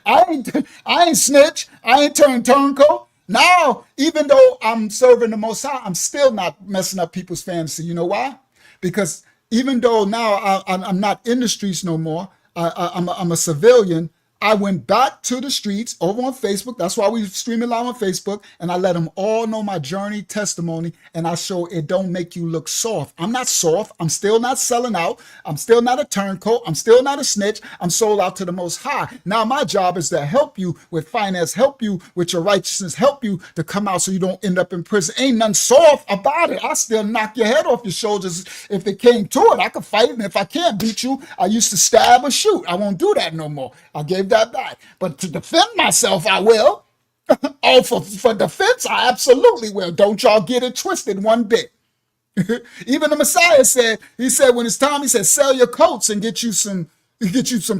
I ain't snitch. I ain't turncoat. Now, even though I'm serving the Most High, I'm still not messing up people's fantasy. You know why? Because even though now I'm not in the streets no more, I'm a civilian. I went back to the streets over on Facebook. That's why we stream it live on Facebook. And I let them all know my journey, testimony. And I show it don't make you look soft. I'm not soft. I'm still not selling out. I'm still not a turncoat. I'm still not a snitch. I'm sold out to the Most High. Now my job is to help you with finance, help you with your righteousness, help you to come out so you don't end up in prison. Ain't nothing soft about it. I still knock your head off your shoulders if it came to it. I could fight. And if I can't beat you, I used to stab or shoot. I won't do that no more. I gave that back. But to defend myself, I will. Oh, for defense, I absolutely will. Don't y'all get it twisted one bit. Even the Messiah said, when it's time, he said, sell your coats and get you some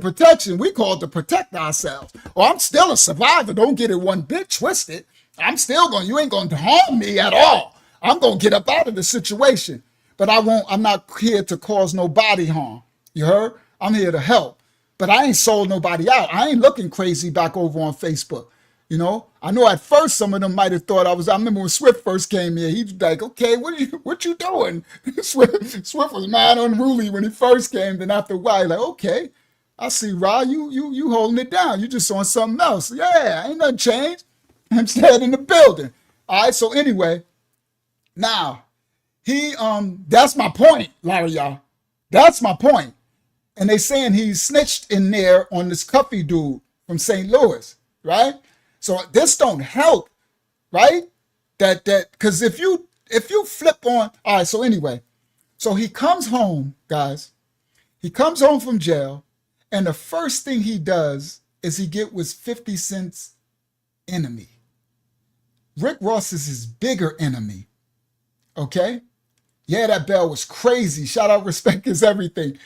protection. We call it to protect ourselves. Well, I'm still a survivor. Don't get it one bit twisted. You ain't going to harm me at all. I'm going to get up out of the situation. But I'm not here to cause no body harm. You heard? I'm here to help. But I ain't sold nobody out. I ain't looking crazy back over on Facebook. You know, I know at first some of them might have thought I remember when Swift first came here, he's like, okay, what you doing? Swift was mad unruly when he first came. Then after a while, like, okay, I see, Ra, you holding it down. You just on something else. Yeah, ain't nothing changed. Hempstead in the building. All right, so anyway, now he that's my point, Larry, y'all. That's my point. And they saying he snitched in there on this Cuffy dude from St. Louis, right? So this don't help, right? That because if you flip on, all right, so anyway, so he comes home, guys. He comes home from jail, and the first thing he does is he get with 50 Cent's enemy. Rick Ross is his bigger enemy. Okay? Yeah, that bell was crazy. Shout out, respect is everything.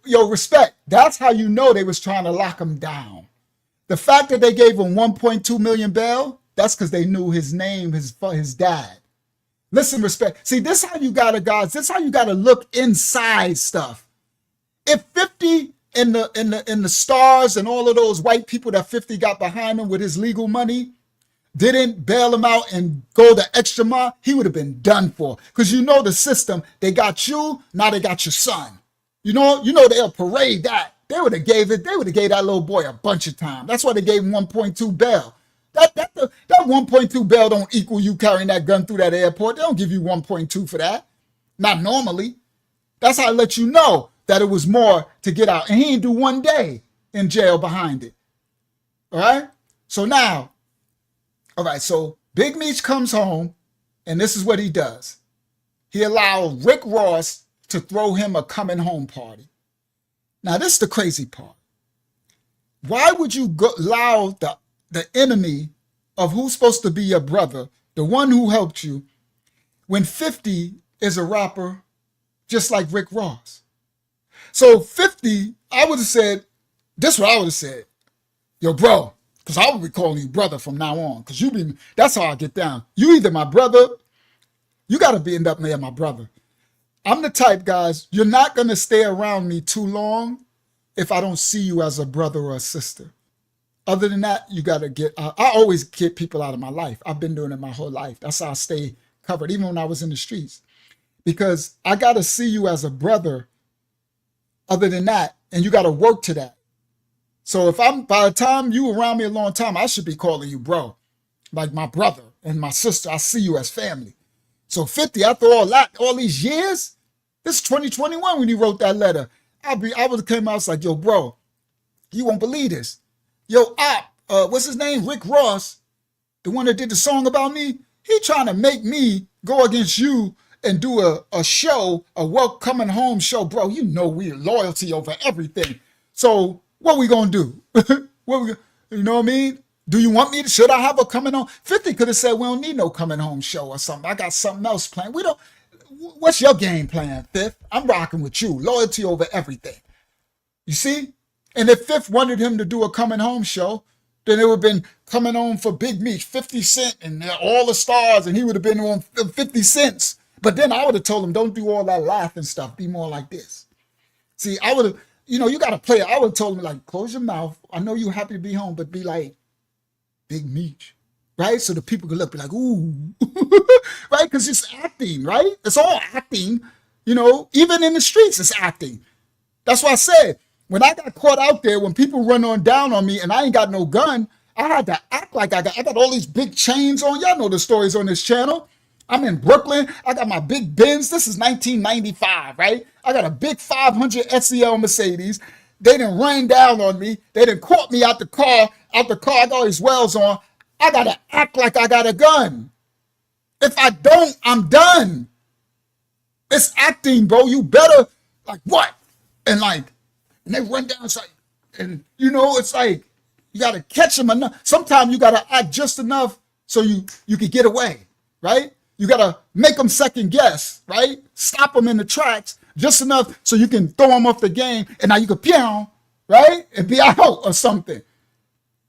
Respect. That's how you know they was trying to lock him down. The fact that they gave him 1.2 million bail, that's because they knew his name, his dad. Listen, respect. See, this is how you gotta, guys. This is how you gotta look inside stuff. If 50 in the stars and all of those white people that 50 got behind him with his legal money didn't bail him out and go the extra mile, he would have been done for. Because you know the system, they got you, now they got your son. You know they'll parade that. They would have gave that little boy a bunch of time. That's why they gave him 1.2 bail. That 1.2 bail don't equal you carrying that gun through that airport. They don't give you 1.2 for that. Not normally. That's how I let you know that it was more to get out. And he didn't do 1 day in jail behind it. All right? So now, all right, so Big Meech comes home, and this is what he does. He allowed Rick Ross to throw him a coming home party. Now, this is the crazy part. Why would you allow the enemy of who's supposed to be your brother, the one who helped you, when 50 is a rapper just like Rick Ross? So 50, I would have said, this is what I would have said. Yo, bro, because I would be calling you brother from now on, because that's how I get down. You either my brother, you got to end up there my brother. I'm the type, guys, you're not going to stay around me too long if I don't see you as a brother or a sister. Other than that, you got to get, I always get people out of my life. I've been doing it my whole life. That's how I stay covered, even when I was in the streets. Because I got to see you as a brother other than that, and you got to work to that. So by the time you around me a long time, I should be calling you bro, like my brother and my sister. I see you as family. So 50, after all these years, this is 2021 when he wrote that letter. I would have came out, I was like, yo, bro, you won't believe this. Yo, what's his name? Rick Ross, the one that did the song about me. He trying to make me go against you and do a show, a welcoming home show. Bro, you know we're loyalty over everything. So what we gonna do? You know what I mean? Do you want me to, should I have a coming home? 50 could have said, we don't need no coming home show or something. I got something else planned. What's your game plan, Fifth? I'm rocking with you. Loyalty over everything. You see? And if Fifth wanted him to do a coming home show, then it would have been coming home for Big Meech, 50 Cent and all the stars, and he would have been on 50 cents. But then I would have told him, don't do all that laughing stuff. Be more like this. See, I would have, you got to play it. I would have told him, like, close your mouth. I know you're happy to be home, but be like, Big Meech, right? So the people could look, be like, ooh, right? Because it's acting, right? It's all acting, even in the streets, it's acting. That's why I said, when I got caught out there, when people run down on me and I ain't got no gun, I had to act like I got all these big chains on. Y'all know the stories on this channel. I'm in Brooklyn. I got my big Benz. This is 1995, right? I got a big 500 SEL Mercedes. They done rain down on me. They done caught me out the car. I got all these wells on. I got to act like I got a gun. If I don't, I'm done. It's acting, bro. You better, like, what? And they run down, it's like, and it's like, you got to catch them enough. Sometimes you got to act just enough so you can get away, right? You got to make them second guess, right? Stop them in the tracks just enough so you can throw them off the game, and now you can pew, right? And be out or something.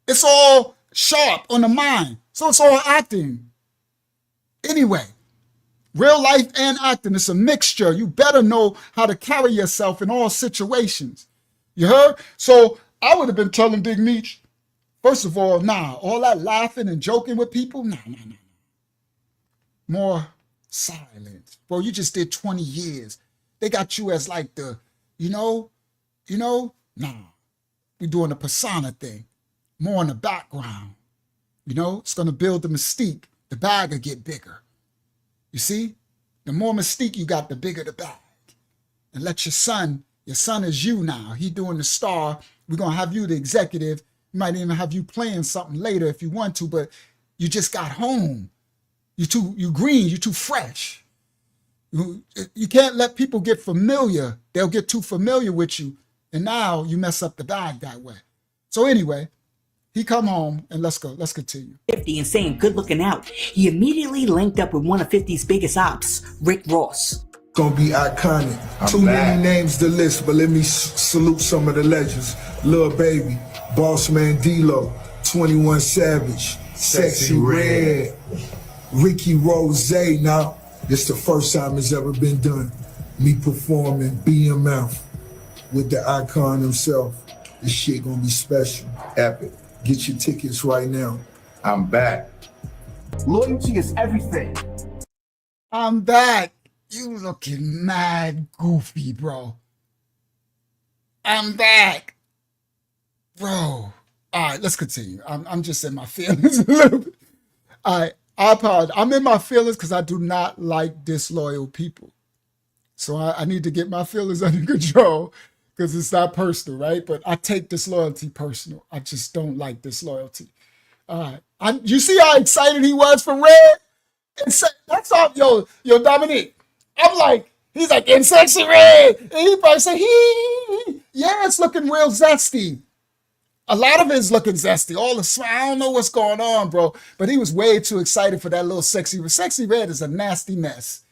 It's all sharp on the mind. So it's all acting. Anyway, real life and acting, it's a mixture. You better know how to carry yourself in all situations. You heard? So I would have been telling Big Meech, first of all, all that laughing and joking with people, nah. More silence. Bro, you just did 20 years. They got you as like the, nah. We're doing the persona thing. More in the background. You know, it's going to build the mystique. The bag will get bigger. You see, the more mystique you got, the bigger the bag. And let your son is you now. He doing the star. We're going to have you the executive. We might even have you playing something later if you want to, but you just got home. You green, you too fresh. You can't let people get familiar. They'll get too familiar with you. And now you mess up the bag that way. So anyway, he come home and let's go. Let's continue. 50 and saying good looking out, he immediately linked up with one of 50's biggest ops, Rick Ross. Gonna be iconic. Too many names to list, but let me salute some of the legends. Lil Baby, Boss Man D-Lo, 21 Savage, Sexy Red, Ricky Rose. Now, this the first time it's ever been done. Me performing BMF with the icon himself. This shit gonna be special, epic. Get your tickets right now. I'm back. Loyalty is everything. I'm back. You looking mad goofy, bro. I'm back. Bro. All right, let's continue. I'm just in my feelings a little bit. All right, I apologize. I'm in my feelings because I do not like disloyal people. So I need to get my feelings under control because it's not personal, right? But I take disloyalty personal. I just don't like disloyalty. All right. You see how excited he was for Red? That's all, yo, Dominique. I'm like, he's like, in Sexy Red. And he probably say, yeah, it's looking real zesty. A lot of it is looking zesty. All the smile, I don't know what's going on, bro. But he was way too excited for that little Sexy Red. Sexy Red is a nasty mess,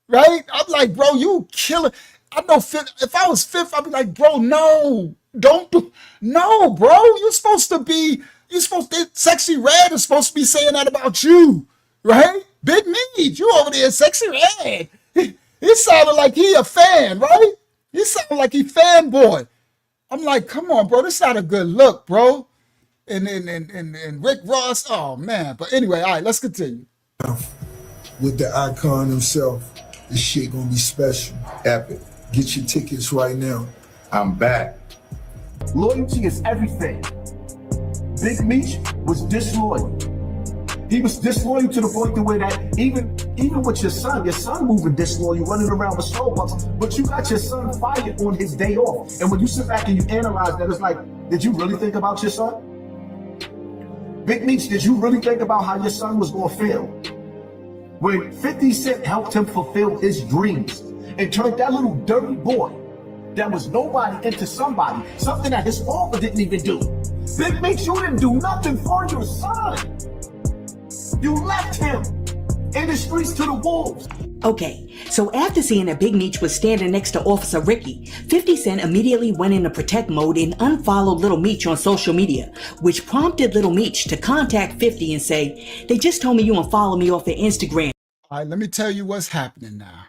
right? I'm like, bro, you killer. I know if I was fifth, I'd be like, bro, no, don't do, no, bro. Sexy Red is supposed to be saying that about you, right? Big Meat, you over there, Sexy Red. He sounded like he a fan, right? He sounded like he fanboy. I'm like, come on, bro, this not a good look, bro. And Rick Ross, oh man. But anyway, all right, let's continue. With the icon himself, this shit gonna be special, epic. Get your tickets right now. I'm back. Loyalty is everything. Big Meech was disloyal. He was disloyal to the point the way that even with your son moving disloyal, running around with soul bucks, but you got your son fired on his day off. And when you sit back and you analyze that, it's like, did you really think about your son? Big Meech, did you really think about how your son was gonna feel? When 50 Cent helped him fulfill his dreams and turned that little dirty boy that was nobody into somebody, something that his father didn't even do. Big Meech, you didn't do nothing for your son. You left him in the streets to the wolves. Okay, so after seeing that Big Meech was standing next to Officer Ricky, 50 Cent immediately went into protect mode and unfollowed Little Meech on social media, which prompted Little Meech to contact 50 and say, they just told me you unfollow me off of Instagram. All right, let me tell you what's happening now.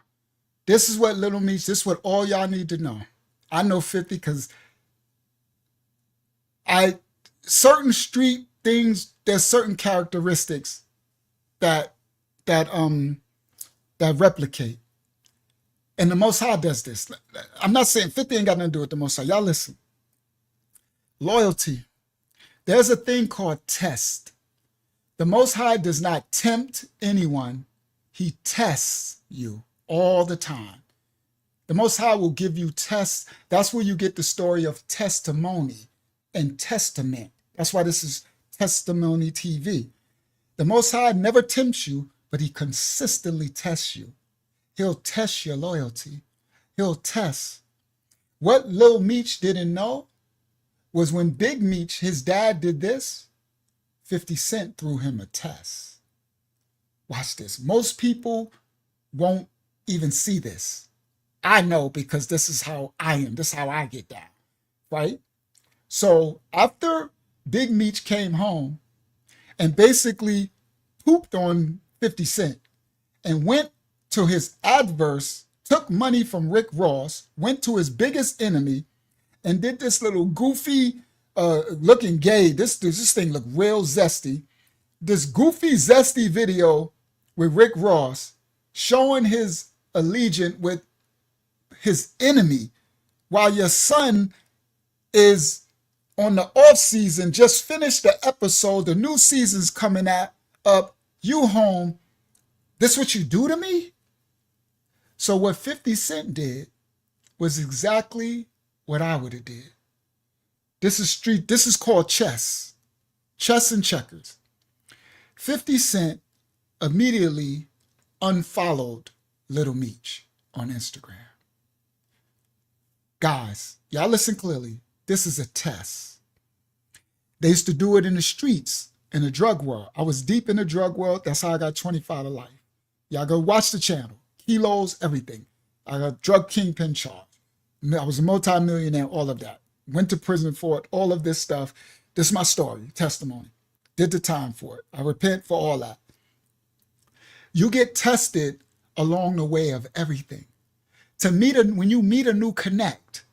This is what Little Meech, this is what all y'all need to know. I know 50 because certain street things, there's certain characteristics that replicate. And the Most High does this. I'm not saying 50 ain't got nothing to do with the Most High. Y'all listen. Loyalty. There's a thing called test. The Most High does not tempt anyone. He tests you all the time. The Most High will give you tests. That's where you get the story of testimony and testament. That's why this is Testimony TV. The Most High never tempts you, but he consistently tests you. He'll test your loyalty. He'll test. What Lil Meech didn't know was when Big Meech, his dad, did this, 50 Cent threw him a test. Watch this. Most people won't even see this. I know because this is how I am. This is how I get down, right? So after Big Meech came home and basically pooped on 50 Cent and went to his adverse, took money from Rick Ross, went to his biggest enemy and did this little goofy looking gay. This thing looked real zesty. This goofy, zesty video with Rick Ross showing his allegiance with his enemy while your son is on the off season, just finished the episode. The new season's coming up. You home. This what you do to me? So what 50 Cent did was exactly what I would have did. This is street. This is called chess. Chess and checkers. 50 Cent immediately unfollowed Little Meech on Instagram. Guys, y'all listen clearly. This is a test. They used to do it in the streets, in the drug world. I was deep in the drug world. That's how I got 25 to life. Y'all go watch the channel. Kilos, everything. I got drug kingpin charge. I was a multimillionaire, all of that. Went to prison for it, all of this stuff. This is my story, testimony. Did the time for it. I repent for all that. You get tested along the way of everything. When you meet a new connect,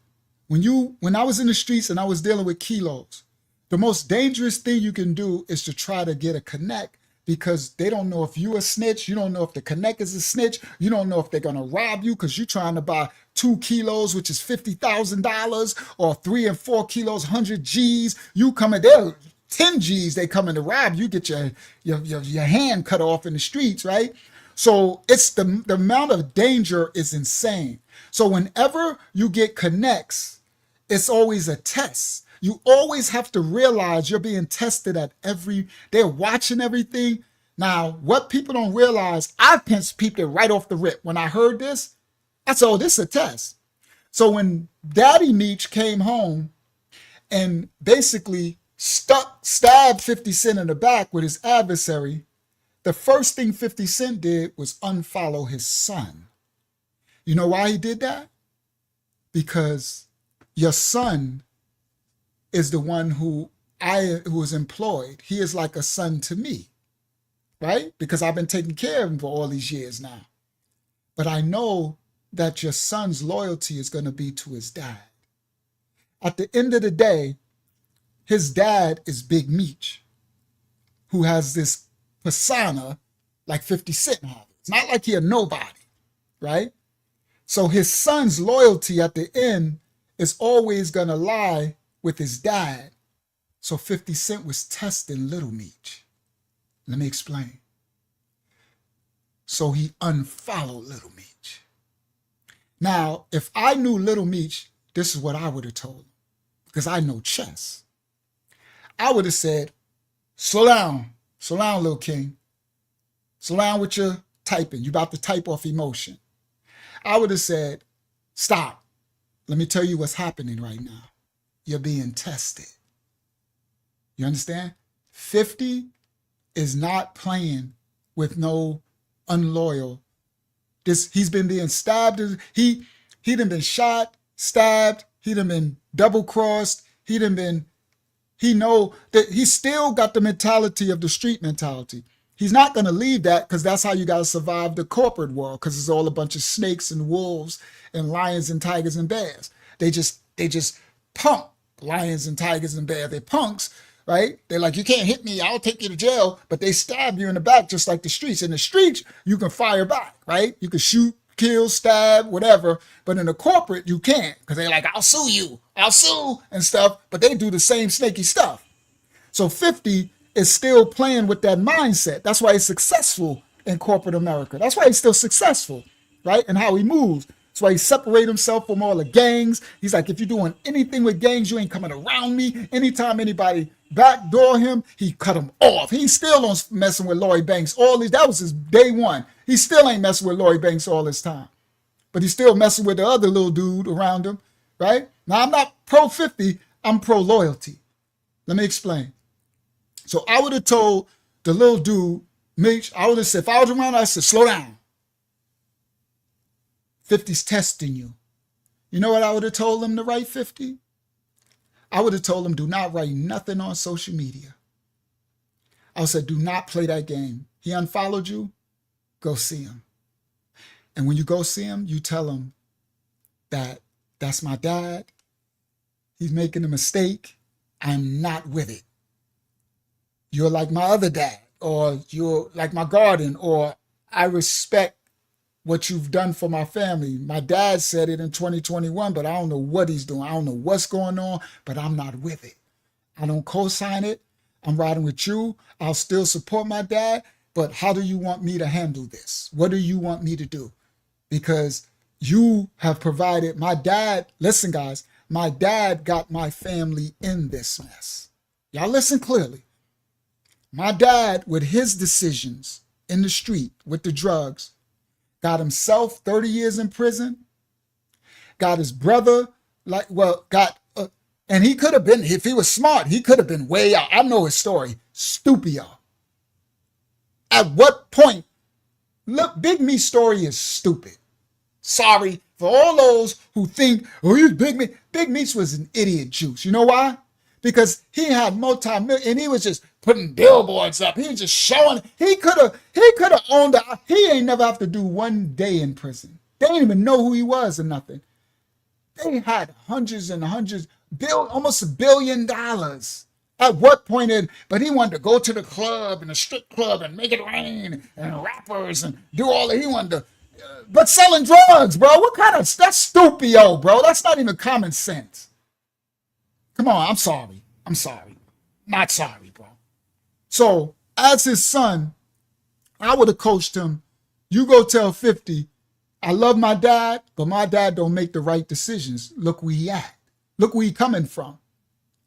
when I was in the streets and I was dealing with kilos, the most dangerous thing you can do is to try to get a connect, because they don't know if you a snitch. You don't know if the connect is a snitch. You don't know if they're going to rob you because you're trying to buy 2 kilos, which is $50,000, or 3 and 4 kilos, 100 G's. You coming there, 10 G's, they coming to rob you, get your hand cut off in the streets, right? So it's the amount of danger is insane. So whenever you get connects, it's always a test. You always have to realize you're being tested they're watching everything. Now, what people don't realize, I peeped it right off the rip. When I heard this, I said, oh, this is a test. So when Daddy Meech came home and basically stabbed 50 Cent in the back with his adversary, the first thing 50 Cent did was unfollow his son. You know why he did that? Because your son is the one who is employed. He is like a son to me, right? Because I've been taking care of him for all these years now. But I know that your son's loyalty is going to be to his dad. At the end of the day, his dad is Big Meech, who has this persona like 50 Cent has. It's not like he a nobody, right? So his son's loyalty at the end is always going to lie with his dad. So 50 Cent was testing Little Meech. Let me explain. So he unfollowed Little Meech. Now, if I knew Little Meech, this is what I would have told him, because I know chess. I would have said, slow down, little king. Slow down with your typing. You about to type off emotion. I would have said, stop. Let me tell you what's happening right now. You're being tested. You understand? 50 is not playing with no unloyal. He's been being stabbed. He done been shot, stabbed. He done been double crossed. He know that he still got the mentality of the street mentality. He's not going to leave that, because that's how you got to survive the corporate world, because it's all a bunch of snakes and wolves and lions and tigers and bears. They just punk lions and tigers and bears. They're punks, right? They're like, you can't hit me, I'll take you to jail. But they stab you in the back just like the streets. In the streets, you can fire back, right? You can shoot, kill, stab, whatever. But in the corporate, you can't, because they're like, I'll sue and stuff. But they do the same snaky stuff. So 50 is still playing with that mindset. That's why he's successful in corporate America. That's why he's still successful, right? And how he moves. That's why he separated himself from all the gangs. He's like, if you're doing anything with gangs, you ain't coming around me. Anytime anybody backdoor him, he cut him off. He still don't messing with Lloyd Banks. That was his day one. He still ain't messing with Lloyd Banks all this time. But he's still messing with the other little dude around him, right? Now, I'm not pro 50, I'm pro loyalty. Let me explain. So I would have told the little dude, Mitch, I would have said, if I was around, I said, slow down. 50's testing you. You know what I would have told him to write, 50? I would have told him, do not write nothing on social media. I would say, do not play that game. He unfollowed you, go see him. And when you go see him, you tell him that that's my dad. He's making a mistake. I'm not with it. You're like my other dad, or you're like my guardian, or I respect what you've done for my family. My dad said it in 2021, but I don't know what he's doing. I don't know what's going on, but I'm not with it. I don't co-sign it. I'm riding with you. I'll still support my dad. But how do you want me to handle this? What do you want me to do? Because you have provided my dad. Listen, guys, my dad got my family in this mess. Y'all listen clearly. My dad, with his decisions in the street with the drugs, got himself 30 years in prison, got his brother, and he could have been, if he was smart, he could have been way out. I know his story. Stupid. At what point? Look, Big Me's story is stupid. Sorry for all those who think, oh, he's Big Meat. Big Meats was an idiot juice. You know why? Because he had multi-million, and he was just putting billboards up. He was just showing. He could have owned a. He ain't never have to do one day in prison. They didn't even know who he was or nothing. They had hundreds and hundreds, almost $1 billion. At what point but he wanted to go to the club and the strip club and make it rain and rappers and do all that. He wanted to, but selling drugs, bro. What kind of, that's stupid, bro. That's not even common sense. Come on, I'm sorry. Not sorry, bro. So as his son, I would have coached him. You go tell 50, I love my dad, but my dad don't make the right decisions. Look where he at. Look where he coming from.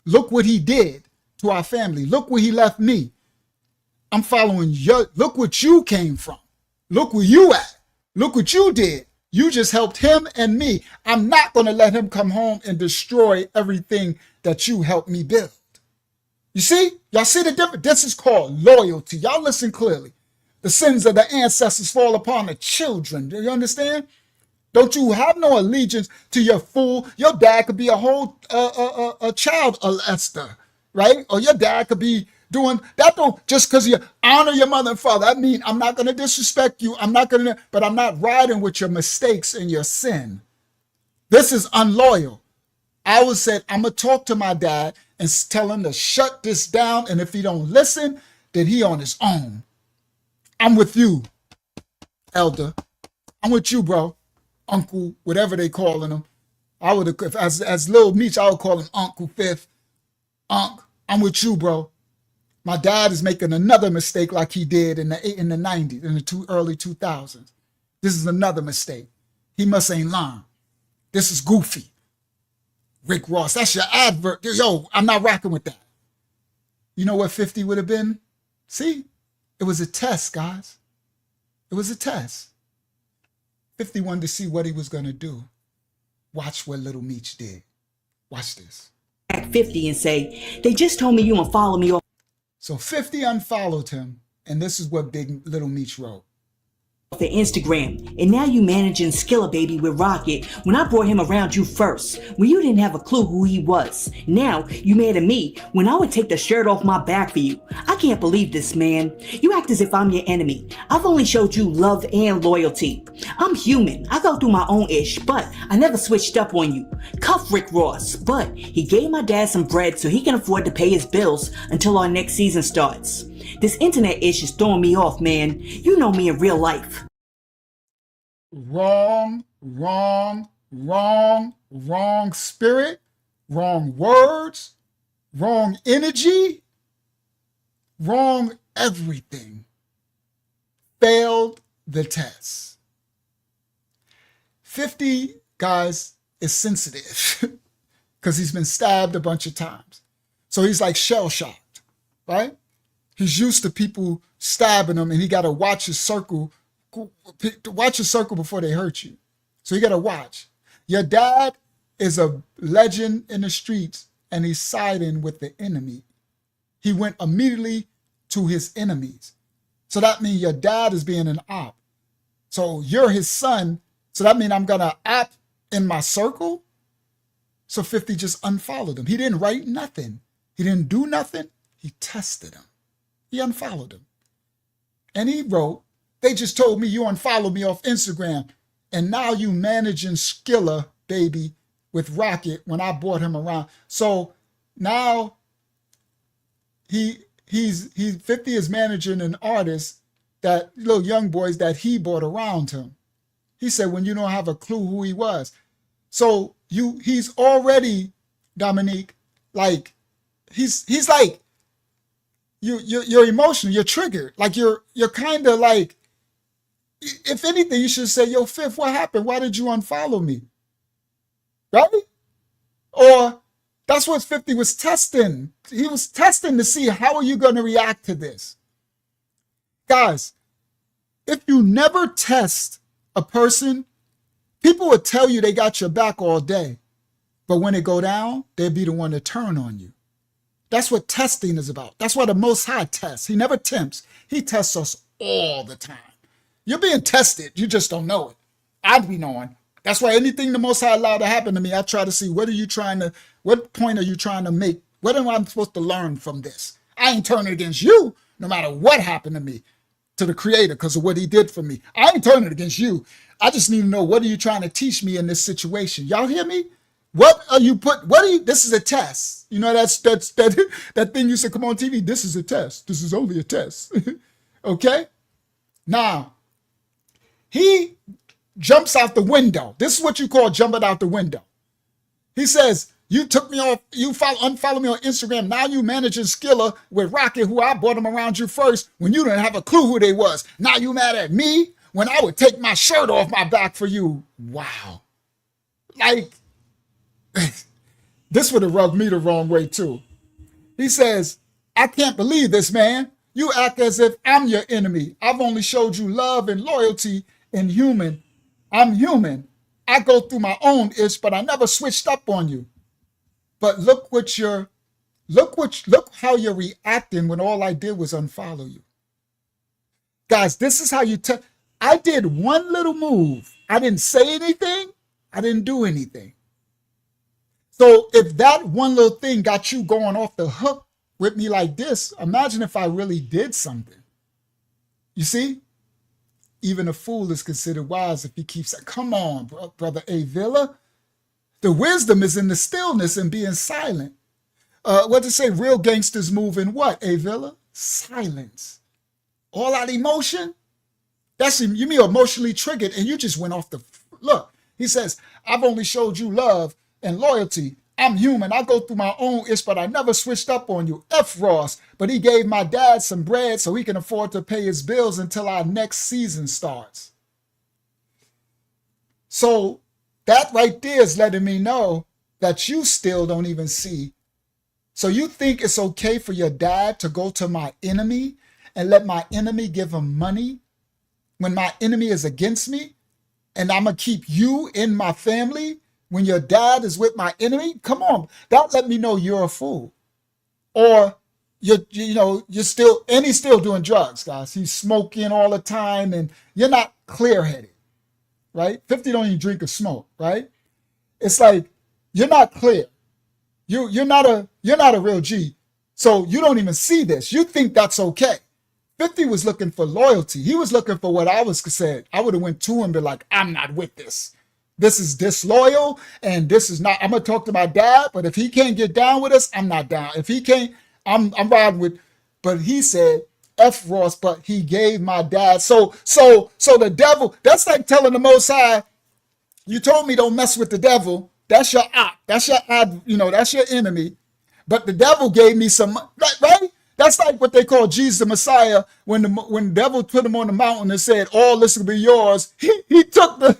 Look what he did to our family. Look where he left me. I'm following you. Look what you came from. Look where you at. Look what you did. You just helped him and me. I'm not going to let him come home and destroy everything that you helped me build. You see? Y'all see the difference? This is called loyalty. Y'all listen clearly. The sins of the ancestors fall upon the children. Do you understand? Don't you have no allegiance to your fool? Your dad could be a whole a child molester, right? Or your dad could be doing that. Don't just because you honor your mother and father. I mean, I'm not going to disrespect you. But I'm not riding with your mistakes and your sin. This is unloyal. I was said, I'm going to talk to my dad and tell him to shut this down. And if he don't listen, then he on his own. I'm with you, elder. I'm with you, bro. Uncle, whatever they calling him. I would have, as Lil Meech, I would call him Uncle Fifth. Unc, I'm with you, bro. My dad is making another mistake like he did in the 90s, in the early 2000s. This is another mistake. He must ain't learned. This is goofy. Rick Ross, that's your advert. Yo, I'm not rocking with that. You know what 50 would have been? See? It was a test, guys. It was a test. 50 wanted to see what he was going to do. Watch what Little Meech did. Watch this. 50 and say, they just told me you won't follow me. So 50 unfollowed him, and this is what Big Little Meech wrote. The Instagram, and now you managing Skilla Baby with Rocket when I brought him around you first, when you didn't have a clue who he was. Now you mad at me when I would take the shirt off my back for you. I can't believe this, man. You act as if I'm your enemy. I've only showed you love and loyalty. I'm human. I go through my own ish, but I never switched up on you. Cuff Rick Ross, but he gave my dad some bread so he can afford to pay his bills until our next season starts. This internet ish is throwing me off, man. You know me in real life. Wrong spirit, wrong words, wrong energy, wrong everything. Failed the test. 50, guys, is sensitive because he's been stabbed a bunch of times. So he's like shell-shocked, right? He's used to people stabbing him, and he got to watch his circle before they hurt you. So you got to watch. Your dad is a legend in the streets, and he's siding with the enemy. He went immediately to his enemies. So that means your dad is being an op. So you're his son. So that means I'm going to op in my circle. So 50 just unfollowed him. He didn't write nothing. He didn't do nothing. He tested him. He unfollowed him. And he wrote, they just told me you unfollowed me off Instagram, and now you managing Skilla Baby with Rocket when I brought him around. So now he's 50 is managing an artist, that little young boys that he brought around him. He said when you don't have a clue who he was. So he's already, Dominique, like he's like, you're emotional, you're triggered. Like you're kind of like, if anything, you should say, yo, Fifth, what happened? Why did you unfollow me? Right? Or that's what 50 was testing. He was testing to see how are you going to react to this. Guys, if you never test a person, people will tell you they got your back all day. But when it go down, they'll be the one to turn on you. That's what testing is about. That's why the Most High tests. He never tempts. He tests us all the time. You're being tested. You just don't know it. I'd be knowing. That's why anything the Most High allowed to happen to me, I try to see what point are you trying to make? What am I supposed to learn from this? I ain't turning against you, no matter what happened to me, to the Creator, because of what He did for me. I ain't turning against you. I just need to know, what are you trying to teach me in this situation? Y'all hear me? This is a test. You know, that thing you said, come on TV, this is a test. This is only a test. Okay? Now, he jumps out the window. This is what you call jumping out the window. He says, you took me off, you unfollow me on Instagram. Now you managing Skiller with Rocket, who I brought him around you first when you didn't have a clue who they was. Now you mad at me when I would take my shirt off my back for you. Wow. Like, this would have rubbed me the wrong way too. He says, I can't believe this, man. You act as if I'm your enemy. I've only showed you love and loyalty and human. I'm human. I go through my own ish, but I never switched up on you. But look how you're reacting when all I did was unfollow you. Guys, this is how you tell. I did one little move. I didn't say anything. I didn't do anything. So if that one little thing got you going off the hook with me like this, imagine if I really did something. You see? Even a fool is considered wise if he keeps saying, come on, brother A. Villa. The wisdom is in the stillness and being silent. What to say? Real gangsters move in what, A. Villa? Silence. All that emotion? You mean emotionally triggered and you just went off the... Look, he says, I've only showed you love and loyalty. I'm human. I go through my own ish, but I never switched up on you. F. Ross. But he gave my dad some bread so he can afford to pay his bills until our next season starts. So that right there is letting me know that you still don't even see. So you think it's okay for your dad to go to my enemy and let my enemy give him money when my enemy is against me? And I'm going to keep you in my family when your dad is with my enemy? Come on, that let me know you're a fool. Or he's still doing drugs, guys. He's smoking all the time and you're not clear-headed, right? 50 don't even drink or smoke, right? It's like, you're not clear. You're not a real G. So you don't even see this. You think that's okay. 50 was looking for loyalty. He was looking for what I was said. I would have went to him and be like, I'm not with this. This is disloyal, and this is not. I'm gonna talk to my dad, but if he can't get down with us, I'm not down. If he can't, I'm riding with. But he said, F. Ross, but he gave my dad. So the devil. That's like telling the Most High, you told me don't mess with the devil. That's your op. That's your that's your enemy. But the devil gave me some, right? That's like what they call Jesus the Messiah. When the devil put him on the mountain and said, all this will be yours. He took the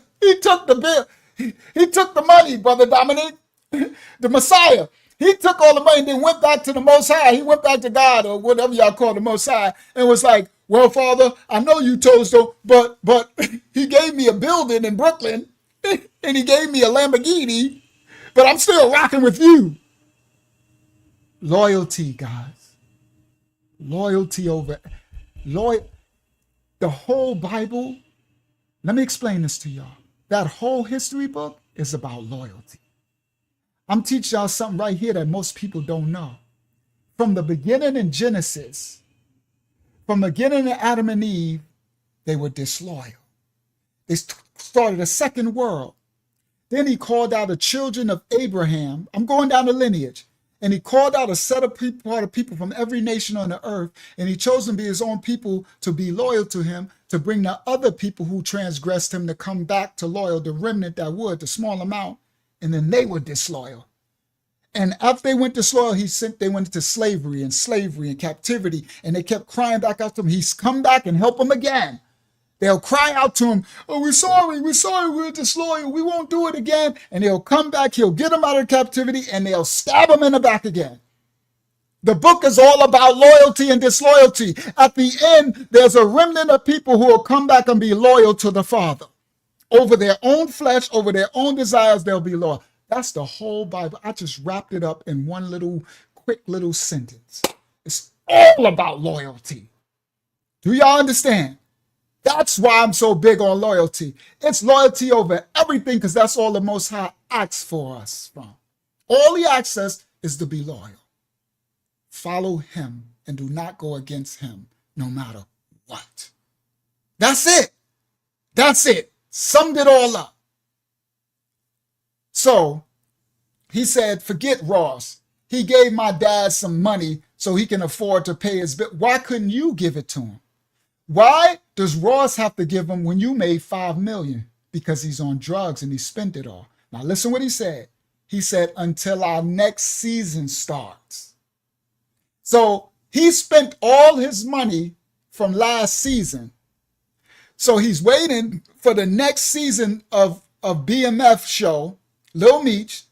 bill. He took the money, Brother Dominic, the Messiah. He took all the money and then went back to the Most High. He went back to God or whatever y'all call the Most High and was like, well, Father, I know you told so, but he gave me a building in Brooklyn and he gave me a Lamborghini, but I'm still rocking with you. Loyalty, guys. Loyalty over the whole Bible. Let me explain this to y'all. That whole history book is about loyalty. I'm teaching y'all something right here that most people don't know. From the beginning in Genesis, from the beginning of Adam and Eve, they were disloyal. They started a second world. Then he called out the children of Abraham. I'm going down the lineage. And he called out a set of people from every nation on the earth. And he chose them to be his own people to be loyal to him, to bring the other people who transgressed him to come back to loyal, the remnant that would, the small amount. And then they were disloyal. And after they went disloyal, they went into slavery and captivity, and they kept crying back out to him. He's come back and help them again. They'll cry out to him, oh, we're sorry, we're disloyal, we won't do it again. And he'll come back, he'll get them out of captivity, and they'll stab him in the back again. The book is all about loyalty and disloyalty. At the end, there's a remnant of people who will come back and be loyal to the Father. Over their own flesh, over their own desires, they'll be loyal. That's the whole Bible. I just wrapped it up in one quick little sentence. It's all about loyalty. Do y'all understand? That's why I'm so big on loyalty. It's loyalty over everything, because that's all the Most High asks for us from. All he asks us is to be loyal. Follow him and do not go against him, no matter what. That's it. That's it. Summed it all up. So he said, forget Ross. He gave my dad some money so he can afford to pay his bill. Why couldn't you give it to him? Why does Ross have to give him when you made $5 million? Because he's on drugs and he spent it all. Now listen what he said. He said, until our next season starts. So he spent all his money from last season. So he's waiting for the next season of BMF show, Lil Meech,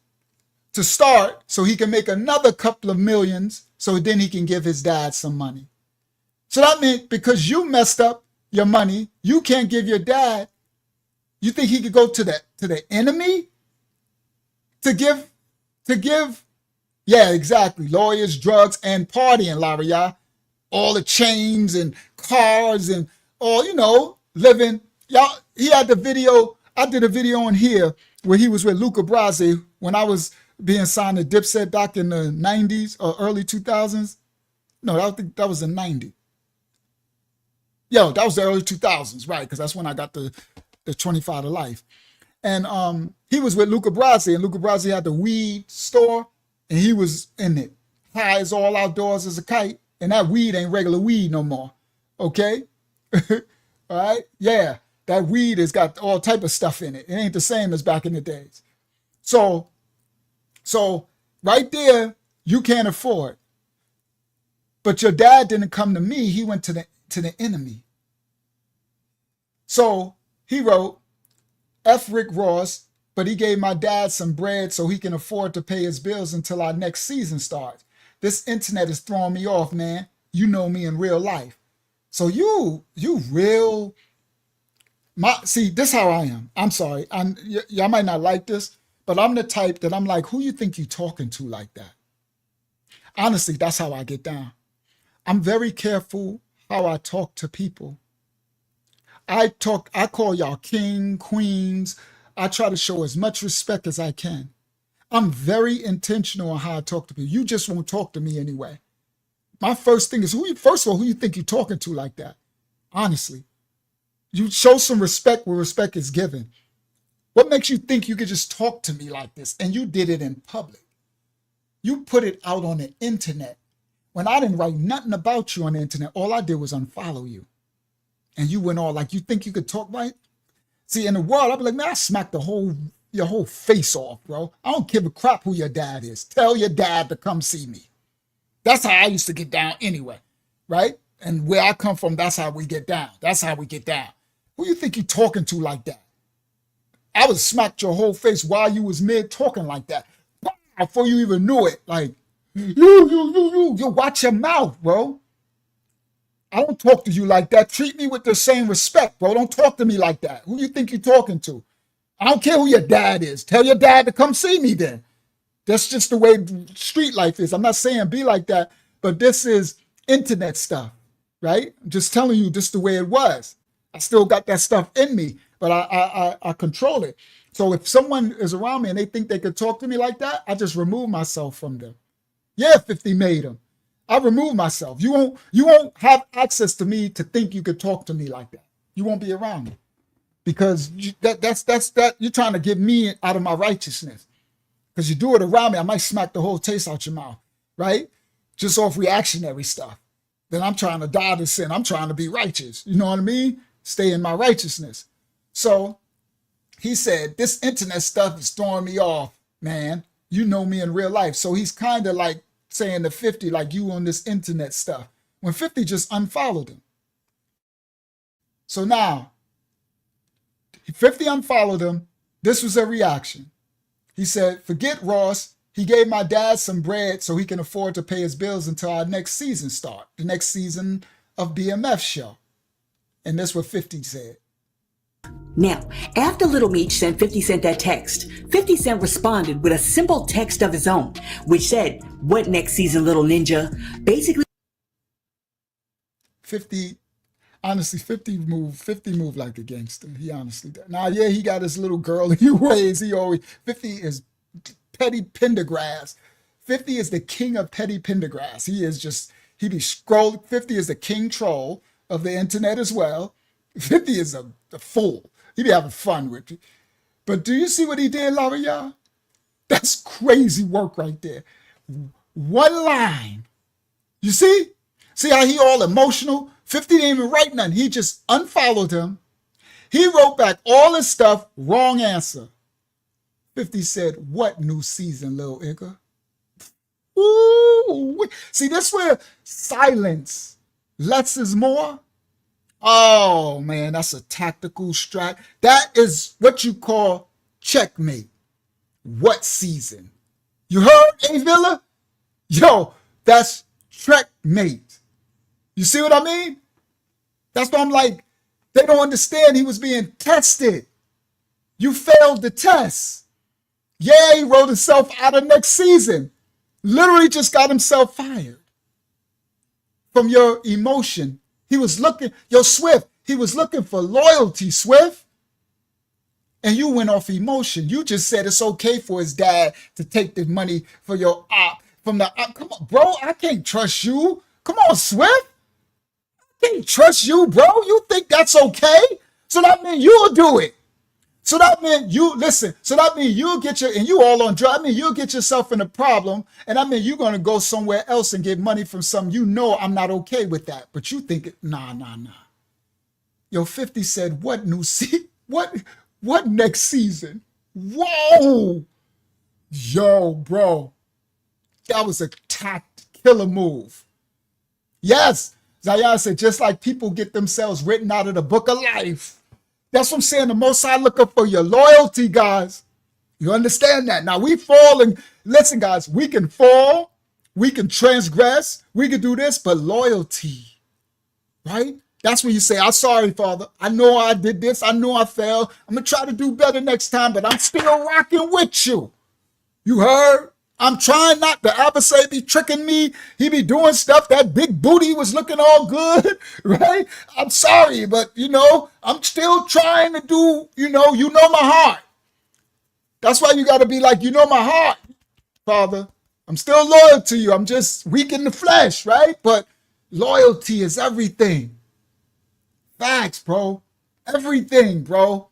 to start so he can make another couple of millions so then he can give his dad some money. So that means because you messed up your money, you can't give your dad. You think he could go to the enemy to give? Yeah, exactly. Lawyers, drugs, and partying, Larry. All the chains and cars and all, living. Y'all, he had the video. I did a video on here where he was with Luca Brasi when I was being signed to Dipset back in the 90s or early 2000s. No, I think that was the 90s. Yo, that was the early 2000s, right? Because that's when I got the 25 to life. And he was with Luca Brasi, and Luca Brasi had the weed store, and he was in it. High as all outdoors as a kite, and that weed ain't regular weed no more. Okay? All right? Yeah, that weed has got all type of stuff in it. It ain't the same as back in the days. So right there, you can't afford. But your dad didn't come to me. He went to the enemy. So he wrote, F. Rick Ross, but he gave my dad some bread so he can afford to pay his bills until our next season starts. This internet is throwing me off, man. You know me in real life. So you real, see, this how I am. I'm sorry. Y'all might not like this, but I'm the type that I'm like, who you think you talking to like that? Honestly, that's how I get down. I'm very careful how I talk to people. I call y'all king, queens. I try to show as much respect as I can. I'm very intentional on how I talk to people. You just won't talk to me anyway. My first thing is, first of all, who you think you're talking to like that? Honestly. You show some respect where respect is given. What makes you think you could just talk to me like this? And you did it in public. You put it out on the internet. When I didn't write nothing about you on the internet, all I did was unfollow you. And you went all like, you think you could talk right? See, in the world, I'd be like, man, I smacked your whole face off, bro. I don't give a crap who your dad is. Tell your dad to come see me. That's how I used to get down anyway, right? And where I come from, that's how we get down. That's how we get down. Who you think you talking to like that? I would smack your whole face while you was mid talking like that. Before you even knew it, like, you watch your mouth, bro. I don't talk to you like that. Treat me with the same respect, bro. Don't talk to me like that. Who you think you're talking to? I don't care who your dad is. Tell your dad to come see me then. That's just the way street life is. I'm not saying be like that, but this is internet stuff, right? I'm just telling you just the way it was. I still got that stuff in me, but I control it. So if someone is around me and they think they could talk to me like that, I just remove myself from them. Yeah, 50 made them. I remove myself. You won't have access to me to think you could talk to me like that. You won't be around me because that's you're trying to get me out of my righteousness. Because you do it around me, I might smack the whole taste out your mouth, right? Just off reactionary stuff. Then I'm trying to die to sin. I'm trying to be righteous. You know what I mean? Stay in my righteousness. So he said, this internet stuff is throwing me off, man. you know me in real life. So he's kind of like saying to 50, like, you on this internet stuff. When 50 just unfollowed him. So now, 50 unfollowed him. This was a reaction. He said, forget Ross. He gave my dad some bread so he can afford to pay his bills until our next season start, the next season of BMF show. And that's what 50 said. Now, after Little Meech sent 50 Cent that text, 50 Cent responded with a simple text of his own, which said, what next season, little ninja? Basically, 50 moved like a gangster. He honestly did. Now, yeah, he got his little girly ways. 50 is petty pendergrass. 50 is the king of petty pendergrass. He be scrolling. 50 is the king troll of the internet as well. 50 is a fool. He be having fun with you. But do you see what he did, Laura, y'all? That's crazy work right there. One line. You see? See how he all emotional? 50 didn't even write nothing. He just unfollowed him. He wrote back all his stuff, wrong answer. 50 said, what new season, little Igga? Ooh. See, that's where silence less is more. Oh, man, that's a tactical strat. That is what you call checkmate. What season? You heard, A Villa? Yo, that's checkmate. You see what I mean? That's why I'm like, they don't understand he was being tested. You failed the test. Yeah, he wrote himself out of next season. Literally just got himself fired from your emotion. He was looking, Swift, he was looking for loyalty, Swift. And you went off emotion. You just said it's okay for his dad to take the money for your op. From the op. Come on, bro, I can't trust you. Come on, Swift. I can't trust you, bro. You think that's okay? So that means you'll do it. So that means you, listen, so that means you'll get and you all on drugs. I mean, you'll get yourself in a problem. And I mean, you're going to go somewhere else and get money from some, you know, I'm not okay with that. But you think, nah. Yo, 50 said, what new season? What next season? Whoa. Yo, bro. That was a killer move. Yes. Zaya said, just like people get themselves written out of the book of life. That's what I'm saying. The Most High looking for your loyalty, guys. You understand that? Now we fall and listen, guys, we can fall, we can transgress, we can do this, but loyalty, right? That's when you say, I'm sorry, Father. I know I did this. I know I fell. I'm going to try to do better next time, but I'm still rocking with you. You heard? I'm trying not, the adversary be tricking me. He be doing stuff. That big booty was looking all good, right? I'm sorry, but, you know, I'm still trying to do, you know my heart. That's why you got to be like, you know my heart, Father. I'm still loyal to you. I'm just weak in the flesh, right? But loyalty is everything. Facts, bro. Everything, bro.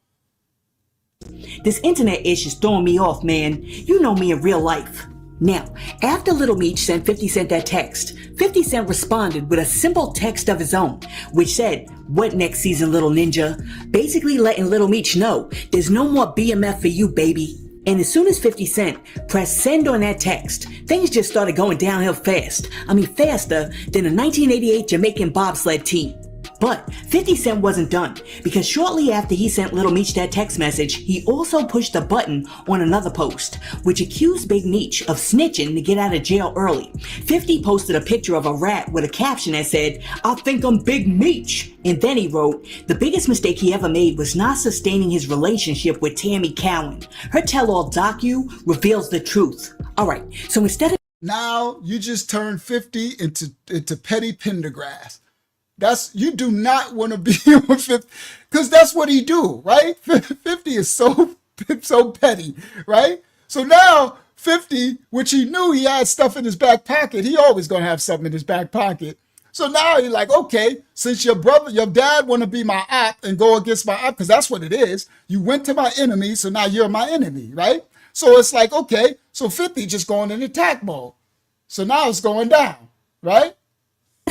This internet ish is throwing me off, man. You know me in real life. Now, after Little Meech sent 50 Cent that text, 50 Cent responded with a simple text of his own, which said, what next season, little ninja? Basically letting Little Meech know there's no more BMF for you, baby. And as soon as 50 Cent pressed send on that text, things just started going downhill fast. I mean, faster than a 1988 Jamaican bobsled team. But 50 Cent wasn't done, because shortly after he sent Little Meech that text message, he also pushed a button on another post, which accused Big Meech of snitching to get out of jail early. 50 posted a picture of a rat with a caption that said, I think I'm Big Meech. And then he wrote, the biggest mistake he ever made was not sustaining his relationship with Tammy Cowan. Her tell-all docu reveals the truth. Alright, so instead of... Now you just turned 50 into petty pendergrass. You do not want to be with 50, because that's what he do, right? 50 is so petty, right? So now 50, which he knew he had stuff in his back pocket, he always gonna have something in his back pocket. So now he's like, okay, since your dad want to be my op and go against my op, because that's what it is. You went to my enemy, so now you're my enemy, right? So it's like, okay, so 50 just going in attack mode. So now it's going down, right?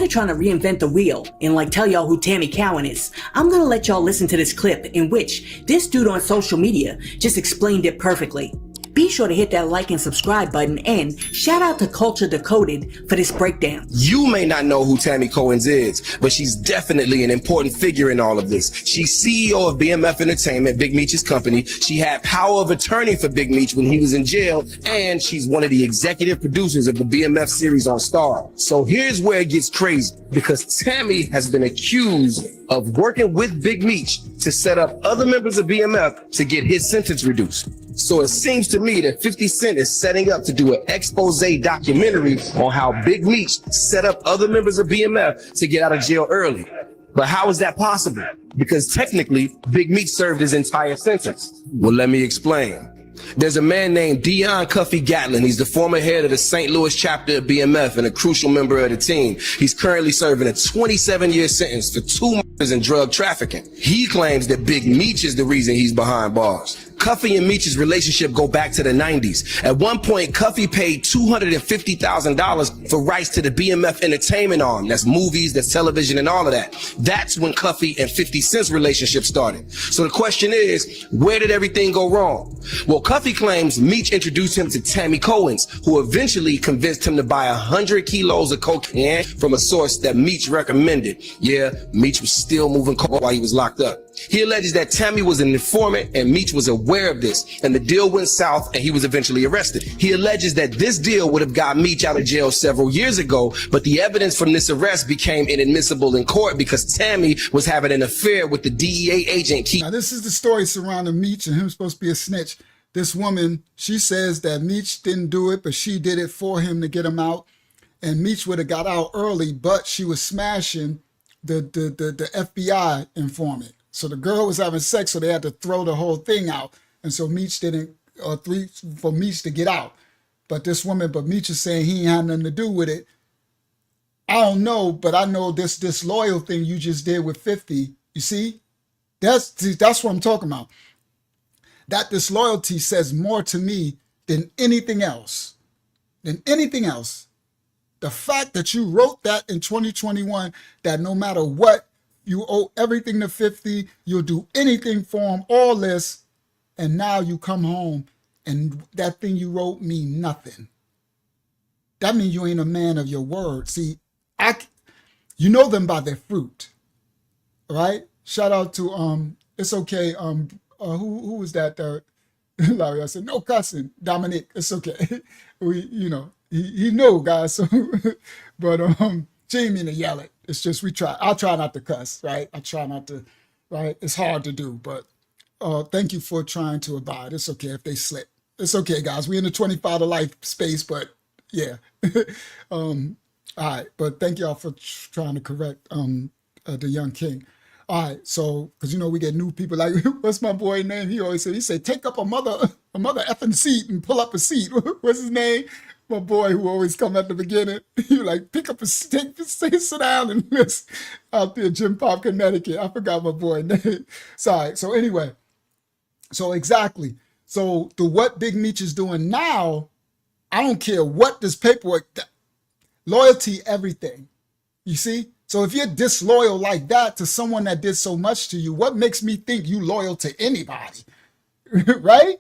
Trying to reinvent the wheel and tell y'all who Tammy Cowan is, I'm gonna let y'all listen to this clip in which this dude on social media just explained it perfectly. Be sure to hit that like and subscribe button, and shout out to Culture Decoded for this breakdown. You may not know who Tammy Cohen's is, but she's definitely an important figure in all of this. She's CEO of BMF Entertainment, Big Meech's company. She had power of attorney for Big Meech when he was in jail, and she's one of the executive producers of the BMF series on Star. So here's where it gets crazy, because Tammy has been accused of working with Big Meech to set up other members of BMF to get his sentence reduced. So it seems to me that 50 Cent is setting up to do an expose documentary on how Big Meech set up other members of BMF to get out of jail early. But how is that possible? Because technically, Big Meech served his entire sentence. Well, let me explain. There's a man named Dion Cuffy Gatlin. He's the former head of the St. Louis chapter of BMF and a crucial member of the team. He's currently serving a 27-year sentence for 2 murders and drug trafficking. He claims that Big Meech is the reason he's behind bars. Cuffy and Meech's relationship go back to the 90s. At one point, Cuffy paid $250,000 for rights to the BMF entertainment arm. That's movies, that's television, and all of that. That's when Cuffy and 50 Cent's relationship started. So the question is, where did everything go wrong? Well, Cuffy claims Meech introduced him to Tammy Cohen's, who eventually convinced him to buy 100 kilos of cocaine from a source that Meech recommended. Yeah, Meech was still moving coke while he was locked up. He alleges that Tammy was an informant and Meech was aware of this, and the deal went south and he was eventually arrested. He alleges that this deal would have got Meech out of jail several years ago, but the evidence from this arrest became inadmissible in court because Tammy was having an affair with the DEA agent Keith. Now, this is the story surrounding Meech and him supposed to be a snitch. This woman, she says that Meech didn't do it, but she did it for him to get him out. And Meech would have got out early, but she was smashing the FBI informant. So the girl was having sex, so they had to throw the whole thing out. And so Meech didn't, for Meech to get out. But Meech is saying he ain't had nothing to do with it. I don't know, but I know this disloyal thing you just did with 50. You see? That's what I'm talking about. That disloyalty says more to me than anything else. The fact that you wrote that in 2021, that no matter what, you owe everything to 50, you'll do anything for him, all this, and now you come home and that thing you wrote mean nothing. That means you ain't a man of your word. See, you know them by their fruit, right? Shout out to, it's okay, who was that? Larry, I said, no cussing, Dominic, it's okay. He knew, guys, so, but she didn't mean to yell it. It's just I'll try not to cuss, right? I try not to, right? It's hard to do, but thank you for trying to abide. It's okay if they slip. It's okay, guys. We're in the 25 to life space, but yeah. All right, but thank y'all for trying to correct the young king. All right, so, because, we get new people like, what's my boy name? He always said, take up a mother effing seat and pull up a seat. What's his name? My boy who always come at the beginning, you like pick up a stick, sit down and listen out there, Jim Pop, Connecticut. I forgot my boy name. Sorry. So anyway, exactly. So what Big Meech is doing now, I don't care what this paperwork, loyalty, everything. You see? So if you're disloyal like that to someone that did so much to you, what makes me think you loyal to anybody? Right?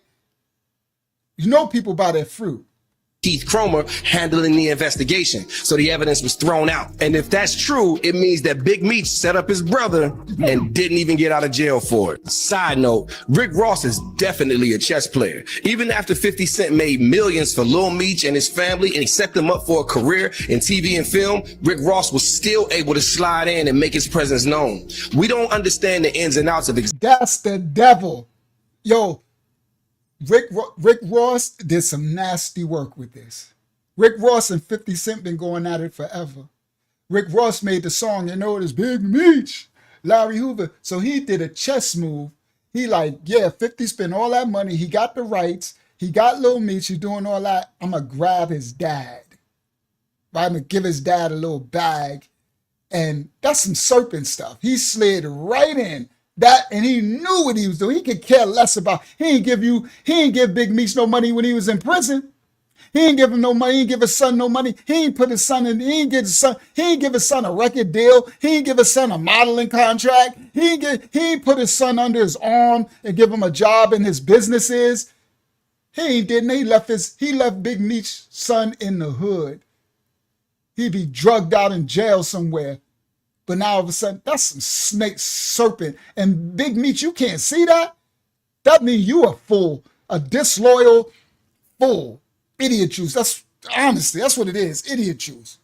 You know people by their fruit. Keith Cromer handling the investigation, so the evidence was thrown out. And if that's true, it means that Big Meech set up his brother and didn't even get out of jail for it. Side note, Rick Ross is definitely a chess player. Even after 50 Cent made millions for Lil Meech and his family and he set them up for a career in TV and film, Rick Ross was still able to slide in and make his presence known. We don't understand the ins and outs of it. That's the devil. Yo, Rick Ross did some nasty work with this. Rick Ross and 50 Cent been going at it forever. Rick Ross made the song, it's Big Meech, Larry Hoover. So he did a chess move. He 50 spent all that money. He got the rights. He got Lil Meech. He's doing all that. I'm going to grab his dad. I'm going to give his dad a little bag. And that's some serpent stuff. He slid right in. That, and he knew what he was doing. He could care less about. He ain't give Big Meech no money when he was in prison. He ain't give him no money. He ain't give his son no money. He ain't put his son in. He ain't give his son a record deal. He ain't give his son a modeling contract. He ain't put his son under his arm and give him a job in his businesses. He ain't didn't. He left Big Meech's son in the hood. He'd be drugged out in jail somewhere. But now all of a sudden, that's some snake serpent. And Big Meech, you can't see that? That means you a fool, a disloyal fool. Idiot juice. That's honestly, that's what it is. Idiot juice.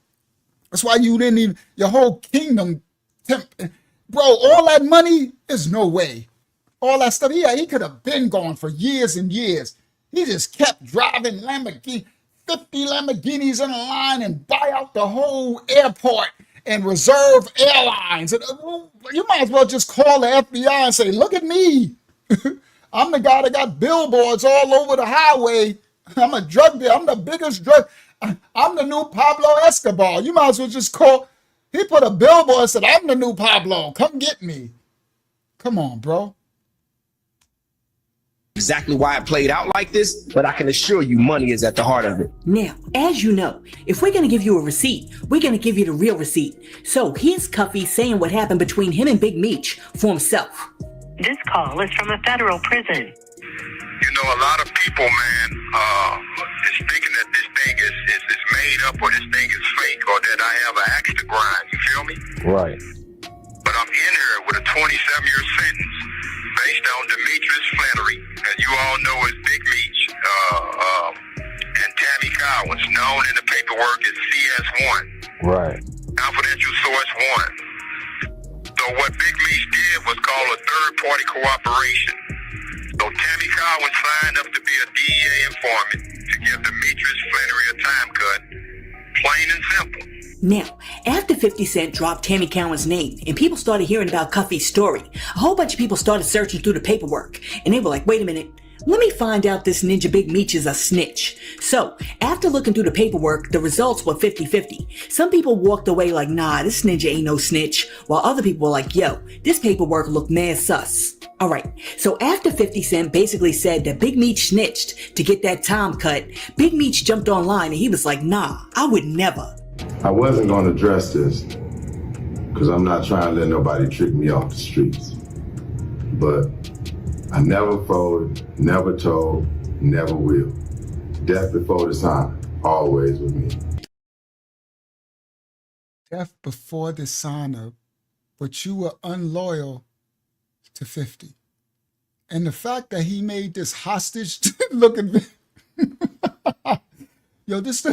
That's why you didn't even, your whole kingdom, bro, all that money is no way. All that stuff, he could have been gone for years and years. He just kept driving Lamborghini, 50 Lamborghinis in a line and buy out the whole airport and reserve airlines. And, you might as well just call the FBI and say, look at me. I'm the guy that got billboards all over the highway. I'm a drug dealer. I'm the biggest drug. I'm the new Pablo Escobar. You might as well just call. He put a billboard and said, I'm the new Pablo. Come get me. Come on, bro. Exactly why it played out like this, but I can assure you money is at the heart of it. Now, as you know, if we're going to give you a receipt, we're going to give you the real receipt. So here's Cuffy saying what happened between him and Big Meech for himself. This call is from a federal prison. You know, a lot of people, man, is thinking that this thing is made up or this thing is fake or that I have an axe to grind. You feel me? Right. But I'm in here with a 27-year sentence based on Demetrius Flannery, as you all know as Big Meech, and Tammy Cowens, known in the paperwork as CS1. Right. Confidential Source 1. So what Big Meech did was call a third-party cooperation. So Tammy Cowens signed up to be a DEA informant to give Demetrius Flannery a time cut, plain and simple. Now, after 50 Cent dropped Tammy Cowan's name and people started hearing about Cuffy's story, a whole bunch of people started searching through the paperwork and they were like, wait a minute, let me find out this ninja Big Meech is a snitch. So, after looking through the paperwork, the results were 50-50. Some people walked away like, nah, this ninja ain't no snitch, while other people were like, yo, this paperwork looked mad sus. Alright, so after 50 Cent basically said that Big Meech snitched to get that time cut, Big Meech jumped online and he was like, nah, I would never. I wasn't going to address this because I'm not trying to let nobody trick me off the streets. But I never folded, never told, never will. Death before dishonor, always with me. Death before dishonor, but you were unloyal to 50. And the fact that he made this hostage looking, yo, this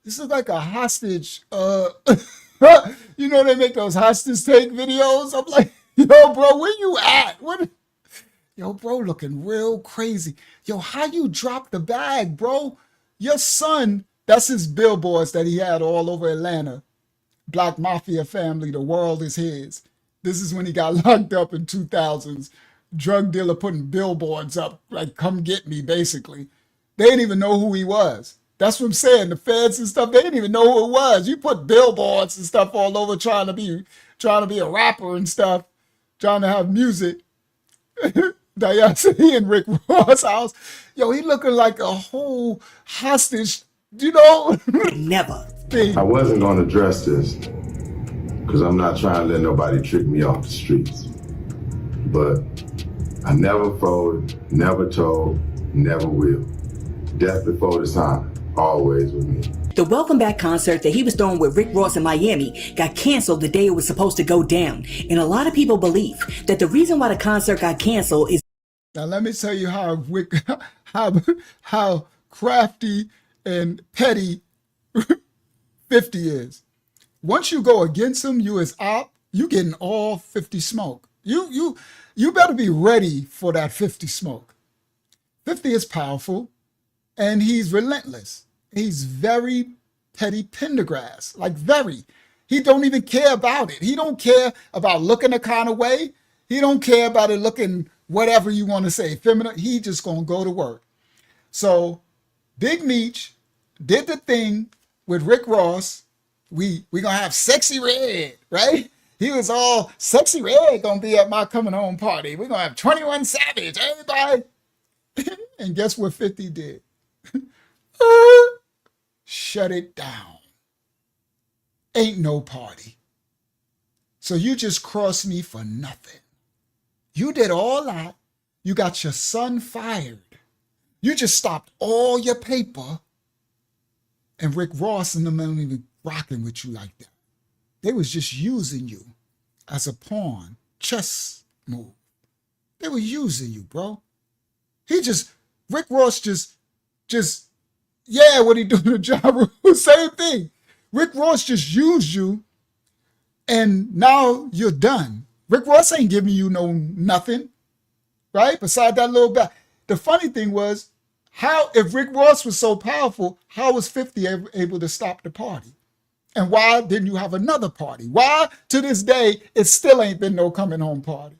is like a hostage. You know, they make those hostage take videos. I'm like, yo, bro, where you at? Yo, bro, looking real crazy. Yo, how you drop the bag, bro? Your son, that's his billboards that he had all over Atlanta. Black Mafia family, the world is his. This is when he got locked up in 2000s. Drug dealer putting billboards up, like, come get me, basically. They didn't even know who he was. That's what I'm saying. The feds and stuff, they didn't even know who it was. You put billboards and stuff all over trying to be a rapper and stuff, trying to have music. He in Rick Ross' house. Yo, he looking like a whole hostage, you know? Never. I wasn't going to address this because I'm not trying to let nobody trick me off the streets. But I never folded, never told, never will. Death before dishonor, always with me. The Welcome Back concert that he was throwing with Rick Ross in Miami got canceled the day it was supposed to go down. And a lot of people believe that the reason why the concert got canceled is... Now let me tell you how crafty and petty 50 is. Once you go against him, you as op, you getting all 50 smoke. You better be ready for that 50 smoke. 50 is powerful and he's relentless. He's very petty Pendergrass, like very. He don't even care about it. He don't care about looking a kind of way. He don't care about it looking whatever you want to say, feminine. He just gonna go to work. So Big Meech did the thing with Rick Ross. We gonna have Sexy Red, right? He was all Sexy Red gonna be at my coming home party. We're gonna have 21 Savage, everybody. And guess what 50 did? Shut it down. Ain't no party. So you just crossed me for nothing. You did all that. You got your son fired. You just stopped all your paper, and Rick Ross and them ain't even rocking with you like that. They was just using you as a pawn, chess move. They were using you, bro. Rick Ross yeah, what he doing to Ja Rule, same thing. Rick Ross just used you, and now you're done. Rick Ross ain't giving you nothing, right? Beside that little bit. The funny thing was, if Rick Ross was so powerful, how was 50 able to stop the party? And why didn't you have another party? Why, to this day, it still ain't been no coming home party?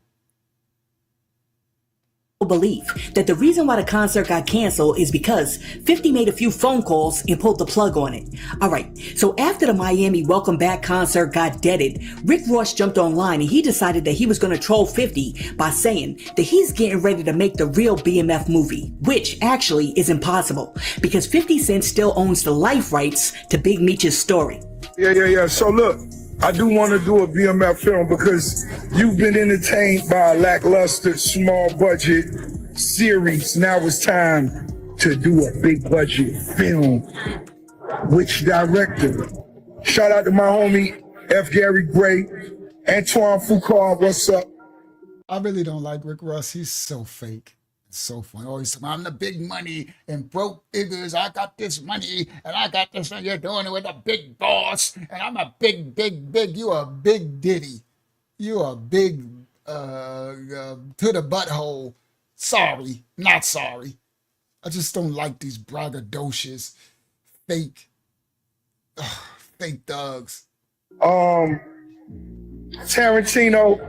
Believe that the reason why the concert got canceled is because 50 made a few phone calls and pulled the plug on it. Alright, so after the Miami Welcome Back concert got deaded, Rick Ross jumped online and he decided that he was going to troll 50 by saying that he's getting ready to make the real BMF movie, which actually is impossible because 50 Cent still owns the life rights to Big Meech's story. Yeah. So look, I do want to do a BMF film because you've been entertained by a lackluster, small budget series. Now it's time to do a big budget film. Which director? Shout out to my homie F. Gary Gray, Antoine Foucault. What's up? I really don't like Rick Ross. He's so fake. It's so funny. Always saying, I'm the big money and broke figures. I got this money and I got this, and you're doing it with a big boss. And I'm a big. You a big Diddy. You a big to the butthole. Sorry, not sorry. I just don't like these braggadocious, fake thugs. Tarantino.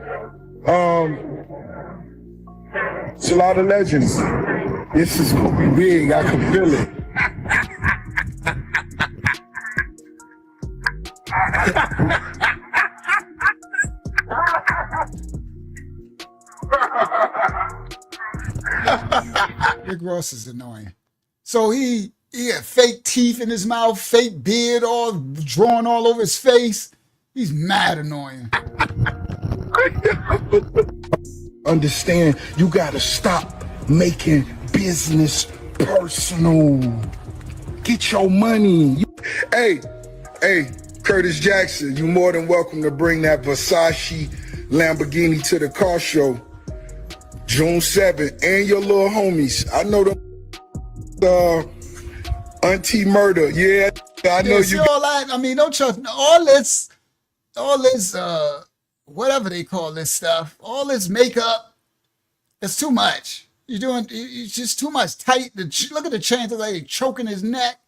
It's a lot of legends. This is gonna be big. I can feel it. Rick Ross is annoying. So he had fake teeth in his mouth, fake beard all drawn all over his face. He's mad annoying. Understand, you gotta stop making business personal. Get your money. Hey, Curtis Jackson, you more than welcome to bring that Versace Lamborghini to the car show. June 7th, and your little homies. I know them Auntie Murder. Yeah, I know you. All that. I mean, don't trust all this, whatever they call this stuff, all this makeup. It's too much. It's just too much tight. Look at the chances of choking his neck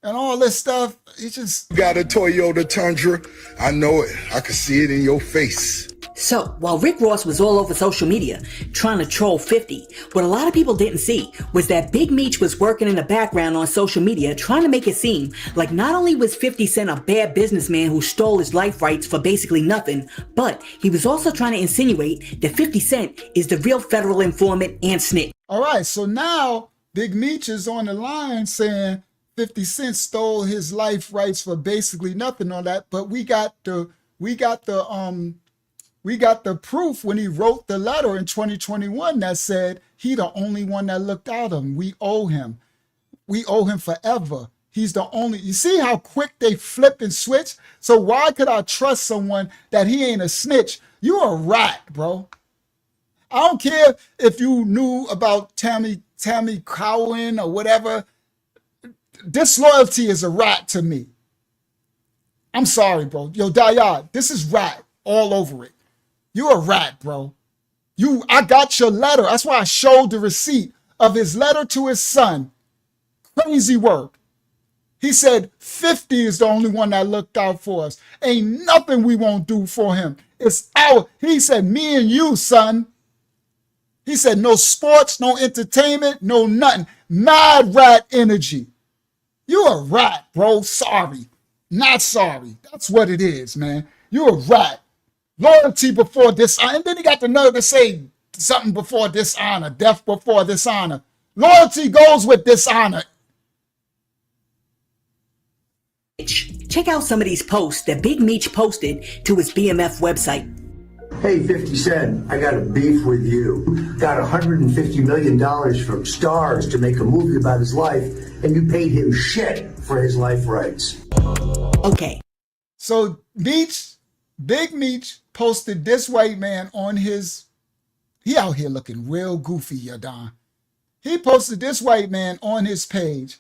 and all this stuff. He just got a Toyota Tundra. I know it. I can see it in your face. So, while Rick Ross was all over social media trying to troll 50, what a lot of people didn't see was that Big Meech was working in the background on social media trying to make it seem like not only was 50 Cent a bad businessman who stole his life rights for basically nothing, but he was also trying to insinuate that 50 Cent is the real federal informant and snitch. All right, so now Big Meech is on the line saying 50 Cent stole his life rights for basically nothing on that, but we got the proof when he wrote the letter in 2021 that said he the only one that looked out of him. We owe him. We owe him forever. He's the only. You see how quick they flip and switch? So why could I trust someone that he ain't a snitch? You a rat, bro. I don't care if you knew about Tammy Cowan or whatever. Disloyalty is a rat to me. I'm sorry, bro. Yo, Dayad, this is rat all over it. You a rat, bro. I got your letter. That's why I showed the receipt of his letter to his son. Crazy work. He said 50 is the only one that looked out for us. Ain't nothing we won't do for him. He said, me and you, son. He said, no sports, no entertainment, no nothing. Mad rat energy. You a rat, bro. Sorry. Not sorry. That's what it is, man. You a rat. Loyalty before dishonor. And then he got the nerve to say something before dishonor. Death before dishonor. Loyalty goes with dishonor. Check out some of these posts that Big Meech posted to his BMF website. Hey, 50 Cent, I got a beef with you. Got $150 million from Stars to make a movie about his life, and you paid him shit for his life rights. Okay. So Big Meech posted this white man on his, he out here looking real goofy, Yadon. He posted this white man on his page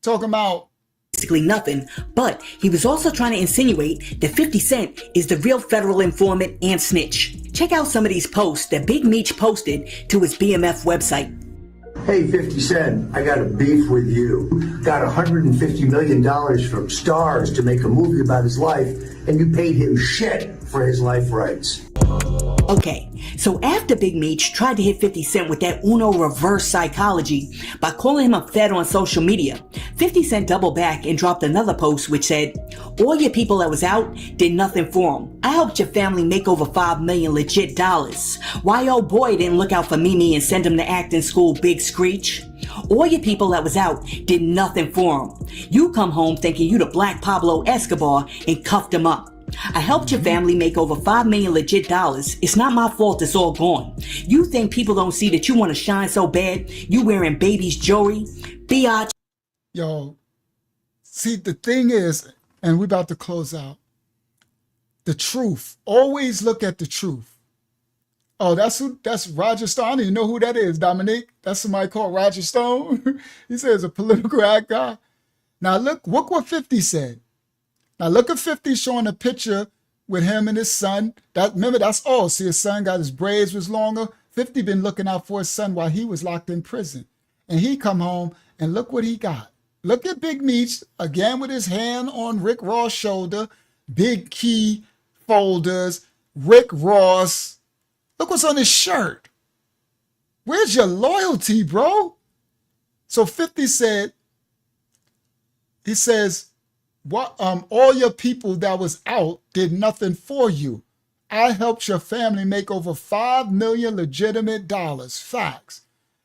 talking about basically nothing, but he was also trying to insinuate that 50 Cent is the real federal informant and snitch. Check out some of these posts that Big Meech posted to his BMF website. Hey, 50 Cent, I got a beef with you. Got $150 million from Stars to make a movie about his life, and you paid him shit for his life rights. Okay, so after Big Meech tried to hit 50 Cent with that Uno reverse psychology by calling him a fed on social media, 50 Cent doubled back and dropped another post which said, all your people that was out did nothing for him. I helped your family make over $5 million legit dollars. Why old boy didn't look out for Mimi and send him to acting school, Big Screech? All your people that was out did nothing for him. You come home thinking you the Black Pablo Escobar and cuffed him up. I helped your family make over $5 million legit dollars. It's not my fault it's all gone. You think people don't see that you want to shine so bad? You wearing baby's jewelry? Biatch. Yo, see, the thing is, and we're about to close out, the truth. Always look at the truth. Oh, that's Roger Stone. I don't even know who that is, Dominique. That's somebody called Roger Stone. He says a political ad guy. Now look what 50 said. Now look at 50 showing a picture with him and his son. Remember, that's all. See, his son got his braids was longer. 50 been looking out for his son while he was locked in prison. And he come home and look what he got. Look at Big Meech, again with his hand on Rick Ross' shoulder, big key folders, Rick Ross. Look what's on his shirt. Where's your loyalty, bro? So 50 said, he says, all your people that was out did nothing for you. I helped your family make over $5 million legitimate dollars. Facts.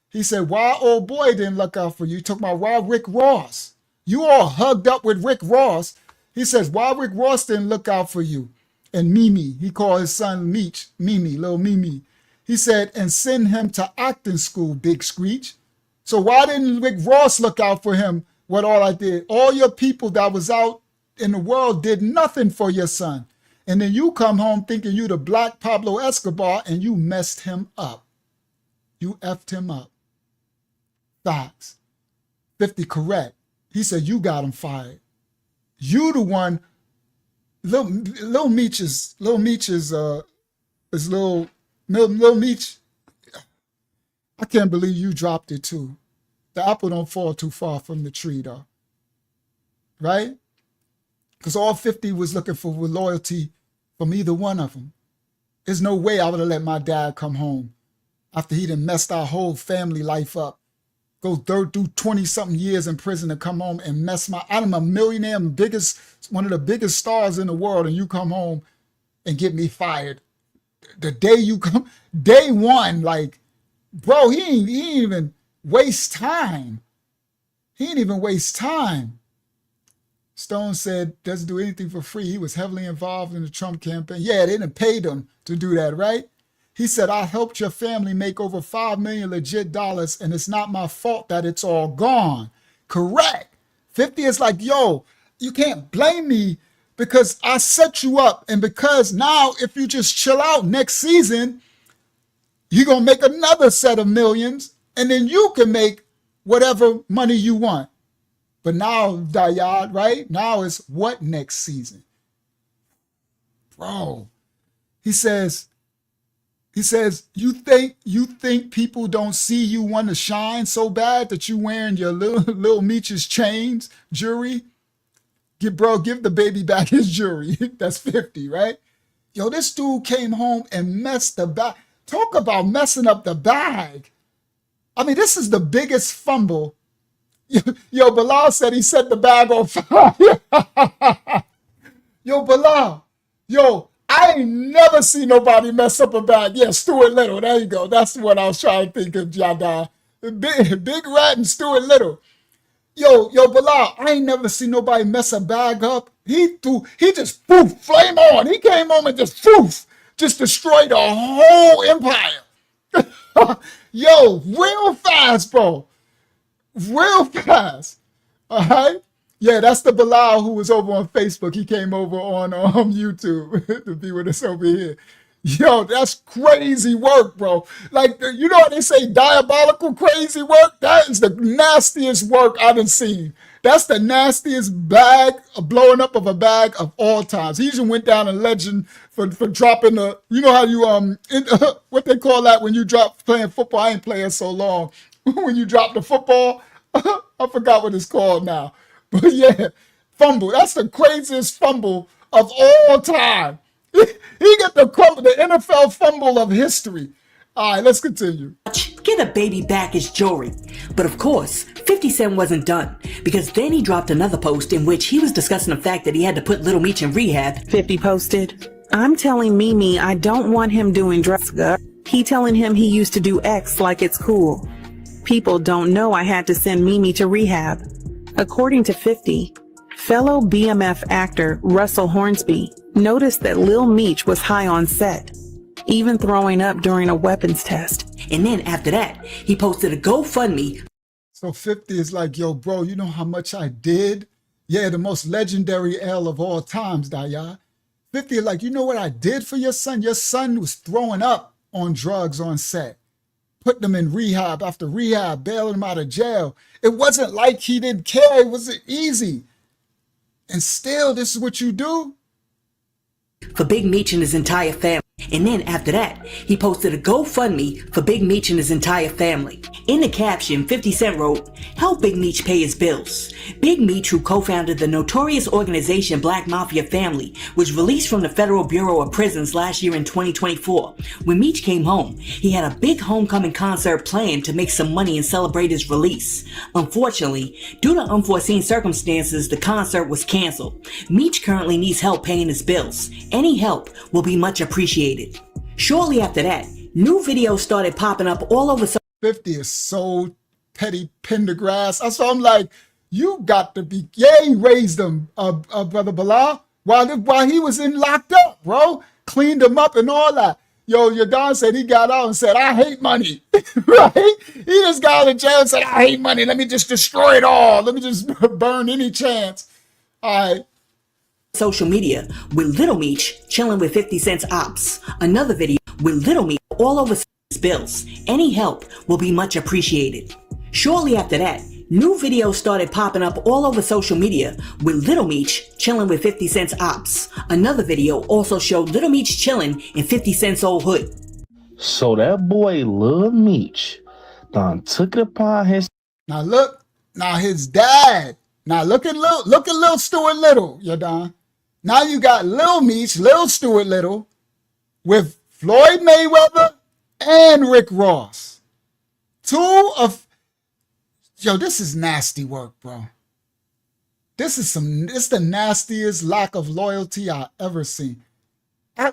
He said, why old boy didn't look out for you? Talking about why Rick Ross. You all hugged up with Rick Ross. He says, why Rick Ross didn't look out for you? And Mimi, he called his son Meech, Mimi, little Mimi. He said, and send him to acting school, Big Screech. So why didn't Rick Ross look out for him? What all I did? All your people that was out in the world did nothing for your son. And then you come home thinking you the Black Pablo Escobar and you messed him up. You effed him up. Facts. 50 correct. He said you got him fired. You the one. Lil Meech is Lil Meech. I can't believe you dropped it too. The apple don't fall too far from the tree though. Right? Because all 50 was looking for loyalty from either one of them. There's no way I would have let my dad come home after he done messed our whole family life up. Go do 20-something years in prison and come home and mess I'm a millionaire, one of the biggest stars in the world, and you come home and get me fired. The day you come, day one, like, bro, he ain't even waste time. He ain't even waste time. Stone said, doesn't do anything for free. He was heavily involved in the Trump campaign. Yeah, they didn't pay him to do that, right? He said, I helped your family make over $5 million legit dollars, and it's not my fault that it's all gone. Correct. 50 is like, yo, you can't blame me because I set you up. And because now if you just chill out next season, you're going to make another set of millions, and then you can make whatever money you want. But now, Dayad, right? Now it's what next season? Bro, he says, you think people don't see you want to shine so bad that you wearing your little Meech's chains, jewelry? Give the baby back his jewelry. That's 50, right? Yo, this dude came home and messed the bag. Talk about messing up the bag. I mean, this is the biggest fumble. Yo, Bilal said he set the bag on fire. Yo, Bilal. Yo, I ain't never seen nobody mess up a bag. Yeah, Stuart Little. There you go. That's what I was trying to think of, Jada. Big Rat and Stuart Little. Yo, Bilal, I ain't never seen nobody mess a bag up. He just poof, flame on. He came home and just poof. just destroyed a whole empire. Yo, real fast, bro. Real fast. All right? Yeah, that's the Bilal who was over on Facebook. He came over on YouTube to be with us over here. Yo, that's crazy work, bro. Like, you know what they say, diabolical crazy work? That is the nastiest work I've done seen. That's the nastiest bag, blowing up of a bag of all times. He even went down in legend for dropping the, you know how you, what they call that when you drop playing football? I ain't playing so long. When you drop the football, I forgot what it's called now. But yeah, fumble. That's the craziest fumble of all time. He got the NFL fumble of history. All right, let's continue. Get a baby back as jewelry. But of course, 50 Cent wasn't done, because then he dropped another post in which he was discussing the fact that he had to put Little Meech in rehab. 50 posted, I'm telling Mimi I don't want him doing drugs. He telling him he used to do X like it's cool. People don't know I had to send Mimi to rehab. According to 50, fellow BMF actor Russell Hornsby noticed that Lil Meech was high on set, even throwing up during a weapons test. And then after that, he posted a GoFundMe. So 50 is like, yo, bro, you know how much I did? Yeah, the most legendary L of all times, Daya. 50 is like, you know what I did for your son? Your son was throwing up on drugs on set. Put them in rehab after rehab, bailing him out of jail. It wasn't like he didn't care. It was easy. And still, this is what you do? For Big Meech and his entire family. And then after that, he posted a GoFundMe for Big Meech and his entire family. In the caption, 50 Cent wrote, "Help Big Meech pay his bills." Big Meech, who co-founded the notorious organization Black Mafia Family, was released from the Federal Bureau of Prisons last year in 2024. When Meech came home, he had a big homecoming concert planned to make some money and celebrate his release. Unfortunately, due to unforeseen circumstances, the concert was canceled. Meech currently needs help paying his bills. Any help will be much appreciated. Shortly after that, new videos started popping up all over. 50 is so petty Pendergrass. So I'm like, you got to be, yeah, he raised him, Brother Bilal, while he was in locked up, bro. Cleaned him up and all that. Yo, your Don said he got out and said, I hate money, right? He just got out of jail and said, I hate money. Let me just destroy it all. Let me just burn any chance. All right. Social media with Little Meech chilling with 50 Cent's ops. Another video with Little Meech all over his bills. Any help will be much appreciated. Shortly after that, new videos started popping up all over social media with Little Meech chilling with 50 Cent's ops. Another video also showed Little Meech chilling in 50 Cent's old hood. So that boy Lil Meech done took it upon his. Now look, now his dad. Now look at Lil Stuart Little, Yadon. Now you got Lil Meech, Lil Stuart Little, with Floyd Mayweather and Rick Ross. Yo, this is nasty work, bro. It's the nastiest lack of loyalty I ever seen. I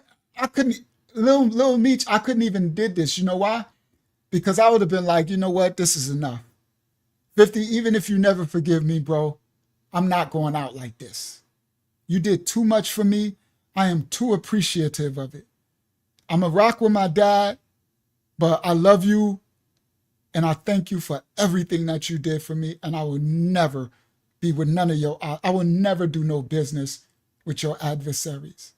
couldn't, Lil Meech, I couldn't even did this. You know why? Because I would have been like, you know what? This is enough. 50, even if you never forgive me, bro, I'm not going out like this. You did too much for me. I am too appreciative of it. I'm a rock with my dad, but I love you and I thank you for everything that you did for me. And I will never be with none of I will never do no business with your adversaries.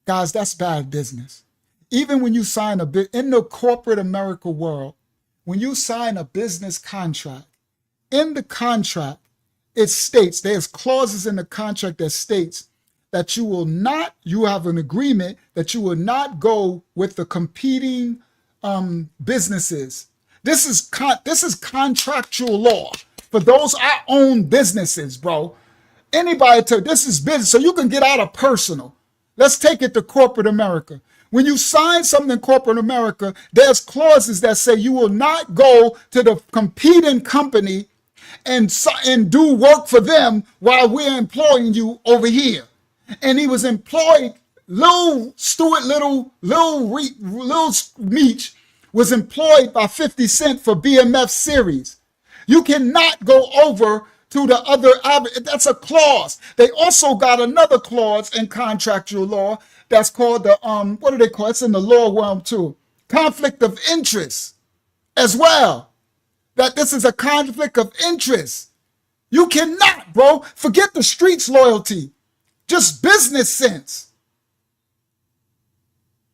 Guys, that's bad business. Even when you sign in the corporate America world, when you sign a business contract, in the contract, it states, there's clauses in the contract that states that you have an agreement that you will not go with the competing businesses. This is contractual law. For those I own businesses, bro. This is business, so you can get out of personal. Let's take it to corporate America. When you sign something in corporate America, there's clauses that say you will not go to the competing company and do work for them while we're employing you over here. And he was employed, Lil Meech was employed by 50 Cent for BMF series. You cannot go over to the other, that's a clause. They also got another clause in contractual law that's called the, what do they call it? It's in the law realm too. Conflict of interest as well. That this is a conflict of interest. You cannot, bro, forget the streets loyalty. Just business sense.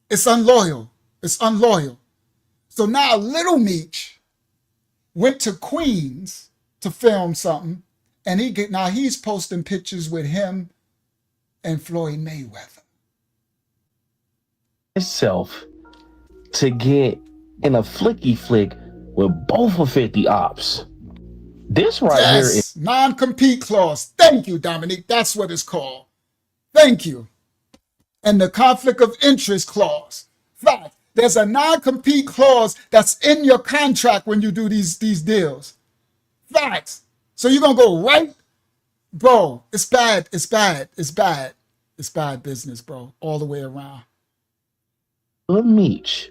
It's unloyal. It's unloyal. So now Little Meech went to Queens to film something, and now he's posting pictures with him and Floyd Mayweather. Itself to get in a flicky flick with both of 50 ops. This right here is non-compete clause. Thank you, Dominique. That's what it's called. Thank you. And the conflict of interest clause. Fact. There's a non-compete clause that's in your contract when you do these deals. Facts. So you're going to go right? Bro, it's bad. It's bad. It's bad. It's bad business, bro. All the way around. Meech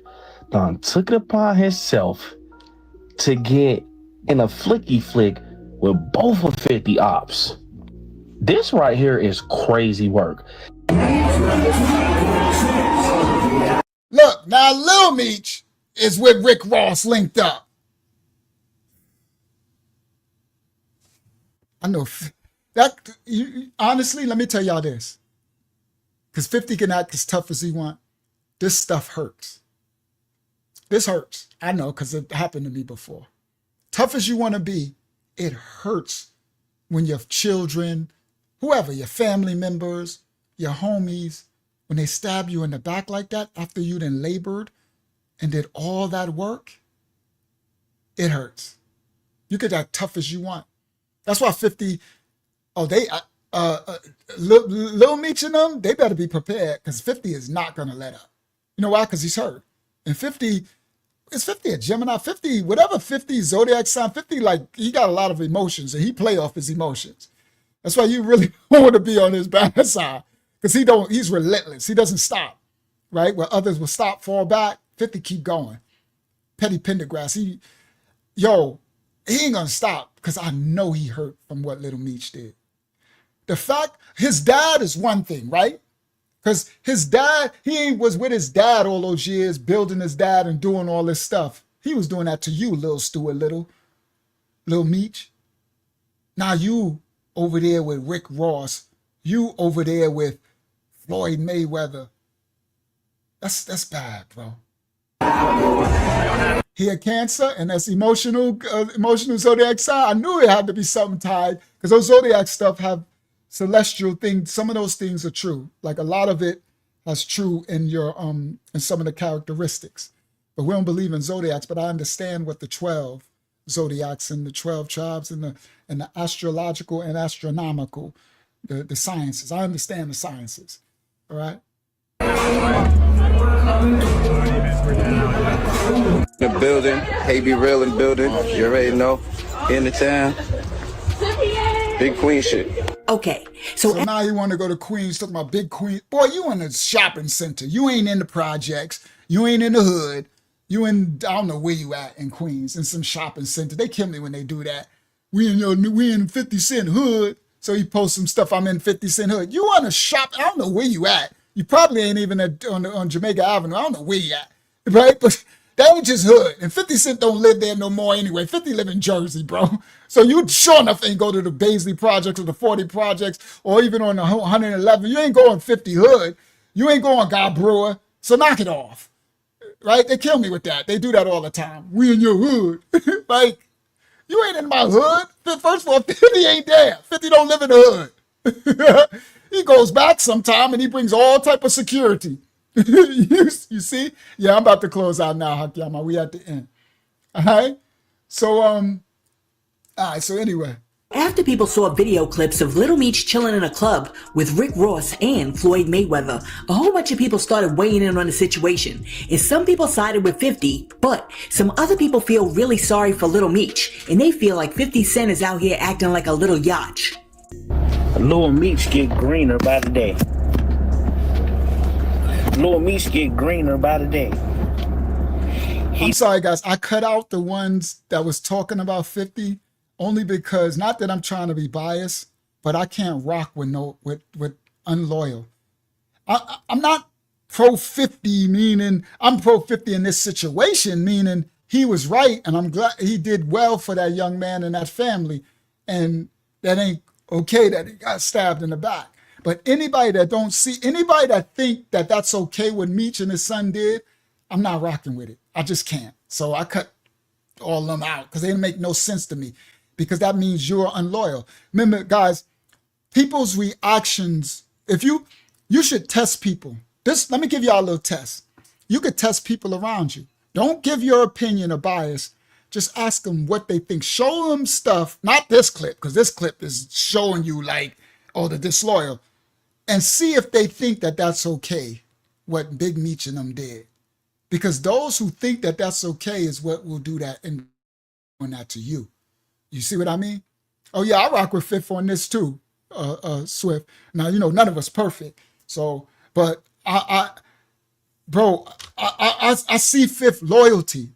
done took it upon himself to get in a flicky flick with both of 50 ops. This right here is crazy work. Look, now Lil Meech is with Rick Ross linked up. I know that. Honestly, let me tell y'all this. Because 50 can act as tough as he want. This stuff hurts. This hurts. I know, because it happened to me before. Tough as you want to be, it hurts when your children, whoever, your family members, your homies, when they stab you in the back like that after you done labored and did all that work, it hurts. You get that tough as you want. That's why 50, Lil Meech and them, they better be prepared because 50 is not going to let up. You know why? Because he's hurt. And 50, is 50 a Gemini? 50, whatever 50 zodiac sign, 50, like, he got a lot of emotions and he play off his emotions. That's why you really don't want to be on his bad side. Because he's relentless. He doesn't stop, right? Where others will stop, fall back, 50 keep going. Petty Pendergrass, he ain't gonna stop because I know he hurt from what Little Meech did. The fact, his dad is one thing, right? Because his dad, he was with his dad all those years, building his dad and doing all this stuff. He was doing that to you, Lil Stewart, Lil Meech. Now you over there with Rick Ross, you over there with Floyd Mayweather. That's bad, bro. He had cancer, and that's emotional zodiac sign. I knew it had to be something tied because those zodiac stuff have celestial things. Some of those things are true. Like a lot of it has true in your in some of the characteristics. But we don't believe in zodiacs. But I understand what the 12 zodiacs and the 12 tribes and the astrological and astronomical, the sciences. I understand the sciences. All right. The building, hey, be real in building. You already know. In the town. Big Queen shit. Okay, so now you want to go to Queens, talking about Big Queen. Boy, you in a shopping center. You ain't in the projects. You ain't in the hood. You in, I don't know where you at in Queens, in some shopping center. They kill me when they do that. We in 50 Cent hood. So he posts some stuff, I'm in 50 Cent hood. You want to shop, I don't know where you at. You probably ain't even on Jamaica Avenue. I don't know where you at, right? But that ain't just hood. And 50 Cent don't live there no more anyway. 50 live in Jersey, bro. So you sure enough ain't go to the Baisley Projects or the 40 Projects or even on the 111. You ain't going 50 hood. You ain't going God Brewer. So knock it off, right? They kill me with that. They do that all the time. We in your hood. Like, you ain't in my hood. First of all, 50 ain't there. 50 don't live in the hood. He goes back sometime and he brings all type of security. You see? Yeah, I'm about to close out now, Hakiyama. We at the end. All right? So, so anyway. After people saw video clips of Little Meech chilling in a club with Rick Ross and Floyd Mayweather, a whole bunch of people started weighing in on the situation. And some people sided with 50, but some other people feel really sorry for Little Meech, and they feel like 50 Cent is out here acting like a little yacht. Little Meech get greener by the day. Little Meech get greener by the day. I'm sorry, guys. I cut out the ones that was talking about 50 only because, not that I'm trying to be biased, but I can't rock with unloyal. I'm not pro 50, meaning I'm pro 50 in this situation, meaning he was right, and I'm glad he did well for that young man and that family. And that ain't okay that he got stabbed in the back. But anybody that don't see, anybody that think that that's okay what Meech and his son did, I'm not rocking with it. I just can't. So I cut all of them out because they make no sense to me, because that means you're unloyal. Remember, guys, people's reactions, if you should test people. Let me give y'all a little test. You could test people around you. Don't give your opinion or bias. Just ask them what they think. Show them stuff, not this clip, because this clip is showing you like, oh, the disloyal, and see if they think that that's okay, what Big Meech and them did. Because those who think that that's okay is what will do that and doing that to you. You see what I mean? Oh yeah, I rock with Fifth on this too, Swift. Now, you know, none of us perfect. So, but I see Fifth loyalty.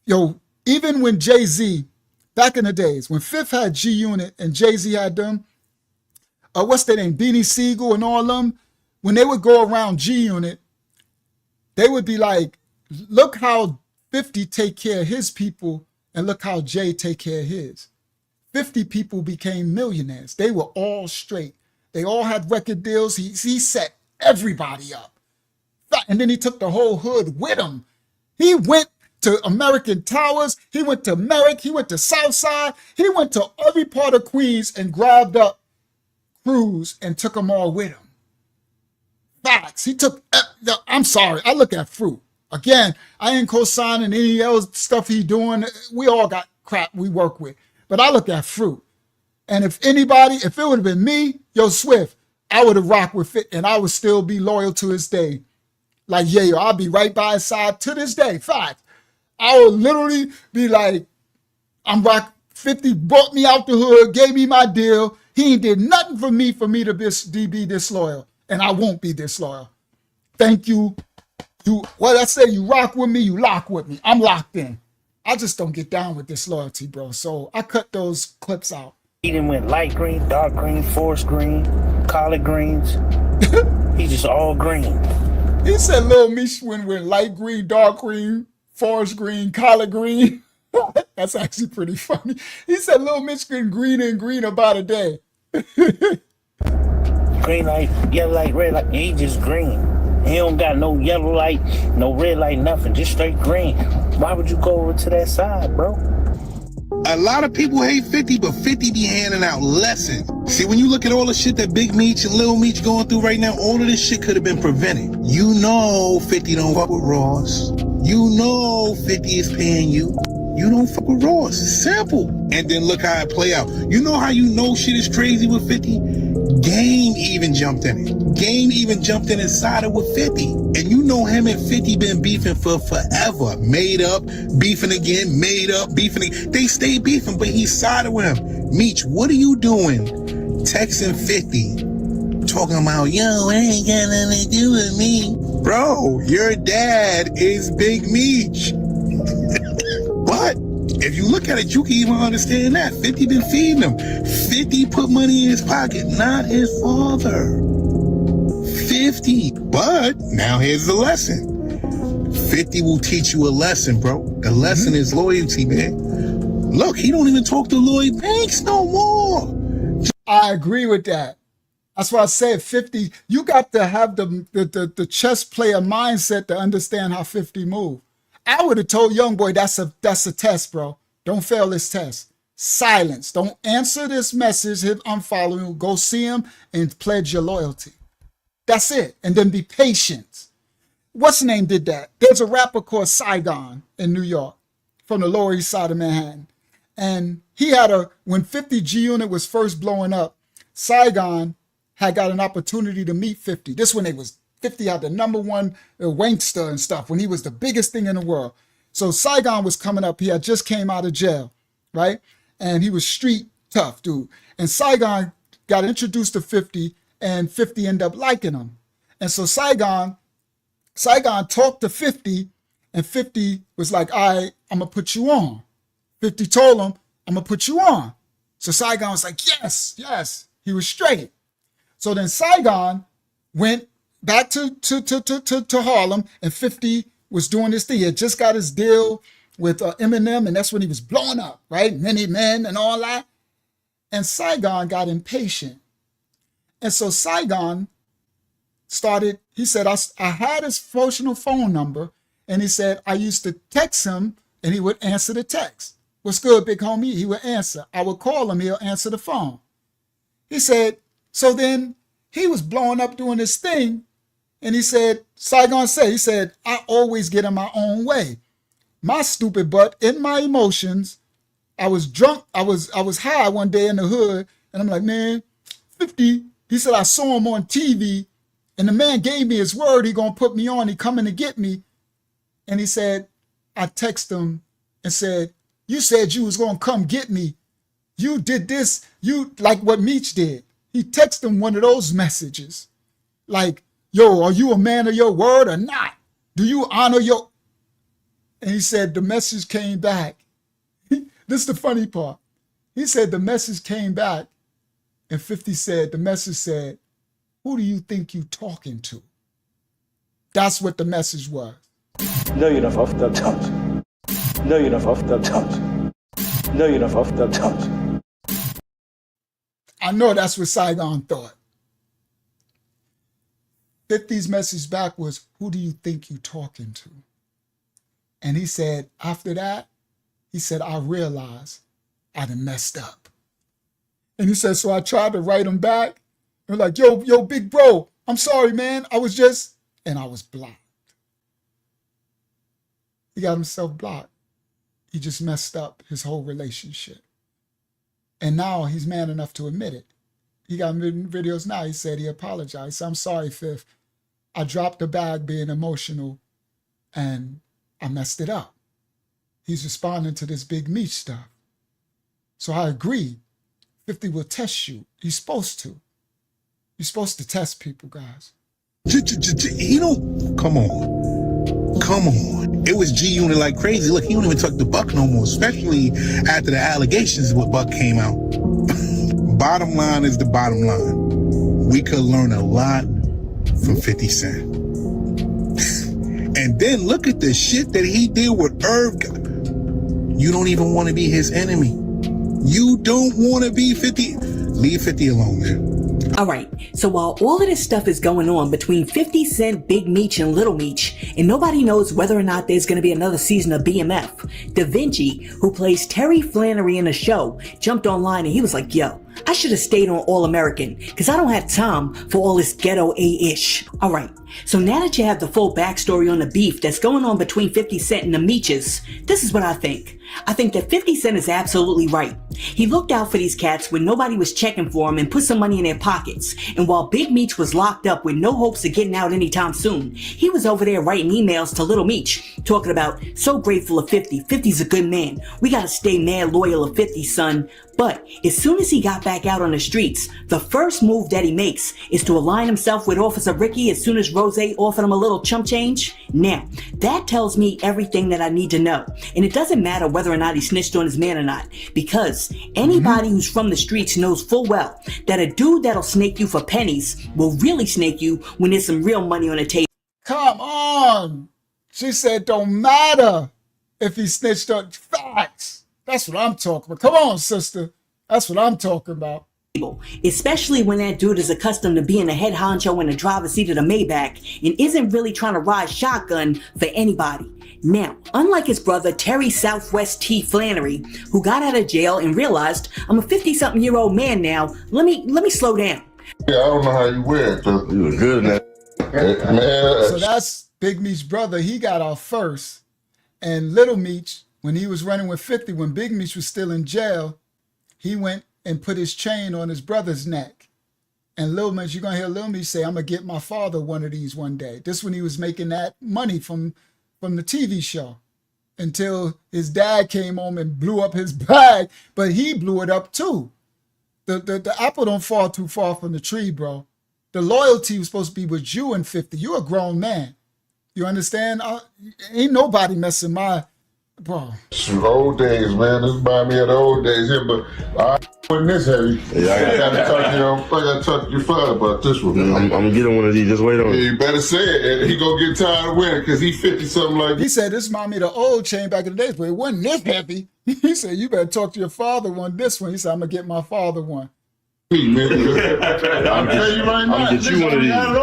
Yo, even when Jay-Z, back in the days, when Fifth had G-Unit and Jay-Z had them, what's their name, Beanie Siegel and all of them, when they would go around G-Unit, they would be like, look how 50 take care of his people and look how Jay take care of his. 50 people became millionaires. They were all straight. They all had record deals. He set everybody up. And then he took the whole hood with him. He went to American Towers. He went to Merrick. He went to Southside. He went to every part of Queens and grabbed up crews and took them all with him. Facts. He took, I'm sorry, I look at Fruit. Again, I ain't co-signing any else stuff he doing. We all got crap we work with. But I look at Fruit. And if it would have been me, yo, Swift, I would have rocked with it and I would still be loyal to his day. Like, yeah, yo, I'll be right by his side to this day. Fact. I would literally be like, I'm rock 50 brought me out the hood, gave me my deal. He ain't did nothing for me to be disloyal. And I won't be disloyal. Thank you. What I say, you rock with me, you lock with me. I'm locked in. I just don't get down with disloyalty, bro. So I cut those clips out. He done went light green, dark green, forest green, collard greens. He just all green. He said Lil Meech went light green, dark green, forest green, collard green. That's actually pretty funny. He said Lil Meech been green and green about a day. Green light, yellow light, red light. He just green. He don't got no yellow light, no red light, nothing. Just straight green. Why would you go over to that side, bro? A lot of people hate 50, but 50 be handing out lessons. See, when you look at all the shit that Big Meech and Lil Meech going through right now, all of this shit could have been prevented. You know 50 don't fuck with Ross. You know 50 is paying you. You don't fuck with Ross. It's simple. And then look how it play out. You know how you know shit is crazy with 50? Game even jumped in it. Game even jumped in inside it with 50. And you know him and 50 been beefing for forever. Made up, beefing again, made up, beefing again. They stay beefing, but he sided with him. Meech, what are you doing? Texting 50. Talking about, yo, it ain't got nothing to do with me. Bro, your dad is Big Meech. But if you look at it, you can even understand that. 50 been feeding him. 50 put money in his pocket, not his father. 50. But now here's the lesson. 50 will teach you a lesson, bro. The lesson is loyalty, man. Look, he don't even talk to Lloyd Banks no more. I agree with that. That's why I said 50, you got to have the chess player mindset to understand how 50 move. I would have told Youngboy that's a test, bro. Don't fail this test. Silence. Don't answer this message, hit unfollow him, go see him and pledge your loyalty. That's it. And then be patient. What's the name did that? There's a rapper called Saigon in New York from the Lower East Side of Manhattan. And he had when 50 G-Unit was first blowing up, Saigon had got an opportunity to meet 50. This when 50 had the #1 wankster and stuff, when he was the biggest thing in the world. So Saigon was coming up. He had just came out of jail, right? And he was street tough, dude. And Saigon got introduced to 50, and 50 ended up liking him. And so Saigon talked to 50, and 50 was like, all right, I'm going to put you on. 50 told him, I'm going to put you on. So Saigon was like, yes. He was straight. So then Saigon went, back to Harlem, and 50 was doing this thing. He had just got his deal with Eminem, and that's when he was blowing up, right? Many Men and all that. And Saigon got impatient. And so Saigon started, he said, I had his personal phone number, and he said, I used to text him, and he would answer the text. What's good, big homie? He would answer. I would call him, he'll answer the phone. He said, so then he was blowing up doing this thing, and he said, Saigon said, he said, I always get in my own way. My stupid butt, in my emotions, I was drunk, I was high one day in the hood, and I'm like, man, 50, he said, I saw him on TV, and the man gave me his word, he gonna put me on, he coming to get me. And he said, I text him and said, you said you was gonna come get me. You did this, you like what Meech did. He texted him one of those messages. Like, yo, are you a man of your word or not? Do you honor your... And he said the message came back. This is the funny part. He said the message came back, and 50 said, the message said, who do you think you talking to? That's what the message was. No, you're not off the touch. No, you're not off the touch. No, you're not off the touch. I know that's what Saigon thought. 50's message back was, who do you think you talking to? And he said, after that, he said, I realized I done messed up. And he said, so I tried to write him back. And like, yo, big bro, I'm sorry, man. I was just, and I was blocked. He got himself blocked. He just messed up his whole relationship. And now he's man enough to admit it. He got videos now. He said he apologized. He said, I'm sorry, Fifth. I dropped the bag being emotional and I messed it up. He's responding to this Big Meech stuff. So I agree. 50 will test you. He's supposed to. You're supposed to test people, guys. You know, come on. Come on. It was G-Unit like crazy. Look, he don't even tuck the buck no more, especially after the allegations with Buck came out. Bottom line is the bottom line. We could learn a lot from 50 Cent. And then look at the shit that he did with Irv. You don't even want to be his enemy. You don't want to be 50. Leave 50 alone, man. All right, so while all of this stuff is going on between 50 Cent, Big Meech, and Little Meech, and nobody knows whether or not there's going to be another season of BMF, Da Vinci, who plays Terry Flannery in the show, jumped online and he was like, yo, I should have stayed on All American because I don't have time for all this ghetto A-ish. All right, so now that you have the full backstory on the beef that's going on between 50 Cent and the Meeches, this is what I think. I think that 50 Cent is absolutely right. He looked out for these cats when nobody was checking for him and put some money in their pockets. And while Big Meech was locked up with no hopes of getting out anytime soon, he was over there writing emails to Little Meech, talking about, so grateful of 50. 50's a good man. We gotta stay mad loyal of 50, son. But as soon as he got back out on the streets, the first move that he makes is to align himself with Officer Ricky as soon as Rose offered him a little chump change. Now, that tells me everything that I need to know. And it doesn't matter whether or not he snitched on his man or not, because anybody who's from the streets knows full well that a dude that'll snake you for pennies will really snake you when there's some real money on the table. Come on. She said, don't matter if he snitched on facts. That's what I'm talking about. Come on, sister. That's what I'm talking about. Especially when that dude is accustomed to being the head honcho in the driver's seat of the Maybach and isn't really trying to ride shotgun for anybody. Now, unlike his brother Terry Southwest T. Flannery, who got out of jail and realized, I'm a 50-something-year-old man now, let me slow down. Yeah, I don't know how you wear it. You were good at that. Man. So that's Big Meech's brother. He got off first. And Little Meech, when he was running with 50, when Big Meech was still in jail, he went and put his chain on his brother's neck. And Lil Meech, you're going to hear Lil Meech say, I'm going to get my father one of these one day. This when he was making that money from the TV show, until his dad came home and blew up his bag, but he blew it up too. The apple don't fall too far from the tree, bro. The loyalty was supposed to be with you and 50. You're a grown man. You understand? Ain't nobody messing my Bro. Some old days, man. This remind me of the old days here, but I wasn't this heavy. Yeah, I gotta talk to your father about this one, man. I'm gonna get him one of these. Just wait on Yeah, it. you better say it. And he gonna get tired of wearing it because he 50 something like He said this remind me of the old chain back in the days, but it wasn't this heavy. He said, you better talk to your father one this one. He said, I'm gonna get my father one. me, man. I'm telling you right now. I'm gonna get you one of these. I'm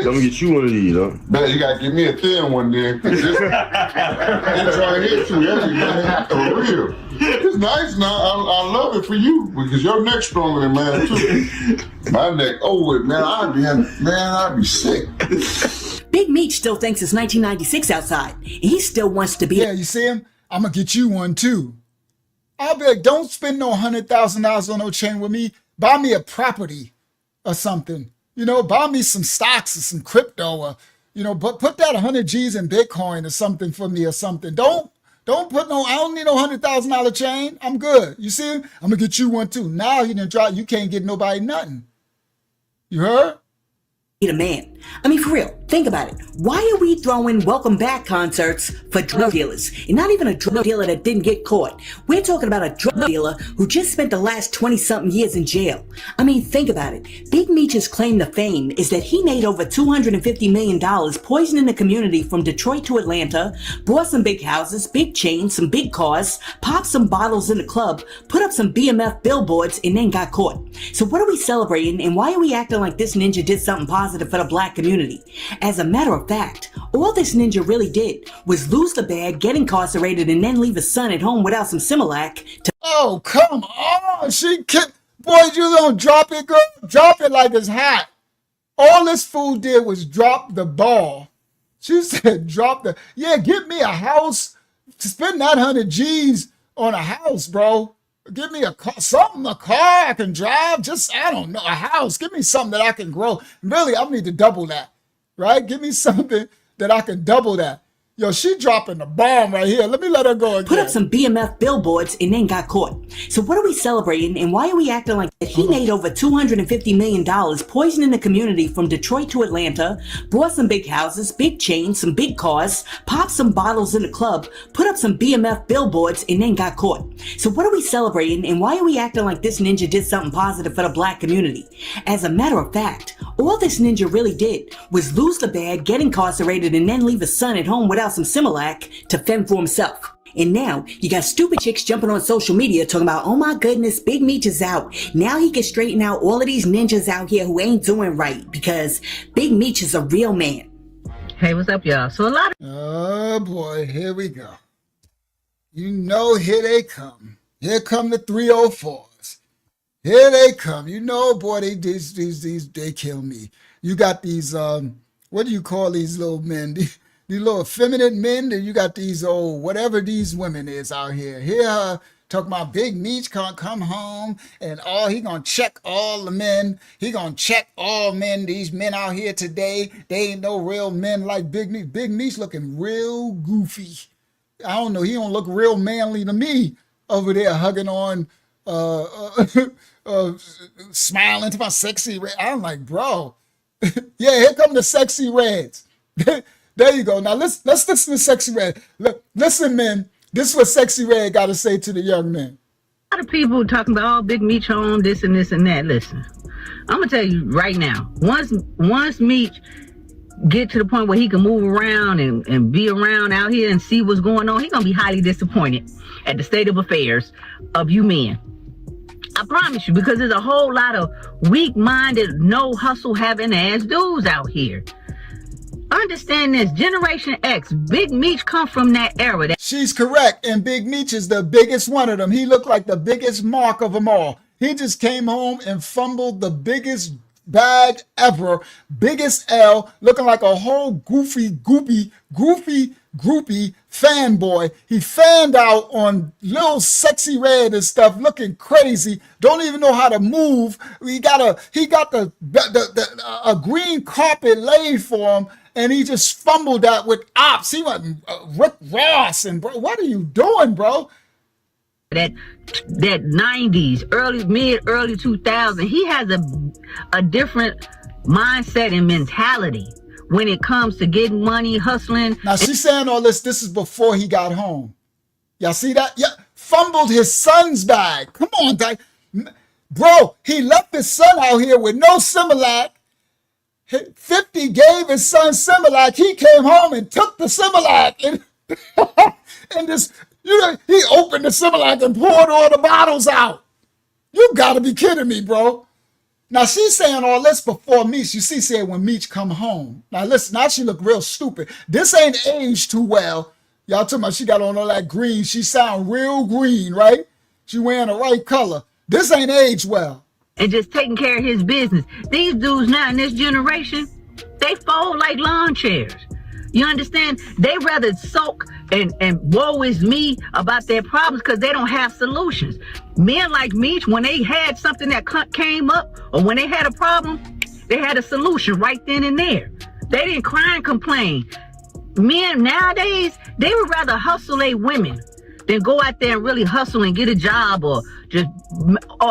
gonna get you one of these, though. Man, you gotta give me a thin one then. Cause this trying to hit too heavy, man. For real. It's nice now. I love it for you because your neck's stronger than mine too. My neck, man, I'd be sick. Big Meech still thinks it's 1996 outside. He still wants to be. Yeah, you see him? I'm gonna get you one too. I'll be like, don't spend no $100,000 on no chain with me. Buy me a property or something. You know, buy me some stocks or some crypto or, you know, but put that 100 G's in Bitcoin or something for me or something. Don't put no, I don't need no $100,000 chain. I'm good. You see him? I'm gonna get you one too. Now he done drop, you can't get nobody nothing. You heard? A man. I mean, for real, think about it. Why are we throwing welcome back concerts for drug dealers? And not even a drug dealer that didn't get caught. We're talking about a drug dealer who just spent the last 20-something years in jail. I mean, think about it. Big Meech's claim to fame is that he made over $250 million poisoning the community from Detroit to Atlanta, bought some big houses, big chains, some big cars, popped some bottles in the club, put up some BMF billboards, and then got caught. So what are we celebrating, and why are we acting like this ninja did something positive for the black community? As a matter of fact, all this ninja really did was lose the bag, get incarcerated, and then leave his son at home without some Similac to— Oh, come on. Boy, you don't drop it, girl. Drop it like it's hot. All this fool did was drop the ball. She said, get me a house. Spend that 100 G's on a house, bro. Give me a car I can drive. I don't know, a house. Give me something that I can grow. Really, I need to double that, right? Give me something that I can double that. Yo, she dropping the bomb right here. Let me let her go again. Put up some BMF billboards and then got caught. So what are we celebrating, and why are we acting like that? He made over $250 million poisoning the community from Detroit to Atlanta, bought some big houses, big chains, some big cars, popped some bottles in the club, put up some BMF billboards, and then got caught. So what are we celebrating, and why are we acting like this ninja did something positive for the black community? As a matter of fact, all this ninja really did was lose the bag, get incarcerated, and then leave his son at home without some Similac to fend for himself. And now you got stupid chicks jumping on social media talking about, oh my goodness, Big Meech is out. Now he can straighten out all of these ninjas out here who ain't doing right because Big Meech is a real man. Hey, what's up, y'all? So a lot of— Oh boy, here we go. You know, here they come. Here come the 304s. Here they come. You know, boy, they kill me. You got these, what do you call these little men? These little effeminate men. Then you got these old, whatever these women is out here. Here, talking about Big Meech can't come home and he gonna check all the men. He gonna check all men. These men out here today, they ain't no real men like Big Meech. Big Meech looking real goofy. I don't know. He don't look real manly to me over there hugging on, smiling to my sexy red. I'm like, bro. Yeah, here come the sexy reds. There you go. Now let's listen to Sexy Red. Listen, men. This is what Sexy Red got to say to the young men. A lot of people talking about, oh, Big Meech home, this and this and that. Listen, I'm gonna tell you right now. Once Meech get to the point where he can move around and be around out here and see what's going on, he's gonna be highly disappointed at the state of affairs of you men. I promise you, because there's a whole lot of weak-minded, no hustle having ass dudes out here. Understand this, Generation X, Big Meech come from that era. She's correct, and Big Meech is the biggest one of them. He looked like the biggest mark of them all. He just came home and fumbled the biggest bag ever, biggest L, looking like a whole goofy fanboy. He fanned out on little Sexy Red and stuff, looking crazy. Don't even know how to move. He got a green carpet laid for him, and he just fumbled that with ops. He went Rick Ross, and bro, what are you doing, bro? That 90s, early 2000s, he has a different mindset and mentality when it comes to getting money, hustling. Now she's saying all this is before he got home. Y'all see that? Yeah, fumbled his son's bag. Come on, Dyke. Bro, he left his son out here with no Similac. 50 gave his son Similac. He came home and took the Similac. And this, he opened the Similac and poured all the bottles out. You gotta be kidding me, bro. Now she's saying all this before Meech. You see, said when Meech come home. Now listen, now she look real stupid. This ain't aged too well. Y'all talking about she got on all that green. She sound real green, right? She wearing the right color. This ain't aged well. And just taking care of his business. These dudes now in this generation, they fold like lawn chairs. You understand? They rather sulk and woe is me about their problems because they don't have solutions. Men like Meech, when they had something that came up or when they had a problem, they had a solution right then and there. They didn't cry and complain. Men nowadays, they would rather hustle a women than go out there and really hustle and get a job or just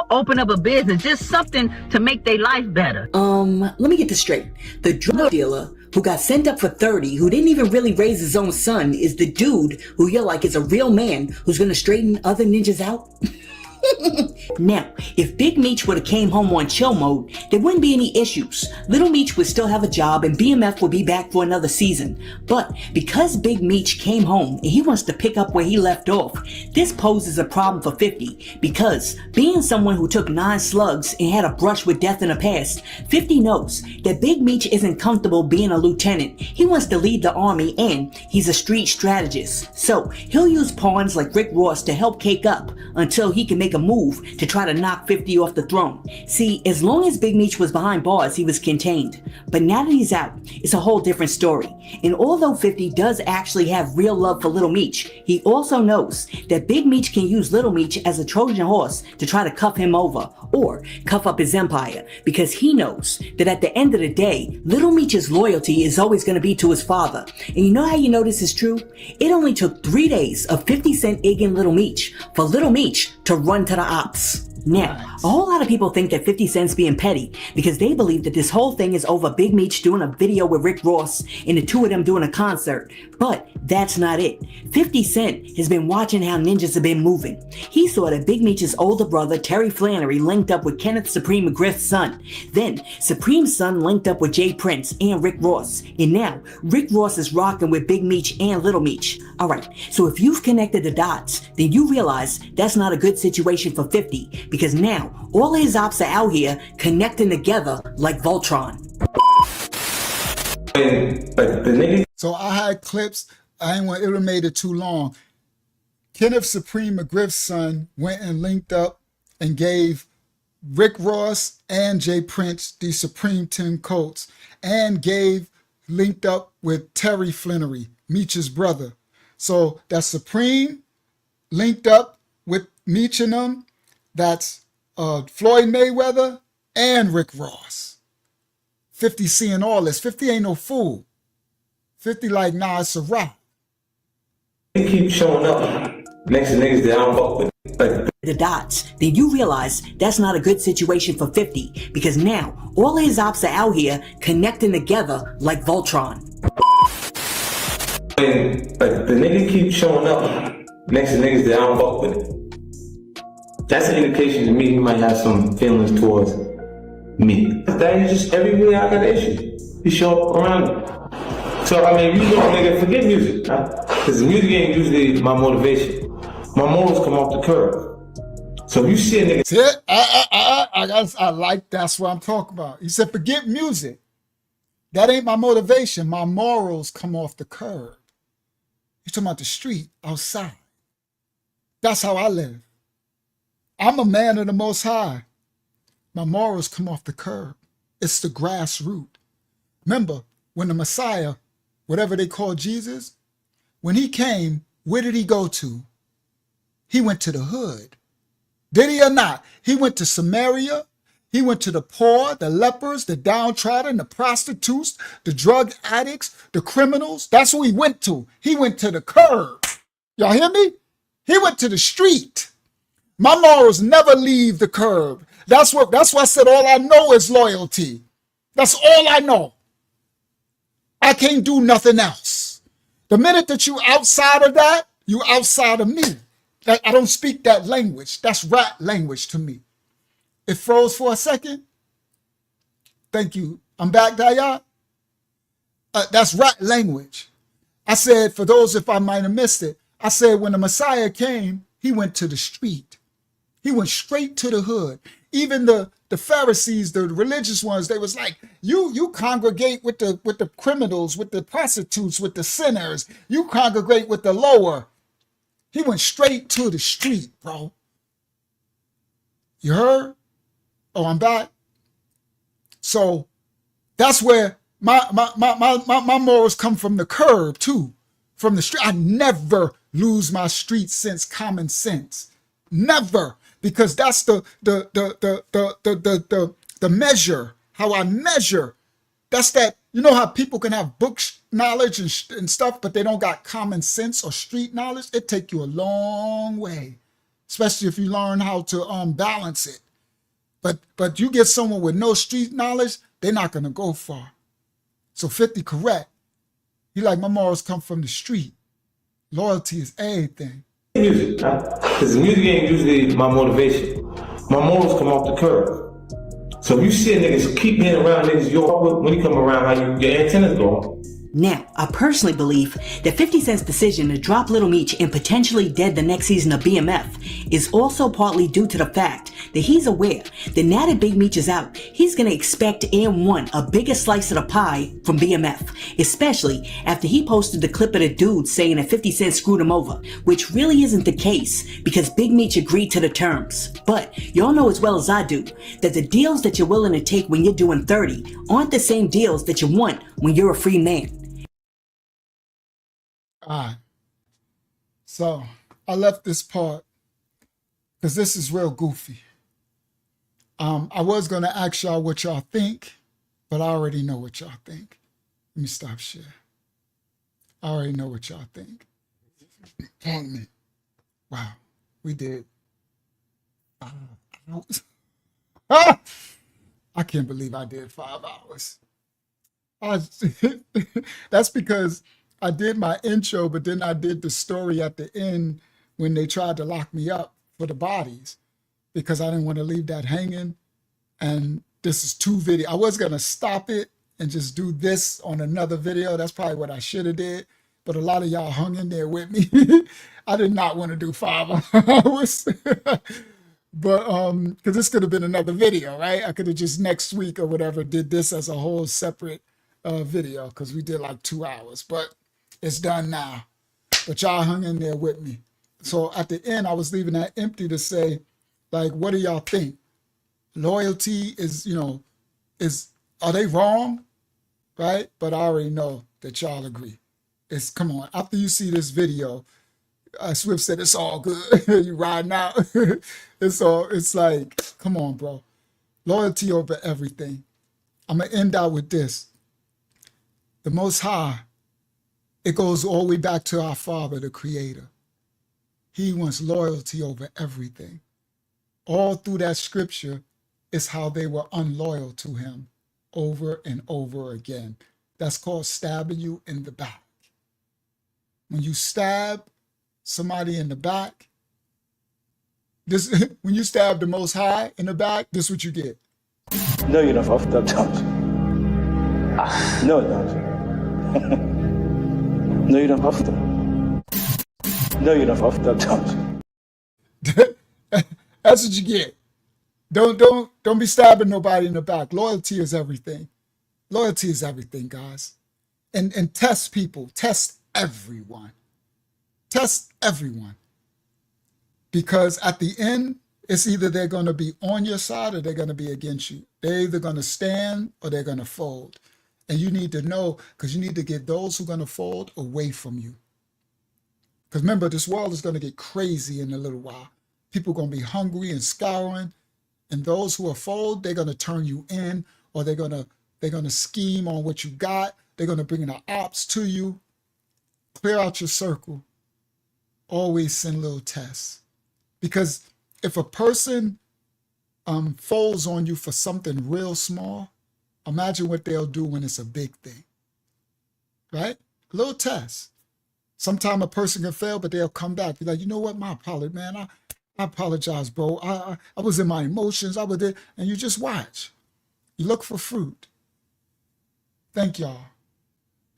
open up a business, just something to make their life better. Let me get this straight. The drug dealer who got sent up for 30, who didn't even really raise his own son, is the dude who you're like is a real man who's gonna straighten other ninjas out? Now, if Big Meech would have came home on chill mode, there wouldn't be any issues. Little Meech would still have a job and BMF would be back for another season. But because Big Meech came home and he wants to pick up where he left off, this poses a problem for 50 because being someone who took 9 slugs and had a brush with death in the past, 50 knows that Big Meech isn't comfortable being a lieutenant. He wants to lead the army and he's a street strategist. So he'll use pawns like Rick Ross to help cake up until he can make a move to try to knock 50 off the throne. See, as long as Big Meech was behind bars, he was contained. But now that he's out, it's a whole different story. And although 50 does actually have real love for Little Meech, he also knows that Big Meech can use Little Meech as a Trojan horse to try to cuff him over or cuff up his empire, because he knows that at the end of the day, Little Meech's loyalty is always going to be to his father. And you know how you know this is true? It only took 3 days of 50 Cent egging Little Meech for Little Meech to run to the ops. Now, a whole lot of people think that 50 Cent's being petty because they believe that this whole thing is over Big Meech doing a video with Rick Ross and the two of them doing a concert. But that's not it. 50 Cent has been watching how ninjas have been moving. He saw that Big Meech's older brother, Terry Flannery, linked up with Kenneth Supreme McGriff's son. Then, Supreme's son linked up with Jay Prince and Rick Ross. And now, Rick Ross is rocking with Big Meech and Little Meech. Alright, so if you've connected the dots, then you realize that's not a good situation for 50, because now all his ops are out here connecting together like Voltron. So I had clips. I ain't want it would have made it too long. Kenneth Supreme McGriff's son went and linked up and gave Rick Ross and Jay Prince the Supreme 10 coats and linked up with Terry Flannery, Meech's brother. So that's Supreme linked up with Meech and them. That's Floyd Mayweather and Rick Ross. 50 seeing all this. 50 ain't no fool. 50 like, nah, it's a wrap. They keep showing up next to niggas that I don't fuck with. The dots, then you realize that's not a good situation for 50, because now all his ops are out here connecting together like Voltron. When the niggas keep showing up next to niggas that I don't fuck with, that's an indication to me he might have some feelings towards me. That is just everywhere I got an issue. He show up around me. So I mean, you know, nigga, forget music. Because music ain't usually my motivation. My morals come off the curb. So if you see a nigga... See, I like, that's what I'm talking about. He said, forget music. That ain't my motivation. My morals come off the curb. You're talking about the street outside. That's how I live. I'm a man of the Most High. My morals come off the curb. It's the grassroots. Remember, when the Messiah, whatever they call Jesus, when he came, where did he go to? He went to the hood. Did he or not? He went to Samaria. He went to the poor, the lepers, the downtrodden, the prostitutes, the drug addicts, the criminals. That's who he went to. He went to the curb. Y'all hear me? He went to the street. My morals never leave the curb. That's why I said all I know is loyalty. That's all I know. I can't do nothing else. The minute that you outside of that, You outside of me. I don't speak that language. That's rat language to me. It froze for a second. Thank you. I'm back, Daya. That's rat language. I said, for those if I might have missed it, I said when the Messiah came, he went to the street. He went straight to the hood. Even the Pharisees, the religious ones, they was like, you congregate with the criminals, with the prostitutes, with the sinners. You congregate with the lower. He went straight to the street, bro. You heard? Oh, I'm back. So that's where my morals come from, the curb too, from the street. I never lose my street sense, common sense, never, because that's the measure, how I measure. That's that. You know how people can have book knowledge and stuff, but they don't got common sense or street knowledge. It take you a long way, especially if you learn how to balance it. But you get someone with no street knowledge, they're not gonna go far. So 50 correct. He like, my morals come from the street. Loyalty is everything. Music, because music ain't usually my motivation. My morals come off the curb. So if you see niggas keep being around niggas, when you come around, how your antennas go. Now, I personally believe that 50 Cent's decision to drop Little Meech and potentially dead the next season of BMF is also partly due to the fact that he's aware that now that Big Meech is out, he's going to expect and want a bigger slice of the pie from BMF, especially after he posted the clip of the dude saying that 50 Cent screwed him over, which really isn't the case because Big Meech agreed to the terms. But y'all know as well as I do that the deals that you're willing to take when you're doing 30 aren't the same deals that you want when you're a free man. All right. So I left this part because this is real goofy. I was going to ask y'all what y'all think, but I already know what y'all think. Let me stop share. I already know what y'all think. Pardon me. Wow. We did 5 hours. I can't believe I did 5 hours. That's because I did my intro, but then I did the story at the end when they tried to lock me up for the bodies because I didn't want to leave that hanging. And this is 2 videos. I was going to stop it and just do this on another video. That's probably what I should have did. But a lot of y'all hung in there with me. I did not want to do 5 hours. But because this could have been another video, right? I could have just next week or whatever did this as a whole separate video because we did like 2 hours. But it's done now, but y'all hung in there with me. So at the end, I was leaving that empty to say, like, what do y'all think? Loyalty is, are they wrong? Right? But I already know that y'all agree. Come on, after you see this video, Swift said it's all good. You riding out. It's like, come on, bro. Loyalty over everything. I'm going to end out with this. The Most High, it goes all the way back to our Father, the Creator. He wants loyalty over everything. All through that scripture is how they were unloyal to him over and over again. That's called stabbing you in the back. When you stab somebody in the back, when you stab the Most High in the back, this is what you get. No, you don't have to, don't you? No, don't you? No, you don't have to. No, you don't have to, don't you? That's what you get. Don't be stabbing nobody in the back. Loyalty is everything. Loyalty is everything, guys. And test people. Test everyone. Test everyone. Because at the end, it's either they're going to be on your side or they're going to be against you. They're either going to stand or they're going to fold. And you need to know, because you need to get those who are going to fold away from you. Because remember, this world is going to get crazy in a little while. People are going to be hungry and scouring. And those who are fold, they're going to turn you in, or they're going to scheme on what you got. They're going to bring in the ops to you. Clear out your circle. Always send little tests. Because if a person folds on you for something real small, imagine what they'll do when it's a big thing. Right? A little test. Sometimes a person can fail, but they'll come back. Be like, you know what, my apology, man. I apologize, bro. I was in my emotions. I was there. And you just watch. You look for fruit. Thank y'all.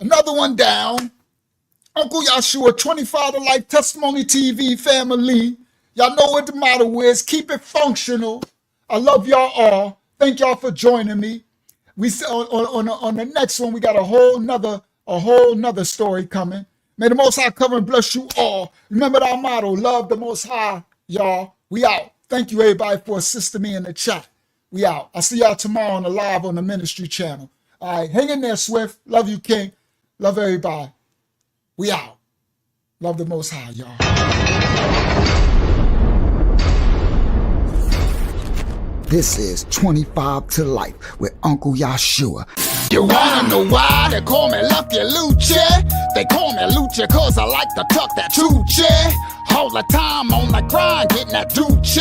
Another one down. Uncle Yahshua, 25 to Life Testimony TV family. Y'all know what the motto is. Keep it functional. I love y'all all. Thank y'all for joining me. We on the next one, we got a whole nother story coming. May the Most High cover and bless you all. Remember our motto, love the Most High, y'all. We out. Thank you, everybody, for assisting me in the chat. We out. I'll see y'all tomorrow on the live on the ministry channel. All right, hang in there, Swift. Love you, King. Love everybody. We out. Love the Most High, y'all. This is 25 to Life with Uncle Yahshua. You wanna know why they call me Lucky Lucha? They call me Lucha cause I like to tuck that Tucci. All the time on the grind, getting that Duce.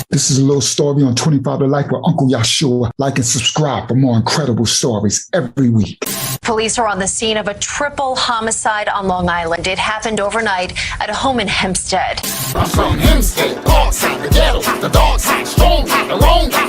This is a little story on 25 to Life with Uncle Yahshua. Like and subscribe for more incredible stories every week. Police are on the scene of a triple homicide on Long Island. It happened overnight at a home in Hempstead. I'm from Hempstead, Parkside, the ghetto, the dog side, strong, the wrong guy.